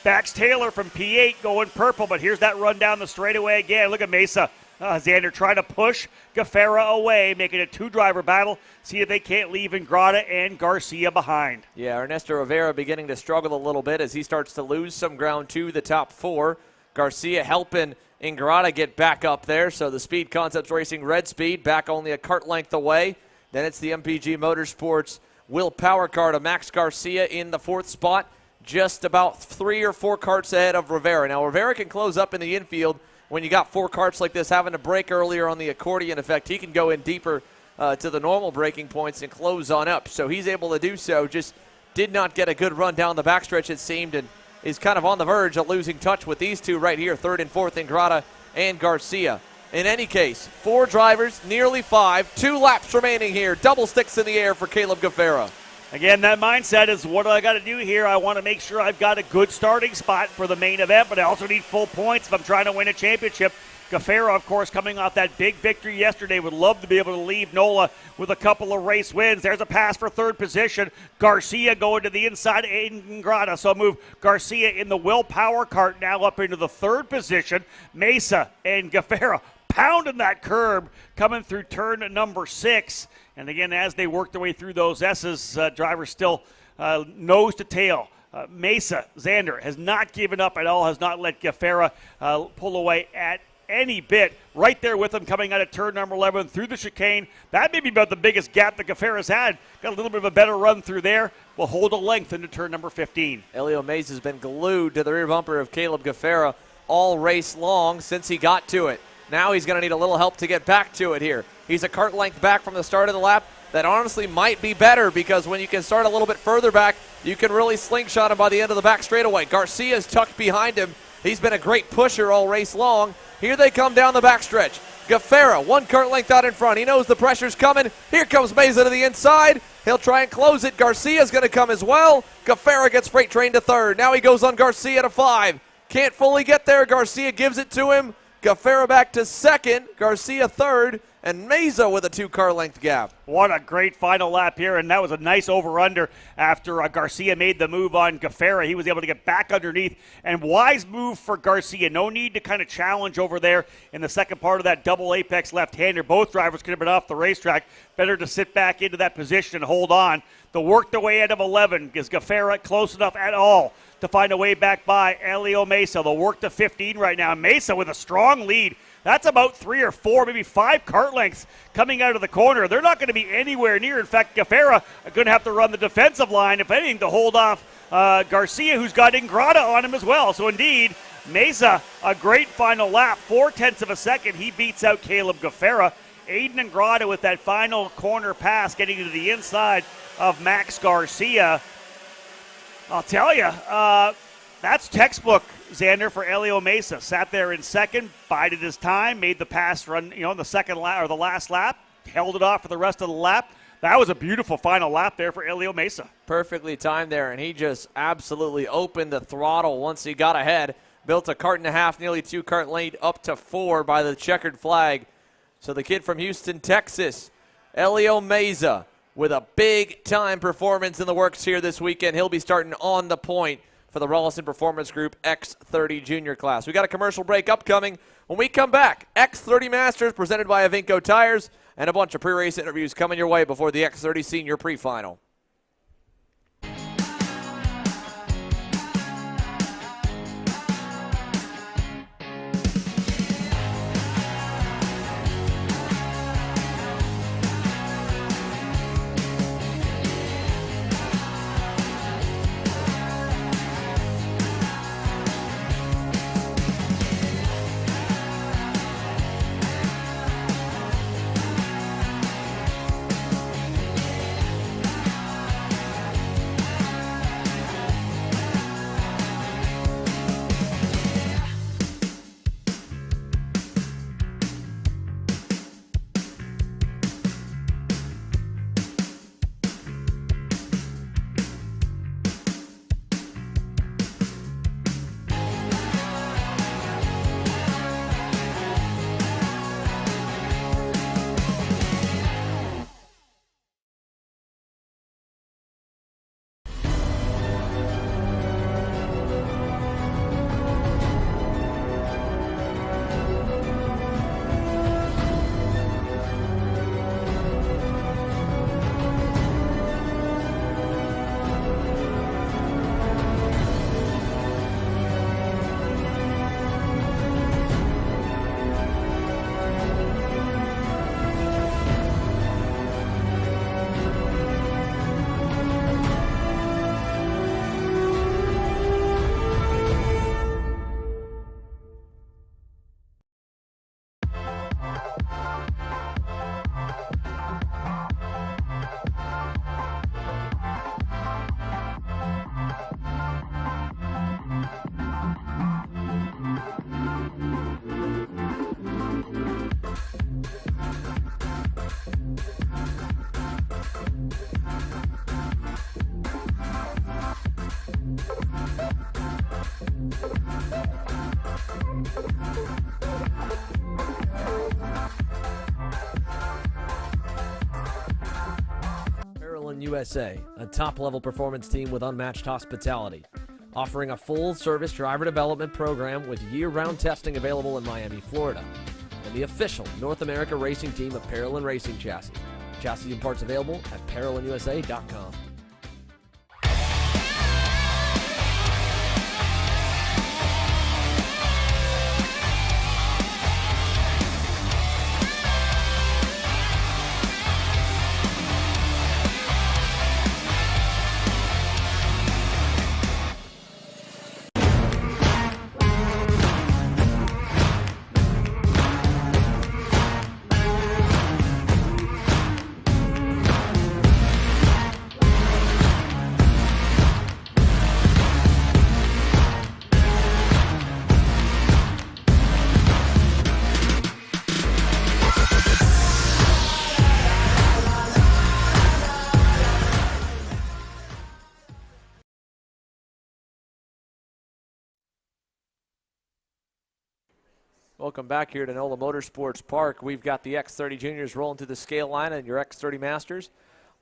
Max Taylor from P8 going purple, but here's that run down the straightaway again. Look at Mesa. Xander trying to push Gaffera away, making a 2-driver battle. See if they can't leave Ingrata and Garcia behind. Yeah, Ernesto Rivera beginning to struggle a little bit as he starts to lose some ground to the top 4. Garcia helping Ingrata get back up there. So the Speed Concepts Racing Red Speed back only a kart length away. Then it's the MPG Motorsports Will Power Car to Max Garcia in the 4th spot, just about 3 or 4 karts ahead of Rivera. Now, Rivera can close up in the infield when you got 4 karts like this, having to brake earlier on the accordion effect. He can go in deeper to the normal braking points and close on up. So he's able to do so. Just did not get a good run down the backstretch, it seemed, and is kind of on the verge of losing touch with these two right here, 3rd and 4th, Ingrata and Garcia. In any case, 4 drivers, nearly 5, 2 laps remaining here. Double sticks in the air for Caleb Gaffera. Again, that mindset is, what do I got to do here? I want to make sure I've got a good starting spot for the main event, but I also need full points if I'm trying to win a championship. Gaffera, of course, coming off that big victory yesterday, would love to be able to leave NOLA with a couple of race wins. There's a pass for 3rd position. Garcia going to the inside, Ingrata. So move Garcia in the Will Power Kart now up into the 3rd position. Mesa and Gaffera pounding that curb coming through turn number 6. And again, as they work their way through those S's, drivers still nose to tail. Mesa, Xander, has not given up at all, has not let Gaffera pull away at any bit. Right there with him coming out of turn number 11 through the chicane. That may be about the biggest gap that Gaffera's had. Got a little bit of a better run through there. Will hold a length into turn number 15. Elio Mays has been glued to the rear bumper of Caleb Gaffera all race long since he got to it. Now he's going to need a little help to get back to it here. He's a kart length back from the start of the lap. That honestly might be better, because when you can start a little bit further back, you can really slingshot him by the end of the back straightaway. Garcia's tucked behind him. He's been a great pusher all race long. Here they come down the backstretch. Gaffera, 1 kart length out in front. He knows the pressure's coming. Here comes Mesa to the inside. He'll try and close it. Garcia's going to come as well. Gaffera gets freight trained to 3rd. Now he goes on Garcia to 5. Can't fully get there. Garcia gives it to him. Gaffera back to 2nd. Garcia 3rd. And Mesa with a 2-car length gap. What a great final lap here, and that was a nice over-under after Garcia made the move on Gaffera. He was able to get back underneath, and wise move for Garcia. No need to kind of challenge over there in the second part of that double apex left-hander. Both drivers could have been off the racetrack. Better to sit back into that position and hold on. The work the way out of 11. Is Gaffera close enough at all to find a way back by Elio Mesa? They'll work to 15 right now. Mesa with a strong lead. That's about 3 or 4, maybe 5 kart lengths coming out of the corner. They're not going to be anywhere near. In fact, Gaffera are going to have to run the defensive line, if anything, to hold off Garcia, who's got Ingrata on him as well. So, indeed, Mesa, a great final lap. 0.4 of a second. He beats out Caleb Gaffera. Aiden Ingrata with that final corner pass getting to the inside of Max Garcia. I'll tell you, that's textbook Xander, for Elio Mesa. Sat there in second, bided his time, made the pass run, in the second lap or the last lap, held it off for the rest of the lap. That was a beautiful final lap there for Elio Mesa. Perfectly timed there, and he just absolutely opened the throttle once he got ahead. Built a kart and a half, nearly 2 kart lead, up to 4 by the checkered flag. So the kid from Houston, Texas, Elio Mesa, with a big-time performance in the works here this weekend. He'll be starting on the point for the Rollison Performance Group X30 Junior class. We got a commercial break upcoming. When we come back, X30 Masters presented by Avinco Tires, and a bunch of pre-race interviews coming your way before the X30 Senior Pre-final. USA, a top-level performance team with unmatched hospitality, offering a full-service driver development program with year-round testing available in Miami, Florida, and the official North America racing team of Parolin Racing Chassis. Chassis and parts available at ParolinUSA.com. Welcome back here to NOLA Motorsports Park. We've got the X30 Juniors rolling through the scale line and your X30 Masters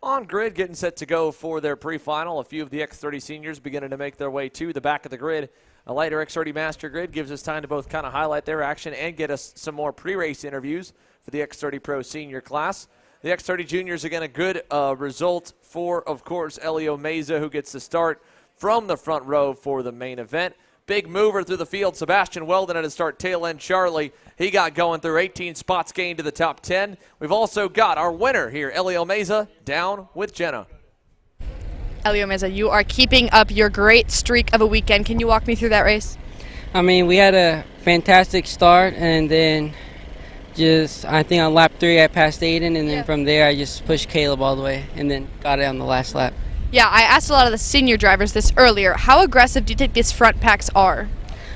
on grid, getting set to go for their pre-final. A few of the X30 Seniors beginning to make their way to the back of the grid. A lighter X30 Master grid gives us time to both kind of highlight their action and get us some more pre-race interviews for the X30 Pro Senior class. The X30 Juniors, again, a good result for, of course, Elio Mesa, who gets the start from the front row for the main event. Big mover through the field, Sebastian Weldon at his start, tail end Charlie. He got going through 18 spots, gained to the top 10. We've also got our winner here, Elio Mesa, down with Jenna. Elio Mesa, you are keeping up your great streak of a weekend. Can you walk me through that race? I mean, we had a fantastic start, and then I think on lap 3 I passed Aiden, and then from there I just pushed Caleb all the way and then got it on the last lap. Yeah, I asked a lot of the senior drivers this earlier. How aggressive do you think these front packs are?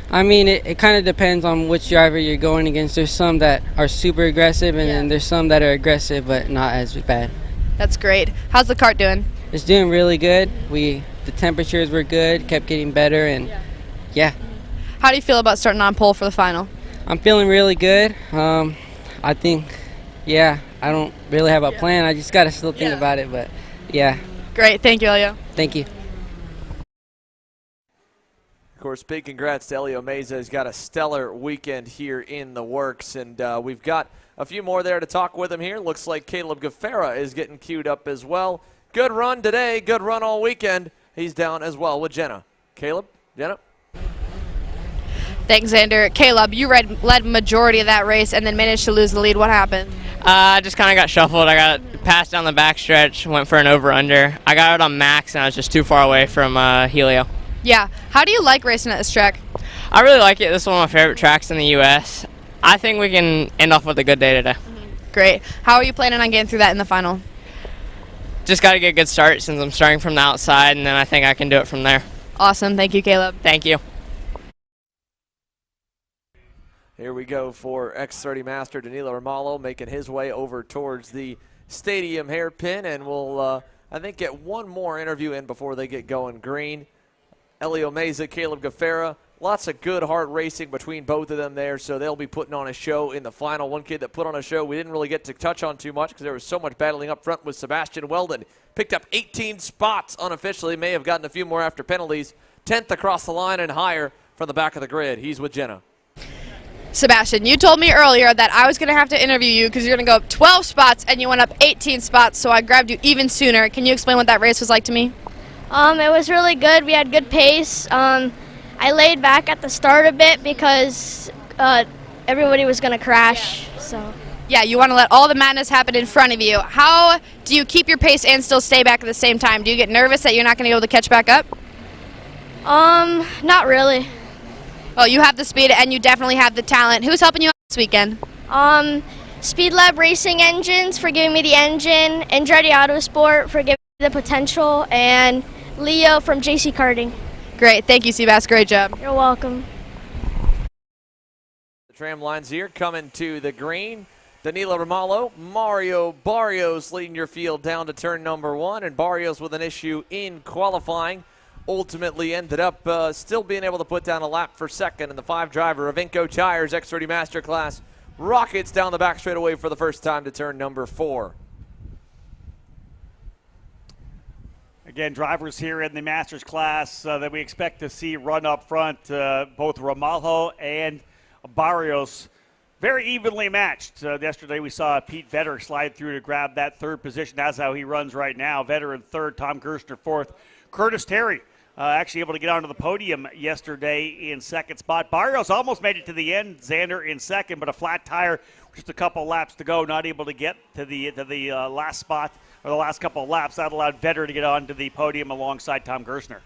I mean, it kind of depends on which driver you're going against. There's some that are super aggressive, and then there's some that are aggressive but not as bad. That's great. How's the kart doing? It's doing really good. The temperatures were good, kept getting better, and yeah. How do you feel about starting on pole for the final? I'm feeling really good. I think, I don't really have a plan. I just got to still think about it, but yeah. Great. Thank you, Elio. Thank you. Of course, big congrats to Elio Meza. He's got a stellar weekend here in the works, and we've got a few more there to talk with him here. Looks like Caleb Gaffera is getting queued up as well. Good run today, good run all weekend. He's down as well with Jenna. Caleb, Jenna? Thanks, Xander. Caleb, you led majority of that race and then managed to lose the lead. What happened? I just kind of got shuffled. I got passed down the backstretch, went for an over-under. I got it on max, and I was just too far away from Helio. Yeah. How do you like racing at this track? I really like it. This is one of my favorite tracks in the U.S. I think we can end off with a good day today. Great. How are you planning on getting through that in the final? Just got to get a good start since I'm starting from the outside, and then I think I can do it from there. Awesome. Thank you, Caleb. Thank you. Here we go for X30 Master Danilo Romalo making his way over towards the stadium hairpin, and we'll, I think, get one more interview in before they get going green. Elio Meza, Caleb Gaffera, lots of good, hard racing between both of them there, so they'll be putting on a show in the final. One kid that put on a show we didn't really get to touch on too much because there was so much battling up front with Sebastian Weldon. Picked up 18 spots unofficially, may have gotten a few more after penalties. 10th across the line and higher from the back of the grid. He's with Jenna. Sebastian, you told me earlier that I was going to have to interview you because you're going to go up 12 spots and you went up 18 spots, so I grabbed you even sooner. Can you explain what that race was like to me? It was really good. We had good pace. I laid back at the start a bit because everybody was going to crash. So. Yeah, you want to let all the madness happen in front of you. How do you keep your pace and still stay back at the same time? Do you get nervous that you're not going to be able to catch back up? Not really. Well, you have the speed and you definitely have the talent. Who's helping you out this weekend? Speed Lab Racing Engines for giving me the engine, Andretti Autosport for giving me the potential, and Leo from JC Karting. Great. Thank you, Seabass. Great job. You're welcome. The tram lines here coming to the green. Danilo Romalo, Mario Barrios leading your field down to turn number 1, and Barrios with an issue in qualifying. Ultimately ended up still being able to put down a lap for second, and the 5-driver of Inco Tires X30 Master Class rockets down the back straightaway for the first time to turn number 4. Again, drivers here in the Masters class that we expect to see run up front, both Romalo and Barrios, very evenly matched. Yesterday we saw Pete Vetter slide through to grab that third position. That's how he runs right now. Vetter in third, Tom Gerstner fourth. Curtis Terry actually able to get onto the podium yesterday in second spot. Barrios almost made it to the end. Xander in second, but a flat tire, just a couple laps to go, not able to get to the last spot or the last couple of laps. That allowed Vetter to get onto the podium alongside Tom Gerstner.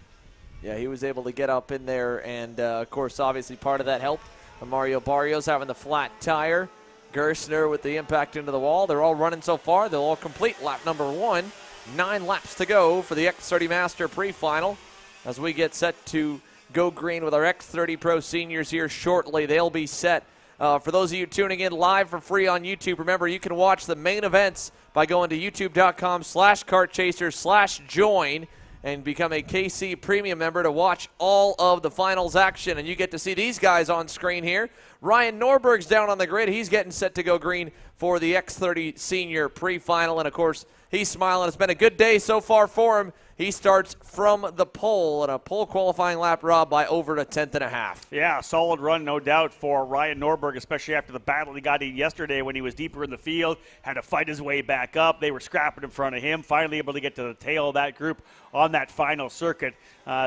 Yeah, he was able to get up in there, and of course, obviously part of that helped. Mario Barrios having the flat tire. Gerstner with the impact into the wall. They're all running so far. They'll all complete lap number 1. 9 laps to go for the X30 Master Pre-final as we get set to go green with our X30 Pro Seniors here shortly. They'll be set. For those of you tuning in live for free on YouTube, remember you can watch the main events by going to youtube.com/kartchaser/join and become a KC Premium member to watch all of the finals action. And you get to see these guys on screen here. Ryan Norberg's down on the grid. He's getting set to go green for the X30 Senior Pre-final. And, of course, he's smiling. It's been a good day so far for him. He starts from the pole, and a pole qualifying lap, Rob, by over a 10.5. Yeah, solid run, no doubt, for Ryan Norberg, especially after the battle he got in yesterday when he was deeper in the field, had to fight his way back up. They were scrapping in front of him, finally able to get to the tail of that group on that final circuit.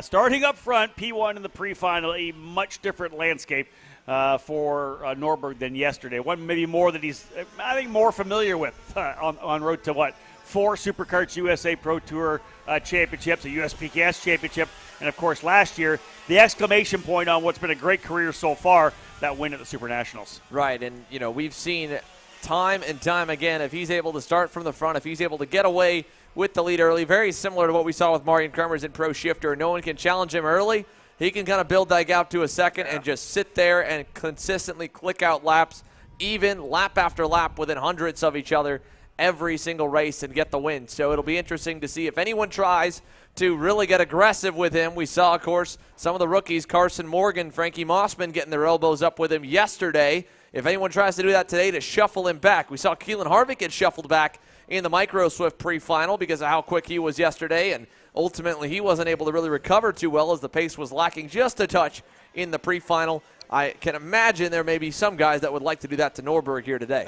Starting up front, P1 in the pre-final, a much different landscape for Norberg than yesterday. One maybe more that he's, I think, more familiar with on road to what? 4 SuperKarts USA Pro Tour championships, a USPKS championship, and, of course, last year, the exclamation point on what's been a great career so far, that win at the Super Nationals. Right, and, you know, we've seen time and time again, if he's able to start from the front, if he's able to get away with the lead early, very similar to what we saw with Marian Kremers in Pro Shifter. No one can challenge him early, he can kind of build that gap to a second and just sit there and consistently click out laps, even lap after lap within hundredths of each other every single race and get the win. So it'll be interesting to see if anyone tries to really get aggressive with him. We saw, of course, some of the rookies, Carson Morgan, Frankie Mossman, getting their elbows up with him yesterday. If anyone tries to do that today to shuffle him back, we saw Keelan Harvick get shuffled back in the Micro Swift pre-final because of how quick he was yesterday, and ultimately he wasn't able to really recover too well as the pace was lacking just a touch in the pre-final. I can imagine there may be some guys that would like to do that to Norberg here today.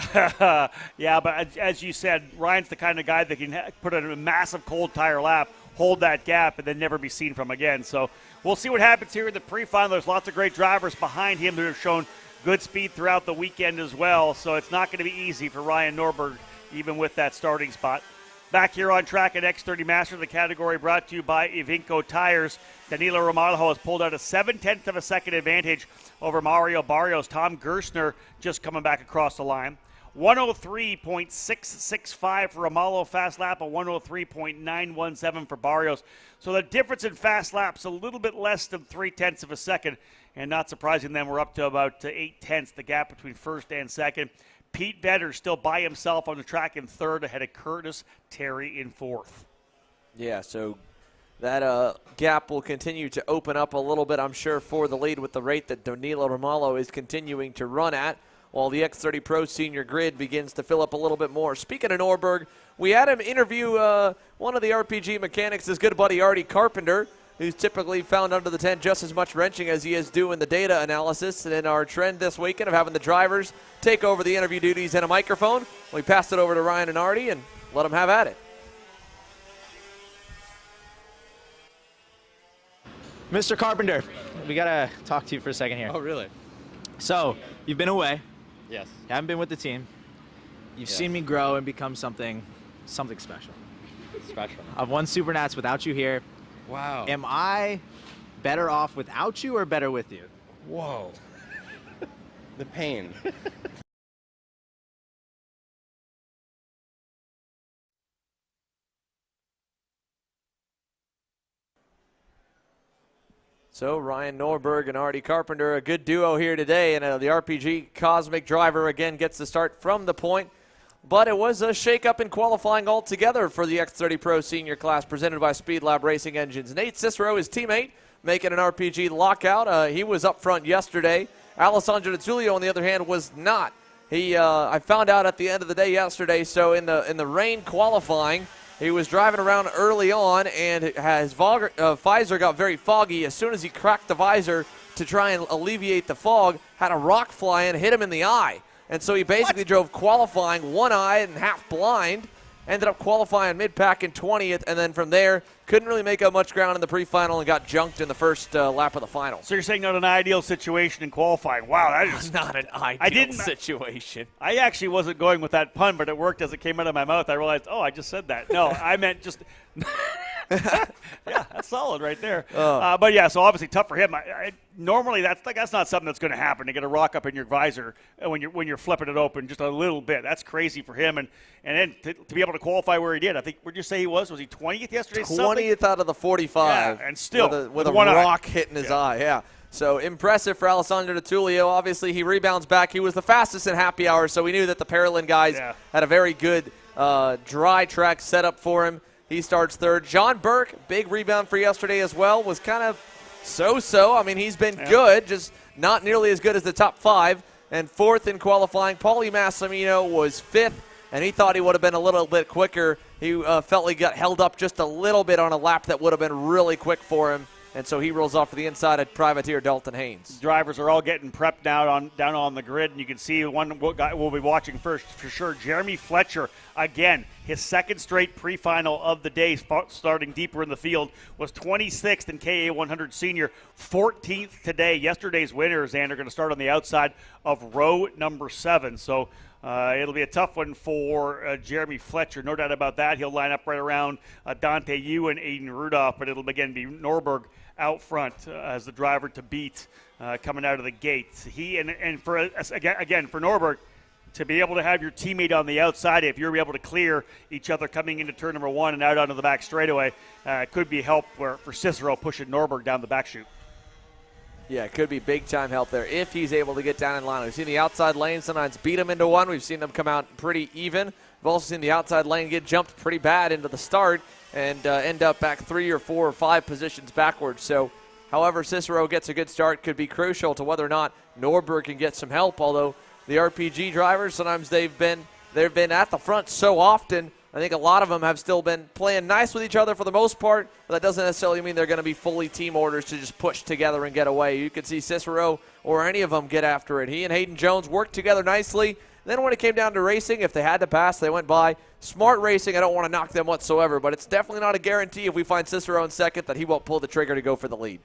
Yeah, but as you said, Ryan's the kind of guy that can put in a massive cold tire lap, hold that gap, and then never be seen from again. So we'll see what happens here in the pre-final. There's lots of great drivers behind him who have shown good speed throughout the weekend as well, so it's not going to be easy for Ryan Norberg, even with that starting spot. Back here on track at X30 Master, the category brought to you by Ivinco Tires. Danilo Romano has pulled out a 0.7 of a second advantage over Mario Barrios. Tom Gerstner just coming back across the line. 103.665 for Romano fast lap, a 103.917 for Barrios. So the difference in fast laps a little bit less than 0.3 of a second, and not surprising then we're up to about 0.8, the gap between first and second. Pete Vedder still by himself on the track in third ahead of Curtis Terry in fourth. Yeah, so that gap will continue to open up a little bit, I'm sure, for the lead with the rate that Danilo Romano is continuing to run at, while the X30 Pro Senior grid begins to fill up a little bit more. Speaking of Norberg, we had him interview one of the RPG mechanics, his good buddy Artie Carpenter, who's typically found under the tent just as much wrenching as he is doing the data analysis. And in our trend this weekend of having the drivers take over the interview duties and a microphone, we passed it over to Ryan and Artie and let them have at it. Mr. Carpenter, we got to talk to you for a second here. Oh, really? So, you've been away. Yes. You haven't been with the team. You've seen me grow and become something special. Special. I've won Supernats without you here. Wow. Am I better off without you or better with you? Whoa. The pain. So Ryan Norberg and Artie Carpenter, a good duo here today, and the RPG Cosmic driver again gets the start from the point. But it was a shakeup in qualifying altogether for the X30 Pro Senior class presented by Speed Lab Racing Engines. Nate Cicero, his teammate, making an RPG lockout. He was up front yesterday. Alessandro D'Attulio, on the other hand, was not. I found out at the end of the day yesterday, so in the rain qualifying, he was driving around early on, and his visor got very foggy. As soon as he cracked the visor to try and alleviate the fog, had a rock fly in, hit him in the eye. And so he basically drove qualifying one-eyed and half blind, ended up qualifying mid-pack in 20th, and then from there couldn't really make up much ground in the pre-final and got junked in the first lap of the final. So you're saying not an ideal situation in qualifying. Wow, that is not an ideal situation. I actually wasn't going with that pun, but it worked as it came out of my mouth. I realized, I just said that. No, I meant just – yeah, that's solid right there. But, yeah, so obviously tough for him. Normally that's not something that's going to happen, to get a rock up in your visor when you're flipping it open just a little bit. That's crazy for him. And then to be able to qualify where he did, I think, where'd you say he was? Was he 20th yesterday? 20th out of the 45. Yeah, and still with a rock hitting his eye, yeah. So impressive for Alessandro D'Attulio. Obviously, he rebounds back. He was the fastest in happy hour, so we knew that the Paralyn guys had a very good dry track set up for him. He starts third. John Burke, big rebound for yesterday as well, was kind of so-so. I mean, he's been good, just not nearly as good as the top five. And fourth in qualifying, Paulie Massimino was fifth, and he thought he would have been a little bit quicker. He felt he got held up just a little bit on a lap that would have been really quick for him. And so he rolls off to the inside at privateer Dalton Haynes. Drivers are all getting prepped now down on the grid, and you can see one guy we'll be watching first for sure. Jeremy Fletcher, again, his second straight pre-final of the day, starting deeper in the field, was 26th in KA 100 Senior, 14th today. Yesterday's winners, and are going to start on the outside of row number 7. So it'll be a tough one for Jeremy Fletcher, no doubt about that. He'll line up right around Dante Yu and Aiden Rudolph, but it'll again be Norberg out front as the driver to beat coming out of the gate. He and for again for Norberg, to be able to have your teammate on the outside, if you're able to clear each other coming into turn number 1 and out onto the back straightaway, could be help for Cicero pushing Norberg down the back chute. Yeah, it could be big-time help there if he's able to get down in line. We've seen the outside lane sometimes beat him into one. We've seen them come out pretty even. We've also seen the outside lane get jumped pretty bad into the start and end up back 3 or 4 or 5 positions backwards. So, however Cicero gets a good start could be crucial to whether or not Norberg can get some help, although the RPG drivers, sometimes they've been at the front so often. I think a lot of them have still been playing nice with each other for the most part, but that doesn't necessarily mean they're going to be fully team orders to just push together and get away. You could see Cicero or any of them get after it. He and Hayden Jones worked together nicely. Then when it came down to racing, if they had to pass, they went by. Smart racing, I don't want to knock them whatsoever, but it's definitely not a guarantee if we find Cicero in second that he won't pull the trigger to go for the lead.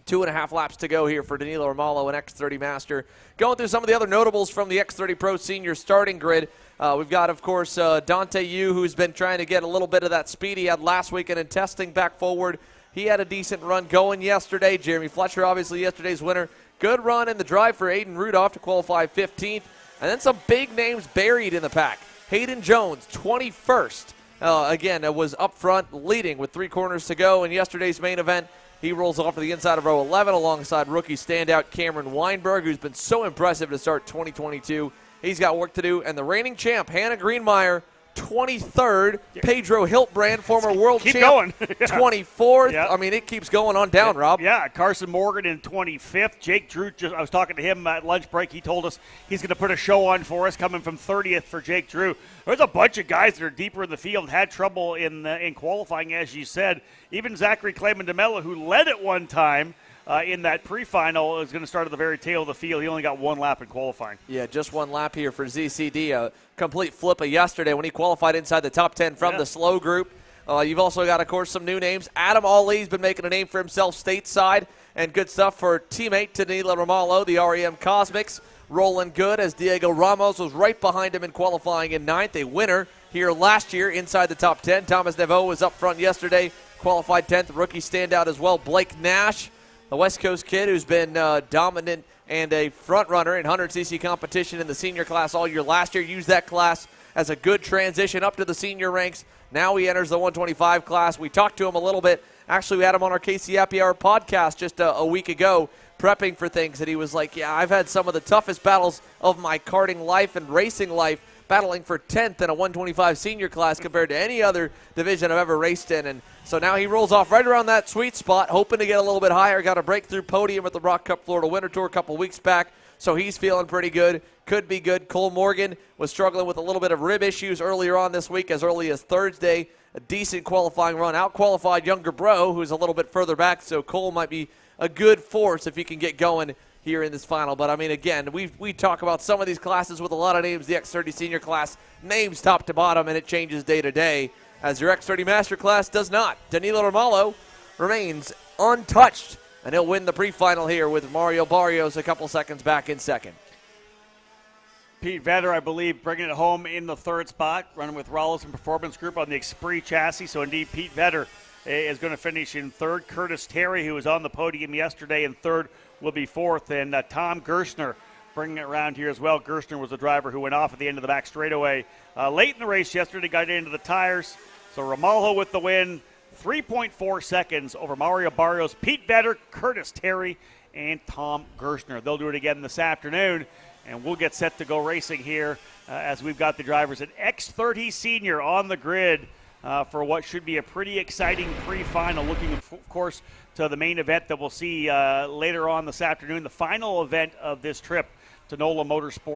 2.5 laps to go here for Danilo Romalo and X30 Master. Going through some of the other notables from the X30 Pro Senior starting grid. We've got, of course, Dante Yu, who's been trying to get a little bit of that speed he had last weekend in testing back forward. He had a decent run going yesterday. Jeremy Fletcher, obviously yesterday's winner. Good run in the drive for Aiden Rudolph to qualify 15th. And then some big names buried in the pack. Hayden Jones, 21st. Again, it was up front leading with 3 corners to go in yesterday's main event. He rolls off to the inside of row 11 alongside rookie standout Cameron Weinberg, who's been so impressive to start 2022. He's got work to do. And the reigning champ, Hannah Greenmeyer, 23rd. Pedro Hiltbrand, former world champ, going. 24th. Yep. I mean, it keeps going on down, Rob. Yeah, Carson Morgan in 25th. Jake Drew, I was talking to him at lunch break. He told us he's going to put a show on for us, coming from 30th for Jake Drew. There's a bunch of guys that are deeper in the field, had trouble in qualifying, as you said. Even Zachary Clayman DeMello, who led at one time, in that pre-final, is going to start at the very tail of the field. He only got 1 lap in qualifying. Yeah, just 1 lap here for ZCD. A complete flip of yesterday when he qualified inside the top 10 from the slow group. You've also got, of course, some new names. Adam Ali's been making a name for himself stateside, and good stuff for teammate Danilo Romalo, the REM Cosmics. Rolling good as Diego Ramos was right behind him in qualifying in 9th. A winner here last year inside the top 10. Thomas Neveau was up front yesterday, qualified 10th. Rookie standout as well, Blake Nash, the West Coast kid who's been dominant and a front runner in 100cc competition in the senior class all year last year. Used that class as a good transition up to the senior ranks. Now he enters the 125 class. We talked to him a little bit. Actually, we had him on our KC Happy Hour podcast just a week ago, prepping for things, and he was like, yeah, I've had some of the toughest battles of my karting life and racing life, battling for 10th in a 125 senior class compared to any other division I've ever raced in. And so now he rolls off right around that sweet spot, hoping to get a little bit higher. Got a breakthrough podium at the Rock Cup Florida Winter Tour a couple weeks back, so he's feeling pretty good. Could be good. Cole Morgan was struggling with a little bit of rib issues earlier on this week, as early as Thursday. A decent qualifying run. Out-qualified younger bro, who's a little bit further back, so Cole might be a good force if he can get going here in this final. But, I mean, again, we talk about some of these classes with a lot of names. The X30 Senior class, names top to bottom, and it changes day to day, as your X30 Master class does not. Danilo Romalo remains untouched, and he'll win the pre-final here with Mario Barrios a couple seconds back in second. Pete Vedder, I believe, bringing it home in the 3rd spot, running with Rollinson Performance Group on the Esprit chassis. So, indeed, Pete Vedder is going to finish in 3rd. Curtis Terry, who was on the podium yesterday in 3rd, will be 4th. And Tom Gerstner bringing it around here as well. Gerstner was the driver who went off at the end of the back straightaway late in the race yesterday, got into the tires. So, Romalo with the win, 3.4 seconds over Mario Barrios, Pete Vedder, Curtis Terry, and Tom Gerstner. They'll do it again this afternoon. And we'll get set to go racing here as we've got the drivers at X30 Senior on the grid for what should be a pretty exciting pre-final. Looking, of course, to the main event that we'll see later on this afternoon, the final event of this trip to NOLA Motorsports.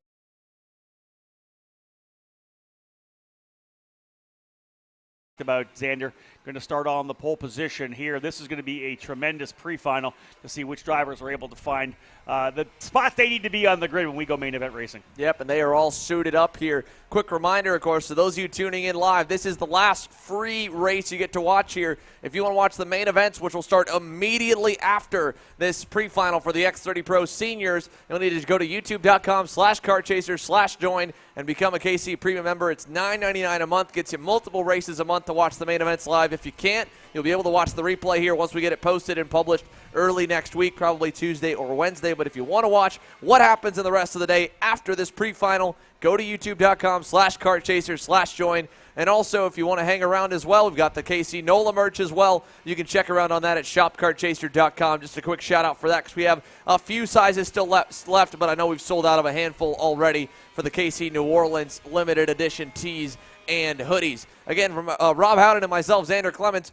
About Xander, going to start on the pole position here. This is going to be a tremendous pre-final to see which drivers are able to find the spots they need to be on the grid when we go main event racing. Yep, and they are all suited up here. Quick reminder, of course, to those of you tuning in live, this is the last free race you get to watch here. If you want to watch the main events, which will start immediately after this pre-final for the X30 Pro Seniors, you'll need to go to youtube.com/kartchaser/join and become a KC Premium member. It's $9.99 a month, gets you multiple races a month to watch the main events live. If you can't, you'll be able to watch the replay here once we get it posted and published early next week, probably Tuesday or Wednesday. But if you want to watch what happens in the rest of the day after this pre-final, go to youtube.com/kartchaser/join. And also, if you want to hang around as well, we've got the KC NOLA merch as well. You can check around on that at shopkartchaser.com. Just a quick shout out for that because we have a few sizes still left, but I know we've sold out of a handful already for the KC New Orleans limited edition tees and hoodies. Again, from Rob Howden and myself, Xander Clements,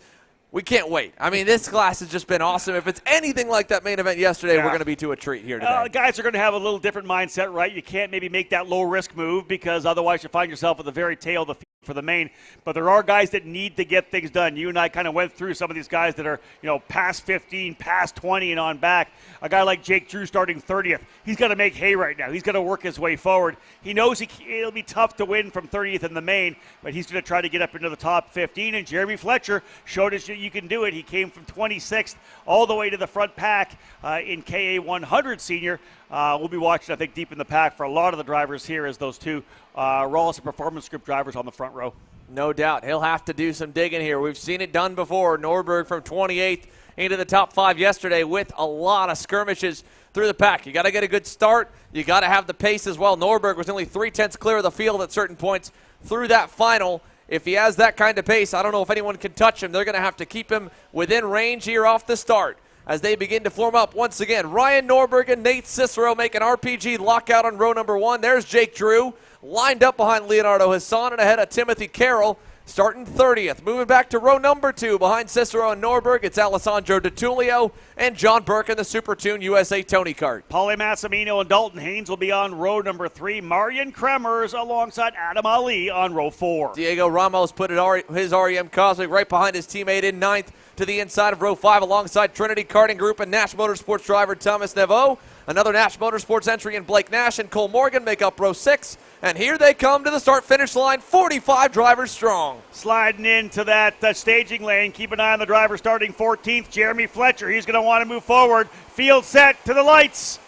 we can't wait. I mean, this class has just been awesome. If it's anything like that main event yesterday, we're going to be to a treat here today. Guys are going to have a little different mindset, right? You can't maybe make that low-risk move because otherwise you find yourself at the very tail of the field for the main. But there are guys that need to get things done. You and I kind of went through some of these guys that are, past 15, past 20 and on back. A guy like Jake Drew starting 30th. He's got to make hay right now. He's got to work his way forward. He knows it'll be tough to win from 30th in the main, but he's going to try to get up into the top 15. And Jeremy Fletcher showed us that you can do it. He came from 26th all the way to the front pack in KA 100 Senior. We'll be watching, I think, deep in the pack for a lot of the drivers here as those two Rawlins Performance Group drivers on the front row. No doubt. He'll have to do some digging here. We've seen it done before. Norberg from 28th into the top 5 yesterday with a lot of skirmishes through the pack. You got to get a good start. You got to have the pace as well. Norberg was only 3/10 clear of the field at certain points through that final. If he has that kind of pace, I don't know if anyone can touch him. They're going to have to keep him within range here off the start as they begin to form up once again. Ryan Norberg and Nate Cicero make an RPG lockout on row number 1. There's Jake Drew lined up behind Leonardo Hassan and ahead of Timothy Carroll, starting 30th. Moving back to row number 2 behind Cicero and Norberg, it's Alessandro DiTullio and John Burke in the Super Tune USA Tony Kart. Paulie Massimino and Dalton Haynes will be on row number 3. Marian Kremers alongside Adam Ali on row 4. Diego Ramos put his REM Cosmic right behind his teammate in 9th to the inside of row 5 alongside Trinity Karting Group and Nash Motorsports driver Thomas Neveau. Another Nash Motorsports entry in Blake Nash and Cole Morgan make up row 6. And here they come to the start-finish line, 45 drivers strong. Sliding into that staging lane. Keep an eye on the driver starting 14th, Jeremy Fletcher. He's going to want to move forward. Field set to the lights.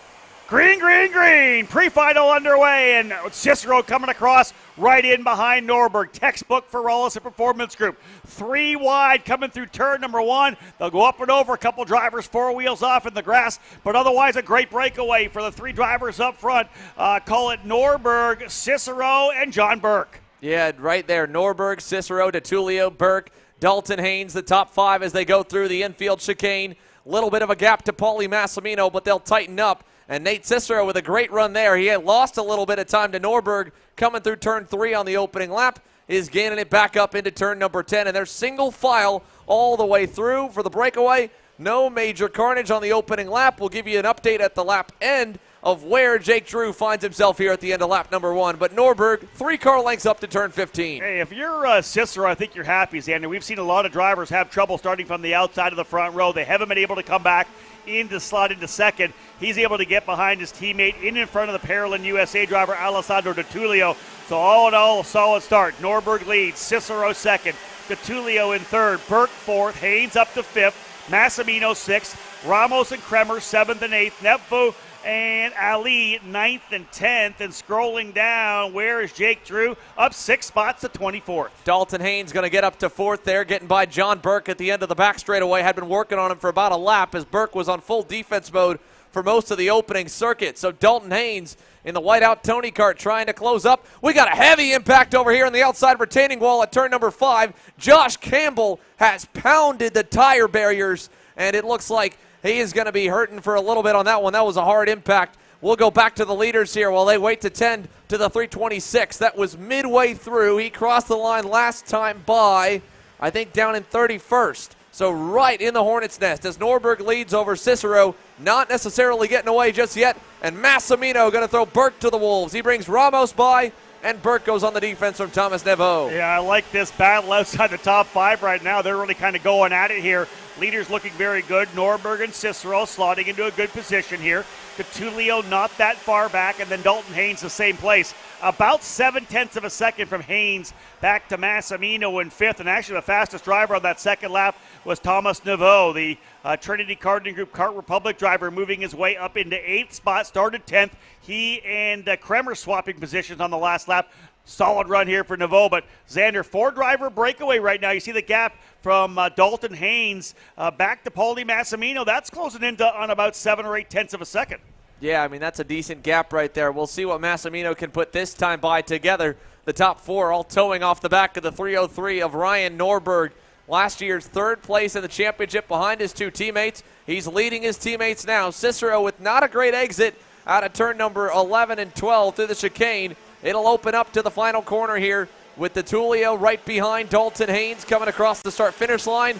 Green, green, green. Pre-final underway, and Cicero coming across right in behind Norberg. Textbook for Rawlins Performance Group. 3 wide coming through turn number 1. They'll go up and over. A couple drivers 4 wheels off in the grass, but otherwise a great breakaway for the 3 drivers up front. Call it Norberg, Cicero, and John Burke. Yeah, right there. Norberg, Cicero, DiTullio, Burke, Dalton Haynes, the top 5 as they go through the infield chicane. Little bit of a gap to Paulie Massimino, but they'll tighten up. And Nate Cicero with a great run there. He had lost a little bit of time to Norberg coming through turn 3 on the opening lap. Is gaining it back up into turn number 10. And they're single file all the way through for the breakaway. No major carnage on the opening lap. We'll give you an update at the lap end of where Jake Drew finds himself here at the end of lap number 1. But Norberg, 3 car lengths up to turn 15. Hey, if you're Cicero, I think you're happy, Xander. We've seen a lot of drivers have trouble starting from the outside of the front row. They haven't been able to come back into slot into second. He's able to get behind his teammate in front of the Paralyn USA driver Alessandro DiTullio. So all in all, a solid start. Norberg leads, Cicero second, DiTullio in third, Burke fourth, Haynes up to fifth, Massimino sixth, Ramos and Kremers 7th and 8th, Nepvo and Ali 9th and 10th. And scrolling down, where is Jake Drew? Up 6 spots to 24th. Dalton Haynes going to get up to 4th there, getting by John Burke at the end of the back straightaway. Had been working on him for about a lap as Burke was on full defense mode for most of the opening circuit. So Dalton Haynes in the whiteout Tony Kart trying to close up. We got a heavy impact over here on the outside retaining wall at turn number 5. Josh Campbell has pounded the tire barriers, and it looks like he is going to be hurting for a little bit on that one. That was a hard impact. We'll go back to the leaders here while they wait to tend to the 326. That was midway through. He crossed the line last time by, I think, down in 31st. So right in the hornet's nest as Norberg leads over Cicero, not necessarily getting away just yet. And Massimino going to throw Burke to the wolves. He brings Ramos by, and Burke goes on the defense from Thomas Neveau. Yeah, I like this battle outside the top 5 right now. They're really kind of going at it here. Leaders looking very good. Norberg and Cicero slotting into a good position here. DiTullio not that far back, and then Dalton Haynes the same place. About 7/10 of a second from Haynes back to Massimino in 5th. And actually the fastest driver on that second lap was Thomas Neveau, the Trinity Karting Group Kart Republic driver, moving his way up into 8th spot, started 10th. He and Kremer swapping positions on the last lap. solid run here for Naveau. But Xander, 4-driver breakaway right now. You see the gap from Dalton Haynes back to Paulie Massimino. That's closing in on about 7 or 8 tenths of a second. Yeah, I mean, that's a decent gap right there. We'll see what Massimino can put this time by together. The top 4 all towing off the back of the 303 of Ryan Norberg. Last year's 3rd place in the championship behind his 2 teammates. He's leading his teammates now. Cicero with not a great exit out of turn number 11 and 12 through the chicane. It'll open up to the final corner here with the Tullio right behind Dalton Haynes coming across the start-finish line.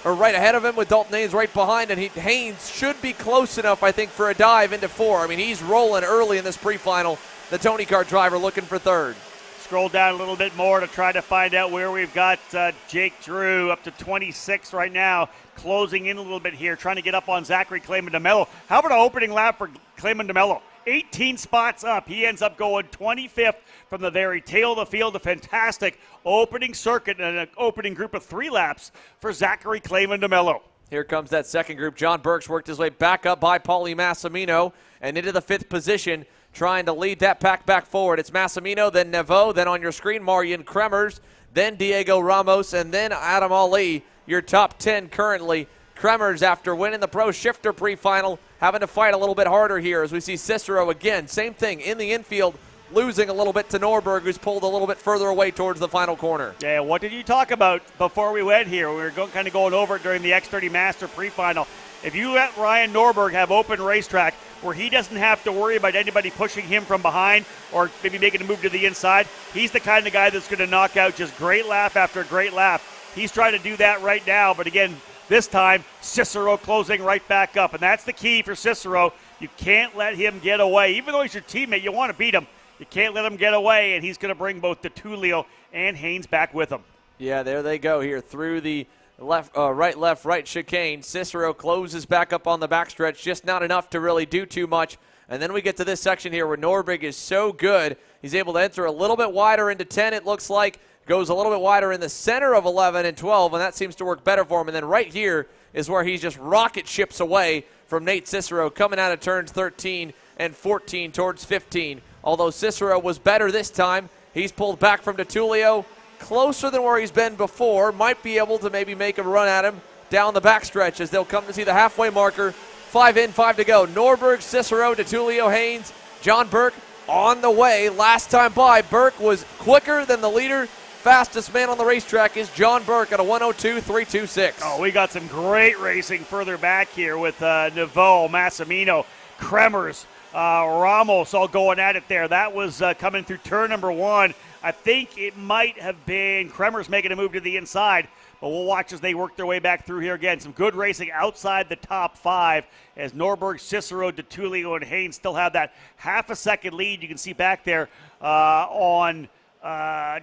Or right ahead of him with Dalton Haynes right behind, and Haynes should be close enough, I think, for a dive into 4. I mean, he's rolling early in this pre-final. The Tony Kart driver looking for 3rd. Scroll down a little bit more to try to find out where we've got Jake Drew up to 26 right now, closing in a little bit here, trying to get up on Zachary Clayman DeMello. How about an opening lap for Clayman DeMello? 18 spots up. He ends up going 25th from the very tail of the field. A fantastic opening circuit and an opening group of 3 laps for Zachary Clayman DeMello. Here comes that second group. John Burks worked his way back up by Paulie Massimino and into the 5th position, trying to lead that pack back forward. It's Massimino, then Naveau, then on your screen, Marian Kremers, then Diego Ramos, and then Adam Ali, your top 10 currently. Kremers, after winning the Pro Shifter pre-final, having to fight a little bit harder here as we see Cicero again. Same thing in the infield, losing a little bit to Norberg, who's pulled a little bit further away towards the final corner. Yeah, what did you talk about before we went here? We were kind of going over it during the X30 Master Pre-final. If you let Ryan Norberg have open racetrack where he doesn't have to worry about anybody pushing him from behind or maybe making a move to the inside, he's the kind of guy that's going to knock out just great lap after great lap. He's trying to do that right now, but again, this time, Cicero closing right back up, and that's the key for Cicero. You can't let him get away. Even though he's your teammate, you want to beat him. You can't let him get away, and he's going to bring both DeTullio and Haynes back with him. Yeah, there they go here through the right chicane. Cicero closes back up on the backstretch, just not enough to really do too much. And then we get to this section here where Norberg is so good. He's able to enter a little bit wider into 10, it looks like. Goes a little bit wider in the center of 11 and 12, and that seems to work better for him. And then right here is where he's just rocket ships away from Nate Cicero, coming out of turns 13 and 14 towards 15. Although Cicero was better this time, he's pulled back from DeTullio, closer than where he's been before. Might be able to maybe make a run at him down the backstretch as they'll come to see the halfway marker. 5 in, 5 to go. Norberg, Cicero, DeTullio, Haynes, John Burke on the way. Last time by, Burke was quicker than the leader. Fastest man on the racetrack is John Burke at a 102.326. Oh, we got some great racing further back here with Naveau, Massimino, Kremers, Ramos all going at it there. That was coming through turn number 1. I think it might have been Kremers making a move to the inside, but we'll watch as they work their way back through here again. Some good racing outside the top 5 as Norberg, Cicero, DeTullio, and Haynes still have that half a second lead. You can see back there on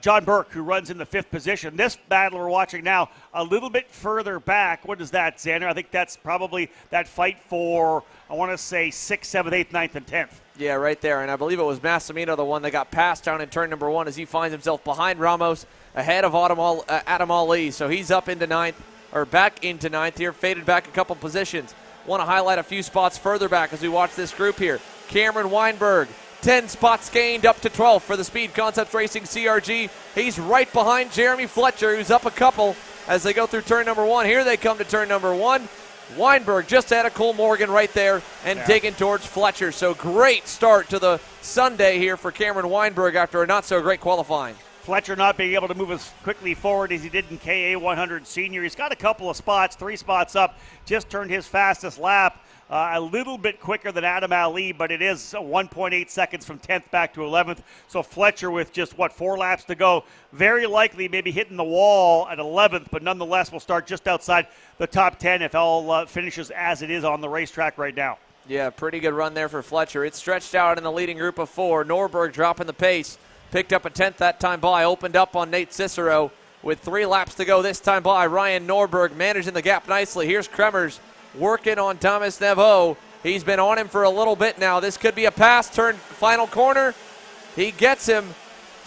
John Burke, who runs in the 5th position. This battle we're watching now a little bit further back. What is that, Xander? I think that's probably that fight for, I want to say, 6th, 7th, 8th, 9th, and 10th. Yeah, right there. And I believe it was Massimino, the one that got passed down in turn number 1 as he finds himself behind Ramos, ahead of Adam Ali. So he's up into 9th, or back into 9th here, faded back a couple positions. Want to highlight a few spots further back as we watch this group here. Cameron Weinberg, 10 spots gained up to 12 for the Speed Concepts Racing CRG. He's right behind Jeremy Fletcher, who's up a couple as they go through turn number 1. Here they come to turn number 1. Weinberg just had a Cole Morgan right there and digging towards Fletcher. So great start to the Sunday here for Cameron Weinberg after a not-so-great qualifying. Fletcher not being able to move as quickly forward as he did in KA 100 Senior. He's got a couple of spots, 3 spots up, just turned his fastest lap. A little bit quicker than Adam Ali, but it is 1.8 seconds from 10th back to 11th. So Fletcher with just, 4 laps to go, very likely maybe hitting the wall at 11th, but nonetheless will start just outside the top 10 if all finishes as it is on the racetrack right now. Yeah, pretty good run there for Fletcher. It's stretched out in the leading group of 4. Norberg dropping the pace, picked up a 10th that time by, opened up on Nate Cicero with 3 laps to go this time by. Ryan Norberg managing the gap nicely. Here's Kremers working on Thomas Naveau. He's been on him for a little bit now. This could be a pass, turn final corner. He gets him.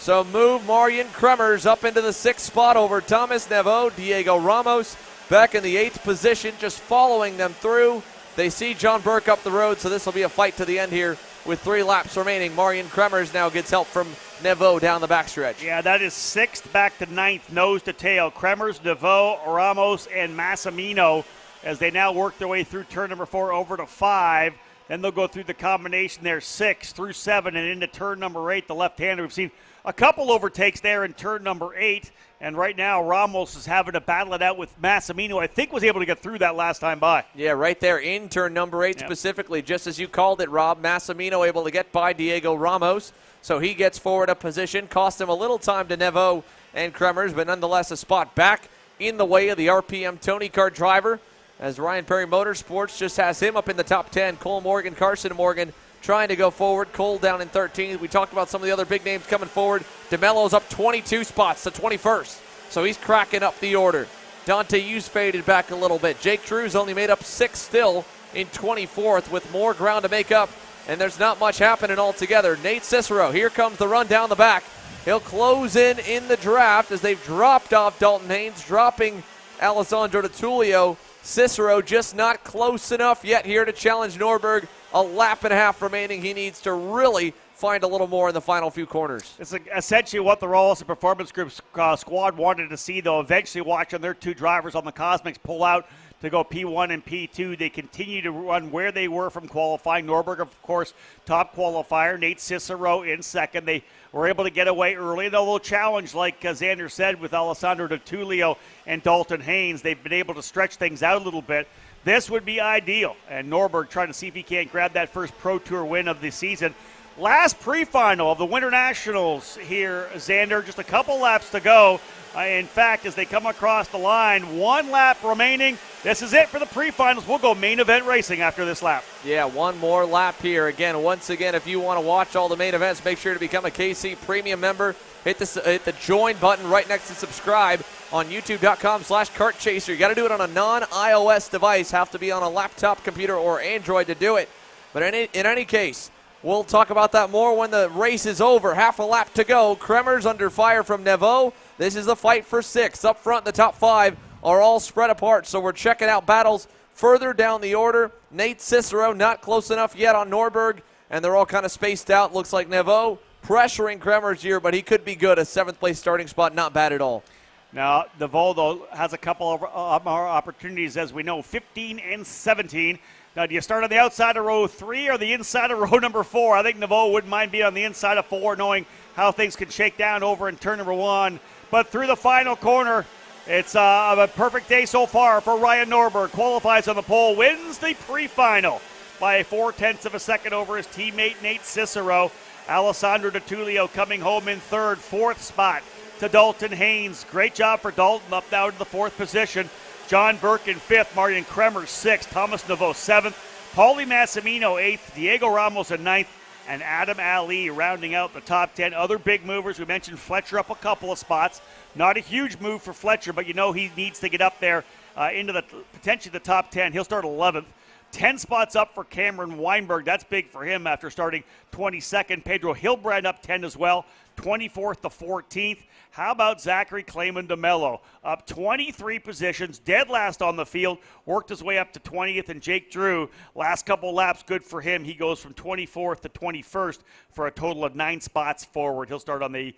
So move Marian Kremers up into the 6th spot over Thomas Naveau. Diego Ramos back in the 8th position, just following them through. They see John Burke up the road, so this will be a fight to the end here with 3 laps remaining. Marian Kremers now gets help from Neveau down the backstretch. Yeah, that is 6th back to 9th, nose to tail. Kremers, Neveau, Ramos, and Massimino as they now work their way through turn number 4 over to 5. Then they'll go through the combination there, 6 through 7 and into turn number 8, the left-hander. We've seen a couple overtakes there in turn number 8. And right now, Ramos is having to battle it out with Massimino. I think was able to get through that last time by. Yeah, right there in turn number 8 specifically, just as you called it, Rob. Massimino able to get by Diego Ramos, so he gets forward a position. Cost him a little time to Neveau and Kremers, but nonetheless a spot back in the way of the RPM Tony Kart driver, as Ryan Perry Motorsports just has him up in the top 10. Cole Morgan, Carson Morgan trying to go forward. Cole down in 13th. We talked about some of the other big names coming forward. DeMello's up 22 spots to 21st, so he's cracking up the order. Dante Hughes faded back a little bit. Jake Drew's only made up 6th still in 24th with more ground to make up, and there's not much happening altogether. Nate Cicero, here comes the run down the back. He'll close in the draft as they've dropped off Dalton Haynes, dropping Alessandro DiTullio. Cicero just not close enough yet here to challenge Norberg. A lap and a half remaining. He needs to really find a little more in the final few corners. It's essentially what the Rawlson Performance Group squad wanted to see, though. Eventually watching their 2 drivers on the Cosmics pull out to go P1 and P2. They continue to run where they were from qualifying. Norberg, of course, top qualifier. Nate Cicero in 2nd. They were able to get away early. And a little challenge, like Xander said, with Alessandro DiTullio and Dalton Haynes. They've been able to stretch things out a little bit. This would be ideal. And Norberg trying to see if he can't grab that first Pro Tour win of the season. Last pre-final of the Winter Nationals here, Xander. Just a couple laps to go. In fact, as they come across the line, 1 lap remaining. This is it for the pre-finals. We'll go main event racing after this lap. Yeah, 1 more lap here. Once again, if you want to watch all the main events, make sure to become a KC Premium member. Hit the join button right next to subscribe on youtube.com/kartchaser. You got to do it on a non-iOS device. Have to be on a laptop, computer, or Android to do it. But in any case, we'll talk about that more when the race is over. Half a lap to go. Kremers under fire from Neveau. This is the fight for 6th. Up front, the top 5 are all spread apart, so we're checking out battles further down the order. Nate Cicero not close enough yet on Norberg, and they're all kind of spaced out. Looks like Neveau pressuring Kremers here, but he could be good. A 7th place starting spot, not bad at all. Now, Neveau, though, has a couple of more opportunities, as we know, 15 and 17. Now, do you start on the outside of row 3 or the inside of row number 4? I think Neveau wouldn't mind being on the inside of 4, knowing how things could shake down over in turn number 1. But through the final corner, it's a perfect day so far for Ryan Norberg. Qualifies on the pole, wins the pre-final by 0.4 of a second over his teammate Nate Cicero. Alessandro DiTullio coming home in 3rd, 4th spot to Dalton Haynes. Great job for Dalton, up now to the 4th position. John Burke in 5th, Marian Kremers 6th, Thomas Neveau 7th, Paulie Massimino 8th, Diego Ramos in 9th, and Adam Ali rounding out the top 10. Other big movers, we mentioned Fletcher up a couple of spots. Not a huge move for Fletcher, but you know he needs to get up there into the potentially the top 10. He'll start 11th. 10 spots up for Cameron Weinberg. That's big for him after starting 22nd. Pedro Hilbrand up 10 as well, 24th to 14th. How about Zachary Clayman DeMello? Up 23 positions, dead last on the field, worked his way up to 20th. And Jake Drew, last couple laps, good for him. He goes from 24th to 21st for a total of 9 spots forward. He'll start on the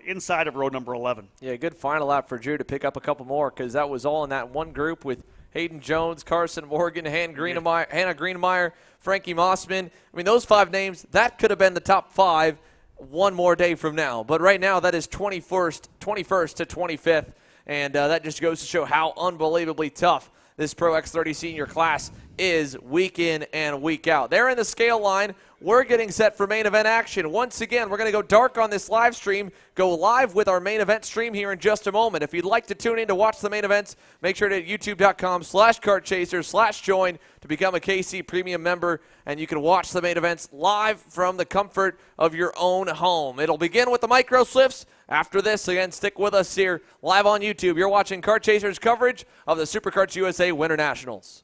inside of row number 11. Yeah, good final lap for Drew to pick up a couple more, because that was all in that one group with Hayden Jones, Carson Morgan, Hannah Greenemeyer, Frankie Mossman. I mean, those 5 names, that could have been the top 5 one more day from now. But right now, that is 21st to 25th, and that just goes to show how unbelievably tough this Pro X30 Senior class is week in and week out. There in the scale line, we're getting set for main event action. Once again, we're going to go dark on this live stream, go live with our main event stream here in just a moment. If you'd like to tune in to watch the main events, make sure to hit youtube.com/kartchaser/join to become a KC Premium member, and you can watch the main events live from the comfort of your own home. It'll begin with the micro slifts. After this, again, stick with us here live on YouTube. You're watching Kart Chasers coverage of the SuperKarts USA Winter Nationals.